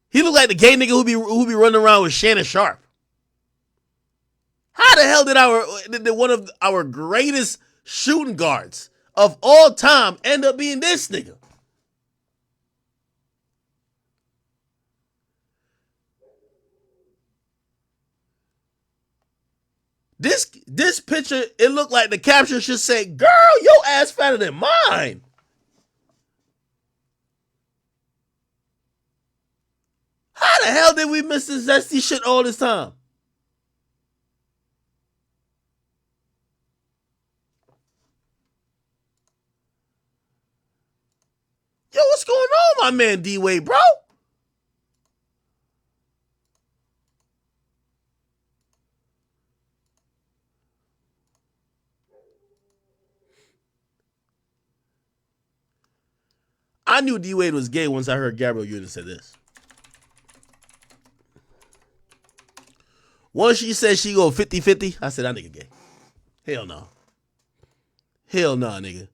He look like the gay nigga who be running around with Shannon Sharp. How the hell did one of our greatest shooting guards of all time end up being this nigga? This picture, it looked like the caption should say, "Girl, your ass fatter than mine." How the hell did we miss this zesty shit all this time? Yo, what's going on, my man D-Wade, bro? I knew D-Wade was gay once I heard Gabrielle Union say this. Once she said she go 50-50, I said, that nigga gay. Hell no. Hell no, nigga.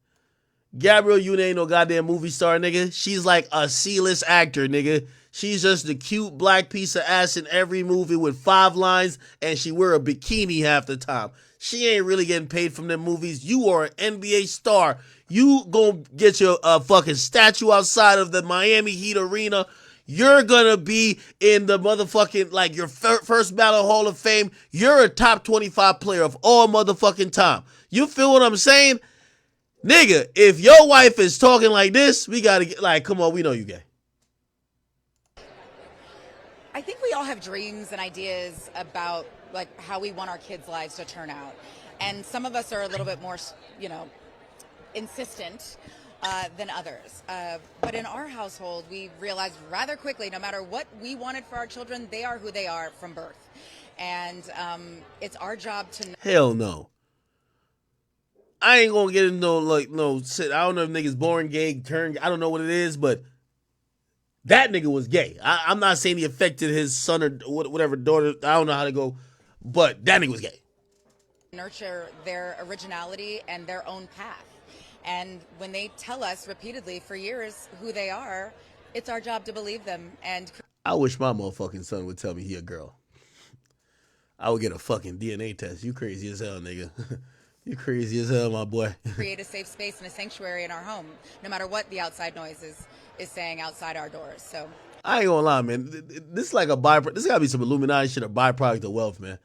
Gabrielle Union ain't no goddamn movie star, nigga. She's like a C-list actor, nigga. She's just the cute black piece of ass in every movie with 5 lines, and she wear a bikini half the time. She ain't really getting paid from them movies. You are an NBA star. You gonna get your fucking statue outside of the Miami Heat arena. You're gonna be in the motherfucking, like, your first ballot Hall of Fame. You're a top 25 player of all motherfucking time. You feel what I'm saying? Nigga, if your wife is talking like this, we gotta get, like, come on, we know you gay. I think we all have dreams and ideas about, like, how we want our kids' lives to turn out. And some of us are a little bit more, you know, insistent than others. But in our household, we realized rather quickly, no matter what we wanted for our children, they are who they are from birth. And it's our job to... Hell no. I ain't gonna get into no shit. I don't know if niggas born gay, turned, I don't know what it is, but that nigga was gay. I'm not saying he affected his son or whatever daughter. I don't know how to go, but that nigga was gay. Nurture their originality and their own path. And when they tell us repeatedly for years who they are, it's our job to believe them. And I wish my motherfucking son would tell me he a girl. I would get a fucking DNA test. You crazy as hell, nigga. You crazy as hell, my boy. create a safe space and a sanctuary in our home, no matter what the outside noise is saying outside our doors. So I ain't gonna lie, man. This is like a byproduct. This gotta be some Illuminati shit, a byproduct of wealth, man.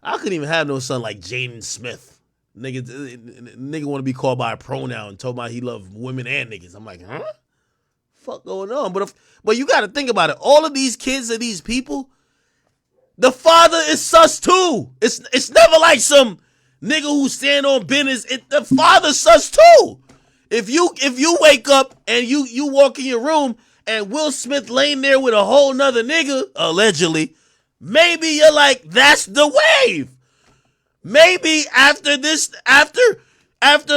I couldn't even have no son like Jaden Smith. Nigga want to be called by a pronoun and told about he love women and niggas. I'm like, huh? Fuck going on? But you got to think about it. All of these kids and these people, the father is sus too. It's never like some nigga who stand on business. The father's sus too. If you wake up and you walk in your room and Will Smith laying there with a whole nother nigga, allegedly, maybe you're like, that's the wave. Maybe after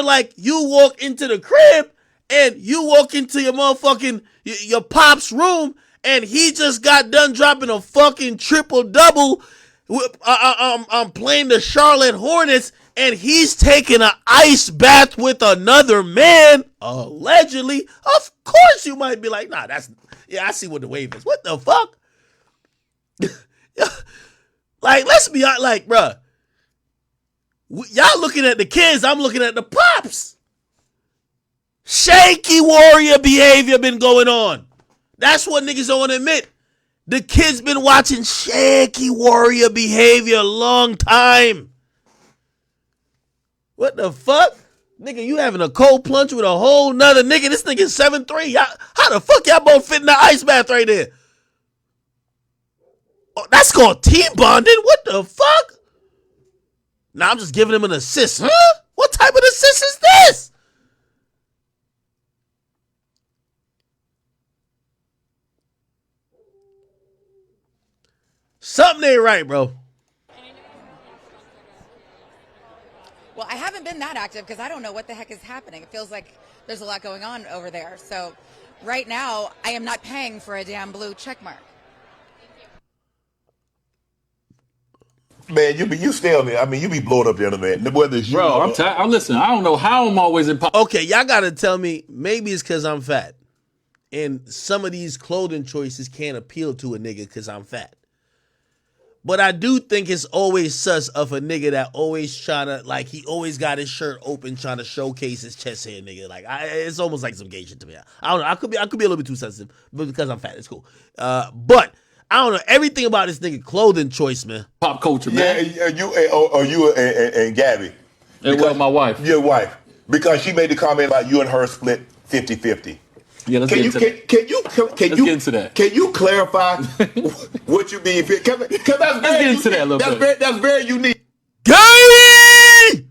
like you walk into the crib and you walk into your motherfucking, your pop's room and he just got done dropping a fucking triple-double. I'm playing the Charlotte Hornets and he's taking an ice bath with another man, allegedly. Of course you might be like, nah, I see what the wave is. What the fuck? Like, let's be honest, like, bruh. Y'all looking at the kids, I'm looking at the pops. Shaky warrior behavior been going on. That's what niggas don't want to admit. The kid's been watching Shaky Warrior Behavior a long time. What the fuck? Nigga, you having a cold plunge with a whole nother nigga. This nigga's 7'3". How the fuck y'all both fit in the ice bath right there? Oh, that's called team bonding? What the fuck? Now I'm just giving him an assist. Huh? What type of assist is this? Something ain't right, bro. Well, I haven't been that active because I don't know what the heck is happening. It feels like there's a lot going on over there. So right now, I am not paying for a damn blue check mark. Man, you stay on there. I mean, you be blowing up the internet. Whether it's you Bro, I'm listening. I don't know how I'm always in. Okay, y'all gotta tell me. Maybe it's because I'm fat, and some of these clothing choices can't appeal to a nigga because I'm fat. But I do think it's always sus of a nigga that always tryna, like, he always got his shirt open trying to showcase his chest hair, nigga. Like, it's almost like some gay shit to me. I don't know. I could be a little bit too sensitive, but because I'm fat, it's cool. But I don't know everything about this nigga clothing choice, man. Pop culture, man. Yeah, you and Gabby. Well, my wife. Your wife. Because she made the comment like you and her split 50-50. Yeah, let's get into that. Can you get into that? Can you clarify what you mean? Because that's let's get into that a little bit. That's very unique. Gay!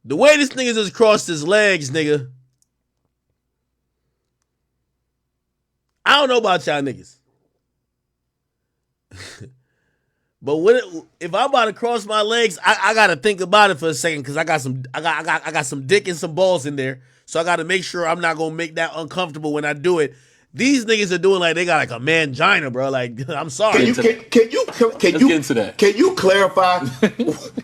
The way this nigga just crossed his legs, nigga. I don't know about y'all niggas. But if I'm about to cross my legs, I gotta think about it for a second because I got some dick and some balls in there. So I gotta make sure I'm not gonna make that uncomfortable when I do it. These niggas are doing like they got like a mangina, bro. Like, I'm sorry. Let's get into that. Can you clarify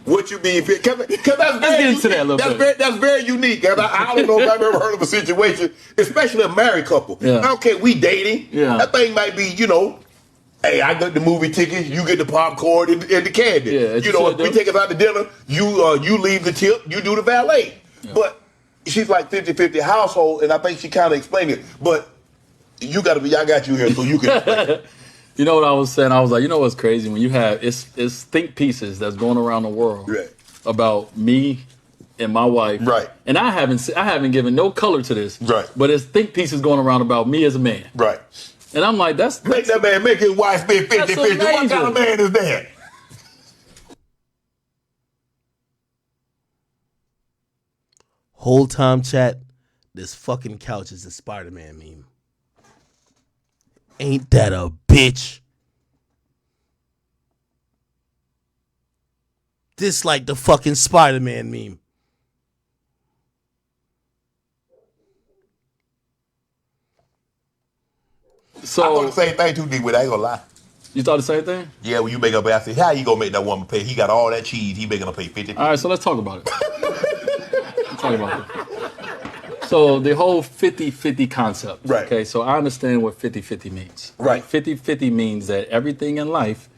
what you mean? Because that's very into that a little bit. That's very unique. And I don't know if I've ever heard of a situation, especially a married couple. Yeah. I don't care, we dating. Yeah. That thing might be, hey, I got the movie tickets, you get the popcorn and the candy. Yeah, if we take us out to dinner, you leave the tip, you do the valet. Yeah. But she's like 50-50 household, and I think she kind of explained it. But I got you here so you can explain it. You know what I was saying? I was like, what's crazy? When you have, it's think pieces that's going around the world about me and my wife. Right. And I haven't given no color to this. Right. But it's think pieces going around about me as a man. Right. And I'm like, make that man make his wife be 50-50. What kind of man is that? Whole time chat, this fucking couch is a Spider-Man meme. Ain't that a bitch? This like the fucking Spider-Man meme. So I thought the same thing too, D-Wit. I ain't gonna lie. You thought the same thing? Yeah, when you make up, I said, how you gonna make that woman pay? He got all that cheese. He making her pay 50. All right, so let's talk about it. Let's talk about it. So the whole 50-50 concept. Right. Okay, so I understand what 50-50 means. Right. 50-50 means that everything in life,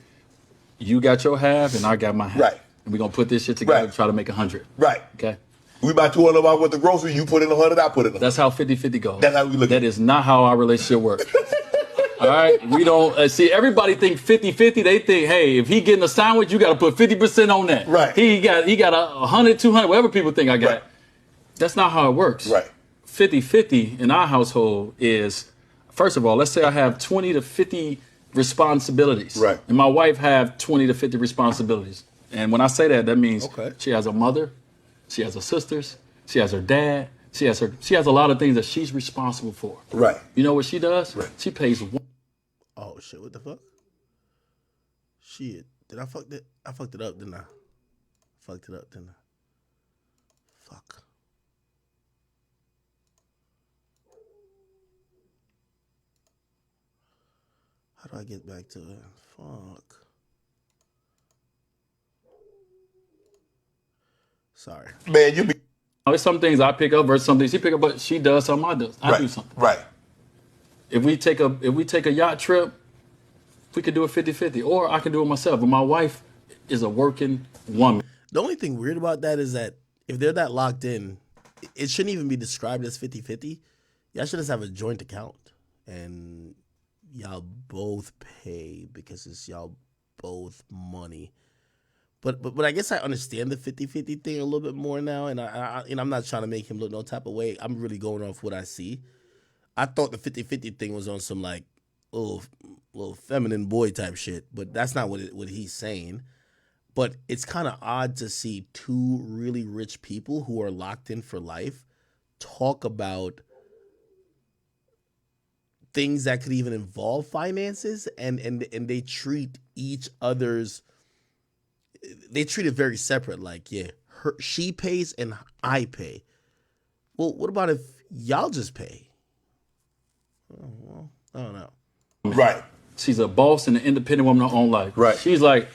you got your half and I got my half. Right. And we're gonna put this shit together and try to make 100. Right. Okay. We buy $200 worth of groceries, you put in 100, I put in 100. That's how 50-50 goes. That's how we look at it. That is not how our relationship works. All right? We don't, see, everybody think 50-50. They think, hey, if he getting a sandwich, you got to put 50% on that. Right. He got 100, 200, whatever people think I got. Right. That's not how it works. Right. 50-50 in our household is, first of all, let's say I have 20 to 50 responsibilities. Right. And my wife have 20 to 50 responsibilities. And when I say that, that means she has a mother, she has her sisters, she has her dad, she has a lot of things that she's responsible for. Right. You know what she does? Right. She pays one. Oh shit, what the fuck? Shit. Did I fuck that? I fucked it up, didn't I? Fucked it up, didn't I? Fuck. How do I get back to it? Fuck. Sorry. Man, you be. There's some things I pick up versus some things she pick up, but she does something I do something. Right. If we take a yacht trip, we could do it 50-50, or I can do it myself. But my wife is a working woman. The only thing weird about that is that if they're that locked in, it shouldn't even be described as 50-50. Y'all should just have a joint account, and y'all both pay because it's y'all both money. But I guess I understand the 50-50 thing a little bit more now, and I'm not trying to make him look no type of way. I'm really going off what I see. I thought the 50-50 thing was on some like little feminine boy type shit, but that's not what he's saying. But it's kind of odd to see two really rich people who are locked in for life talk about things that could even involve finances, and they treat each other's, they treat it very separate. Like, yeah, she pays and I pay. Well, what about if y'all just pay? Oh, well, I don't know. Right. She's a boss and an independent woman in her own life. Right. She's like,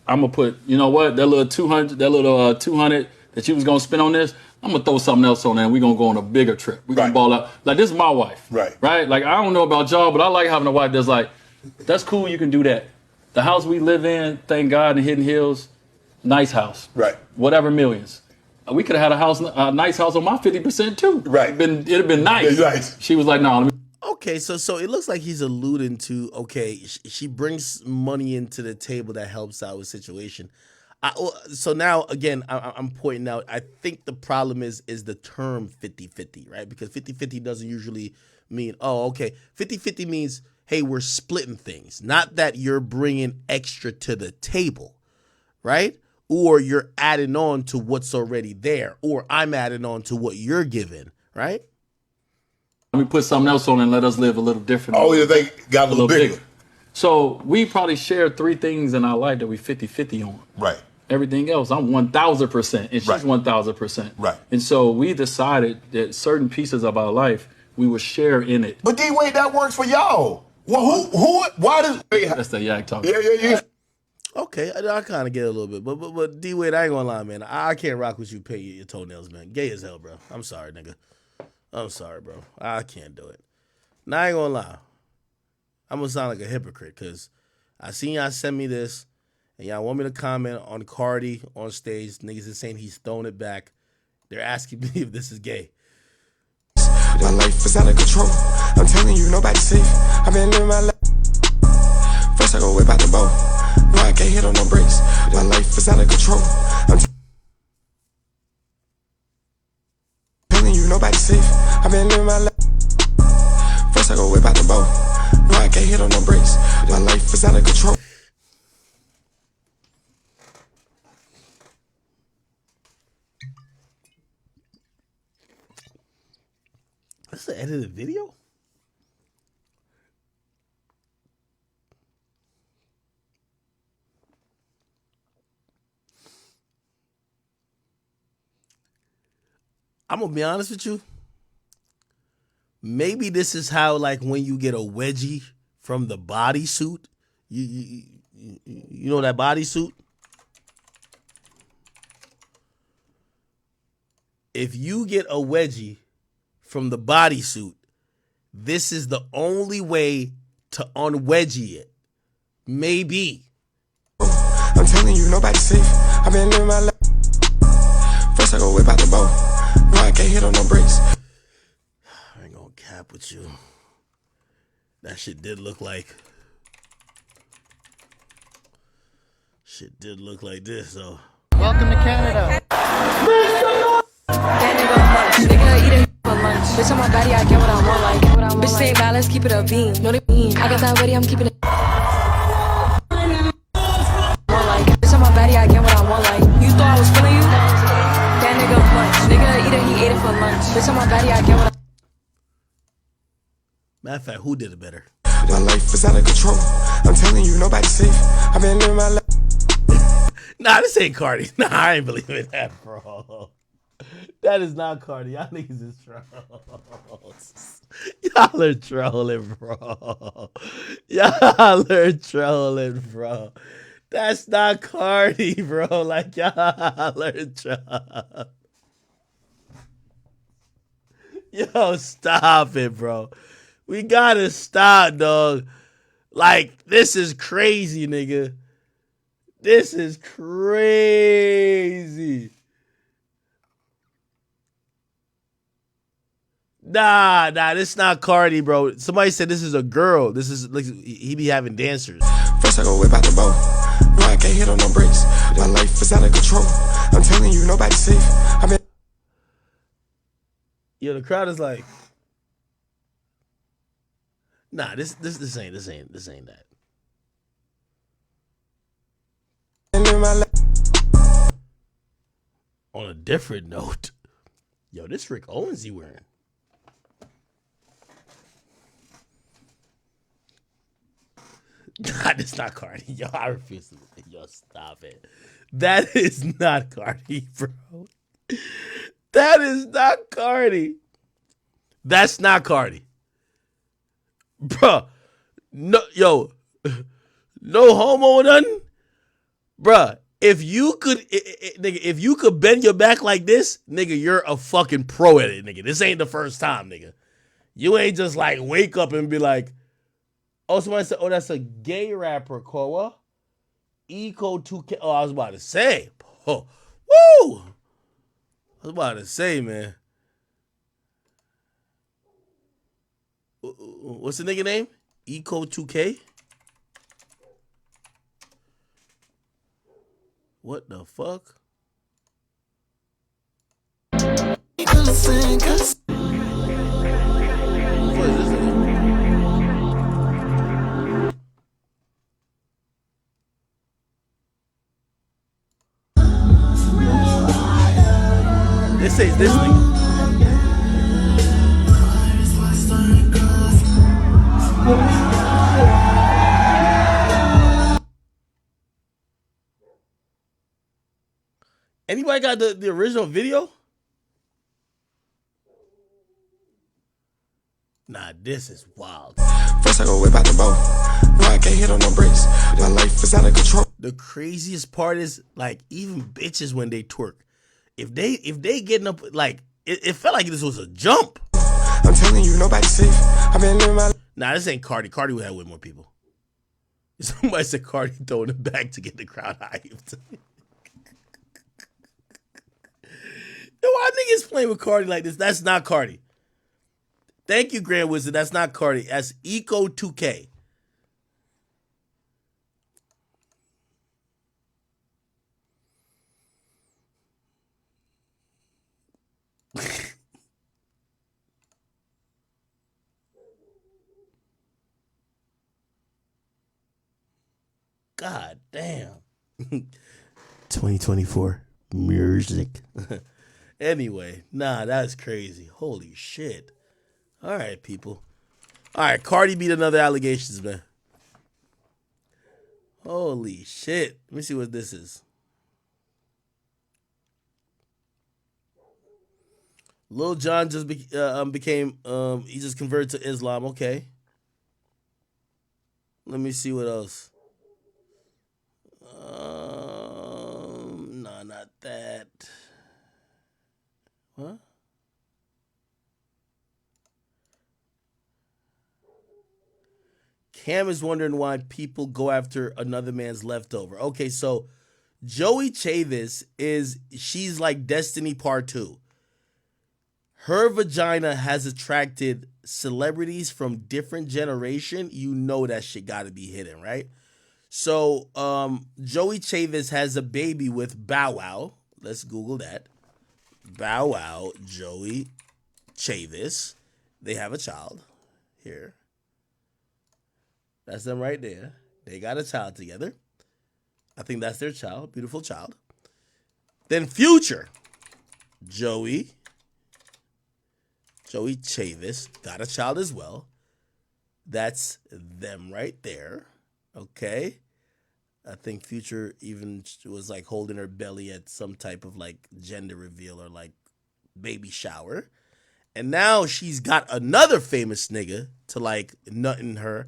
I'm gonna put, you know what, that little 200 that you was gonna spend on this, I'm gonna throw something else on there and we're gonna go on a bigger trip. We're gonna ball out. Like, this is my wife. Right. Right? Like, I don't know about y'all, but I like having a wife that's like, that's cool, you can do that. The house we live in, thank God, in Hidden Hills, nice house. Right. Whatever millions. We could have had a nice house on my 50% too. Right. It'd have been nice. Right. She was like, no, let me. Okay, so it looks like he's alluding to, okay, she brings money into the table that helps out with situation. So now, again, I'm pointing out, I think the problem is the term 50-50, right? Because 50-50 doesn't usually mean, oh, okay. 50-50 means, hey, we're splitting things. Not that you're bringing extra to the table, right? Or you're adding on to what's already there. Or I'm adding on to what you're giving, right? Let me put something else on and let us live a little different. Oh, yeah, they got a little bigger. So we probably share 3 things in our life that we 50-50 on. Right. Everything else, I'm 1,000%, and she's 1,000%. Right. And so we decided that certain pieces of our life, we would share in it. But D-Wade, that works for y'all. Well, why does... That's the yak talk. Yeah. Okay, I kind of get it a little bit. But D-Wade, I ain't gonna lie, man. I can't rock with you pay your toenails, man. Gay as hell, bro. I'm sorry, nigga. I'm sorry, bro. I can't do it. Now, I ain't gonna lie. I'm gonna sound like a hypocrite because I seen y'all send me this and y'all want me to comment on Cardi on stage. Niggas is saying he's throwing it back. They're asking me if this is gay. My life is out of control. I'm telling you, nobody's safe. I've been living my life. First I go whip out the bow. No, I can't hit on no brakes. My life is out of control. I'm telling you, nobody's safe. I've been living my life. First I go whip out the bow. No, I can't hit on no brakes. My life is out of control. That's the edited video? I'm gonna be honest with you. Maybe this is how, like, when you get a wedgie from the bodysuit, you know that bodysuit? If you get a wedgie from the bodysuit, this is the only way to unwedgie it. Maybe. I'm telling you, nobody's safe. I've been living my life. First I go whip out the bow. No, I can't hit on no brakes. I ain't gonna cap with you. That shit did look like this, though. Welcome to Canada. Bitch, on my body, I get what I want, like. Bitch, stay bad, let's keep it a beam. No, they mean. I got that ready, I'm keeping it. Like, bitch, on my body, I get what I want, like. You thought I was feeling you? That nigga lunch. Nigga, either he ate it for lunch. Bitch, on my body, I get what I. Matter of fact, who did it better? My life is out of control. I'm telling you, nobody's safe. I've been living my life. Nah, this ain't Cardi. Nah, I ain't believing that, bro. That is not Cardi. Y'all niggas is trolls. Y'all are trolling, bro. Y'all are trolling, bro. That's not Cardi, bro. Like, y'all are trolling. Yo, stop it, bro. We gotta stop, dog. Like, this is crazy, nigga. This is crazy. Nah, this not Cardi, bro. Somebody said this is a girl. This is like he be having dancers. First I go whip out the bow. No, I can't hit on no brakes. My life is out of control. I'm telling you, nobody's safe. I've been. Yo, the crowd is like, nah, this ain't that. On a different note, yo, this Rick Owens he wearing. Nah, this not Cardi. Yo, I refuse to. Yo, stop it. That is not Cardi, bro. That is not Cardi. That's not Cardi. Bruh. No, yo. No homo or nothing. Bruh. If you could, nigga, if you could bend your back like this, nigga, you're a fucking pro at it, nigga. This ain't the first time, nigga. You ain't just like wake up and be like, oh, somebody said, oh, that's a gay rapper, Koa. Eco 2K. Oh, I was about to say. Oh, woo! I was about to say, man. What's the nigga name? Eco 2K? What the fuck? What is this nigga? This is this nigga. Anybody got the original video? Nah, this is wild. First I go whip out the bow. No, I can't hit on no brakes. My life is out of control. The craziest part is like even bitches when they twerk. If they getting up like it felt like this was a jump. I'm telling you, nobody's safe. I've been living my life. Nah, this ain't Cardi. Cardi would have way more people. Somebody said Cardi throwing it back to get the crowd hyped. Yo, why niggas playing with Cardi like this? That's not Cardi. Thank you, Grand Wizard. That's not Cardi. That's Eco 2K. God damn. 2024 music. Anyway, nah, that's crazy. Holy shit. All right, people. All right, Cardi beat another allegations, man. Holy shit. Let me see what this is. Lil Jon just became, he just converted to Islam. Okay. Let me see what else. No, not that. What? Cam is wondering why people go after another man's leftover. Okay, so Joey Chavis she's like Destiny Part 2. Her vagina has attracted celebrities from different generation. You know that shit gotta be hidden, right? So Joey Chavis has a baby with Bow Wow. Let's Google that. Bow Wow, Joey Chavis. They have a child here. That's them right there. They got a child together. I think that's their child. Beautiful child. Then Future. Joey Chavis got a child as well. That's them right there. Okay. I think Future even was like holding her belly at some type of like gender reveal or like baby shower. And now she's got another famous nigga to like nut in her.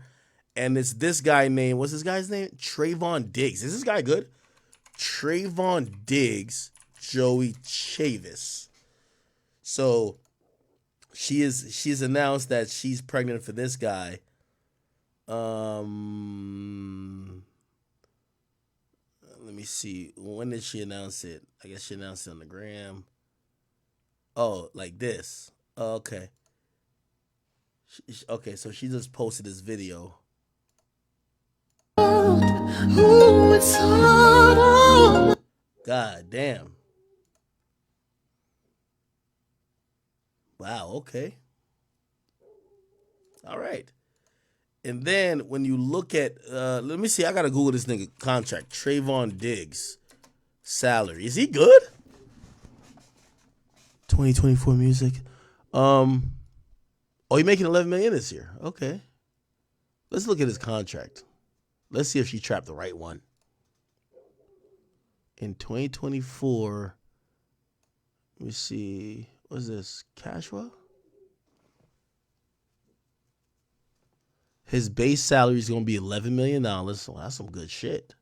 And it's this guy named, what's this guy's name? Trayvon Diggs. Is this guy good? Trayvon Diggs, Joey Chavis. So she's announced that she's pregnant for this guy. Let me see. When did she announce it? I guess she announced it on the gram. Oh, like this. Oh, okay. Okay, so she just posted this video. Ooh, it's hard. God damn. Wow, okay. All right. And then when you look at, let me see, I got to Google this nigga contract. Trayvon Diggs. Salary. Is he good? 2024 music. Oh, he making $11 million this year. Okay. Let's look at his contract. Let's see if she trapped the right one. In 2024, let me see. What's this? Cashwa? His base salary is going to be $11 million. So that's some good shit.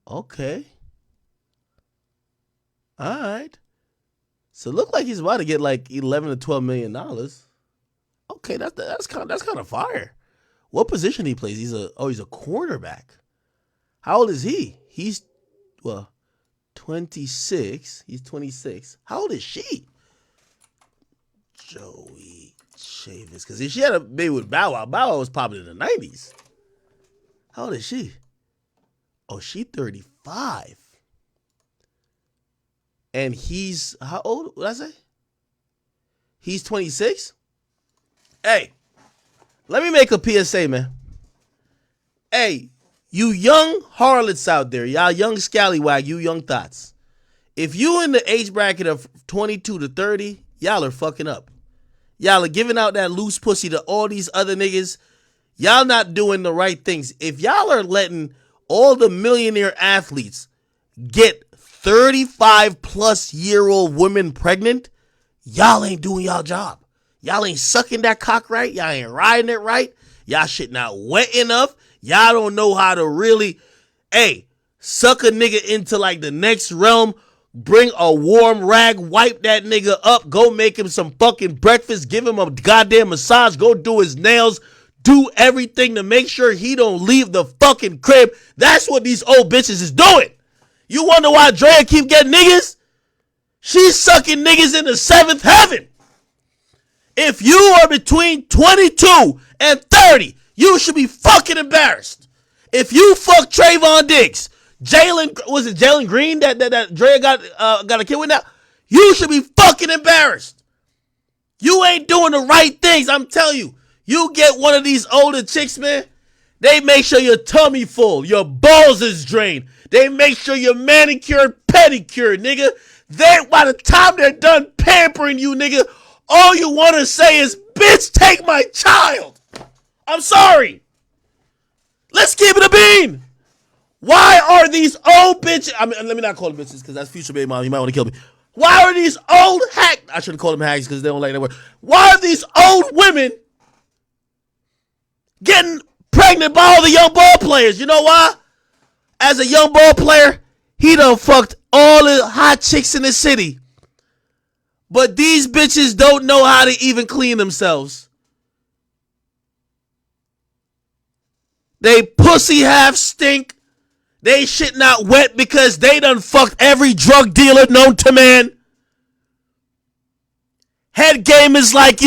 Okay. All right. So it look like he's about to get like $11 to $12 million. Okay, that's kind of fire. What position he plays? He's a quarterback. How old is he? He's 26. He's 26. How old is she? Joey Chavis, because she had a baby with Bow Wow. Bow Wow was popping in the 90s. How old is she? Oh, she 35. And he's, how old? What did I say? He's 26? Hey, let me make a PSA, man. Hey, you young harlots out there, y'all young scallywag, you young thoughts. If you in the age bracket of 22 to 30, y'all are fucking up. Y'all are giving out that loose pussy to all these other niggas. Y'all not doing the right things. If y'all are letting all the millionaire athletes get 35 plus year old women pregnant, y'all ain't doing y'all job. Y'all ain't sucking that cock right. Y'all ain't riding it right. Y'all shit not wet enough. Y'all don't know how to really, suck a nigga into like the next realm. Bring a warm rag, wipe that nigga up, go make him some fucking breakfast, give him a goddamn massage, go do his nails, do everything to make sure he don't leave the fucking crib. That's what these old bitches is doing. You wonder why Drea keep getting niggas? She's sucking niggas in the seventh heaven. If you are between 22 and 30, you should be fucking embarrassed. If you fuck Trayvon Diggs, Jalen Green that Drea got a kid with now? You should be fucking embarrassed. You ain't doing the right things. I'm telling you. You get one of these older chicks, man. They make sure your tummy full, your balls is drained. They make sure you're manicured, pedicured, nigga. By the time they're done pampering you, nigga, all you want to say is, bitch, take my child. I'm sorry. Let's keep it a bean. Why are these old bitches? I mean, let me not call them bitches because that's future baby mom. He might want to kill me. Why are these old I should have called them hags because they don't like that word. Why are these old women getting pregnant by all the young ball players? You know why? As a young ball player, he done fucked all the hot chicks in the city. But these bitches don't know how to even clean themselves. They pussy half stink. They shit not wet because they done fucked every drug dealer known to man. Head game is like,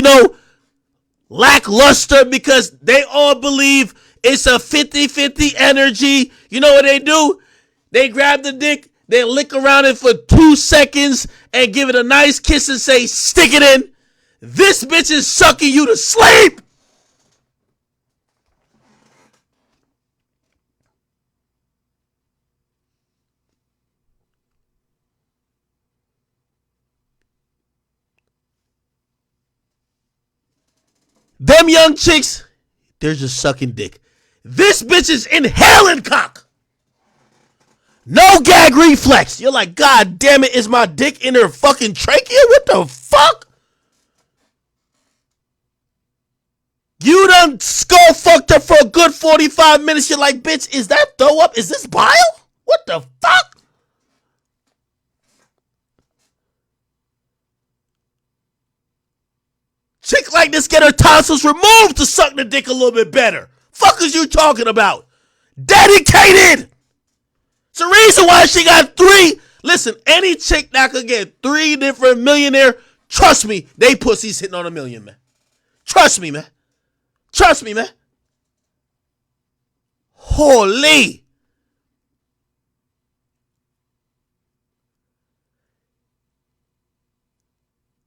lackluster because they all believe it's a 50-50 energy. You know what they do? They grab the dick, they lick around it for 2 seconds and give it a nice kiss and say, stick it in. This bitch is sucking you to sleep. Them young chicks, they're just sucking dick. This bitch is inhaling cock. No gag reflex. You're like, God damn it, is my dick in her fucking trachea? What the fuck? You done skull fucked her for a good 45 minutes. You're like, bitch, is that throw up? Is this bile? What the fuck? Chick like this get her tonsils removed to suck the dick a little bit better. Fuck is you talking about? Dedicated. It's the reason why she got 3. Listen, any chick that could get 3 different millionaire, trust me, they pussies hitting on $1 million, man. Trust me, man. Trust me, man. Holy.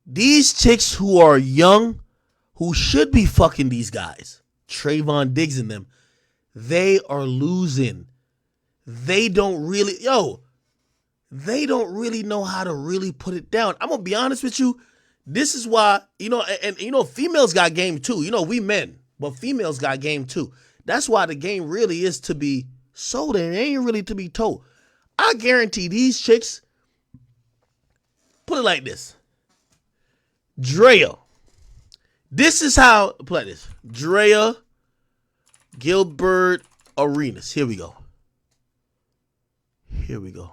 These chicks who are young, who should be fucking these guys, Trayvon Diggs and them, they are losing. They don't really, they don't really know how to really put it down. I'm going to be honest with you. This is why, and females got game too. We men, but females got game too. That's why the game really is to be sold and it ain't really to be told. I guarantee these chicks, put it like this. Drea. This is how, play this. Drea, Gilbert Arenas. Here we go. Here we go.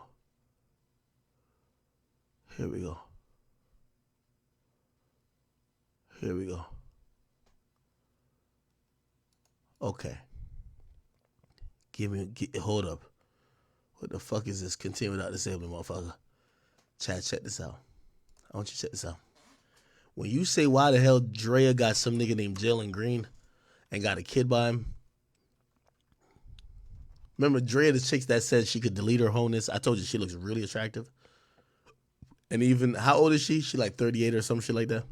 Here we go. Here we go. Okay. Hold up. What the fuck is this? Continue without disabling, motherfucker. Chat, check this out. I want you to check this out. When you say why the hell Drea got some nigga named Jalen Green and got a kid by him. Remember Drea, the chick that said she could delete her wholeness? I told you she looks really attractive. And even, how old is she? She like 38 or some shit like that.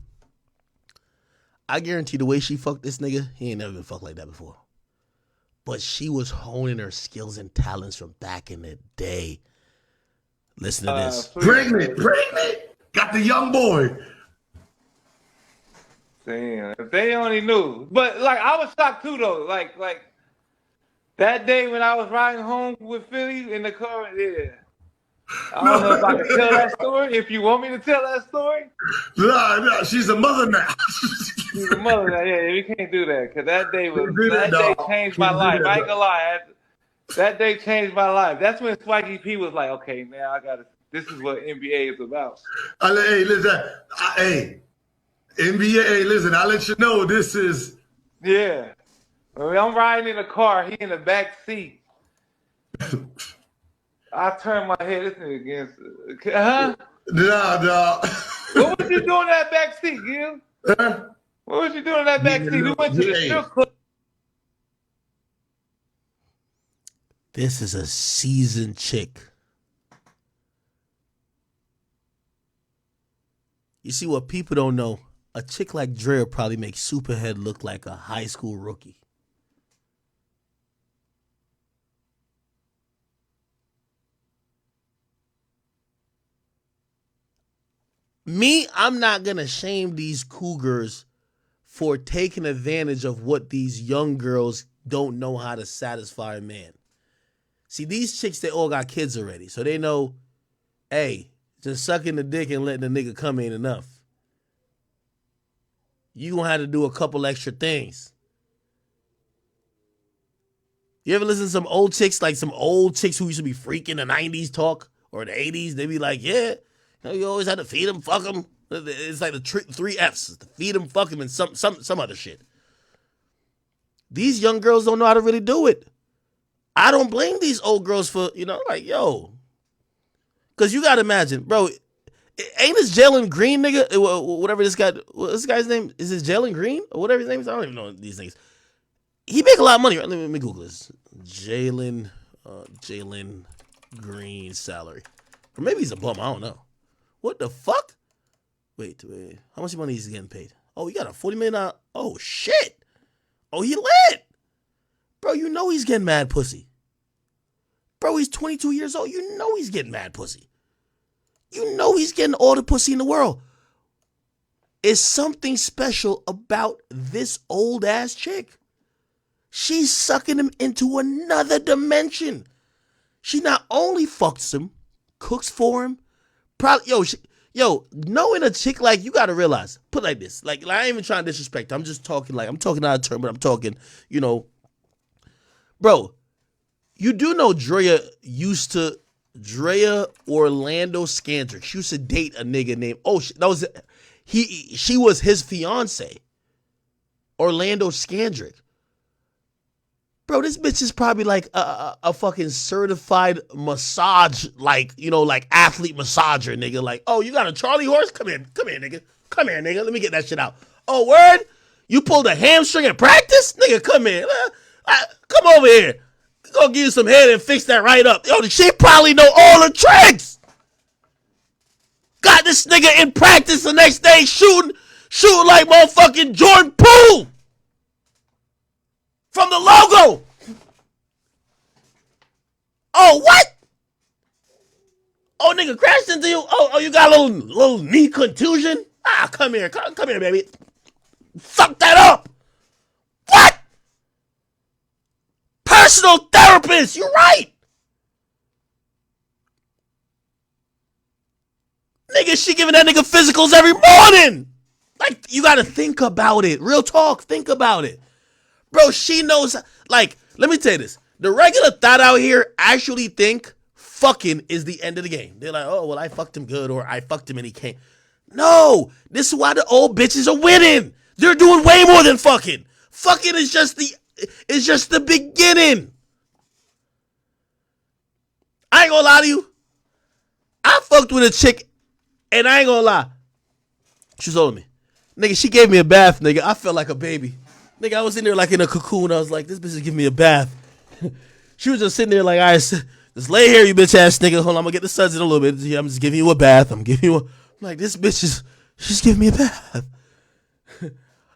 I guarantee the way she fucked this nigga, he ain't never been fucked like that before. But she was honing her skills and talents from back in the day. Listen to this. Pregnant. Got the young boy. Damn, if they only knew. But like, I was shocked too, though. Like that day when I was riding home with Philly in the car. Yeah. I don't know if I can tell that story. If you want me to tell that story. No, she's a mother now. She's a mother now. Yeah, we can't do that because that day changed my life. I ain't gonna lie. That day changed my life. That's when Swaggy P was like, okay, now I gotta. This is what NBA is about. Hey, listen. Hey, NBA. Hey, listen. I'll let you know. This is. Yeah. When I'm riding in the car. He in the back seat. I turned my head. This nigga against. Huh? No. What was you doing in that back seat, Gil? Huh? What was you doing in that back seat? We went to the strip club. This is a seasoned chick. You see what people don't know? A chick like Drea probably makes Superhead look like a high school rookie. Me, I'm not going to shame these cougars for taking advantage of what these young girls don't know how to satisfy a man. See, these chicks, they all got kids already. So they know, hey, just sucking the dick and letting the nigga come ain't enough. You going to have to do a couple extra things. You ever listen to some old chicks, like some old chicks who used to be freaking the 90s talk or the 80s? They be like, yeah. You always had to feed them, fuck them. It's like the 3 F's. Feed them, fuck them, and some other shit. These young girls don't know how to really do it. I don't blame these old girls for, like, yo. Because you got to imagine, bro, ain't this Jalen Green nigga, whatever this guy, what's this guy's name? Is it Jalen Green? Or whatever his name is? I don't even know these things. He make a lot of money, right? Let me Google this. Jalen Green salary. Or maybe he's a bum, I don't know. What the fuck? Wait. How much money is he getting paid? Oh, he got a $40 million. Oh, shit. Oh, he lit. Bro, you know he's getting mad pussy. Bro, he's 22 years old. You know he's getting mad pussy. You know he's getting all the pussy in the world. It's something special about this old-ass chick. She's sucking him into another dimension. She not only fucks him, cooks for him, probably, knowing a chick, like, you gotta realize, put it like this, like I ain't even trying to disrespect her. I'm just talking, like, I'm talking out of turn, but I'm talking, bro, you do know Drea Orlando Scandrick. She used to date a nigga named, she was his fiance, Orlando Scandrick. Bro, this bitch is probably like a fucking certified massage, like athlete massager, nigga. Like, oh, you got a Charlie horse? Come here, nigga. Let me get that shit out. Oh, word? You pulled a hamstring in practice? Nigga, come here. Come over here. Go give you some head and fix that right up. Yo, she probably know all the tricks. Got this nigga in practice the next day shooting like motherfucking Jordan Poole from the logo. Oh, what? Oh, nigga crashed into you? Oh, you got a little knee contusion? Come here, baby. Fuck that up. What? Personal therapist, you're right. Nigga, she giving that nigga physicals every morning. Like, you gotta think about it. Real talk, think about it. Bro, she knows, like, let me tell you this. The regular thought out here actually think fucking is the end of the game. They're like, oh, well, I fucked him good, or I fucked him and he can't. No, this is why the old bitches are winning. They're doing way more than fucking. Fucking is just the beginning. I ain't gonna lie to you. I fucked with a chick, and I ain't gonna lie. She was older than me. Nigga, she gave me a bath, nigga. I felt like a baby. Nigga, I was in there like in a cocoon. I was like, this bitch is giving me a bath. She was just sitting there like, all right, just lay here, you bitch ass nigga. Hold on, I'm gonna get the suds in a little bit. Yeah, I'm just giving you a bath. I'm like, this bitch she's giving me a bath.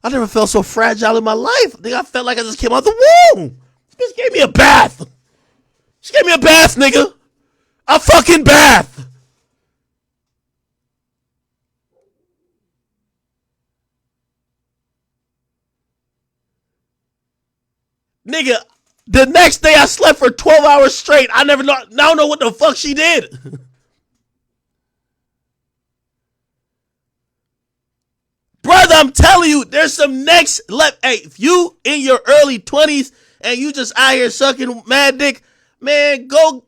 I never felt so fragile in my life. Nigga, I felt like I just came out the womb. This bitch gave me a bath. She gave me a bath, nigga. A fucking bath. Nigga, the next day I slept for 12 hours straight. I don't know what the fuck she did. Brother, I'm telling you, there's some next level. Hey, if you in your early 20s and you just out here sucking mad dick, man, go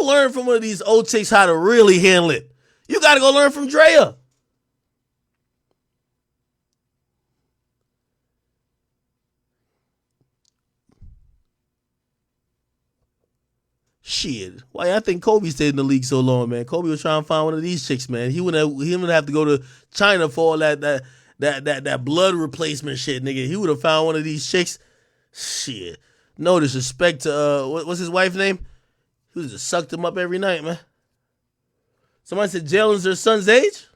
learn from one of these old chicks how to really handle it. You gotta go learn from Drea. Shit, why I think Kobe stayed in the league so long, man? Kobe was trying to find one of these chicks, man. He wouldn't have to go to China for all that blood replacement shit, nigga. He would have found one of these chicks. Shit, no disrespect to what's his wife's name? He would have just sucked him up every night, man. Somebody said Jalen's their son's age.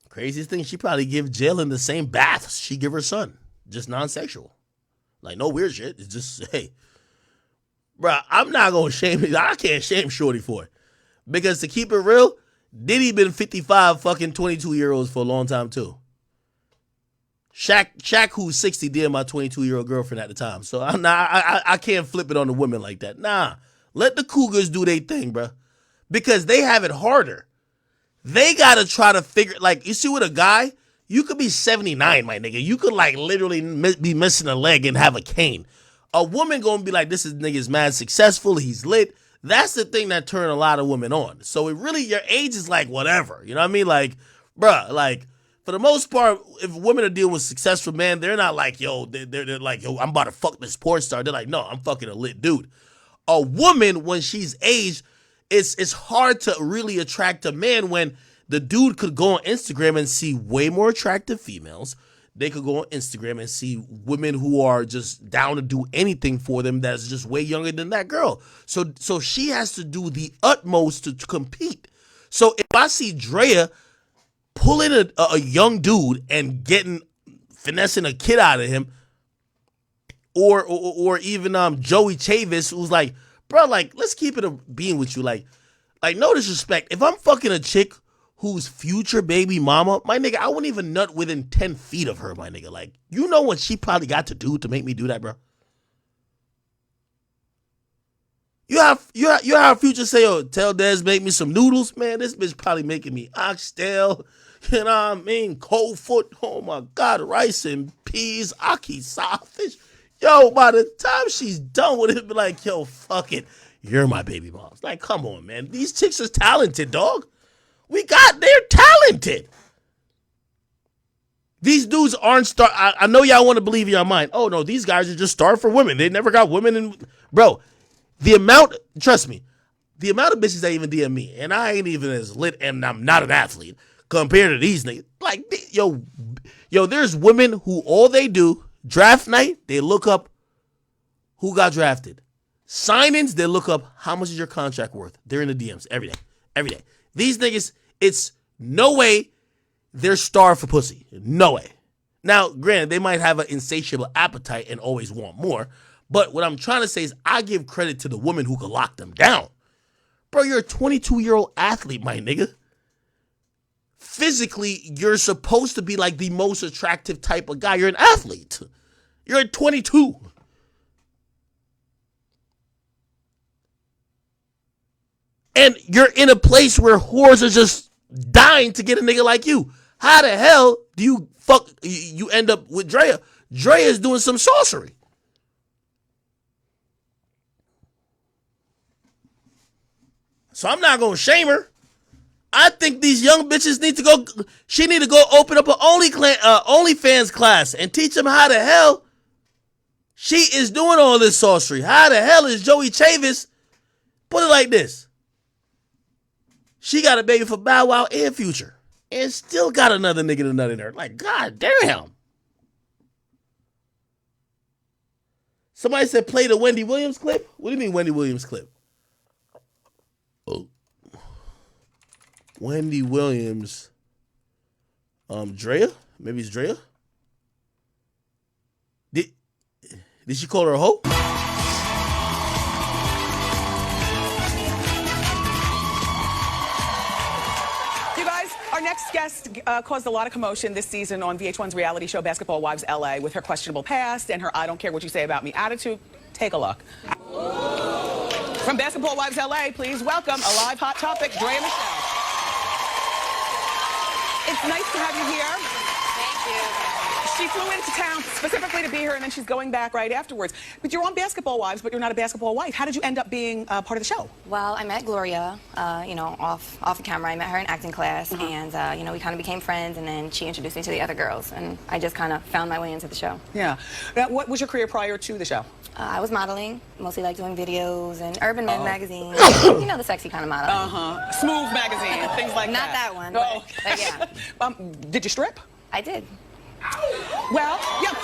Craziest thing, she probably give Jalen the same baths she give her son, just non-sexual. Like, no weird shit. It's just, hey. Bro, I'm not going to shame it. I can't shame Shorty for it. Because to keep it real, Diddy been 55 fucking 22-year-olds for a long time, too. Shaq, who's 60, did my 22-year-old girlfriend at the time. So I can't flip it on the women like that. Nah. Let the Cougars do their thing, bro. Because they have it harder. They got to try to figure, like, you see with a guy, you could be 79, my nigga. You could, like, literally be missing a leg and have a cane. A woman gonna be like, this nigga's mad successful, he's lit. That's the thing that turned a lot of women on. So it really, your age is like whatever. You know what I mean? Like, bruh, like, for the most part, if women are dealing with successful men, they're not like, yo, they're like, yo, I'm about to fuck this porn star. They're like, no, I'm fucking a lit dude. A woman, when she's aged, it's hard to really attract a man when the dude could go on Instagram and see way more attractive females. They could go on Instagram and see women who are just down to do anything for them that's just way younger than that girl. So she has to do the utmost to compete. So if I see Drea pulling a young dude and finessing a kid out of him, or even Joey Chavis, who's like, bro, like, let's keep it a being with you. Like, no disrespect. If I'm fucking a chick whose future baby mama, my nigga, I wouldn't even nut within 10 feet of her, my nigga. Like, you know what she probably got to do to make me do that, bro? You have future say, oh, tell Des make me some noodles. Man, this bitch probably making me oxtail, you know what I mean? Cold foot, oh my God, rice and peas, aki sausage. Yo, by the time she's done with it, be like, yo, fuck it. You're my baby mom. Like, come on, man. These chicks are talented, dog. They're talented. These dudes aren't I know y'all want to believe in your mind. Oh, no, these guys are just starved for women. They never got women in. Bro, trust me, the amount of bitches that even DM me, and I ain't even as lit and I'm not an athlete compared to these niggas. Like, Like, yo, there's women who all they do, draft night, they look up who got drafted. Signings, they look up how much is your contract worth. They're in the DMs every day. Every day. These niggas, it's no way they're starved for pussy. No way. Now, granted, they might have an insatiable appetite and always want more. But what I'm trying to say is I give credit to the woman who could lock them down. Bro, you're a 22-year-old athlete, my nigga. Physically, you're supposed to be like the most attractive type of guy. You're an athlete. You're at 22. And you're in a place where whores are just dying to get a nigga like you. How the hell do you end up with Drea? Drea is doing some sorcery. So I'm not going to shame her. I think these young bitches she need to go open up an OnlyFans class and teach them how the hell she is doing all this sorcery. How the hell is Joey Chavis? Put it like this. She got a baby for Bow Wow and Future and still got another nigga to nut in her. Like, god damn. Somebody said play the Wendy Williams clip. What do you mean Wendy Williams clip? Oh. Wendy Williams. Drea? Maybe it's Drea? Did she call her a hoe? You guys, our next guest caused a lot of commotion this season on VH1's reality show Basketball Wives LA with her questionable past and her I don't care what you say about me attitude. Take a look. From Basketball Wives LA, please welcome a live hot topic, Drea Michelle. It's nice to have you here. Thank you. She flew into town specifically to be here, and then she's going back right afterwards. But you're on Basketball Wives, but you're not a basketball wife. How did you end up being part of the show? Well, I met Gloria, off the camera. I met her in acting class, and, we kind of became friends, and then she introduced me to the other girls, and I just kind of found my way into the show. Yeah. Now, what was your career prior to the show? I was modeling, mostly like doing videos and Urban Men magazine. The sexy kind of modeling. Smooth magazine, things like Not that. that one, Oh. but yeah. Did you strip? I did. Well, yeah.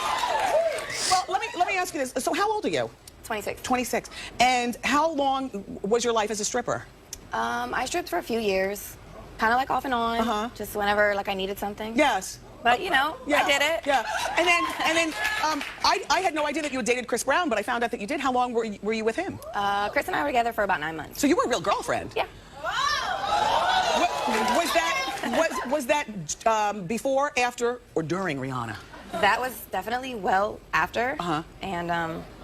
Well, let me ask you this. So how old are you? 26. 26. And how long was your life as a stripper? I stripped for a few years, kind of like off and on, just whenever like I needed something. Yes. But I did it. Yeah. And then I had no idea that you had dated Chris Brown, but I found out that you did. How long were you with him? Chris and I were together for about 9 months. So you were a real girlfriend. Yeah. Was that before, after, or during Rihanna? That was definitely well after. And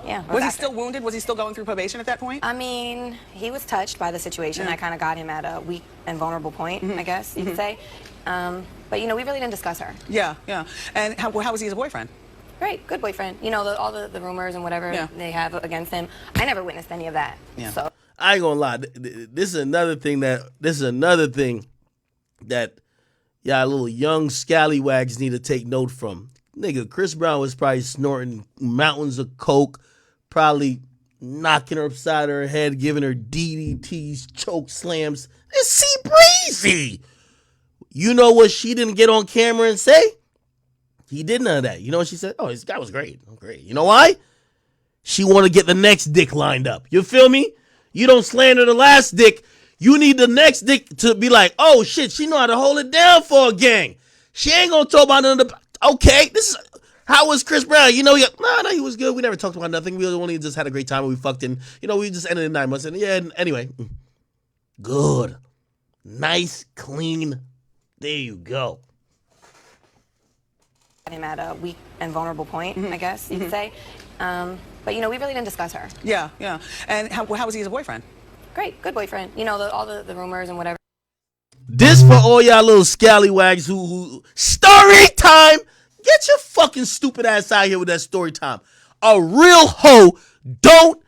yeah. Was he still wounded? Was he still going through probation at that point? I mean, he was touched by the situation. That kind of got him at a weak and vulnerable point, I guess you could say. But we really didn't discuss her. Yeah, yeah. And how was he as a boyfriend? Great, good boyfriend. All the rumors and whatever they have against him. I never witnessed any of that. Yeah. So I ain't gonna lie. This is another thing that y'all little young scallywags need to take note from. Nigga, Chris Brown was probably snorting mountains of coke, probably knocking her upside her head, giving her DDTs, choke slams. It's C Breezy. You know what she didn't get on camera and say? He did none of that. You know what she said? Oh, this guy was great. Great. You know why? She want to get the next dick lined up. You feel me? You don't slander the last dick. You need the next dick to be like, oh shit, she know how to hold it down for a gang. She ain't gonna talk about none of the. Okay, how was Chris Brown? No, he was good. We never talked about nothing. We only just had a great time and we fucked and we just ended in 9 months. And yeah, anyway. Good. Nice, clean. There you go. got him at a weak and vulnerable point, I guess you could say. But we really didn't discuss her. Yeah, yeah. And how was he as a boyfriend? Great, good boyfriend. All the rumors and whatever. This for all y'all little scallywags who story time. Get your fucking stupid ass out here with that story time. A real hoe don't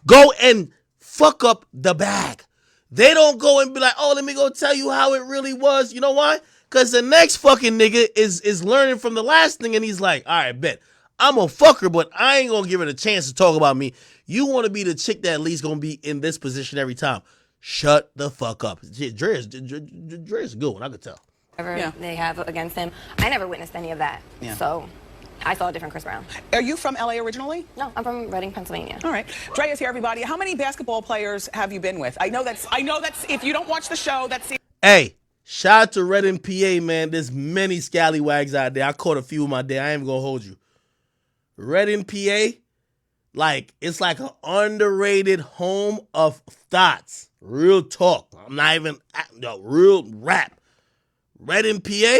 go and fuck up the bag. They don't go and be like, oh, let me go tell you how it really was. You know why? Because the next fucking nigga is learning from the last thing, and he's like, all right, bet. I'm a fucker, but I ain't gonna give it a chance to talk about me. You want to be the chick that at least gonna be in this position every time. Shut the fuck up. Dre's a good one, I could tell. whatever they have against him. I never witnessed any of that. Yeah. So I saw a different Chris Brown. Are you from LA originally? No, I'm from Reading, Pennsylvania. All right. Drea's here, everybody. How many basketball players have you been with? I know that's if you don't watch the show, that's Hey, shout out to Reading, PA, man. There's many scallywags out there. I caught a few in my day. I ain't even gonna hold you. Reading, PA, like, it's like an underrated home of thoughts. Real talk. I'm not even, no, real rap. Reading, PA?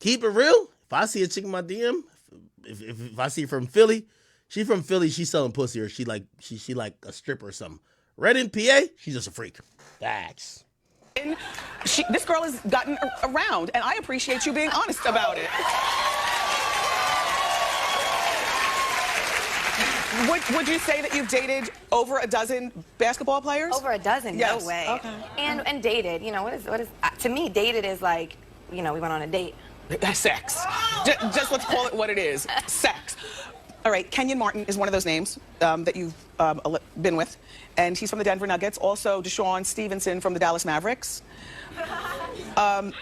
Keep it real. If I see a chick in my DM, if I see her from Philly, she from Philly, she's selling pussy, or she like a stripper or something. Reading, PA, she's just a freak. Facts. This girl has gotten around, and I appreciate you being honest about it. Would you say that you've dated over a dozen basketball players? Over a dozen? Yes. No way. Okay. And dated. You know, what is to me, dated is like, you know, we went on a date. Sex. Just let's call it what it is. Sex. All right, Kenyon Martin is one of those names that you've been with, and he's from the Denver Nuggets. Also, Deshaun Stevenson from the Dallas Mavericks.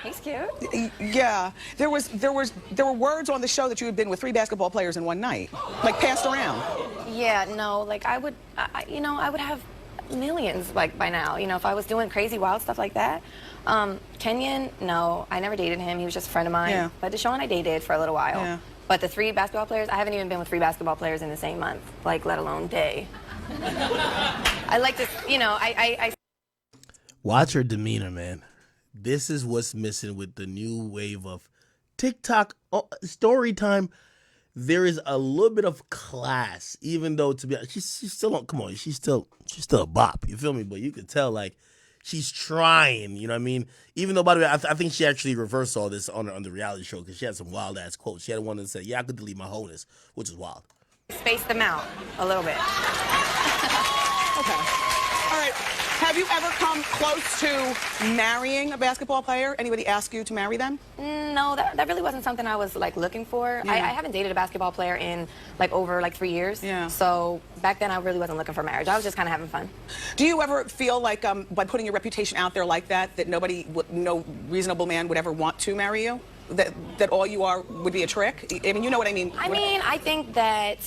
He's cute. Yeah, there were words on the show that you had been with 3 basketball players in one night, like passed around. Yeah, no, like I would have millions like by now. You know, if I was doing crazy wild stuff like that. Kenyon, no, I never dated him. He was just a friend of mine. Yeah. But Deshaun, I dated for a little while. Yeah. But the 3 basketball players, I haven't even been with 3 basketball players in the same month, like let alone day. I like to, you know, I Watch her demeanor, man. This is what's missing with the new wave of TikTok story time. There is a little bit of class, even though, to be honest, she's still on. Come on, she's still a bop. You feel me? But you could tell, like, she's trying. You know what I mean? Even though, by the way, I think she actually reversed all this on the reality show, because she had some wild ass quotes. She had one that said, "Yeah, I could delete my wholeness," which is wild. spaced them out a little bit. Okay. All right. Have you ever come close to marrying a basketball player? Anybody ask you to marry them? No, that really wasn't something I was like looking for. Yeah. I haven't dated a basketball player in like over 3 years. Yeah. So back then I really wasn't looking for marriage. I was just kind of having fun. Do you ever feel like by putting your reputation out there like that, that no reasonable man would ever want to marry you? That all you are would be a trick? I mean, you know what I mean. I mean, I think that,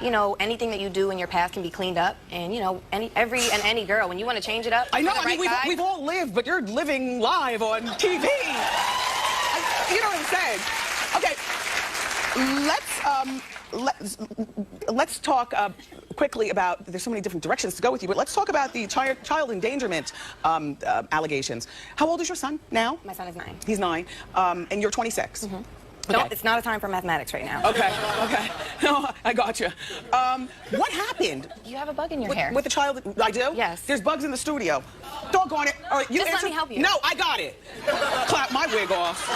you know, anything that you do in your past can be cleaned up, and you know, any girl, when you want to change it up. I know. for the I mean, right guy, we've all lived, but you're living live on TV. You know what I'm saying? Okay. Let's talk quickly about. There's so many different directions to go with you, but let's talk about the child endangerment allegations. How old is your son now? My son is 9. He's 9, and you're 26. Mm-hmm. Okay. No, it's not a time for mathematics right now. Okay. No, I got you. What happened? You have a bug in your hair. With the child? I do? Yes. There's bugs in the studio. Doggone it. All right, you Just let answer. me help you. No, I got it. Clap my wig off.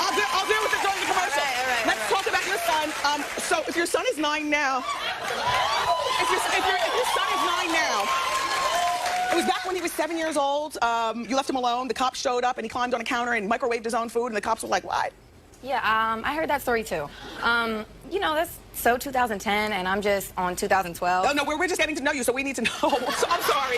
I'll deal with it during the commercial. All right, Let's talk about your son. So if your son is 9 now, if your son is 9 now, it was back when he was 7 years old. You left him alone. The cops showed up, and he climbed on a counter and microwaved his own food, and the cops were like, what? Yeah, I heard that story too. You know, that's so 2010, and I'm just on 2012. No, we're just getting to know you, so we need to know. So I'm sorry.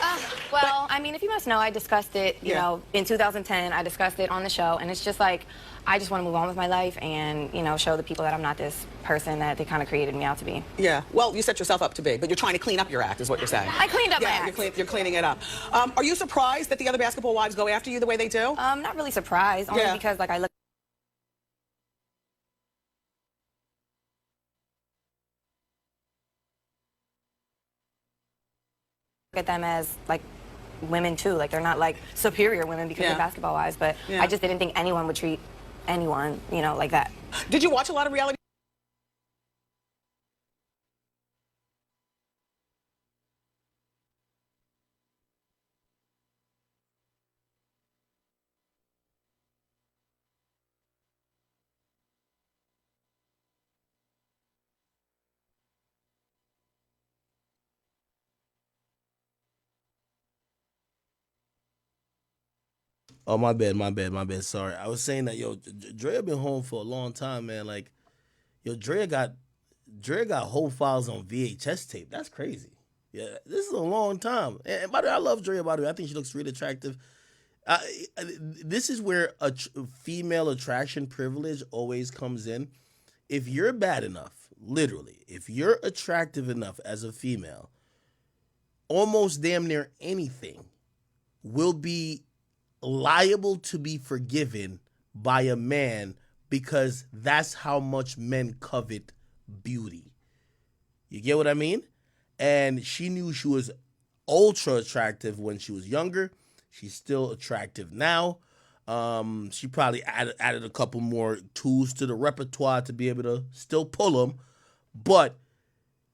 I mean, if you must know, I discussed it, you know, in 2010. I discussed it on the show, and it's just like, I just want to move on with my life and, you know, show the people that I'm not this person that they kind of created me out to be. Yeah. Well, you set yourself up to be, but you're trying to clean up your act, is what you're saying. I cleaned up my act. You're cleaning it up. Are you surprised that the other basketball wives go after you the way they do? Not really surprised, only because, like, I look at them as like women too, like they're not like superior women because they're basketball wives, but I just didn't think anyone would treat anyone, you know, like that. Did you watch a lot of reality? Oh, my bad. Sorry. I was saying that, yo, Drea been home for a long time, man. Like, yo, Drea got Dre got whole files on VHS tape. That's crazy. Yeah, this is a long time. And by the way, I love Dre. By the way, I think she looks really attractive. This is where a female attraction privilege always comes in. If you're bad enough, literally, if you're attractive enough as a female, almost damn near anything will be liable to be forgiven by a man because that's how much men covet beauty. You get what I mean? And she knew she was ultra attractive when she was younger. She's still attractive now. She probably added a couple more tools to the repertoire to be able to still pull them. But,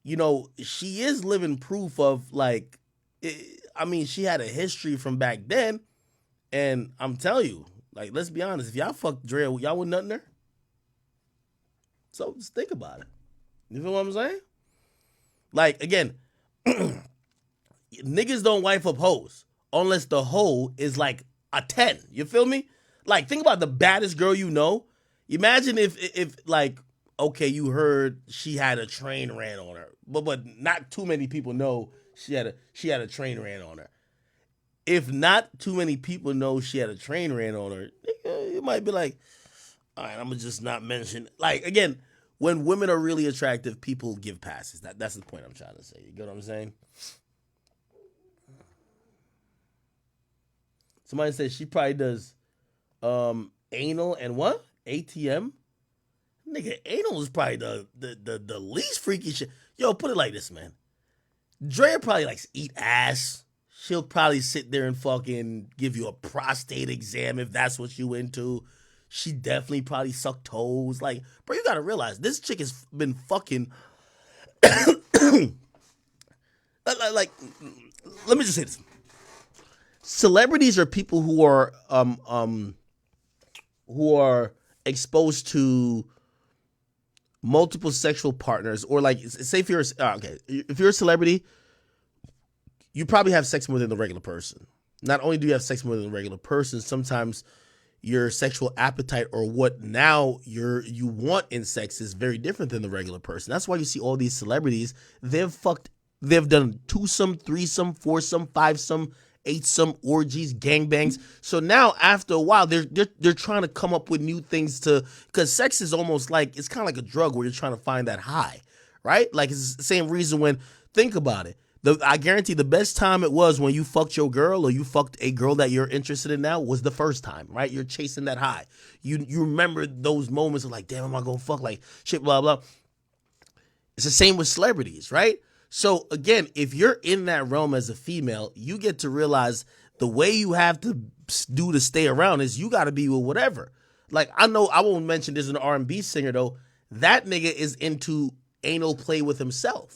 you know, she is living proof of, like, she had a history from back then. And I'm telling you, like, let's be honest. If y'all fucked Dre, y'all would nothing her. So just think about it. You feel what I'm saying? Like, again, niggas don't wife up hoes unless the hoe is like a 10. You feel me? Like, think about the baddest girl you know. Imagine if like, okay, you heard she had a train ran on her, but not too many people know she had a train ran on her. If not too many people know she had a train ran on her, you might be like, all right, I'm gonna just not mention. Like, again, when women are really attractive, people give passes. That's the point I'm trying to say. You get what I'm saying? Somebody said she probably does anal and what? ATM? Nigga, anal is probably the least freaky shit. Yo, put it like this, man. Drea probably likes eat ass. She'll probably sit there and fucking give you a prostate exam if that's what you into. She definitely probably suck toes. Like, bro, you gotta realize this chick has been fucking. like, let me just say this. Celebrities are people who are exposed to multiple sexual partners, or like, say if you're if you're a celebrity, you probably have sex more than the regular person. Not only do you have sex more than the regular person, sometimes your sexual appetite or what now you want in sex is very different than the regular person. That's why you see all these celebrities. They've done twosome, threesome, foursome, fivesome, eightsome, orgies, gangbangs. So now after a while, they're trying to come up with new things because sex is almost like, it's kind of like a drug where you're trying to find that high, right? Like, it's the same reason when, think about it. I guarantee the best time it was when you fucked your girl or you fucked a girl that you're interested in now was the first time, right? You're chasing that high. You remember those moments of like, damn, am I gonna fuck, like shit, blah, blah. It's the same with celebrities, right? So again, if you're in that realm as a female, you get to realize the way you have to do to stay around is you got to be with whatever. Like, I know, I won't mention there's an R&B singer though. That nigga is into anal play with himself.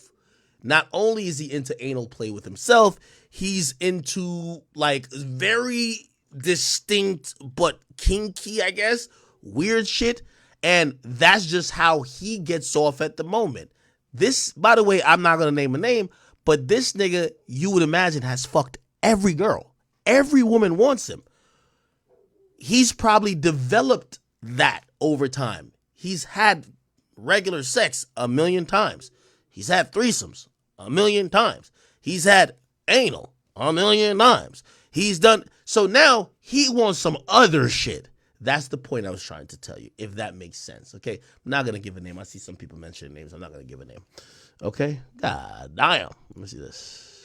Not only is he into anal play with himself, he's into like very distinct but kinky, I guess, weird shit. And that's just how he gets off at the moment. This, by the way, I'm not going to name a name, but this nigga, you would imagine, has fucked every girl. Every woman wants him. He's probably developed that over time. He's had regular sex 1,000,000 times. He's had threesomes 1,000,000 times. He's had anal 1,000,000 times. He's done. So now he wants some other shit. That's the point I was trying to tell you, if that makes sense. Okay, I'm not going to give a name. I see some people mentioning names. I'm not going to give a name. Okay, god damn. Let me see this.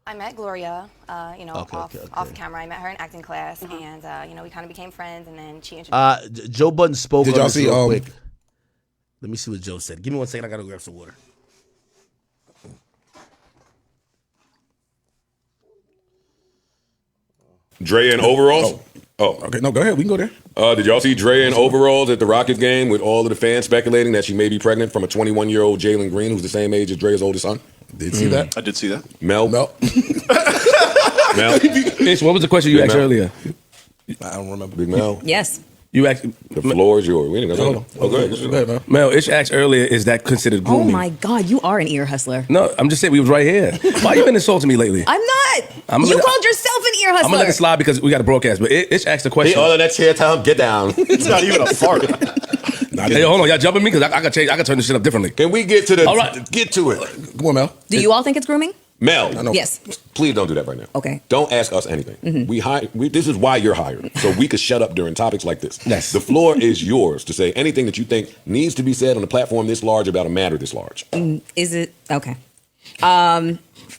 I met Gloria, off camera. I met her in acting class, and, we kind of became friends, and then she introduced Joe Budden spoke Did on y'all this see, real quick. Let me see what Joe said. Give me 1 second. I got to grab some water. Dre in overalls? Oh, okay. No, go ahead. We can go there. Did y'all see Dre in overalls at the Rockets game with all of the fans speculating that she may be pregnant from a 21-year-old Jalen Green, who's the same age as Dre's oldest son? Did see that? I did see that. Mel. Mel. Bitch, what was the question you Big asked Mel. earlier? I don't remember. Big Mel. Yes. You asked. The floor is yours. We ain't gonna talk. Okay. Mel, Ish asked earlier, is that considered Oh grooming? my God, you are an ear hustler. No, I'm just saying we was right here. Why you been insulting me lately? I'm not. You called yourself an ear I'm hustler. gonna let it slide because we got a broadcast. But Ish asked the question. Hey, all of that chair time, get down. It's not even a fart. Hey, hold on, y'all jumping me because I can change. I can turn this shit up differently. Can we get to the? All right, get to it. Come on, Mel. Do you all think it's grooming? Mel, Yes. please don't do that right now. Okay. Don't ask us anything. Mhm. This is why you're hired, so we could shut up during topics like this. Yes. The floor is yours to say anything that you think needs to be said on a platform this large about a matter this large. Is it okay?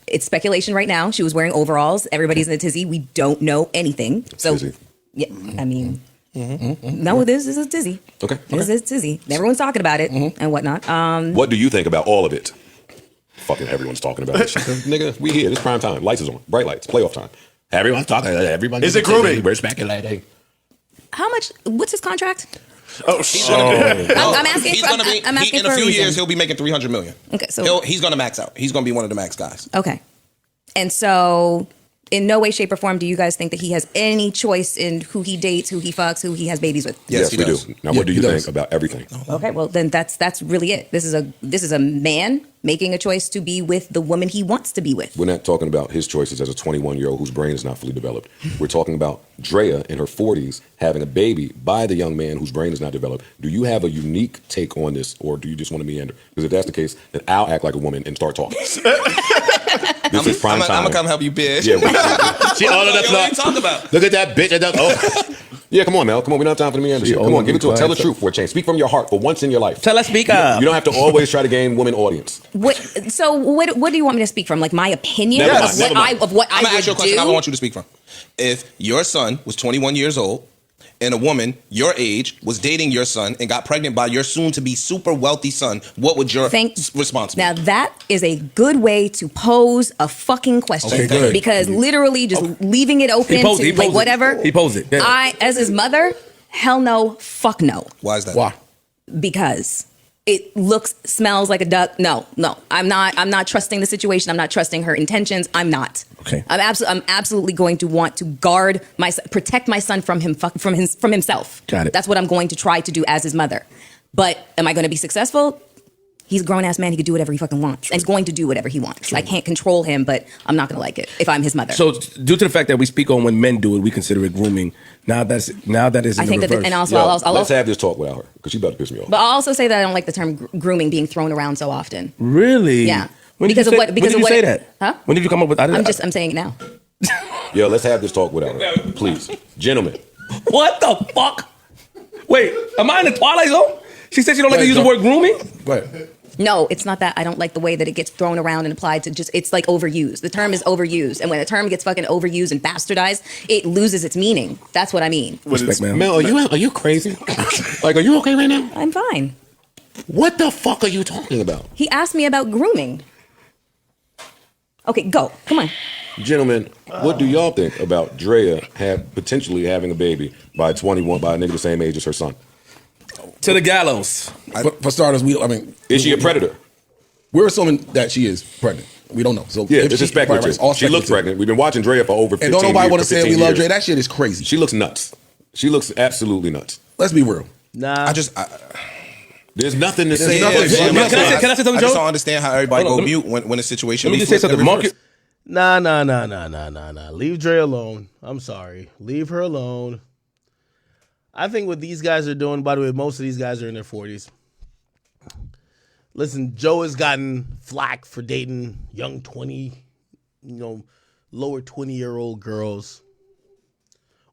It's speculation right now. She was wearing overalls. Everybody's in a tizzy. We don't know anything. So, yeah, I mean, no, this is a tizzy. Okay. This is a tizzy. Everyone's talking about it and whatnot. What do you think about all of it? Fucking everyone's talking about it. Nigga, we here. It's prime time. Lights is on. Bright lights. Playoff time. Everyone's talking. Everybody. Is it grooming? We're speculating. How much? What's his contract? Oh shit! I'm asking He's for- gonna be. I'm asking in a for a few reason. years, he'll be making $300 million. Okay, so he's gonna max out. He's gonna be one of the max guys. okay, and so in no way, shape, or form do you guys think that he has any choice in who he dates, who he fucks, who he has babies with? Yes, we do. Now, what do you think about everything? Okay, well then that's really it. This is a man making a choice to be with the woman he wants to be with. We're not talking about his choices as a 21-year-old whose brain is not fully developed. We're talking about Drea in her 40s having a baby by the young man whose brain is not developed. Do you have a unique take on this, or do you just want to meander? Because if that's the case, then I'll act like a woman and start talking. This is prime time. I'm gonna come help you, bitch. Yeah, she all of that What are you talking about? Look at that bitch. Yeah, come on, Mel. Come on, we don't have time for the meander shit. Come on, give it to her. Tell the truth for a change. Speak from your heart for once in your life. Tell us, speak up. You don't have to always try to gain women audience. What do you want me to speak from? Like my opinion Yes. of what I I'm gonna would ask you a question. do? I want you to speak from. If your son was 21 years old and a woman your age was dating your son and got pregnant by your soon-to-be super wealthy son, what would your response be? Now that is a good way to pose a fucking question. Okay, good. Because literally just leaving it open to like whatever. He posed it. Yeah. I, as his mother, hell no, fuck no. Why is that? Why? Because it smells like a duck. No. I'm not trusting the situation. I'm not trusting her intentions. I'm not. Okay. I'm absolutely going to want to guard protect my son from himself. Got it. That's what I'm going to try to do as his mother. But am I going to be successful? He's a grown-ass man. He can do whatever he fucking wants. And he's going to do whatever he wants. I can't control him, but I'm not going to like it if I'm his mother. So, due to the fact that we speak on when men do it, we consider it grooming. Now that is in I the think that, reverse. and also, Let's have this talk without her, because she about to piss me off. but I'll also say that I don't like the term grooming being thrown around so often. Really? Yeah. When did Because you of say, what- because when did of you what- say that? Huh? When did you come up with? I'm saying it now. Yo, let's have this talk without her, please, gentlemen. What the fuck? Wait, am I in the Twilight Zone? She said she don't like to use the word grooming. Right. No, it's not that. I don't like the way that it gets thrown around and applied to it's like overused. The term is overused. And when a term gets fucking overused and bastardized, it loses its meaning. That's what I mean. Respect, man. Mel, are you crazy? Like, are you okay right now? I'm fine. What the fuck are you talking about? He asked me about grooming. Okay, go. Come on. Gentlemen, what do y'all think about Drea potentially having a baby by 21 by a nigga the same age as her son? To the gallows. For starters, is she a predator? We're assuming that she is pregnant. We don't know. So Yeah, if it's a speculative. all She looks speculative. pregnant. We've been watching Drea for over 15 And years. don't nobody want to say we love Dre. Drea. That shit is crazy. She looks nuts. She looks absolutely nuts. Let's be real. Nah. There's nothing to say. Can I say something, I just Joe? don't understand how everybody Hold go on, mute when a situation. Let me just say something. Mark, Nah. Leave Dre alone. I'm sorry. Leave her alone. I think what these guys are doing, by the way, most of these guys are in their 40s. Listen, Joe has gotten flack for dating young 20, lower 20-year-old girls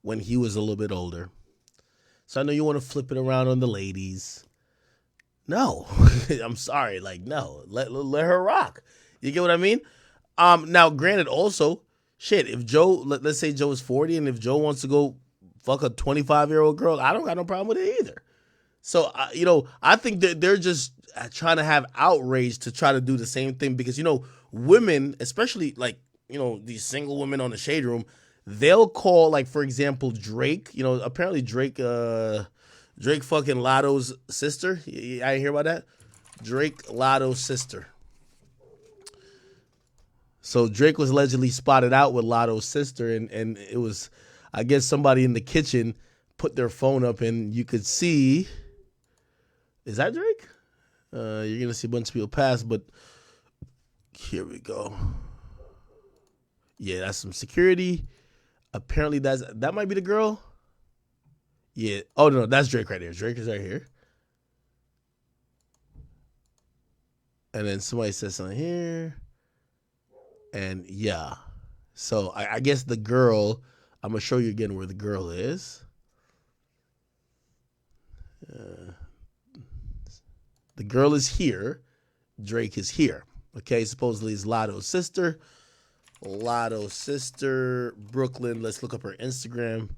when he was a little bit older. So I know you want to flip it around on the ladies. No. I'm sorry. Like, no. Let her rock. You get what I mean? Now, granted, also, shit, if Joe, let's say Joe is 40, and if Joe wants to go fuck a 25-year-old girl, I don't got no problem with it either. So, I think that they're just trying to have outrage to try to do the same thing because, women, especially like, these single women on the Shade Room, they'll call, like, for example, Drake, apparently Drake fucking Lotto's sister. I hear about that? Drake Lotto's sister. So Drake was allegedly spotted out with Lotto's sister, and it was, I guess, somebody in the kitchen put their phone up, and you could see. Is that Drake? You're gonna see a bunch of people pass, but here we go. Yeah, that's some security. Apparently, that might be the girl. Yeah. Oh no, that's Drake right there. Drake is right here. And then somebody said something here. And yeah. So I guess the girl, I'm going to show you again where the girl is. The girl is here. Drake is here. Okay, supposedly it's Lotto's sister. Lotto's sister, Brooklyn. Let's look up her Instagram.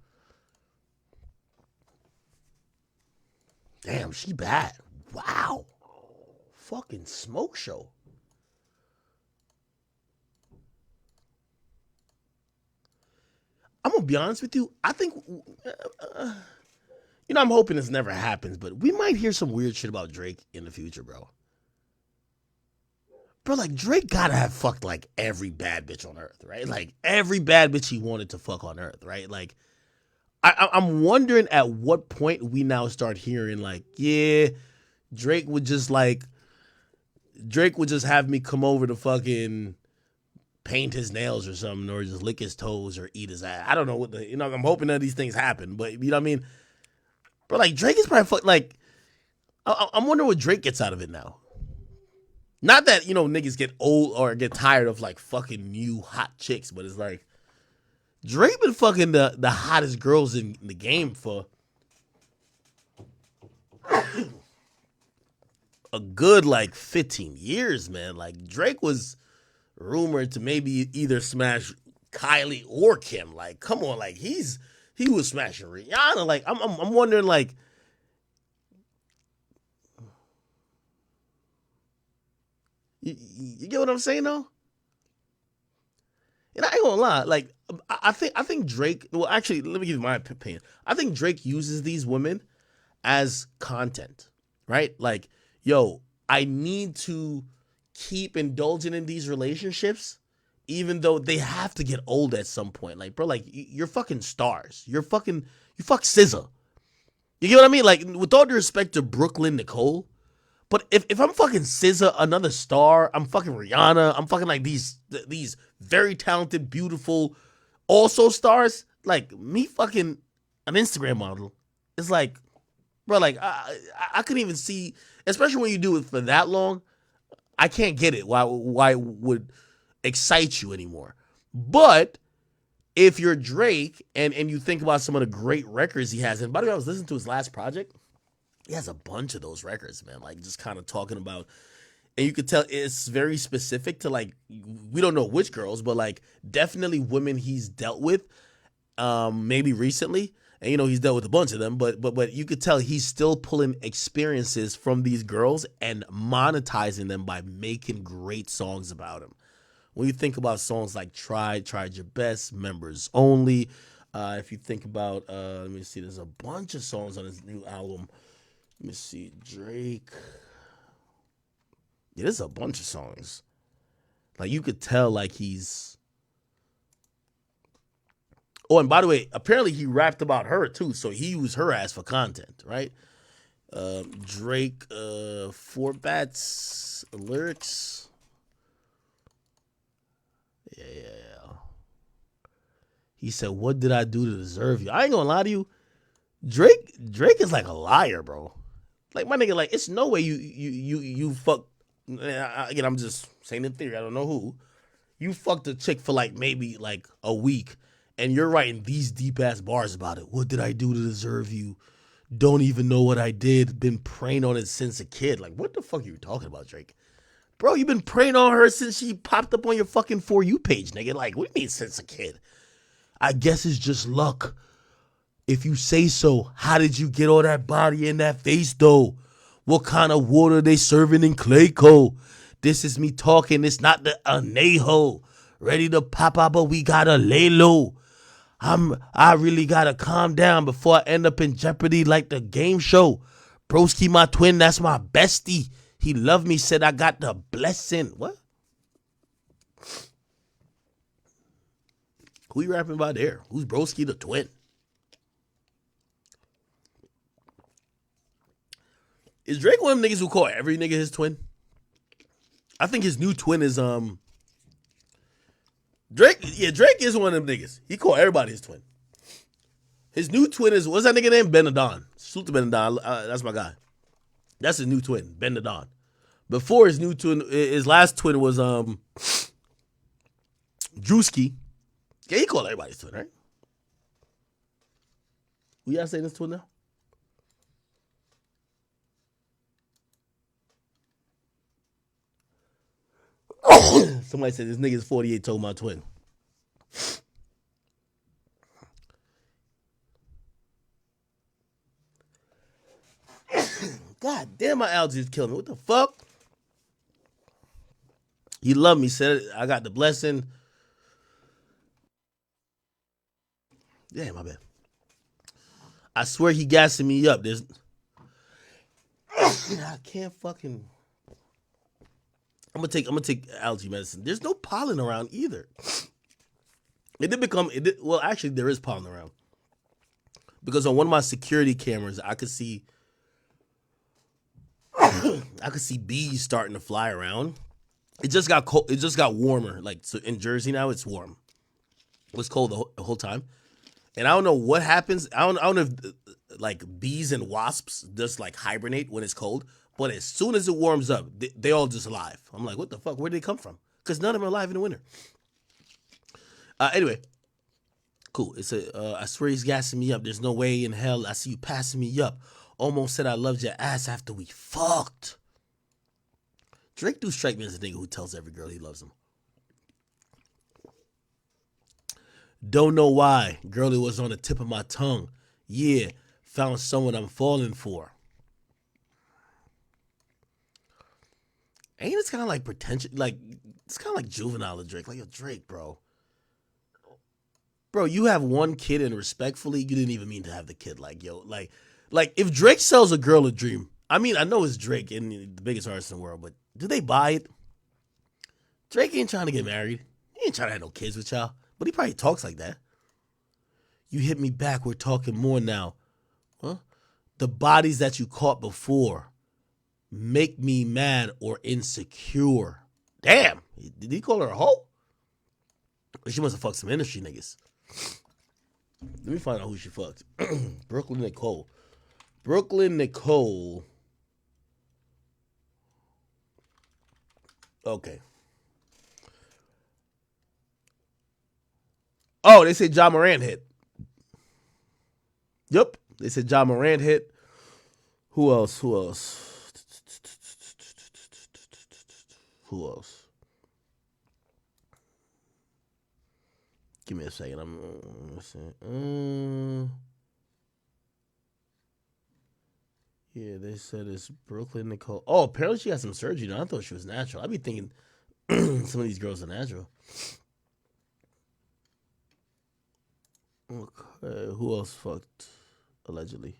Damn, she bad. Wow. Fucking smoke show. I'm going to be honest with you. I think, I'm hoping this never happens, but we might hear some weird shit about Drake in the future, bro. Bro, like, Drake gotta have fucked, like, every bad bitch on earth, right? Like, every bad bitch he wanted to fuck on earth, right? Like, I'm wondering at what point we now start hearing, like, yeah, Drake would just have me come over to fucking paint his nails or something, or just lick his toes or eat his ass. I don't know what I'm hoping none of these things happen, but you know what I mean? Bro, like, Drake is probably like, I'm wondering what Drake gets out of it now. Not that, niggas get old or get tired of, like, fucking new hot chicks, but it's like, Drake been fucking the hottest girls in the game for a good, like, 15 years, man. Like, Drake was rumored to maybe either smash Kylie or Kim. Like, come on, like, he was smashing Rihanna. Like, I'm wondering, like, you get what I'm saying, though? And I ain't gonna lie, like, I think Drake, well, actually, let me give you my opinion. I think Drake uses these women as content, right? Like, yo, I need to keep indulging in these relationships, even though they have to get old at some point. Like, bro, like, you're fucking stars. You fuck SZA. You get what I mean? Like, with all due respect to Brooklyn Nicole, but if I'm fucking SZA, another star, I'm fucking Rihanna, I'm fucking, like, these very talented, beautiful, also stars, like, me fucking an Instagram model, it's like, bro, like, I couldn't even see, especially when you do it for that long, I can't get it, why it would excite you anymore. But if you're Drake and you think about some of the great records he has, and by the way, I was listening to his last project, he has a bunch of those records, man, like, just kind of talking about, and you could tell it's very specific to, like, we don't know which girls, but, like, definitely women he's dealt with, maybe recently, and, he's dealt with a bunch of them, but you could tell he's still pulling experiences from these girls and monetizing them by making great songs about them. When you think about songs like Tried Your Best, Members Only, if you think about, let me see, there's a bunch of songs on his new album. Let me see, Drake. Yeah, there's a bunch of songs. Like, you could tell, like, he's... Oh, and by the way, apparently he rapped about her, too, so he used her ass for content, right? Drake, Forbats, lyrics. Yeah. He said, what did I do to deserve you? I ain't gonna lie to you. Drake is like a liar, bro. Like, my nigga, like, it's no way you fuck. Again, I'm just saying in theory. I don't know who. You fucked a chick for, like, maybe, like, a week, and you're writing these deep-ass bars about it. What did I do to deserve you? Don't even know what I did. Been preying on it since a kid. Like, what the fuck are you talking about, Drake? Bro, you've been preying on her since she popped up on your fucking For You page, nigga. Like, what do you mean since a kid? I guess it's just luck. If you say so, how did you get all that body in that face, though? What kind of water they serving in Clayco? This is me talking. It's not the anejo. Ready to pop out, but we gotta lay low. I really gotta calm down before I end up in jeopardy like the game show. Broski, my twin, that's my bestie. He loved me, said I got the blessing. What? Who you rapping about there? Who's Broski the twin? Is Drake one of them niggas who call every nigga his twin? I think his new twin is Drake. Yeah, Drake is one of them niggas. He call everybody his twin. His new twin is, what's that nigga name? Ben Adon. Salute to Ben Adon. That's my guy. That's his new twin, Ben Adon. Before his new twin, his last twin was Drewski. Yeah, he called everybody's twin, right? Who y'all saying this twin now? Somebody said this nigga's 48 told my twin. God damn, my allergies killing me. What the fuck? He loved me, said I got the blessing. Yeah, my bad. I swear he gassing me up. There's I can't fucking I'm gonna take allergy medicine. There's no pollen around either. Well, actually there is pollen around. Because on one of my security cameras, I could see bees starting to fly around. It just got cold. It just got warmer. Like, so in Jersey now, it's warm. It was cold the whole time, and I don't know what happens. I don't know if like bees and wasps just like hibernate when it's cold. But as soon as it warms up, they all just alive. I'm like, what the fuck? Where did they come from? Because none of them are alive in the winter. Anyway, cool. It's I swear he's gassing me up. There's no way in hell I see you passing me up. Almost said I loved your ass after we fucked. Drake do strike me as a nigga who tells every girl he loves them. Don't know why. Girl, it was on the tip of my tongue. Yeah, found someone I'm falling for. Ain't it's kind of like pretentious? Like, it's kind of like juvenile to Drake. Like, yo, Drake, bro. Bro, you have one kid and respectfully, you didn't even mean to have the kid. Like, yo, like if Drake sells a girl a dream, I mean, I know it's Drake and the biggest artist in the world, but do they buy it? Drake ain't trying to get married. He ain't trying to have no kids with y'all. But he probably talks like that. You hit me back. We're talking more now. Huh? The bodies that you caught before make me mad or insecure. Damn. Did he call her a hoe? She must have fucked some industry niggas. Let me find out who she fucked. Brooklyn Nicole. Brooklyn Nicole. Okay. Oh, they said Ja Morant hit. Yep. They said Ja Morant hit. Who else? Who else? Give me a second. Yeah, they said it's Brooklyn Nicole. Oh, apparently she got some surgery now. I thought she was natural. I'd be thinking some of these girls are natural. Okay, who else fucked allegedly?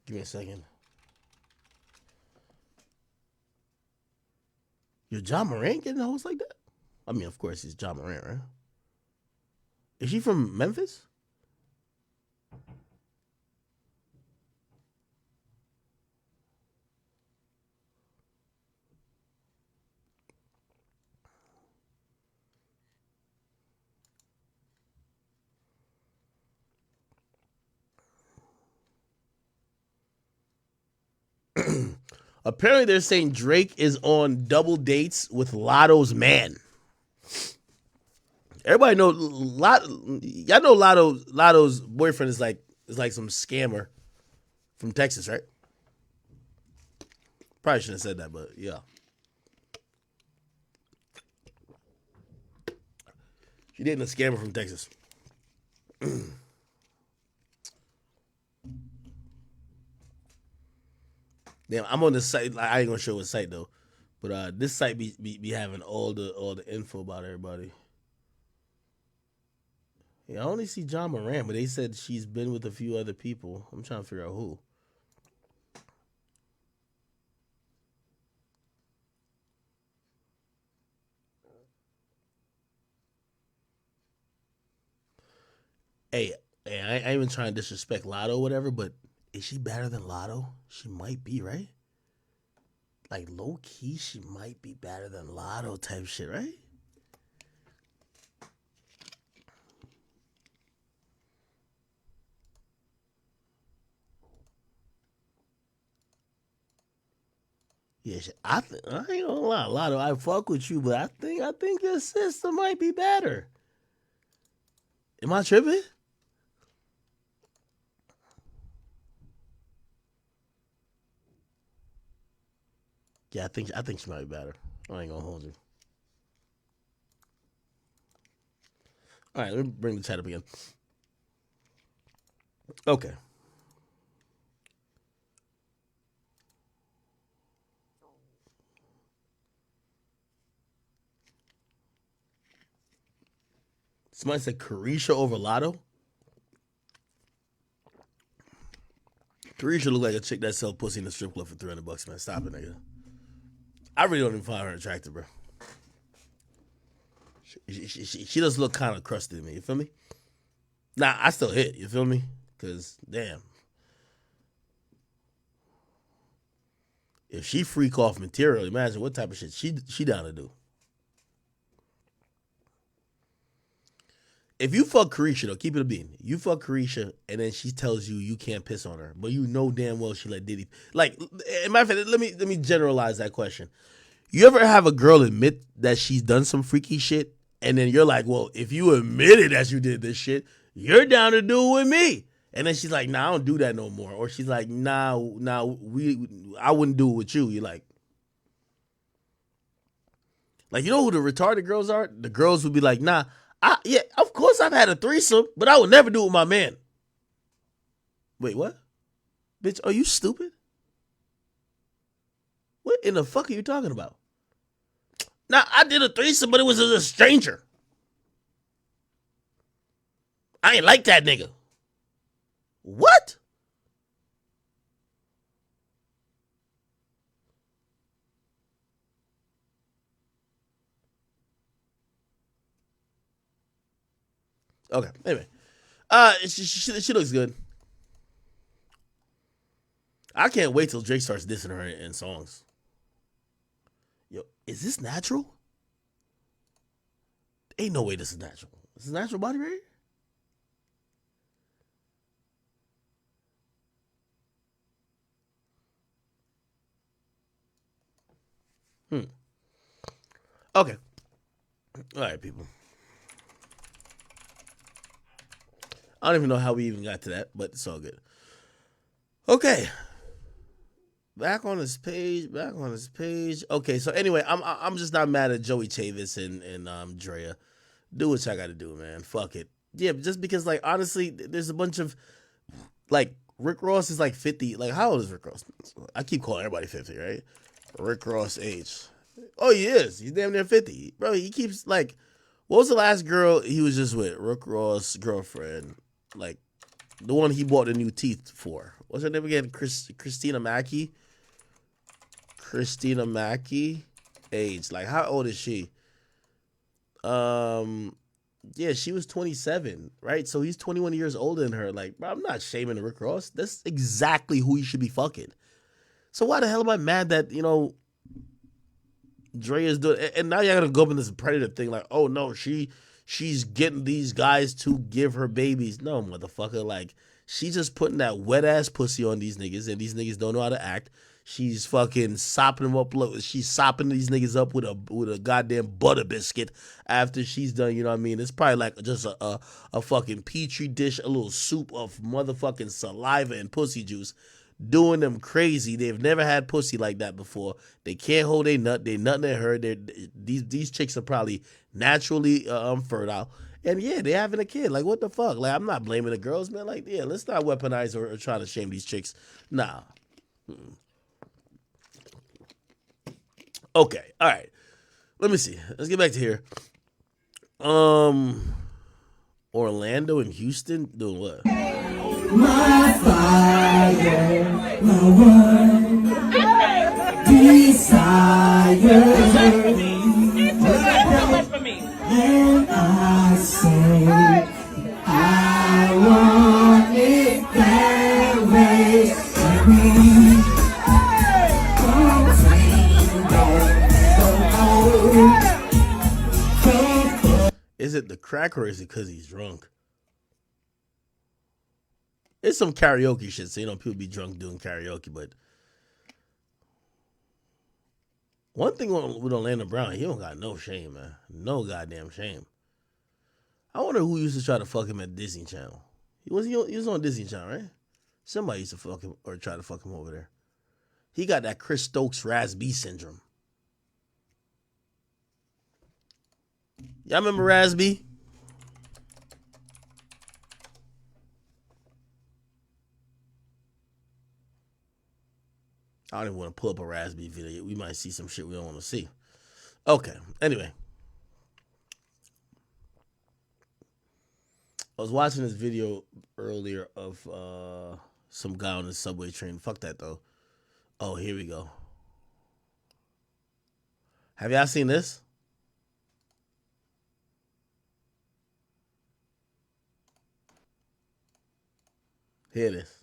Give me a second. Your Ja Morant getting hoes like that? I mean, of course, he's Ja Morant, right? Is she from Memphis? Apparently, they're saying Drake is on double dates with Lotto's man. Everybody know y'all know Lotto's boyfriend is like some scammer from Texas, right? Probably shouldn't have said that, but yeah. She dating a scammer from Texas. Damn, I'm on the site. Like, I ain't gonna show what site though, but this site be having all the info about everybody. Yeah, I only see John Moran, but they said she's been with a few other people. I'm trying to figure out who. Hey, I ain't even trying to disrespect Lotto or whatever, but is she better than Lotto? She might be, right? Like, low key, she might be better than Lotto type shit, right? Yeah, I ain't gonna lie. A lot of I fuck with you, but I think your sister might be better. Am I tripping? Yeah, I think she might be better. I ain't gonna hold you. All right, let me bring the chat up again. Okay. Somebody said Carisha over Lotto. Carisha look like a chick that sell pussy in the strip club for $300, man. Stop it, nigga. I really don't even find her attractive, bro. She does look kind of crusty to me. You feel me? Nah, I still hit. You feel me? Cause damn, if she freak off material, imagine what type of shit she down to do. If you fuck Carisha, though, keep it a bean. You fuck Carisha, and then she tells you can't piss on her, but you know damn well she let Diddy. Like, in my fact, let me generalize that question. You ever have a girl admit that she's done some freaky shit, and then you're like, well, if you admitted that you did this shit, you're down to do it with me. And then she's like, nah, I don't do that no more. Or she's like, nah, I wouldn't do it with you. You're like, you know who the retarded girls are? The girls would be like, nah, yeah, of course I've had a threesome, but I would never do it with my man. Wait, what? Bitch, are you stupid? What in the fuck are you talking about? Now, I did a threesome, but it was as a stranger. I ain't like that nigga. What? Okay, anyway. She looks good. I can't wait till Drake starts dissing her in songs. Yo, is this natural? Ain't no way this is natural. This is natural body rate? Okay. All right, people. I don't even know how we even got to that, but it's all good. Okay. Back on his page. Okay, so anyway, I'm just not mad at Joey Chavis and Drea. Do what y'all got to do, man. Fuck it. Yeah, just because, like, honestly, there's a bunch of, like, Rick Ross is like 50. Like, how old is Rick Ross? I keep calling everybody 50, right? Rick Ross age. Oh, he is. He's damn near 50. Bro, he keeps, like, what was the last girl he was just with? Rick Ross' girlfriend. Like, the one he bought the new teeth for. What's her name again? Christina Mackey? Christina Mackey? Age. Like, how old is she? Yeah, she was 27, right? So he's 21 years older than her. Like, bro, I'm not shaming Rick Ross. That's exactly who he should be fucking. So why the hell am I mad that, Dre is doing, and now y'all gotta go up in this predator thing, like, oh no, she's getting these guys to give her babies. No, motherfucker, like, she's just putting that wet ass pussy on these niggas, and these niggas don't know how to act. She's fucking sopping them up. She's sopping these niggas up with a goddamn butter biscuit after she's done. You know what I mean? It's probably like just a fucking petri dish, a little soup of motherfucking saliva and pussy juice, doing them crazy. They've never had pussy like that before. They can't hold a nut. They nothing at her. These chicks are probably naturally fertile. And yeah, they're having a kid. Like, what the fuck? Like, I'm not blaming the girls, man. Like, yeah, let's not weaponize or try to shame these chicks. Nah. Okay, all right. Let me see. Let's get back to here. Orlando and Houston doing what? My fire, my one desire. And I say, I want it that way. Is it the crack or is it because he's drunk? It's some karaoke shit, so people be drunk doing karaoke, but One thing with Orlando Brown, he don't got no shame, man. No goddamn shame. I wonder who used to try to fuck him at Disney Channel. He was on Disney Channel, right? Somebody used to fuck him or try to fuck him over there. He got that Chris Stokes Raz B syndrome. Y'all remember Raz B? I don't even want to pull up a Raz B video. We might see some shit we don't want to see. Okay. Anyway. I was watching this video earlier of some guy on the subway train. Fuck that, though. Oh, here we go. Have y'all seen this? Here it is.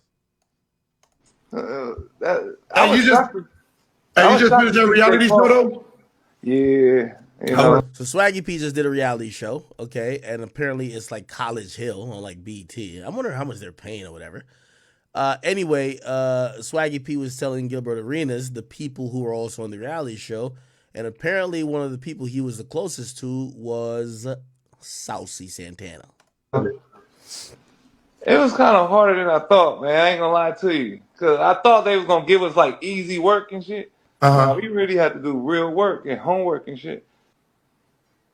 You just finished that reality show, though? Yeah. So Swaggy P just did a reality show, okay? And apparently it's like College Hill on like BT. I'm wondering how much they're paying or whatever. Anyway, Swaggy P was telling Gilbert Arenas the people who were also on the reality show, and apparently one of the people he was the closest to was Saucy Santana. It was kind of harder than I thought, man. I ain't gonna lie to you. Because I thought they was gonna give us like easy work and shit. No, we really had to do real work and homework and shit.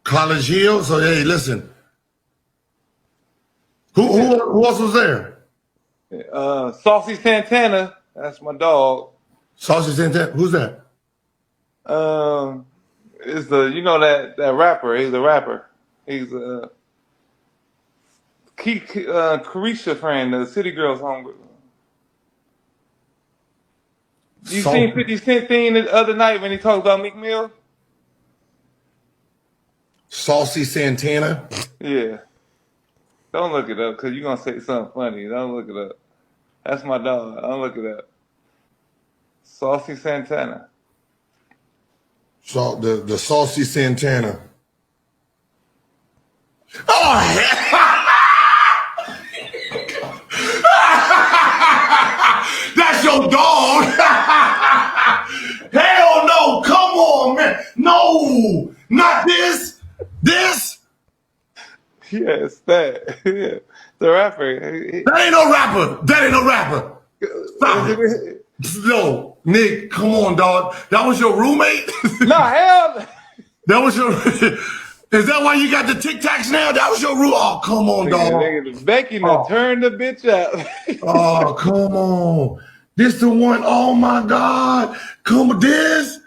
College Hill. So hey, listen. Who else was there? Saucy Santana, that's my dog. Saucy Santana. Who's that? Is that rapper? He's a rapper. He's Carisha friend, the City Girls homegirl. You seen 50 Cent thing the other night when he talked about Meek Mill? Saucy Santana? Yeah. Don't look it up because you're going to say something funny. Don't look it up. That's my dog. Don't look it up. Saucy Santana. So the Saucy Santana. Oh, that's your dog. Hell no. Come on, man. No, not this. This? Yes, that. Yeah. The rapper. That ain't no rapper. That ain't no rapper. Stop it. No, Nick, come on, dog. That was your roommate? Nah, hell. That was your... Is that why you got the Tic Tacs now? That was your rule. Oh, come on, dog. Becky done turned the bitch up. Oh, come on. This the one. Oh my God. Come on. This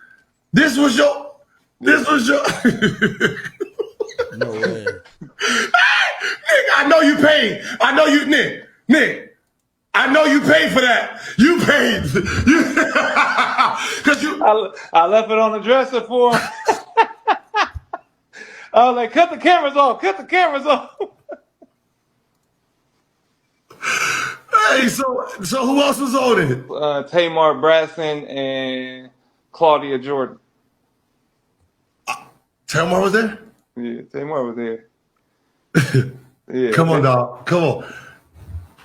was your. No way. Nick, I know you paid. I know you, Nick. I know you paid for that. You paid. Cause I left it on the dresser for him. I was like, cut the cameras off. Cut the cameras off. Hey, so who else was on it? Tamar Brasson and Claudia Jordan. Tamar was there? Yeah, Tamar was there. Yeah. Come on, dog. Come on.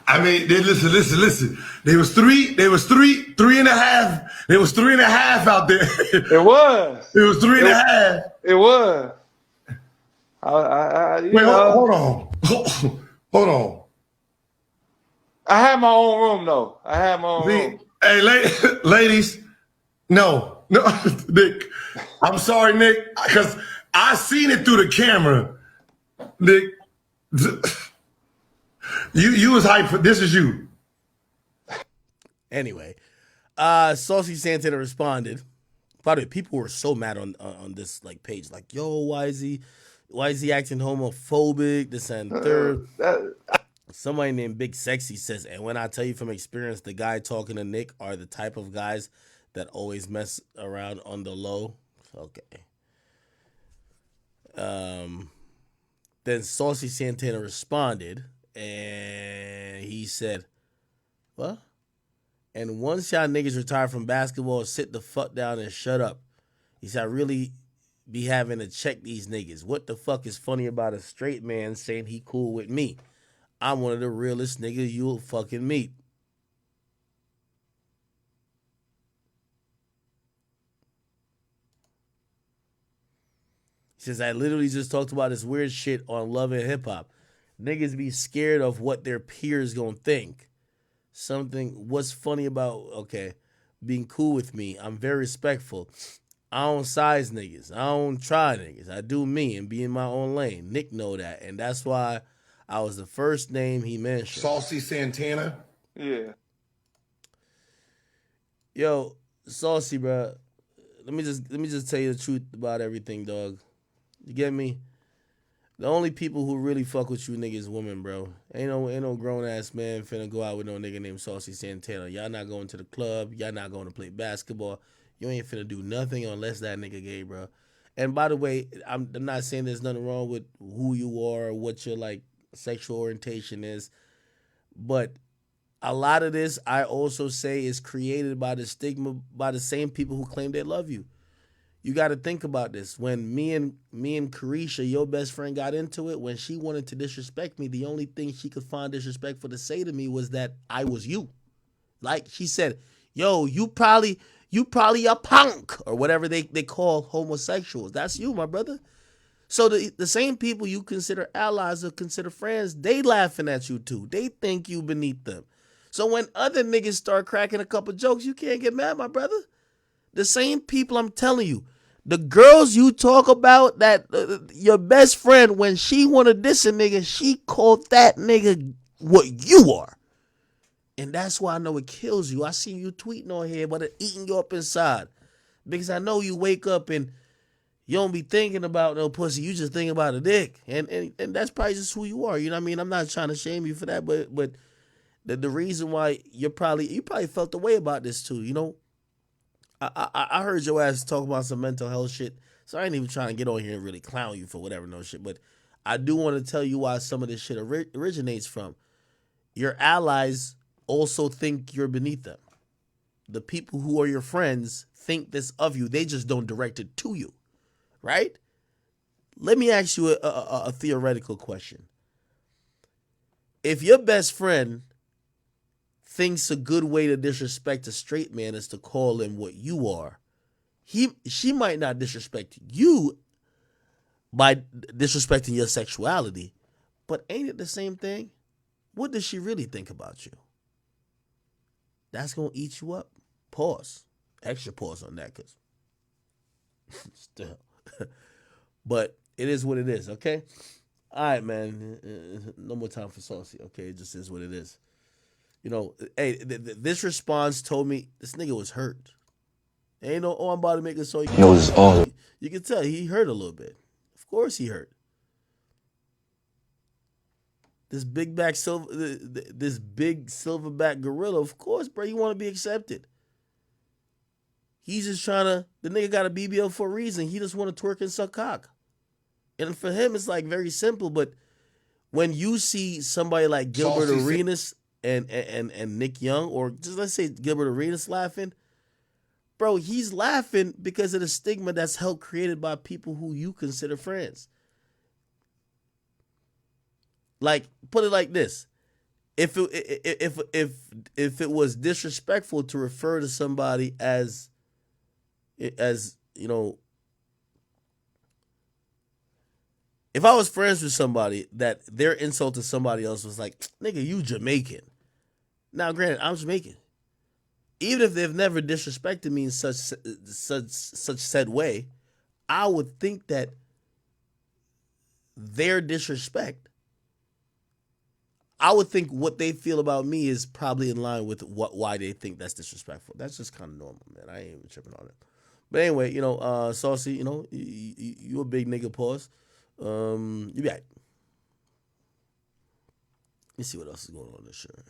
I mean, listen. There was three and a half. There was 3.5 out there. It was. It was 3.5. It was. Hold on. I had my own room though. I had my own room. Hey, ladies, no, Nick. I'm sorry, Nick, because I seen it through the camera. Nick, you was hyped for this. Is you? Anyway, Saucy Santana responded. By the way, people were so mad on this like page, like, yo, why is he acting homophobic? This and third. Somebody named Big Sexy says, and when I tell you from experience, the guy talking to Nick are the type of guys that always mess around on the low. Okay. Then Saucy Santana responded, and he said, what? And once y'all niggas retire from basketball, sit the fuck down and shut up. He said, I really be having to check these niggas. What the fuck is funny about a straight man saying he cool with me? I'm one of the realest niggas you'll fucking meet. He says, I literally just talked about this weird shit on Love and Hip Hop. Niggas be scared of what their peers gonna think. What's funny about, being cool with me. I'm very respectful. I don't size niggas. I don't try niggas. I do me and be in my own lane. Nick know that. And that's why I was the first name he mentioned. Saucy Santana? Yeah. Yo, Saucy, bro. Let me just tell you the truth about everything, dog. You get me? The only people who really fuck with you niggas women, bro. Ain't no grown ass man finna go out with no nigga named Saucy Santana. Y'all not going to the club. Y'all not going to play basketball. You ain't finna do nothing unless that nigga gay, bro. And by the way, I'm not saying there's nothing wrong with who you are or what your like sexual orientation is, but a lot of this I also say is created by the stigma by the same people who claim they love you. You got to think about this. When me and Carisha, your best friend, got into it, when she wanted to disrespect me, the only thing she could find disrespectful to say to me was that I was you. Like she said, yo, you probably a punk or whatever they call homosexuals. That's you, my brother. So the same people you consider allies or consider friends, they laughing at you too. They think you beneath them. So when other niggas start cracking a couple jokes, you can't get mad, my brother. The same people, I'm telling you, the girls you talk about that your best friend, when she wanted diss a nigga, she called that nigga what you are. And that's why I know it kills you. I see you tweeting on here, but it eating you up inside. Because I know you wake up and you don't be thinking about no pussy. You just think about a dick. And that's probably just who you are. You know what I mean? I'm not trying to shame you for that, but the reason why you probably felt the way about this too, you know? I heard your ass talk about some mental health shit, so I ain't even trying to get on here and really clown you for whatever no shit, but I do want to tell you why some of this shit originates from. Your allies also think you're beneath them. The people who are your friends think this of you. They just don't direct it to you, right? Let me ask you a theoretical question. If your best friend thinks a good way to disrespect a straight man is to call him what you are, she might not disrespect you by disrespecting your sexuality, but ain't it the same thing? What does she really think about you? That's gonna eat you up. Pause. Extra pause on that, cause still. But it is what it is, okay? All right, man. No more time for Saucy, okay? It just is what it is. You know, hey, this response told me this nigga was hurt. Ain't no, I'm about to make it so you Knows all. You can tell he hurt a little bit. Of course he hurt. This big silverback gorilla, of course, bro, you want to be accepted. He's just trying to, the nigga got a BBL for a reason. He just want to twerk and suck cock. And for him, it's like very simple, but when you see somebody like Gilbert Arenas and Nick Young, or just let's say Gilbert Arenas laughing, bro, he's laughing because of the stigma that's helped created by people who you consider friends. Like, put it like this: if it was disrespectful to refer to somebody as you know, if I was friends with somebody that their insult to somebody else was like, nigga, you Jamaican. Now, granted, I'm Jamaican. Even if they've never disrespected me in such said way, I would think that their disrespect, I would think what they feel about me is probably in line with why they think that's disrespectful. That's just kind of normal, man. I ain't even tripping on it. But anyway, you know, Saucy, you know, you a big nigga, pause. You be right. Let me see what else is going on this shirt.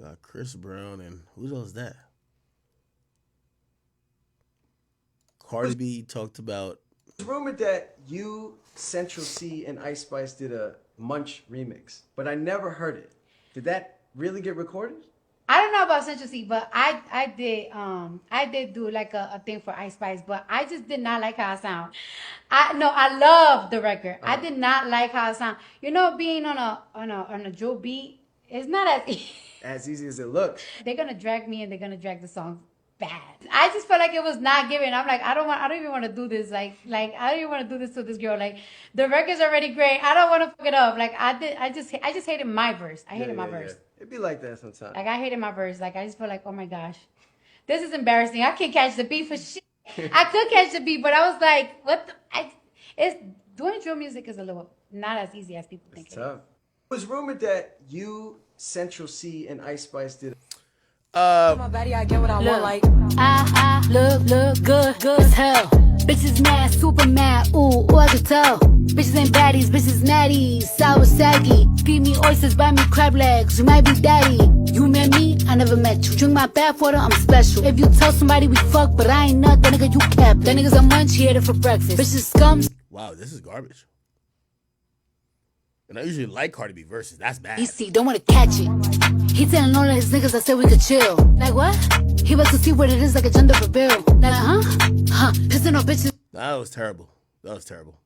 Got Chris Brown and who else is that? Cardi B talked about. It's rumored that you, Central C, and Ice Spice did a Munch remix, but I never heard it. Did that really get recorded? I don't know about Central C, but I did do like a thing for Ice Spice, but I just did not like how it sound. I love the record. I did not like how it sound. You know, being on a Joe beat, it's not as as easy as it looks. They're gonna drag me and they're gonna drag the song bad. I just felt like it was not given. I'm like, I don't even want to do this. Like I don't even want to do this to this girl. Like the record's already great. I don't want to fuck it up. Like I just hated my verse. I hated my verse. It'd be like that sometimes. Like I hated my verse. Like I just felt like, oh my gosh, this is embarrassing. I can't catch the beat for shit. I could catch the beat, but I was like, what? It's doing drill music is a little not as easy as people think. It's tough. It was rumored that you, Central C, and Ice Spice did. My body, I get what I want. Like I look good as hell. Bitches mad, super mad. Ooh, I can tell. Bitches ain't baddies, bitches natty, sour saggy. Feed me oysters, buy me crab legs. You might be daddy. You met me, I never met you. Drink my bath water, I'm special. If you tell somebody we fuck, but I ain't nut, that nigga you kept. That nigga's a munch, he ate it for breakfast. Bitches scums. Wow, this is garbage. And I usually like Cardi B verses. That's bad. EC, don't wanna catch it. He telling all of his niggas I said we could chill. Like what? He wants to see what it is like a gender reveal. Like, pissing on bitches. That was terrible. That was terrible.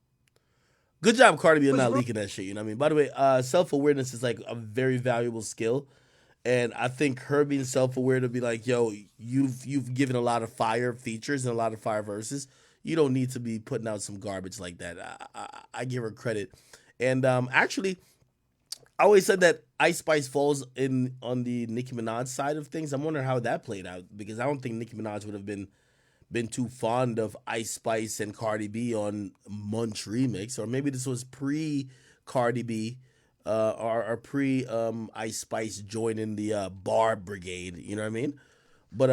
Good job, Cardi B, on not leaking that shit. You know what I mean? By the way, self-awareness is like a very valuable skill. And I think her being self-aware to be like, yo, you've given a lot of fire features and a lot of fire verses. You don't need to be putting out some garbage like that. I give her credit. And actually, I always said that Ice Spice falls on the Nicki Minaj side of things. I'm wondering how that played out because I don't think Nicki Minaj would have been too fond of Ice Spice and Cardi B on Munch Remix, or maybe this was pre-Cardi B or pre Ice Spice joining the Bar Brigade. You know what I mean? But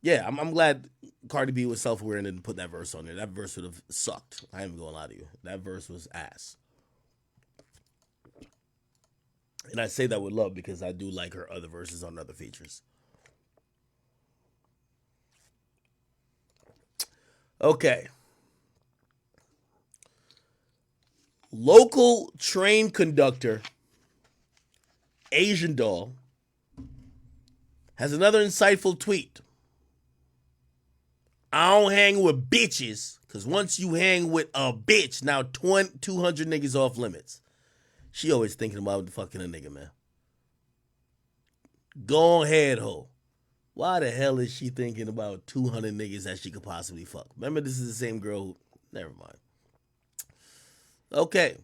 yeah, I'm glad Cardi B was self-aware and didn't put that verse on there. That verse would have sucked. I ain't gonna lie to you. That verse was ass. And I say that with love because I do like her other verses on other features. Okay. Local train conductor, Asian doll, has another insightful tweet. I don't hang with bitches, because once you hang with a bitch, now 200 niggas off limits. She always thinking about fucking a nigga, man. Go ahead, ho. Why the hell is she thinking about 200 niggas that she could possibly fuck? Remember, this is the same girl who... Never mind. Okay.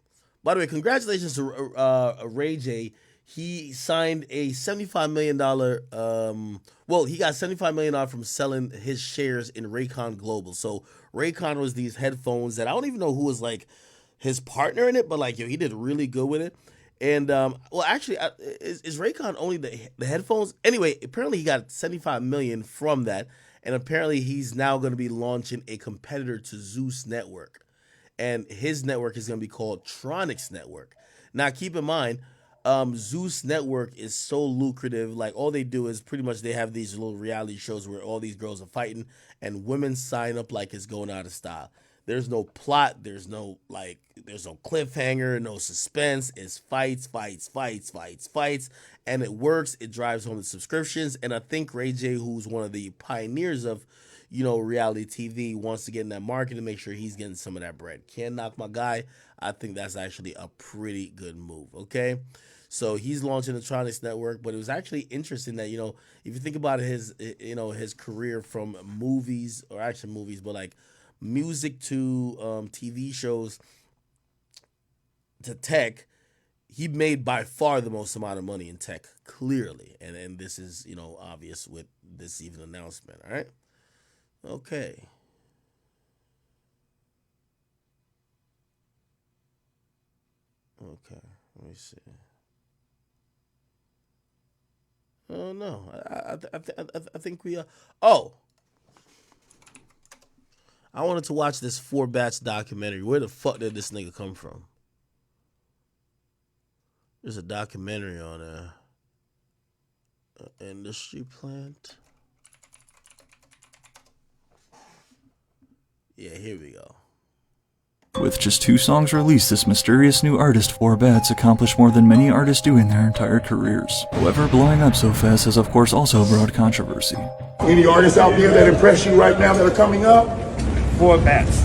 By the way, congratulations to Ray J. He signed a $75 million... he got $75 million from selling his shares in Raycon Global. So Raycon was these headphones that I don't even know who was like his partner in it, but like, yo, he did really good with it. And, actually, is Raycon only the headphones? Anyway, apparently he got $75 million from that. And apparently he's now going to be launching a competitor to Zeus Network. And his network is going to be called Tronics Network. Now, keep in mind, Zeus Network is so lucrative. Like, all they do is pretty much they have these little reality shows where all these girls are fighting and women sign up like it's going out of style. There's no plot. There's no cliffhanger, no suspense. It's fights. And it works. It drives home the subscriptions. And I think Ray J, who's one of the pioneers of, reality TV, wants to get in that market and make sure he's getting some of that bread. Can't knock my guy. I think that's actually a pretty good move. Okay. So he's launching the Tronics Network, but it was actually interesting that, if you think about his career from movies, but like music to TV shows to tech, he made by far the most amount of money in tech, clearly. And this is, obvious with this even announcement. All right. Okay. Okay. Let me see. Oh, no. I think we... I wanted to watch this 4 Bats documentary. Where the fuck did this nigga come from? There's a documentary on an industry plant. Yeah, here we go. With just 2 songs released, this mysterious new artist, 4 Bats, accomplished more than many artists do in their entire careers. However, blowing up so fast has of course also brought controversy. Any artists out there that impress you right now that are coming up? 4 Bats.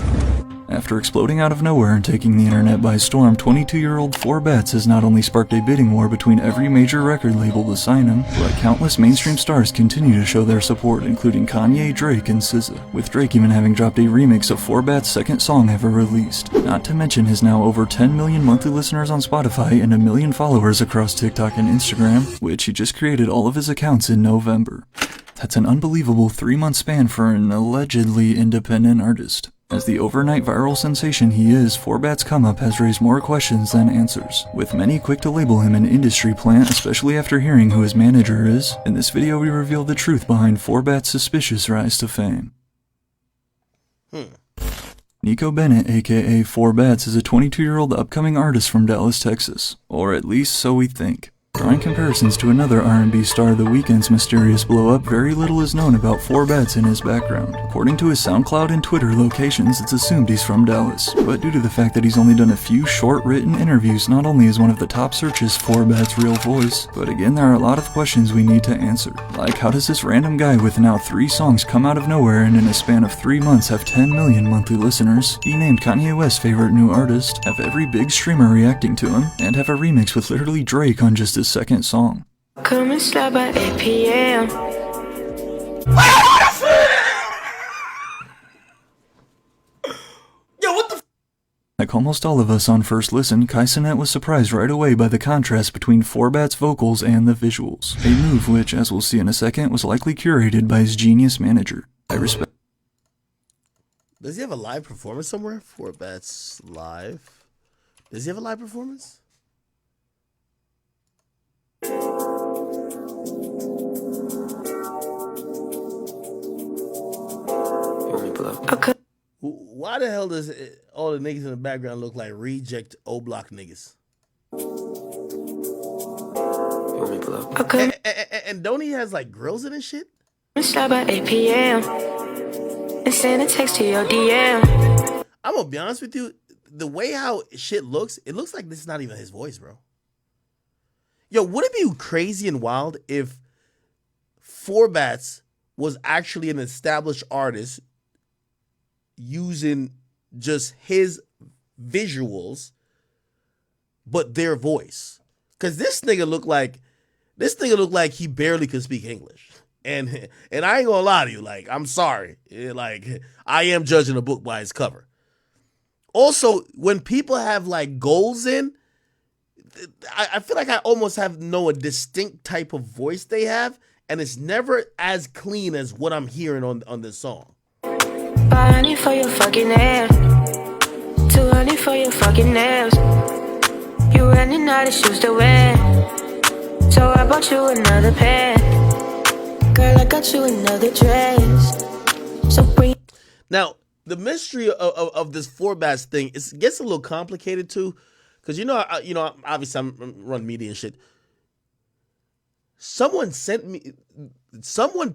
After exploding out of nowhere and taking the internet by storm, 22-year-old 4Bats has not only sparked a bidding war between every major record label to sign him, but countless mainstream stars continue to show their support, including Kanye, Drake, and SZA, with Drake even having dropped a remix of 4Bats' second song ever released. Not to mention his now over 10 million monthly listeners on Spotify and 1 million followers across TikTok and Instagram, which he just created all of his accounts in November. That's an unbelievable 3-month span for an allegedly independent artist. As the overnight viral sensation he is, 4Bats' come-up has raised more questions than answers, with many quick to label him an industry plant, especially after hearing who his manager is. In this video we reveal the truth behind 4Bats' suspicious rise to fame. Nico Bennett, aka 4Bats, is a 22-year-old upcoming artist from Dallas, Texas. Or at least so we think. Drawing comparisons to another R&B star, The Weeknd's mysterious blow-up, very little is known about 4Bats and his background. According to his SoundCloud and Twitter locations, it's assumed he's from Dallas. But due to the fact that he's only done a few short written interviews, not only is one of the top searches 4Bats' real voice, but again there are a lot of questions we need to answer. Like, how does this random guy with now 3 songs come out of nowhere and in a span of 3 months have 10 million monthly listeners, be named Kanye West's favorite new artist, have every big streamer reacting to him, and have a remix with literally Drake on just his second song? Come and slap by 8 p.m. Like almost all of us on first listen, Kai Cenat was surprised right away by the contrast between 4Bats' vocals and the visuals. A move which, as we'll see in a second, was likely curated by his genius manager. I respect. Does he have a live performance somewhere? 4Bats live. Does he have a live performance? Why the hell does all the niggas in the background look like reject O-Block niggas? And don't he has like grills in his shit? Slap by 8 p.m. and send a text to your DM. I'm gonna be honest with you. The way how shit looks, it looks like this is not even his voice, bro. Yo, would it be crazy and wild if 4Bats was actually an established artist using just his visuals, but their voice? Because this nigga look like he barely could speak English. And I ain't gonna lie to you, like, I'm sorry. Like, I am judging a book by its cover. Also, when people have like goals in, I feel like I almost have a distinct type of voice they have, and it's never as clean as what I'm hearing on this song. Buy honey for your fucking ass. Too honey for your fucking nails. You running out of shoes to wear, so I bought you another pair. Girl, I got you another dress. So bring. Now, the mystery of this 4Bats thing gets a little complicated too, because obviously I'm run media and shit. Someone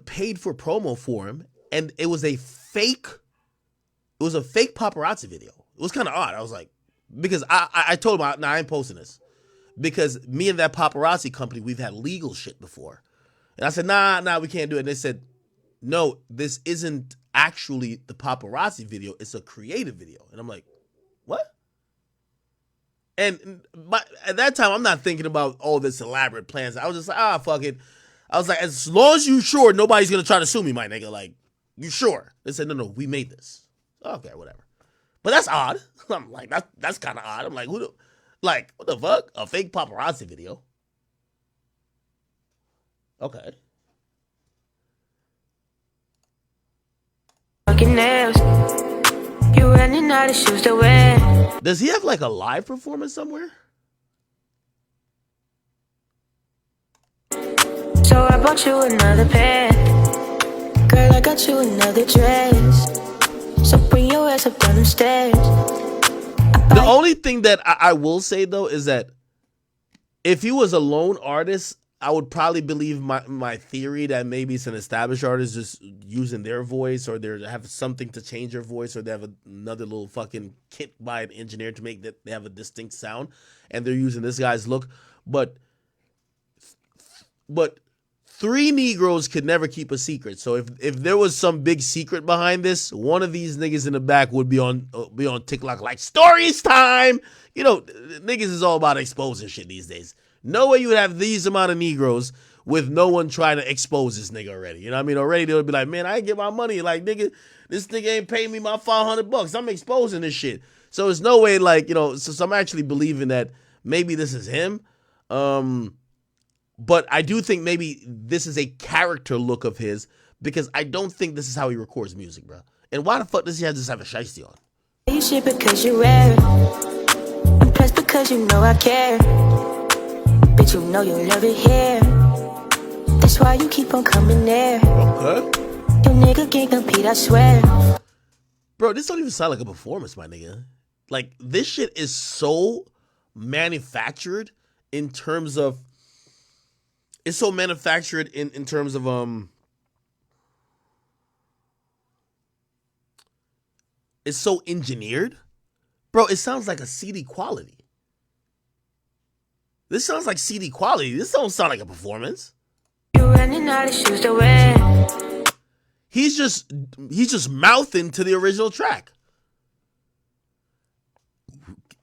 paid for promo for him, and it was a fake paparazzi video. It was kind of odd. I was like, because I told him, I ain't posting this, because me and that paparazzi company, we've had legal shit before. And I said, nah, we can't do it. And they said, no, this isn't actually the paparazzi video. It's a creative video. And I'm like, what? And at that time, I'm not thinking about all this elaborate plans. I was just like, fuck it. I was like, as long as you sure nobody's going to try to sue me, my nigga. Like, you sure? They said, no, we made this. Okay, whatever. But that's odd. I'm like, that's kind of odd. I'm like, what the fuck? A fake paparazzi video? Okay. Fucking nails. You running out of shoes to wear. Does he have like a live performance somewhere? So I bought you another pair. Girl, I got you another dress. So bring your ass up down the stairs. The only thing that I will say though is that if he was a lone artist, I would probably believe my theory that maybe it's an established artist just using their voice, or they have something to change their voice, or they have another little fucking kit by an engineer to make that they have a distinct sound, and they're using this guy's look. But 3 Negroes could never keep a secret. So if there was some big secret behind this, one of these niggas in the back would be on TikTok like stories time. You know, niggas is all about exposing shit these days. No way you would have these amount of Negroes with no one trying to expose this nigga already. You know what I mean? Already they would be like, man, I ain't get my money. Like, nigga, this nigga ain't paying me my $500. I'm exposing this shit. So there's no way, like, you know, so I'm actually believing that maybe this is him. But I do think maybe this is a character look of his, because I don't think this is how he records music, bro. And why the fuck does he just have a shiesty on? You shit because you wear it. And plus because you know I care. Bitch, you know you love it here. That's why you keep on coming there. Okay. Your nigga can't compete, I swear. Bro, this don't even sound like a performance, my nigga. Like, this shit is so manufactured in terms of... It's so manufactured in terms of... It's so engineered. Bro, it sounds like a CD quality. This sounds like CD quality. This don't sound like a performance. You're running out of shoes to wear. He's just mouthing to the original track.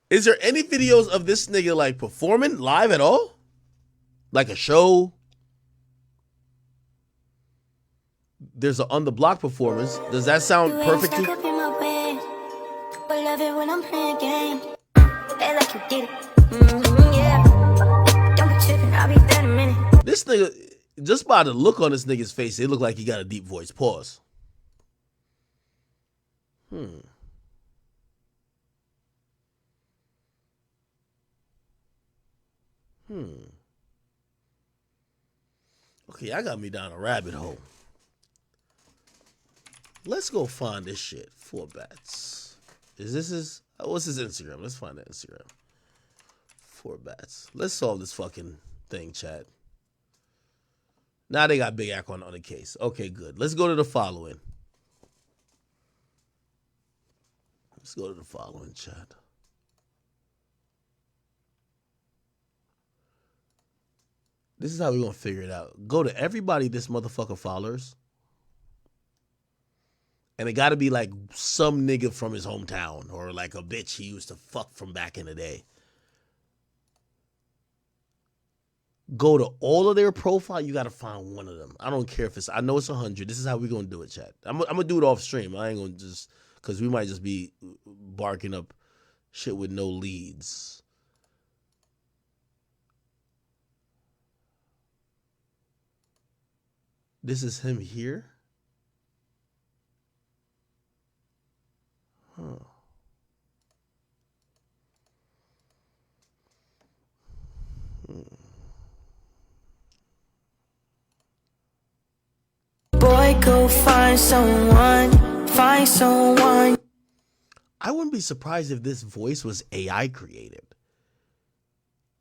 Is there any videos of this nigga like performing live at all? Like a show? There's an on the block performance. Does that sound perfect to you? Love it when I'm playing games. They like you did it. Yeah. Don't be tripping, I'll be there in a minute. This nigga, just by the look on this nigga's face, it looked like he got a deep voice. Pause. Okay, I got me down a rabbit hole. Let's go find this shit. 4 bats. What's his Instagram? Let's find that Instagram. 4 bats. Let's solve this fucking thing, chat. Now they got Big Ack on the case. Okay, good. Let's go to the following. Let's go to the following, chat. This is how we're going to figure it out. Go to everybody this motherfucker followers. And it got to be like some nigga from his hometown or like a bitch he used to fuck from back in the day. Go to all of their profile. You got to find one of them. I don't care if it's, I know it's 100. This is how we're going to do it, chat. I'm going to do it off stream. I ain't going to just, because we might just be barking up shit with no leads. This is him here. Huh. Boy, go find someone. Find someone. I wouldn't be surprised if this voice was AI created.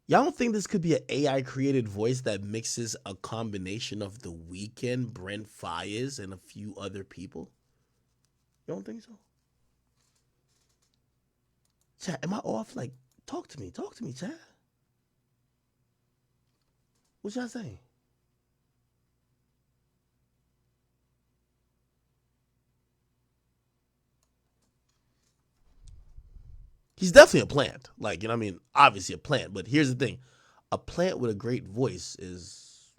Y'all don't think this could be an AI created voice that mixes a combination of The Weeknd, Brent Faiyaz, and a few other people? You don't think so? Chat, am I off? Like, talk to me, chat. What y'all saying? He's definitely a plant. Like, you know what I mean? Obviously a plant. But here's the thing. A plant with a great voice is...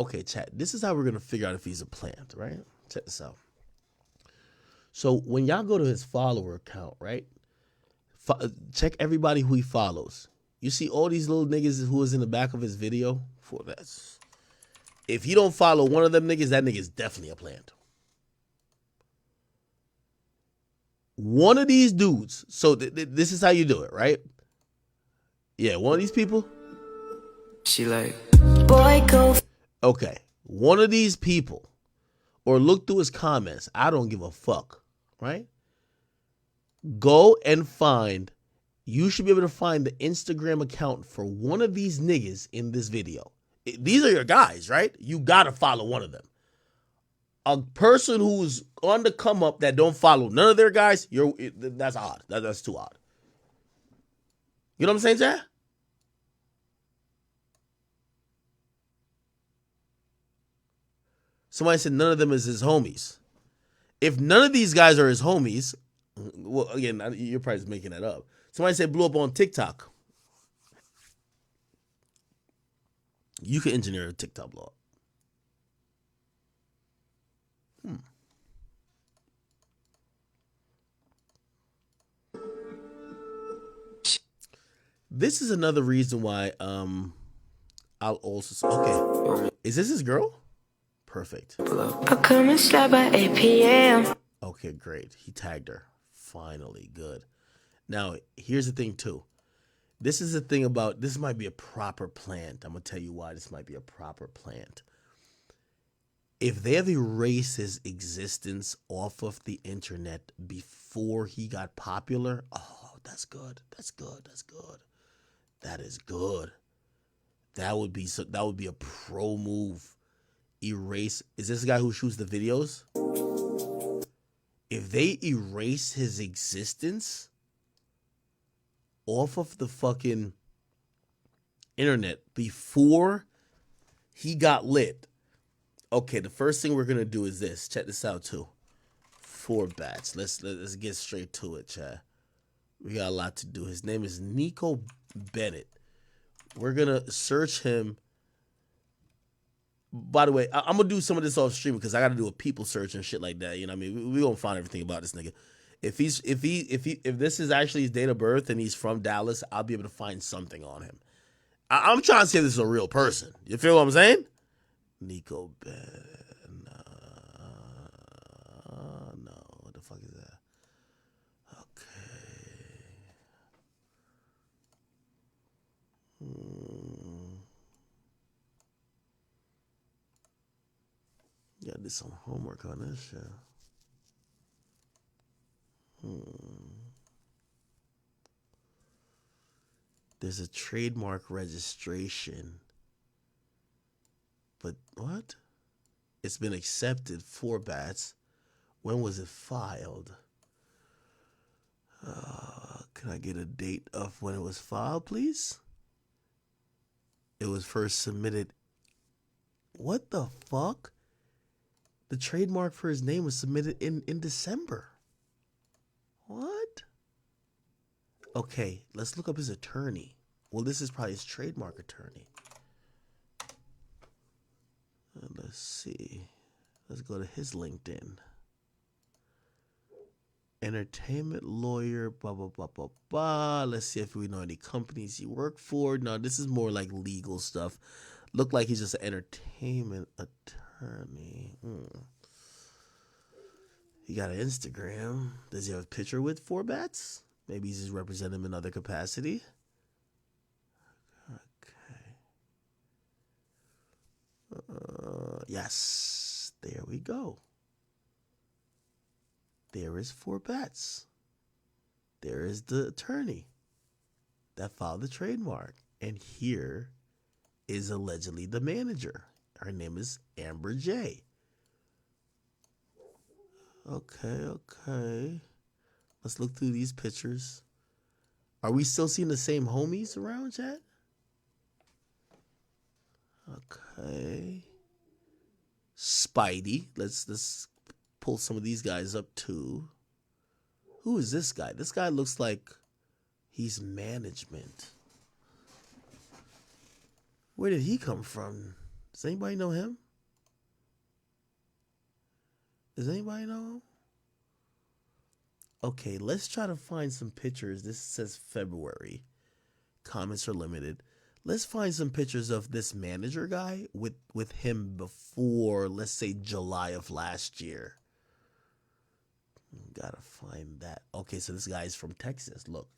Okay, chat. This is how we're going to figure out if he's a plant, right? Check this out. So when y'all go to his follower account, right? Check everybody who he follows. You see all these little niggas who is in the back of his video? If you don't follow one of them niggas, that nigga is definitely a plant. One of these dudes. So this is how you do it, right? Yeah, one of these people. She like, boy, go. Okay, one of these people, or look through his comments. I don't give a fuck, right? Go and find, you should be able to find the Instagram account for one of these niggas in this video. These are your guys, right? You gotta follow one of them. A person who's on the come up that don't follow none of their guys, that's odd. That's too odd. You know what I'm saying, Chad? Somebody said none of them is his homies. If none of these guys are his homies, well, again, you're probably just making that up. Somebody said blew up on TikTok. You can engineer a TikTok blog. This is another reason why I'll also okay. Is this his girl? Perfect. I'll come and slide by 8 p.m. Okay, great. He tagged her. Finally, good. Now, here's the thing too. This is the thing about this might be a proper plant. I'm gonna tell you why this might be a proper plant. If they have erased his existence off of the internet before he got popular, oh, that's good. That's good. That's good. That is good. That would be a pro move. Erase. Is this the guy who shoots the videos? If they erase his existence off of the fucking internet before he got lit. Okay, the first thing we're gonna do is this. Check this out too. 4 bats. Let's get straight to it, Chad. We got a lot to do. His name is Nico Bennett. We're gonna search him. By the way, I'm gonna do some of this off stream because I gotta do a people search and shit like that. You know what I mean? We gonna find everything about this nigga. If this is actually his date of birth and he's from Dallas, I'll be able to find something on him. I'm trying to say this is a real person. You feel what I'm saying? Nico Bennett. No, what the fuck is that? Gotta do some homework on this shit. There's a trademark registration. But what? It's been accepted 4 bats. When was it filed? Can I get a date of when it was filed, please? It was first submitted. What the fuck? The trademark for his name was submitted in December. What? Okay, let's look up his attorney. Well, this is probably his trademark attorney. Let's see. Let's go to his LinkedIn. Entertainment lawyer, blah, blah, blah, blah, blah. Let's see if we know any companies he worked for. No, this is more like legal stuff. Looked like he's just an entertainment attorney. He got an Instagram. Does he have a picture with 4 bats? Maybe he's just representing him in other capacity. Okay. Yes. There we go. There is 4 bats. There is the attorney that filed the trademark. And here is allegedly the manager. Her name is Amber J. Okay. Let's look through these pictures. Are we still seeing the same homies around, chat? Okay. Spidey. Let's pull some of these guys up too. Who is this guy? This guy looks like he's management. Where did he come from? Does anybody know him? Does anybody know him? Okay, let's try to find some pictures. This says February. Comments are limited. Let's find some pictures of this manager guy with him before, let's say, July of last year. Gotta find that. Okay, so this guy is from Texas. Look,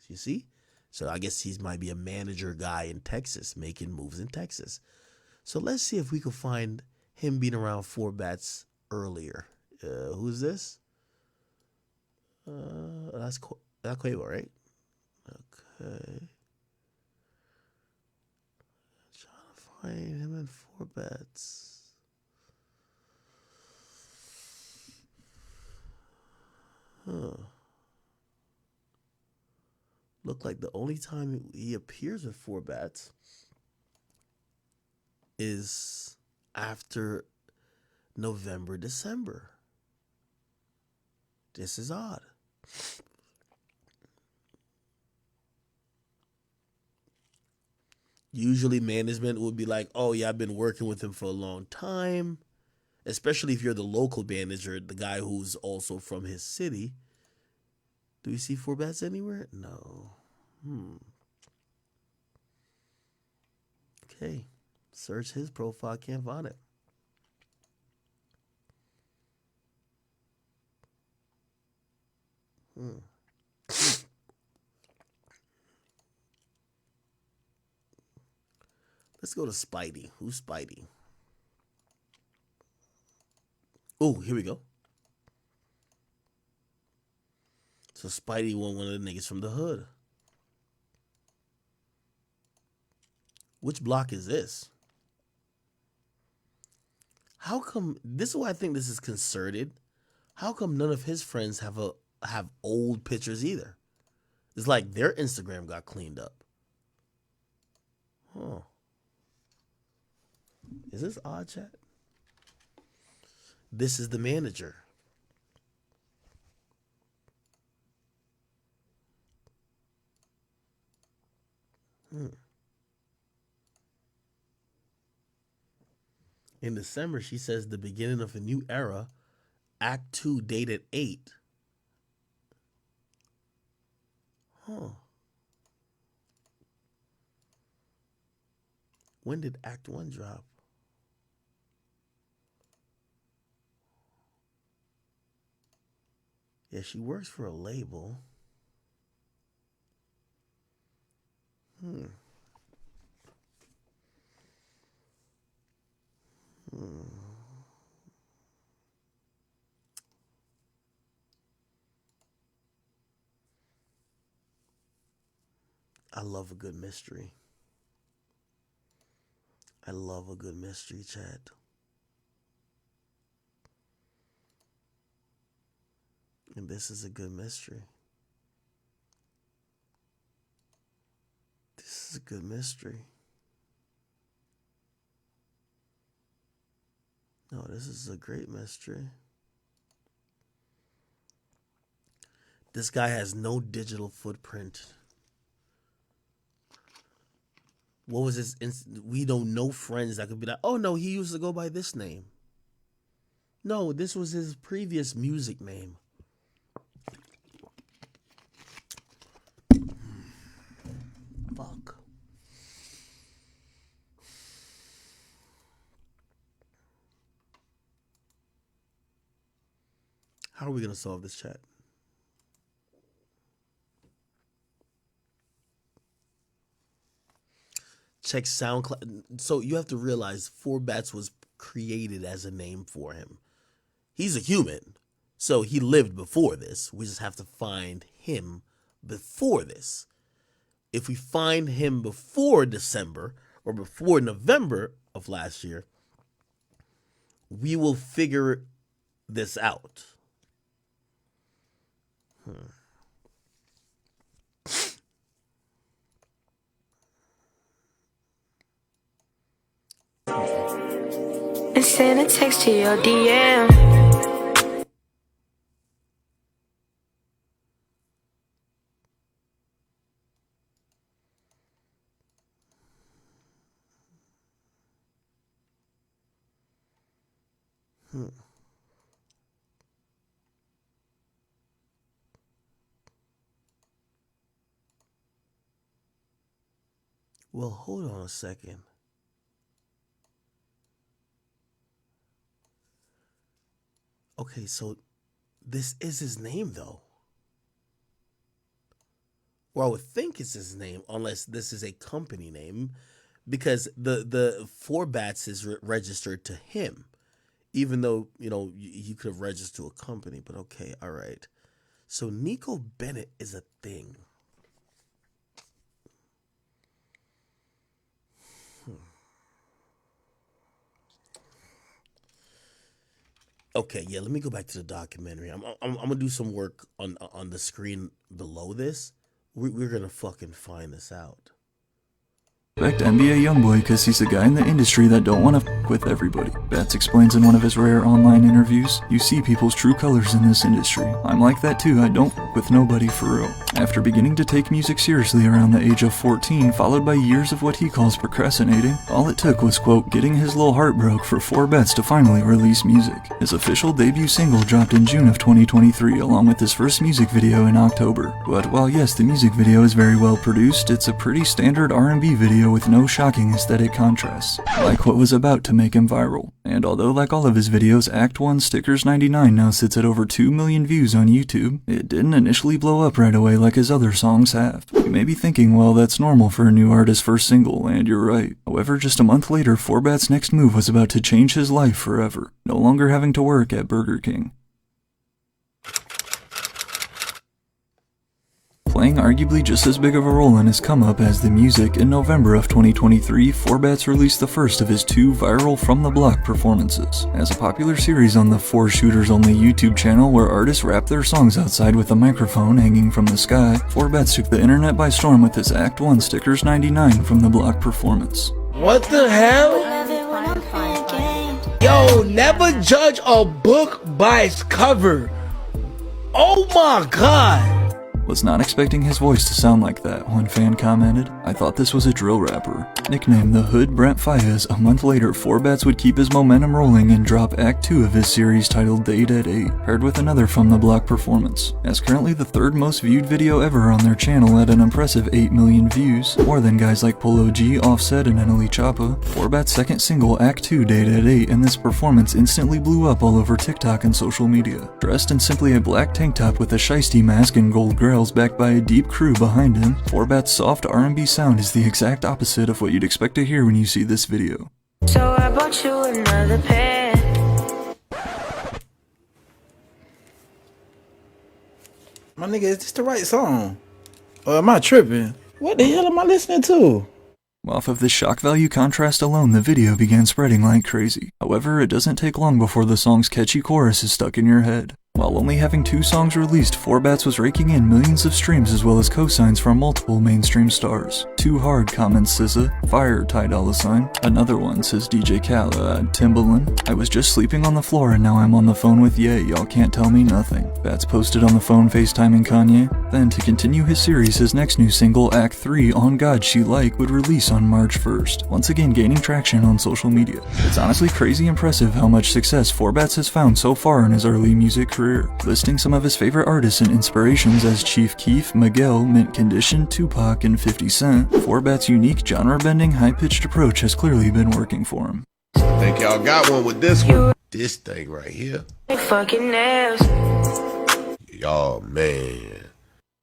you see? So I guess he might be a manager guy in Texas, making moves in Texas. So let's see if we can find him being around 4 bats earlier. Who's this? That's Quavo, right? Okay. Trying to find him in 4 bets. Huh. Look like the only time he appears with 4 bats is after November, December. This is odd. Usually management would be like, oh yeah, I've been working with him for a long time. Especially if you're the local manager, the guy who's also from his city. Do we see 4 bats anywhere? No. Okay. Search his profile, can't find it. Let's go to Spidey. Who's Spidey? Oh, here we go. So Spidey won one of the niggas from the hood. Which block is this? How come, this is why I think this is concerted. How come none of his friends have old pictures either? It's like their Instagram got cleaned up. Huh. Is this odd, chat? This is the manager. In December, she says the beginning of a new era. Act 2 dated 8. Huh. When did Act 1 drop? Yeah, she works for a label. I love a good mystery. I love a good mystery, chat. And this is a good mystery. This is a good mystery. No, this is a great mystery. This guy has no digital footprint. What was his? We don't know friends that could be like, oh no, he used to go by this name. No, this was his previous music name. Fuck. How are we gonna solve this, chat? Check SoundCloud. So you have to realize 4 Bats was created as a name for him. He's a human, so he lived before this. We just have to find him before this. If we find him before December or before November of last year, we will figure this out. And send a text to your DM. Well, hold on a second. Okay, so this is his name, though. Or I would think it's his name, unless this is a company name, because the 4 Bats is registered to him, even though, you know, you could have registered to a company. But okay, all right. So Nico Bennett is a thing. Okay, yeah. Let me go back to the documentary. I'm gonna do some work on the screen below this. We're gonna fucking find this out. Respect NBA Youngboy because he's the guy in the industry that don't want to f with everybody. Bats explains in one of his rare online interviews, you see people's true colors in this industry. I'm like that too, I don't f with nobody for real. After beginning to take music seriously around the age of 14, followed by years of what he calls procrastinating, all it took was, quote, getting his little heart broke for 4 Bats to finally release music. His official debut single dropped in June of 2023, along with his first music video in October. But while yes, the music video is very well produced, it's a pretty standard R&B video with no shocking aesthetic contrasts, like what was about to make him viral. And although like all of his videos, Act 1 Stickers 99 now sits at over 2 million views on YouTube, it didn't initially blow up right away like his other songs have. You may be thinking, well, that's normal for a new artist's first single, and you're right. However, just a month later, 4 Bat's next move was about to change his life forever, no longer having to work at Burger King. Playing arguably just as big of a role in his come-up as the music, in November of 2023, 4 Bats released the first of his 2 viral From the Block performances. As a popular series on the 4 Shooters Only YouTube channel where artists rap their songs outside with a microphone hanging from the sky, 4 Bats took the internet by storm with his Act 1 Stickers 99 From the Block performance. What the hell? Yo, never judge a book by its cover. Oh my god. Was not expecting his voice to sound like that, one fan commented. I thought this was a drill rapper. Nicknamed the Hood Brent Fayez, a month later 4 Bats would keep his momentum rolling and drop Act 2 of his series titled Date at 8, paired with another From the Block performance. As currently the 3rd most viewed video ever on their channel at an impressive 8 million views, more than guys like Polo G, Offset, and Eneli Chapa, 4 Bats' second single Act 2 Date at 8 and this performance instantly blew up all over TikTok and social media. Dressed in simply a black tank top with a shiesty mask and gold grills backed by a deep crew behind him, 4 Bat's soft R&B sound is the exact opposite of what you'd expect to hear when you see this video. So I bought you another pair. My nigga, is this the right song? Or am I tripping? What the hell am I listening to? Off of this shock value contrast alone, the video began spreading like crazy. However, it doesn't take long before the song's catchy chorus is stuck in your head. While only having 2 songs released, 4 Bats was raking in millions of streams as well as cosigns from multiple mainstream stars. Too Hard comments SZA, Fire Ty Dolla $ign. Another one says DJ Khaled, Timbaland. I was just sleeping on the floor and now I'm on the phone with Ye, y'all can't tell me nothing. Bats posted on the phone FaceTiming Kanye. Then to continue his series, his next new single, Act 3, On God She Like, would release on March 1st, once again gaining traction on social media. It's honestly crazy impressive how much success 4 Bats has found so far in his early music career. Listing some of his favorite artists and inspirations as Chief Keef, Miguel, Mint Condition, Tupac, and 50 Cent, 4 Bat's unique genre-bending, high-pitched approach has clearly been working for him. I think y'all got one with this one. This thing right here. Fucking nails. Y'all, man.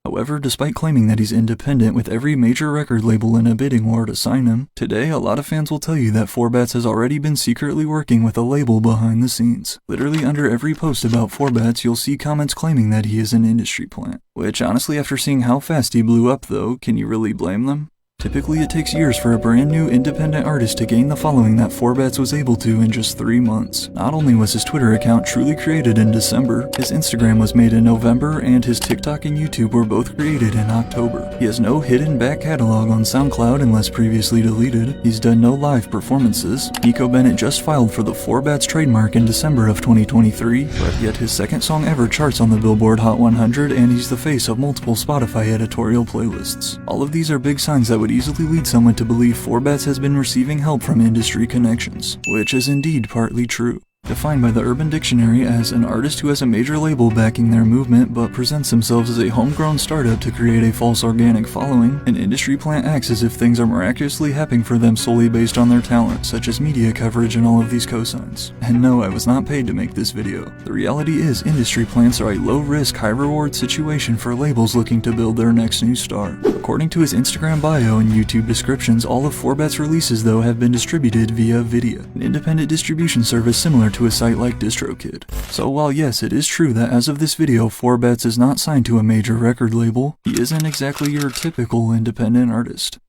However, despite claiming that he's independent with every major record label in a bidding war to sign him, today a lot of fans will tell you that 4 Bats has already been secretly working with a label behind the scenes. Literally under every post about 4 Bats, you'll see comments claiming that he is an industry plant. Which honestly, after seeing how fast he blew up though, can you really blame them? Typically, it takes years for a brand new independent artist to gain the following that 4 Bats was able to in just 3 months. Not only was his Twitter account truly created in December, his Instagram was made in November, and his TikTok and YouTube were both created in October. He has no hidden back catalog on SoundCloud unless previously deleted. He's done no live performances. Nico Bennett just filed for the 4 Bats trademark in December of 2023, but yet his second song ever charts on the Billboard Hot 100, and he's the face of multiple Spotify editorial playlists. All of these are big signs that would easily lead someone to believe 4 Bats has been receiving help from industry connections, which is indeed partly true. Defined by the Urban Dictionary as an artist who has a major label backing their movement but presents themselves as a homegrown startup to create a false organic following, an industry plant acts as if things are miraculously happening for them solely based on their talent, such as media coverage and all of these cosigns. And no, I was not paid to make this video. The reality is, industry plants are a low-risk, high-reward situation for labels looking to build their next new star. According to his Instagram bio and YouTube descriptions, all of 4 Bats releases though have been distributed via Vydia, an independent distribution service similar to a site like DistroKid. So while yes, it is true that as of this video 4 Bats is not signed to a major record label, he isn't exactly your typical independent artist.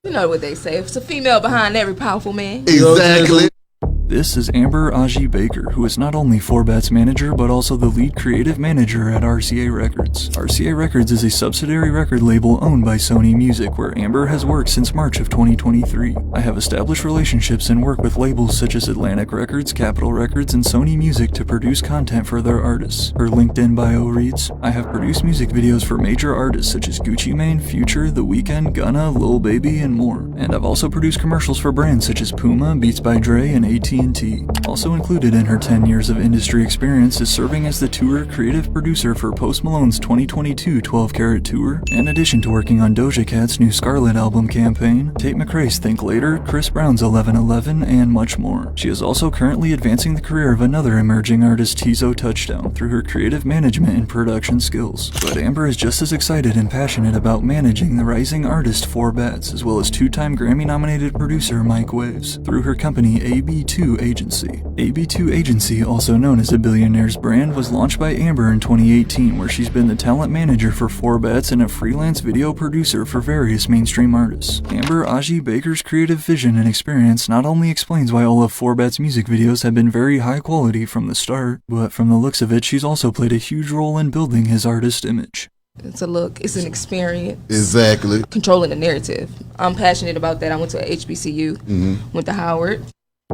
You know what they say, it's a female behind every powerful man. Exactly. This is Amber Aji Baker, who is not only 4Bat's manager, but also the lead creative manager at RCA Records. RCA Records is a subsidiary record label owned by Sony Music, where Amber has worked since March of 2023. I have established relationships and work with labels such as Atlantic Records, Capitol Records, and Sony Music to produce content for their artists. Her LinkedIn bio reads, I have produced music videos for major artists such as Gucci Mane, Future, The Weeknd, Gunna, Lil Baby, and more. And I've also produced commercials for brands such as Puma, Beats by Dre, and AT&T. Also included in her 10 years of industry experience is serving as the tour creative producer for Post Malone's 2022 12 Carat Tour, in addition to working on Doja Cat's new Scarlet album campaign, Tate McRae's Think Later, Chris Brown's 1111, and much more. She is also currently advancing the career of another emerging artist, Tizo Touchdown, through her creative management and production skills. But Amber is just as excited and passionate about managing the rising artist 4Bats, as well as two-time Grammy-nominated producer Mike Waves, through her company AB2 Agency. AB2 Agency, also known as a Billionaire's brand, was launched by Amber in 2018, where she's been the talent manager for 4Bats and a freelance video producer for various mainstream artists. Amber Aji Baker's creative vision and experience not only explains why all of 4Bats' music videos have been very high quality from the start, but from the looks of it, she's also played a huge role in building his artist image. It's a look, it's an experience. Exactly. Controlling the narrative. I'm passionate about that. I went to HBCU, went to Howard.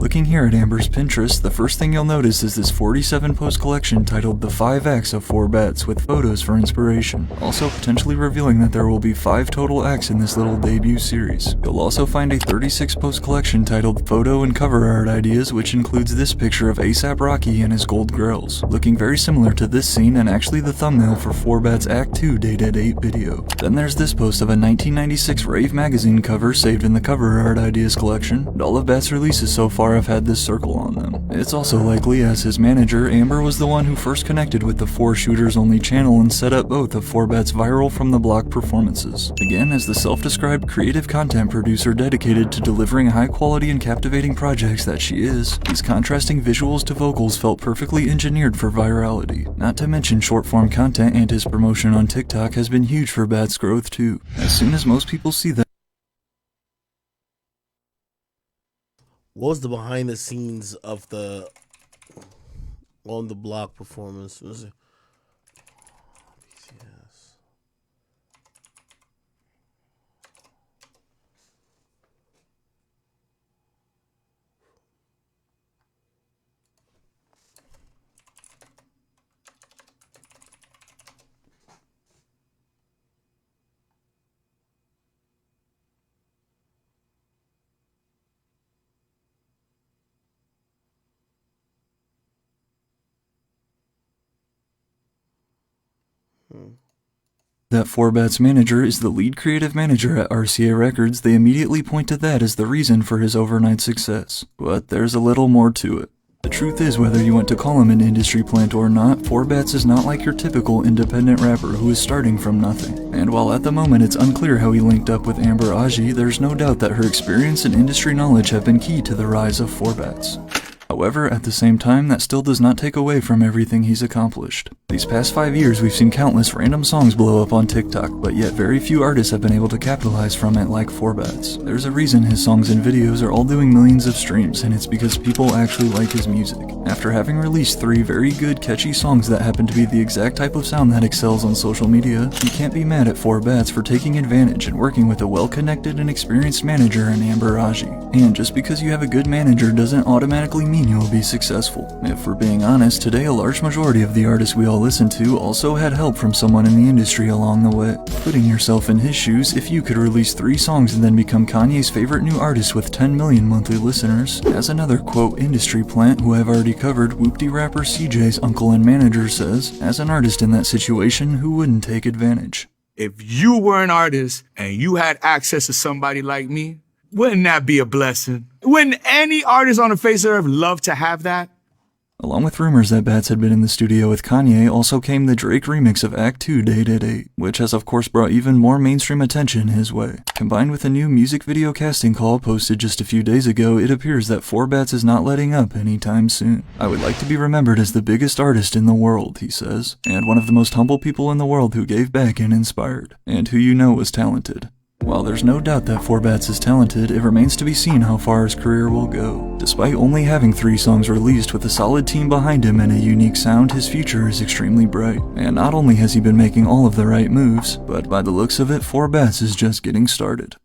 Looking here at Amber's Pinterest, the first thing you'll notice is this 47 post collection titled The 5 Acts of 4Bats with photos for inspiration, also potentially revealing that there will be 5 total acts in this little debut series. You'll also find a 36 post collection titled Photo and Cover Art Ideas, which includes this picture of A$AP Rocky and his gold grills, looking very similar to this scene and actually the thumbnail for 4Bats Act 2 Dated 8 video. Then there's this post of a 1996 Rave magazine cover saved in the Cover Art Ideas collection, and all of Bats' releases so far have had this circle on them. It's also likely, as his manager, Amber was the one who first connected with the 4 Shooters Only channel and set up both of 4Bats' viral From the Block performances. Again, as the self-described creative content producer dedicated to delivering high quality and captivating projects that she is, these contrasting visuals to vocals felt perfectly engineered for virality. Not to mention short form content and his promotion on TikTok has been huge for Bats' growth too. As soon as most people see that. What was the behind the scenes of the On the Block performance? Was it? That 4Bats manager is the lead creative manager at RCA Records, they immediately point to that as the reason for his overnight success. But there's a little more to it. The truth is, whether you want to call him an industry plant or not, 4Bats is not like your typical independent rapper who is starting from nothing. And while at the moment it's unclear how he linked up with Amber Aji, there's no doubt that her experience and industry knowledge have been key to the rise of 4Bats. However, at the same time, that still does not take away from everything he's accomplished. These past 5 years, we've seen countless random songs blow up on TikTok, but yet very few artists have been able to capitalize from it like 4Bats. There's a reason his songs and videos are all doing millions of streams, and it's because people actually like his music. After having released 3 very good, catchy songs that happen to be the exact type of sound that excels on social media, you can't be mad at 4Bats for taking advantage and working with a well-connected and experienced manager in Amber Aji. And just because you have a good manager doesn't automatically mean you will be successful. If we're being honest, today a large majority of the artists we all listen to also had help from someone in the industry along the way. Putting yourself in his shoes, if you could release 3 songs and then become Kanye's favorite new artist with 10 million monthly listeners, as another quote industry plant who I've already covered, whoopty rapper CJ's uncle and manager says, as an artist in that situation, who wouldn't take advantage? If you were an artist and you had access to somebody like me, wouldn't that be a blessing? Wouldn't any artist on the face of the earth love to have that? Along with rumors that Bats had been in the studio with Kanye, also came the Drake remix of Act 2 Dated 8, which has of course brought even more mainstream attention his way. Combined with a new music video casting call posted just a few days ago, it appears that 4Bats is not letting up anytime soon. I would like to be remembered as the biggest artist in the world, he says, and one of the most humble people in the world who gave back and inspired, and who you know was talented. While there's no doubt that Forbats is talented, it remains to be seen how far his career will go. Despite only having 3 songs released with a solid team behind him and a unique sound, his future is extremely bright. And not only has he been making all of the right moves, but by the looks of it, Forbats is just getting started.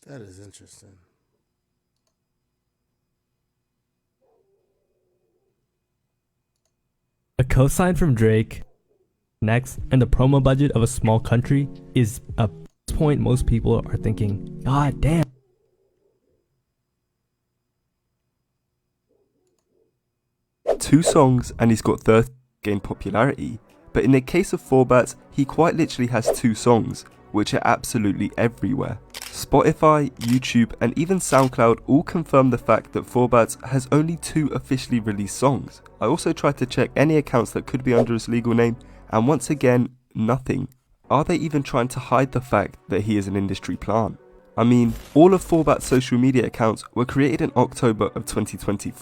That is interesting. A cosign from Drake, next, and the promo budget of a small country is a point most people are thinking, God damn. Two songs and he's got 30 gain popularity, but in the case of Forbats, he quite literally has 2 songs, which are absolutely everywhere. Spotify, YouTube, and even SoundCloud all confirm the fact that Forbats has only 2 officially released songs. I also tried to check any accounts that could be under his legal name, and once again, nothing. Are they even trying to hide the fact that he is an industry plant? I mean, all of Forbats' social media accounts were created in October of 2020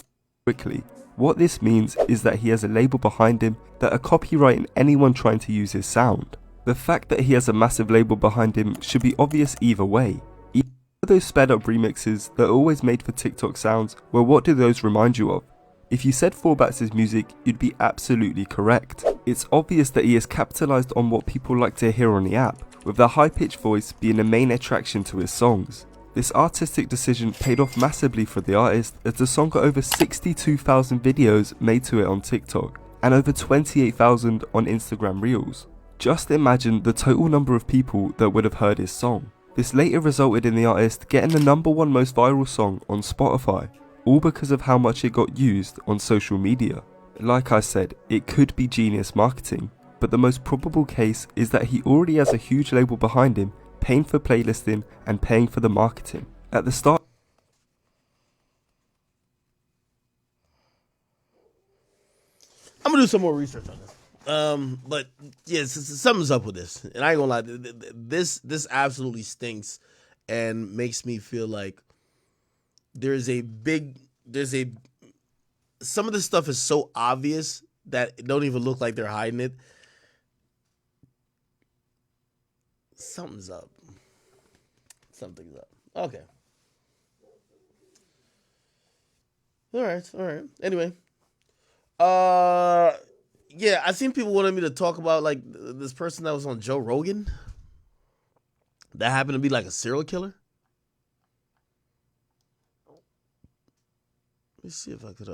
quickly. What this means is that he has a label behind him that are copyrighting anyone trying to use his sound. The fact that he has a massive label behind him should be obvious either way. Either those sped up remixes that are always made for TikTok sounds, well, what do those remind you of? If you said Forbats' music, you'd be absolutely correct. It's obvious that he has capitalized on what people like to hear on the app, with the high-pitched voice being the main attraction to his songs. This artistic decision paid off massively for the artist, as the song got over 62,000 videos made to it on TikTok, and over 28,000 on Instagram Reels. Just imagine the total number of people that would have heard his song. This later resulted in the artist getting the #1 most viral song on Spotify, all because of how much it got used on social media. Like I said, it could be genius marketing, but the most probable case is that he already has a huge label behind him, paying for playlisting and paying for the marketing. At the start, I'm gonna do some more research on this. But yes, something's up with this, and I ain't gonna lie. This absolutely stinks, and makes me feel like some of this stuff is so obvious that it don't even look like they're hiding it. Something's up. Something's up. Okay. All right. Anyway. Yeah, I seen people wanted me to talk about like this person that was on Joe Rogan that happened to be like a serial killer. Let me see if I could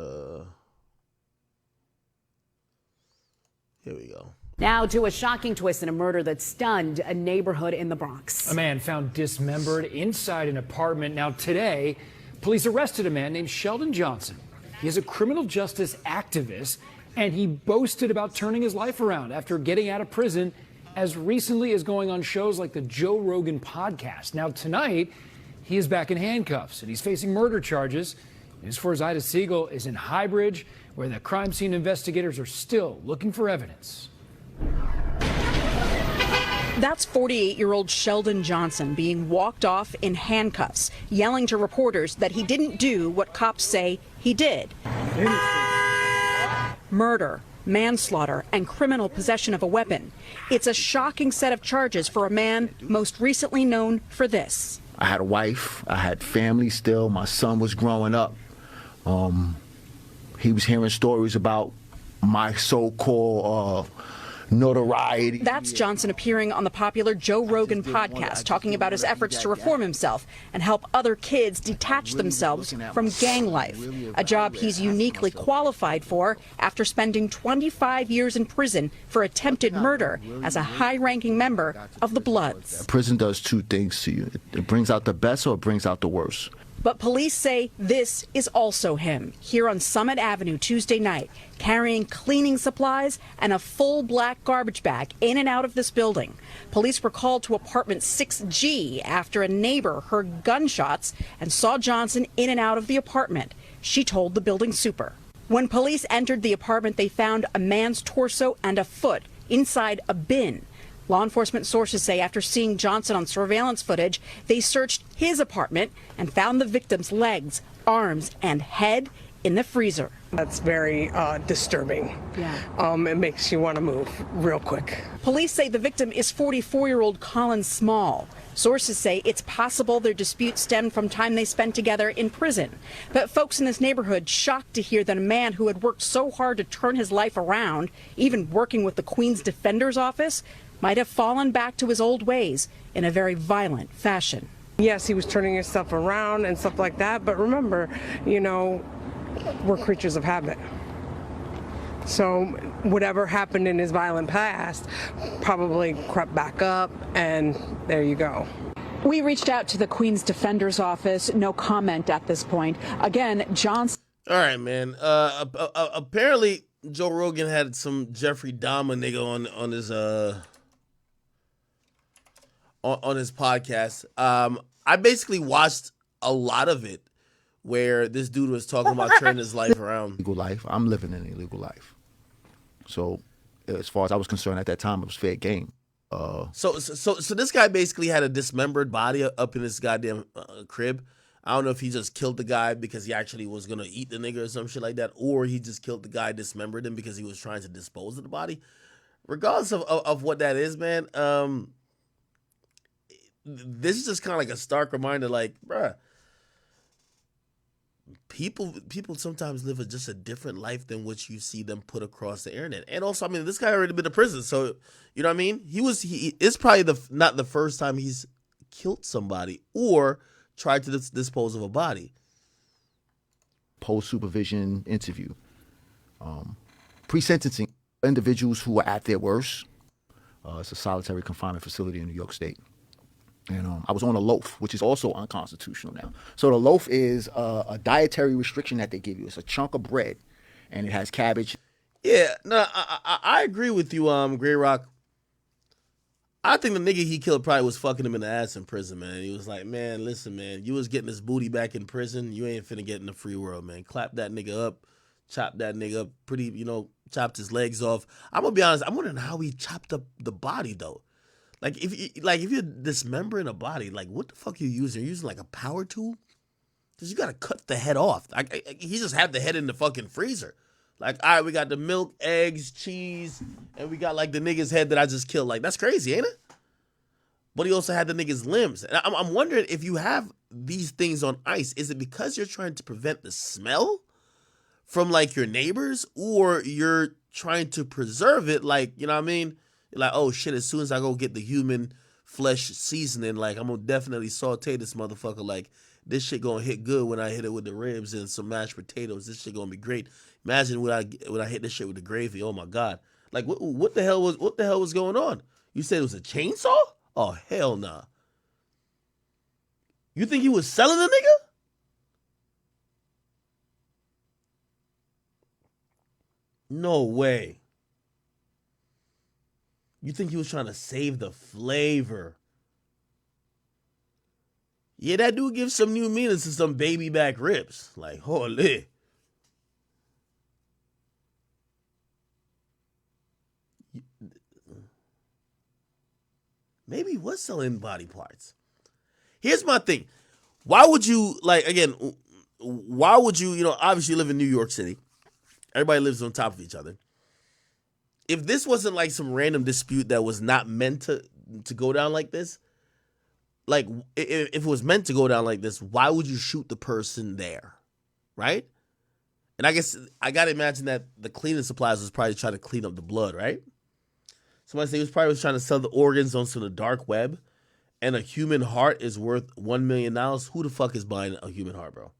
here we go. Now to a shocking twist in a murder that stunned a neighborhood in the Bronx. A man found dismembered inside an apartment. Now today, police arrested a man named Sheldon Johnson. He is a criminal justice activist, and he boasted about turning his life around after getting out of prison as recently as going on shows like the Joe Rogan podcast. Now tonight, he is back in handcuffs, and he's facing murder charges. News 4's Ida Siegel is in Highbridge, where the crime scene investigators are still looking for evidence. That's 48-year-old Sheldon Johnson being walked off in handcuffs, yelling to reporters that he didn't do what cops say he did. Murder, manslaughter, and criminal possession of a weapon. It's a shocking set of charges for a man most recently known for this. I had a wife, I had family still, my son was growing up. He was hearing stories about my so-called notoriety. That's Johnson appearing on the popular Joe Rogan podcast, talking about his efforts to reform himself and help other kids detach themselves from gang life, a job he's uniquely qualified for after spending 25 years in prison for attempted murder as a high-ranking member of the Bloods. Prison does 2 things to you. It brings out the best or it brings out the worst. But police say this is also him, here on Summit Avenue Tuesday night, carrying cleaning supplies and a full black garbage bag in and out of this building. Police were called to apartment 6G after a neighbor heard gunshots and saw Johnson in and out of the apartment. She told the building super. When police entered the apartment, they found a man's torso and a foot inside a bin. Law enforcement sources say after seeing Johnson on surveillance footage, they searched his apartment and found the victim's legs, arms, and head in the freezer. That's very disturbing. Yeah. It makes you want to move real quick. Police say the victim is 44-year-old Colin Small. Sources say it's possible their dispute stemmed from time they spent together in prison. But folks in this neighborhood shocked to hear that a man who had worked so hard to turn his life around, even working with the Queen's Defender's Office, might have fallen back to his old ways in a very violent fashion. Yes, he was turning his stuff around and stuff like that, but remember, we're creatures of habit. So whatever happened in his violent past probably crept back up, and there you go. We reached out to the Queen's Defender's Office. No comment at this point. Again, Johnson. All right, man. Apparently, Joe Rogan had some Jeffrey Dahmer nigga on his on his podcast. I basically watched a lot of it where this dude was talking about turning his life around. Illegal life. I'm living an illegal life. So as far as I was concerned at that time, it was fair game. So this guy basically had a dismembered body up in his goddamn crib. I don't know if he just killed the guy because he actually was going to eat the nigga or some shit like that, or he just killed the guy, dismembered him because he was trying to dispose of the body. Regardless of what that is, man, this is just kind of like a stark reminder, like, bruh, people sometimes live just a different life than what you see them put across the internet. And also, I mean, this guy already been to prison, so you know what I mean? It's probably not the first time he's killed somebody or tried to dispose of a body. Post-supervision interview. Pre-sentencing individuals who are at their worst. It's a solitary confinement facility in New York State. And I was on a loaf, which is also unconstitutional now. So the loaf is a dietary restriction that they give you. It's a chunk of bread, and it has cabbage. Yeah, no, I agree with you, Grey Rock. I think the nigga he killed probably was fucking him in the ass in prison, man. He was like, man, listen, man, you was getting this booty back in prison. You ain't finna get in the free world, man. Clap that nigga up, chop that nigga up, chopped his legs off. I'm gonna be honest, I'm wondering how he chopped up the body, though. Like if you're dismembering a body, like what the fuck you using? You're using like a power tool? Cause you gotta cut the head off. He just had the head in the fucking freezer. Like, all right, we got the milk, eggs, cheese, and we got like the nigga's head that I just killed. Like, that's crazy, ain't it? But he also had the nigga's limbs. And I'm wondering if you have these things on ice, is it because you're trying to prevent the smell from like your neighbors, or you're trying to preserve it? Like, you know what I mean? Like, oh shit, as soon as I go get the human flesh seasoning, like I'm gonna definitely saute this motherfucker. Like, this shit gonna hit good when I hit it with the ribs and some mashed potatoes. This shit gonna be great. Imagine when I hit this shit with the gravy. Oh my god! Like, what the hell was going on? You said it was a chainsaw? Oh hell nah. You think he was selling the nigga? No way. You think he was trying to save the flavor? Yeah, that dude gives some new meanings to some baby back ribs. Like, holy. Maybe he was selling body parts. Here's my thing. Why would you, obviously you live in New York City. Everybody lives on top of each other. If this wasn't like some random dispute that was not meant to go down like this, like if it was meant to go down like this, why would you shoot the person there, right? And I guess I gotta imagine that the cleaning supplies was probably trying to clean up the blood, right? Somebody say he was probably trying to sell the organs onto the dark web, and a human heart is worth $1 million. Who the fuck is buying a human heart, bro?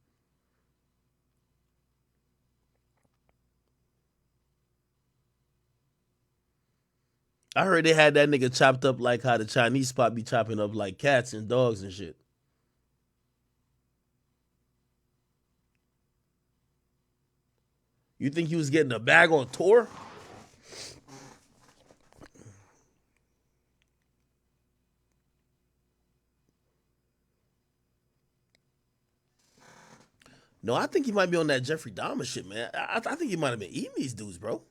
I heard they had that nigga chopped up like how the Chinese spot be chopping up like cats and dogs and shit. You think he was getting a bag on tour? No, I think he might be on that Jeffrey Dahmer shit, man. I think he might have been eating these dudes, bro.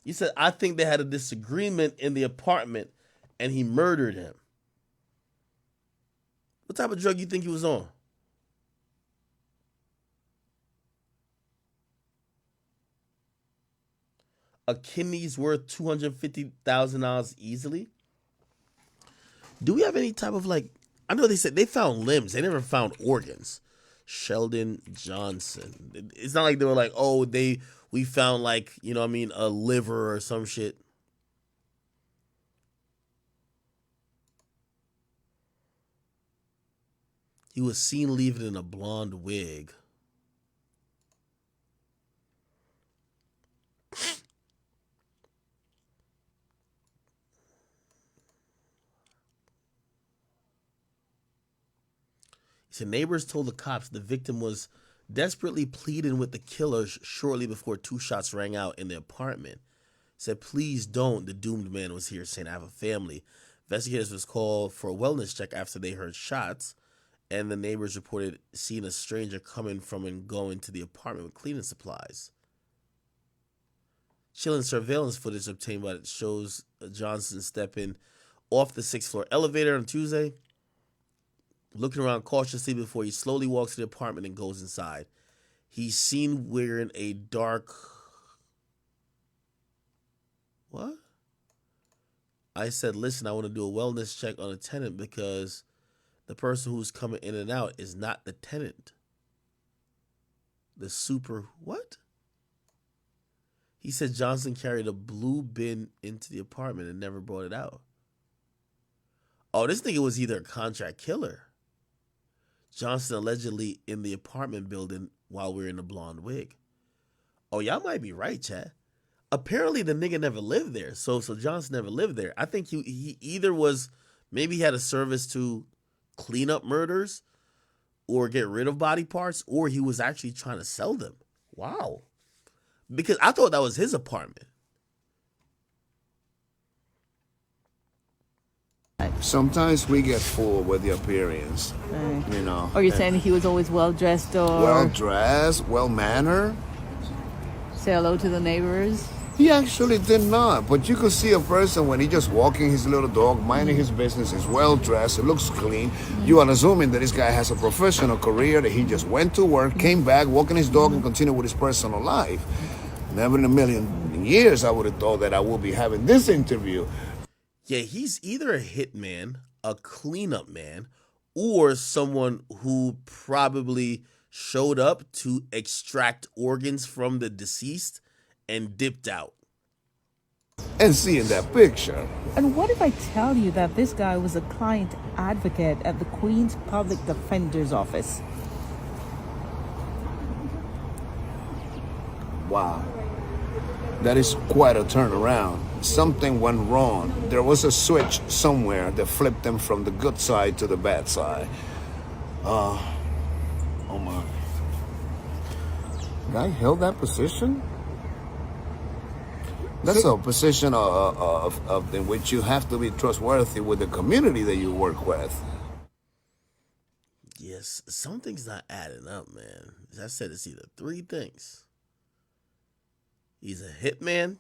He said, I think they had a disagreement in the apartment and he murdered him. What type of drug you think he was on? a kidney's worth $250,000 easily. Do we have any type of like? I know they said they found limbs. They never found organs. Sheldon Johnson. It's not like they were like, oh, we found like, you know what I mean, a liver or some shit. He was seen leaving in a blonde wig. He said neighbors told the cops the victim was desperately pleading with the killer shortly before 2 shots rang out in the apartment. He said, please don't. The doomed man was here saying, I have a family. Investigators was called for a wellness check after they heard shots, and the neighbors reported seeing a stranger coming from and going to the apartment with cleaning supplies. Chilling surveillance footage obtained by it shows Johnson stepping off the 6th floor elevator on Tuesday, looking around cautiously before he slowly walks to the apartment and goes inside. He's seen wearing a dark... What? I said, listen, I want to do a wellness check on a tenant because the person who's coming in and out is not the tenant. The super... What? He said Johnson carried a blue bin into the apartment and never brought it out. Oh, this nigga was either a contract killer. Johnson allegedly in the apartment building while wearing a blonde wig. Oh, y'all might be right, Chad. Apparently the nigga never lived there. So Johnson never lived there. I think he either was, maybe he had a service to clean up murders or get rid of body parts, or he was actually trying to sell them. Wow. Because I thought that was his apartment. Sometimes we get fooled with the appearance, you know. Or you're saying he was always well dressed or well dressed, well mannered. Say hello to the neighbors. He actually did not, but you could see a person when he just walking his little dog, minding his business, is well dressed, it looks clean. You are assuming that this guy has a professional career, that he just went to work, came back, walking his dog, and continued with his personal life. Never in a million years I would have thought that I would be having this interview. Yeah, he's either a hitman, a cleanup man, or someone who probably showed up to extract organs from the deceased and dipped out. And seeing that picture. And what if I tell you that this guy was a client advocate at the Queen's Public Defender's Office? Wow. That is quite a turnaround. Something went wrong. There was a switch somewhere that flipped them from the good side to the bad side. Oh my. Guy held that position? That's a position of in which you have to be trustworthy with the community that you work with. Yes, something's not adding up, man. As I said, it's either 3 things. He's a hitman,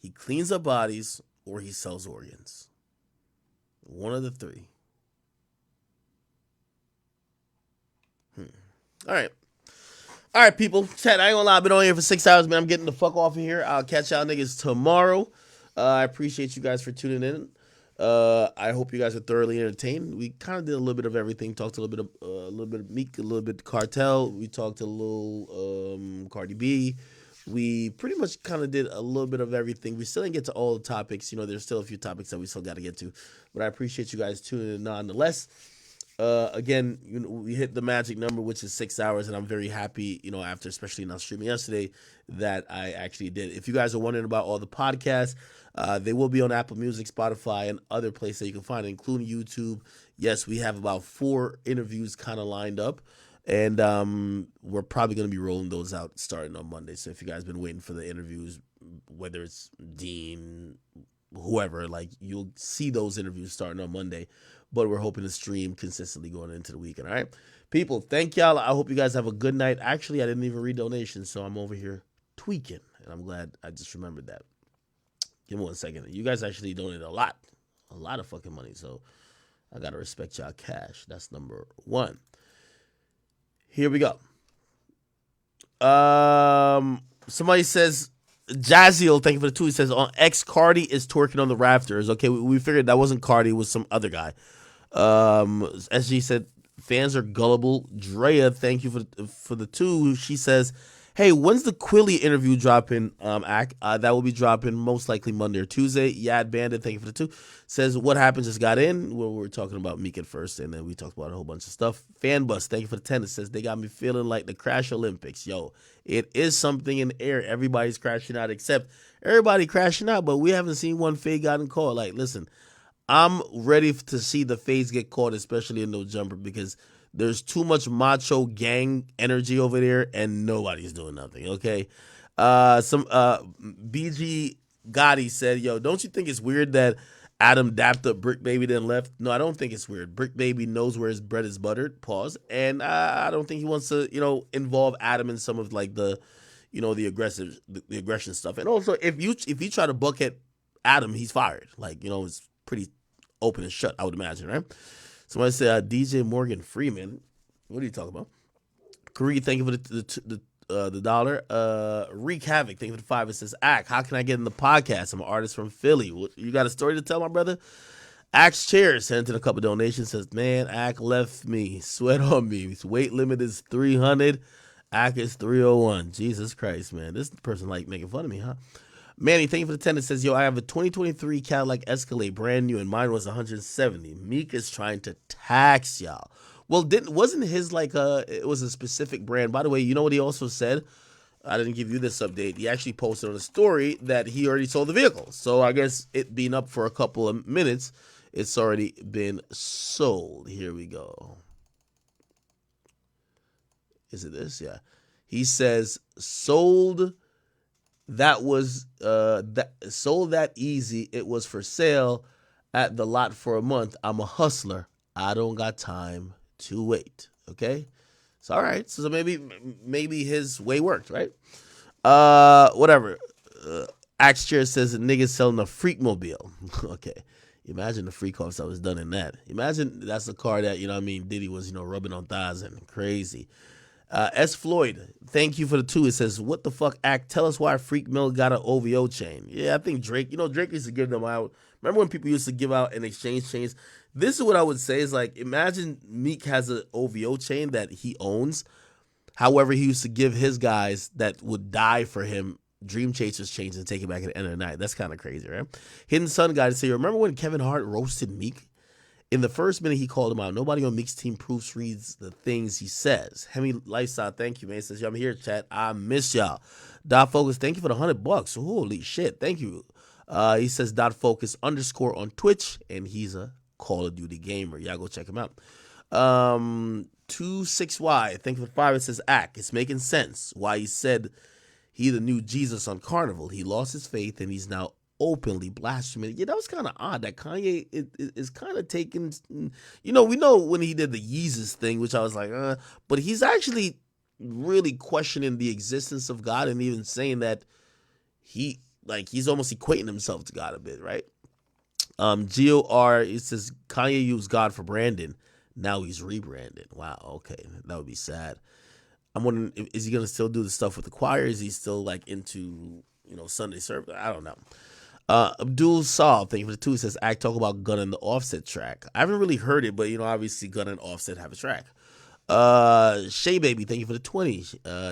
he cleans up bodies, or he sells organs. One of the 3. All right, people. Chat, I ain't gonna lie, I've been on here for 6 hours, man. I'm getting the fuck off of here. I'll catch y'all niggas tomorrow. I appreciate you guys for tuning in. I hope you guys are thoroughly entertained. We kind of did a little bit of everything. Talked a little bit of Meek, a little bit of Cartel. We talked a little Cardi B. We pretty much kind of did a little bit of everything. We still didn't get to all the topics. You know, there's still a few topics that we still got to get to. But I appreciate you guys tuning in nonetheless. Again, you know, we hit the magic number, which is 6 hours, and I'm very happy, you know, after especially not streaming yesterday, that I actually did. If you guys are wondering about all the podcasts, they will be on Apple Music, Spotify, and other places that you can find, including YouTube. Yes, we have about 4 interviews kind of lined up. And we're probably going to be rolling those out starting on Monday. So if you guys been waiting for the interviews, whether it's Dean, whoever, like, you'll see those interviews starting on Monday. But we're hoping to stream consistently going into the weekend. All right, people, thank y'all. I hope you guys have a good night. Actually, I didn't even read donations, so I'm over here tweaking. And I'm glad I just remembered that. Give me 1 second. You guys actually donated a lot of fucking money. So I got to respect y'all cash. That's number 1. Here we go. Somebody says Jaziel, thank you for the 2. He says, on X, Cardi is twerking on the rafters. Okay, we figured that wasn't Cardi, it was some other guy. SG said, fans are gullible. Drea, thank you for the 2. She says, hey, when's the Quilly interview dropping, Ack? That will be dropping most likely Monday or Tuesday. Yad Bandit, thank you for the 2. Says, what happened just got in. Well, we were talking about Meek at first, and then we talked about a whole bunch of stuff. Fanbus, thank you for the 10. It says, they got me feeling like the Crash Olympics. Yo, it is something in the air. Everybody's crashing out, except everybody crashing out, but we haven't seen one fade gotten caught. Like, listen, I'm ready to see the fades get caught, especially in No Jumper, because there's too much macho gang energy over there, and nobody's doing nothing. Okay, some BG Gotti said, "Yo, don't you think it's weird that Adam dapped up Brick Baby then left?" No, I don't think it's weird. Brick Baby knows where his bread is buttered. Pause. And I don't think he wants to, involve Adam in some of like the aggression stuff. And also, if you try to bucket Adam, he's fired. Like, it's pretty open and shut, I would imagine, right? Somebody said DJ Morgan Freeman. What are you talking about? Kareem, thank you for the dollar. Wreak Havoc, thank you for the 5. It says, Ack, how can I get in the podcast? I'm an artist from Philly. You got a story to tell, my brother? Axe Chair sent in a couple donations. Says, man, Ack left me. Sweat on me. His weight limit is 300. Ack is 301. Jesus Christ, man. This person like making fun of me, huh? Manny, thank you for the 10. It says, yo, I have a 2023 Cadillac Escalade, brand new, and mine was 170. Meek is trying to tax y'all. Well, wasn't his it was a specific brand. By the way, you know what he also said? I didn't give you this update. He actually posted on a story that he already sold the vehicle. So I guess it being up for a couple of minutes, it's already been sold. Here we go. Is it this? Yeah. He says, sold. That was sold that easy. It was for sale at the lot for a month. I'm a hustler. I don't got time to wait. Okay, so all right. So maybe his way worked, right? Whatever. Axe Chair says the niggas selling a freak mobile. Okay, imagine the freak offs that was done in that. Imagine that's a car that Diddy was rubbing on thighs and crazy. S. Floyd, thank you for the 2. It says, what the fuck, Act? Tell us why Freak Mill got an OVO chain. Yeah, I think Drake, Drake used to give them out. Remember when people used to give out an exchange chains? This is what I would say is like, imagine Meek has an OVO chain that he owns. However, he used to give his guys that would die for him Dream Chasers chains and take it back at the end of the night. That's kind of crazy, right? Hidden Sun guys say, remember when Kevin Hart roasted Meek? In the first minute, he called him out. Nobody on Meek's team proofreads the things he says. Hemi Lifestyle, thank you, man. He says, I'm here, chat. I miss y'all. Dot Focus, thank you for the $100. Holy shit, thank you. He says Dot Focus _ on Twitch, and he's a Call of Duty gamer. Y'all go check him out. 26Y, thank you for the 5. It says, Ack, it's making sense why he said he the new Jesus on Carnival. He lost his faith, and he's now openly blaspheming. Yeah, that was kind of odd that Kanye is kind of taking, we know when he did the Yeezus thing, which I was like, but he's actually really questioning the existence of God and even saying that he's almost equating himself to God a bit, right? GOR, it says Kanye used God for Brandon. Now he's rebranded. Wow, okay. That would be sad. I'm wondering, is he going to still do the stuff with the choir? Is he still into, Sunday service? I don't know. Abdul Saab, thank you for the 2. He says, Act talk about Gunna and the Offset track. I haven't really heard it, but obviously Gunna and Offset have a track. Shay Baby, thank you for the 20.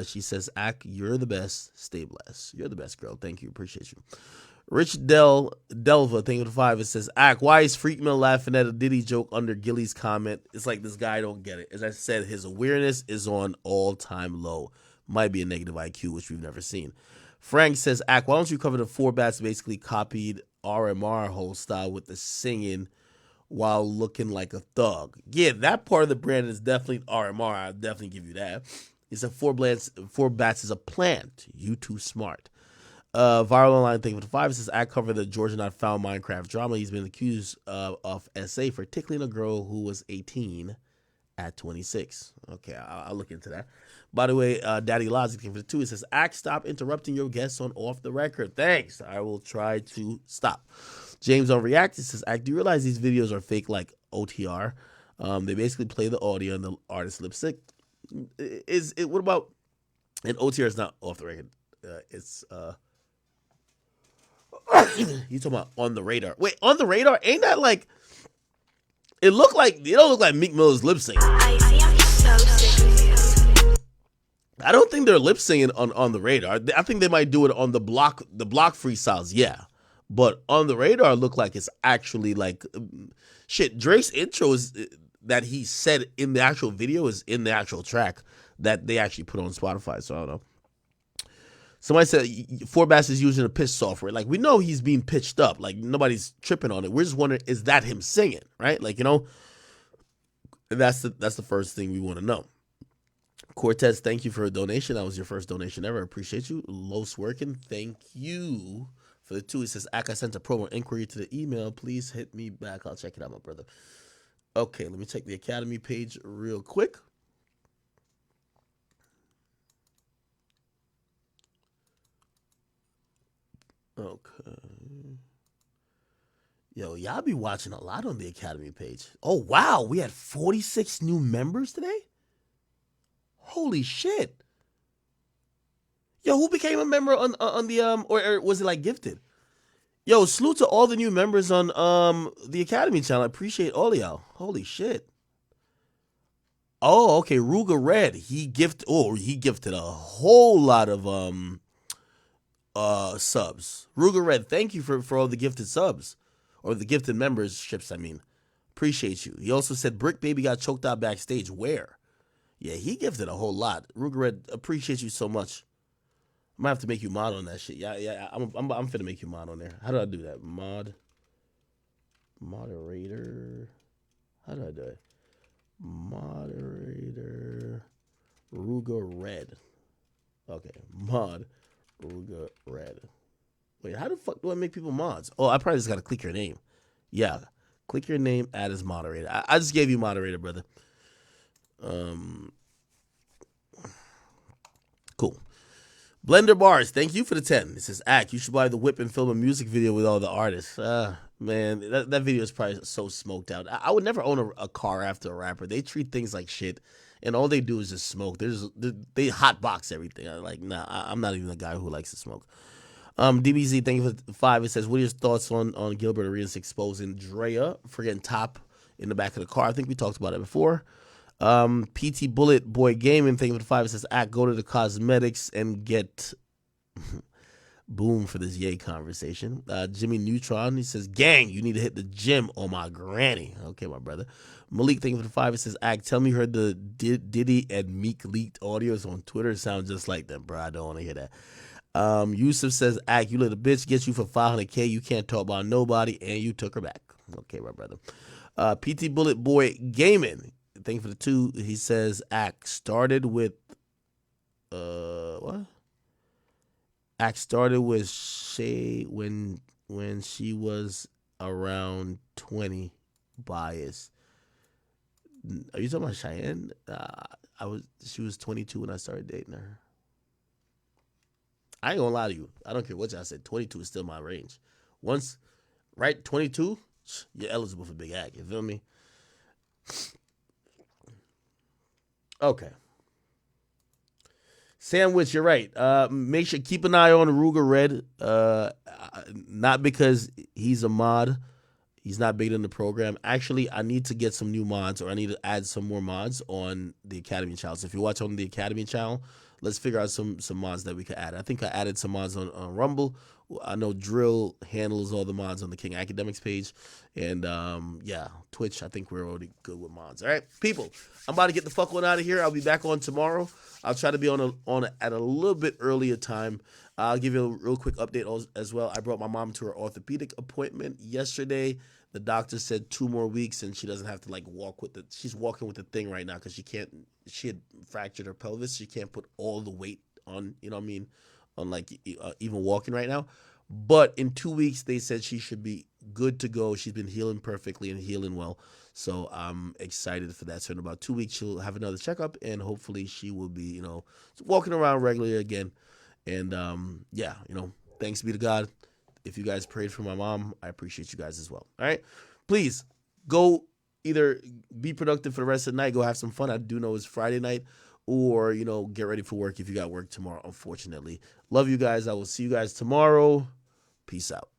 She says, Act, you're the best. Stay blessed. You're the best, girl. Thank you. Appreciate you. Rich Delva, thank you for the 5. It says, Act, why is Freak Mill laughing at a Diddy joke under Gilly's comment? It's like this guy don't get it. As I said, his awareness is on all-time low. Might be a negative IQ, which we've never seen. Frank says, Ack, why don't you cover the 4 Bats basically copied RMR whole style with the singing while looking like a thug? Yeah, that part of the brand is definitely RMR. I'll definitely give you that. He said 4 Bats is a plant. You too smart. Viral Online, thank you for the 5. It says, Ack cover the Georgia Not Found Minecraft drama. He's been accused of SA for tickling a girl who was 18 at 26. Okay, I'll look into that. By the way, Daddy Logic came for the 2. It says, Act, stop interrupting your guests on Off the Record. Thanks. I will try to stop. James on React, it says, Act, do you realize these videos are fake like OTR? They basically play the audio and the artist lip sync. What about, and OTR is not Off the Record. It's You talking about On the Radar? Wait, On the Radar? Ain't that like? It don't look like Meek Mill's lip singing. I don't think they're lip singing on the Radar. I think they might do it on the block freestyles. Yeah, but On the Radar look like it's actually like shit. Drake's intro is that he said in the actual video is in the actual track that they actually put on Spotify. So I don't know. Somebody said Forbass is using a pitch software. Like, we know he's being pitched up. Like, nobody's tripping on it. We're just wondering, is that him singing, right? Like, you know, that's the first thing we want to know. Cortez, thank you for a donation. That was your first donation ever. I appreciate you. Los Working, thank you for the 2. It says, I sent a promo inquiry to the email. Please hit me back. I'll check it out, my brother. Okay, let me check the Academy page real quick. Okay. Yo, y'all be watching a lot on the Academy page. Oh, wow. We had 46 new members today? Holy shit. Yo, who became a member on the, or was it like gifted? Yo, salute to all the new members on the Academy channel. I appreciate all of y'all. Holy shit. Oh, okay. Ruga Red. He gifted a whole lot of subs. Ruger Red, thank you for all the gifted subs. Or the gifted memberships, I mean. Appreciate you. He also said Brick Baby got choked out backstage. Where? Yeah, he gifted a whole lot. Ruger Red, appreciate you so much. I might have to make you mod on that shit. Yeah, I'm finna make you mod on there. How do I do that? Moderator. How do I do it? Moderator. Ruger Red. Okay, mod. Ruga Red. Wait, how the fuck do I make people mods? Oh, I probably just gotta click your name. Yeah, click your name, add as moderator. I just gave you moderator, brother. Cool. Blender Bars, thank you for the 10. It says, you should buy the whip and film a music video with all the artists. Man, that video is probably so smoked out. I would never own a car after a rapper. They treat things like shit. And all they do is just smoke. They hotbox everything. I'm like, nah, I'm not even a guy who likes to smoke. DBZ, thank you for the 5. It says, what are your thoughts on Gilbert Arenas exposing Drea for getting top in the back of the car? I think we talked about it before. PT Bullet Boy Gaming, thank you for the 5. It says, go to the cosmetics and get boom for this yay conversation. Jimmy Neutron, he says, gang, you need to hit the gym on my granny. Okay, my brother. Malik, thank you for the 5. It says, tell me you heard the Diddy and Meek leaked audios on Twitter. It sounds just like them, bro. I don't want to hear that. Yusuf says, you little bitch, gets you for $500K. You can't talk about nobody, and you took her back. Okay, my brother. PT Bullet Boy Gaming, thank you for the 2. He says, started with, what? Started with Shay when she was around 20. Bias. Are you talking about Cheyenne? She was 22 when I started dating her. I ain't gonna lie to you. I don't care what y'all said. 22 is still my range. Once, right, 22, you're eligible for Big Ag. You feel me? Okay. Sandwich, you're right. Make sure keep an eye on Ruger Red. Not because he's a mod. He's not big in the program. Actually, I need to get some new mods, or I need to add some more mods on the Academy channel. So if you watch on the Academy channel, let's figure out some mods that we could add. I think I added some mods on Rumble. I know Drill handles all the mods on the King Akademiks page. And yeah, Twitch, I think we're already good with mods. All right, people, I'm about to get the fuck on out of here. I'll be back on tomorrow. I'll try to be on at a little bit earlier time. I'll give you a real quick update as well. I brought my mom to her orthopedic appointment yesterday. The doctor said 2 more weeks, and she doesn't have to like walk with she's walking with the thing right now because she had fractured her pelvis. She can't put all the weight on, you know what I mean, on like even walking right now. But in 2 weeks, they said she should be good to go. She's been healing perfectly and healing well. So I'm excited for that. So in about 2 weeks, she'll have another checkup, and hopefully she will be, you know, walking around regularly again. And yeah, you know, thanks be to God. If you guys prayed for my mom, I appreciate you guys as well. All right, please go either be productive for the rest of the night, go have some fun. I do know it's Friday night, or, you know, get ready for work if you got work tomorrow, unfortunately. Love you guys. I will see you guys tomorrow. Peace out.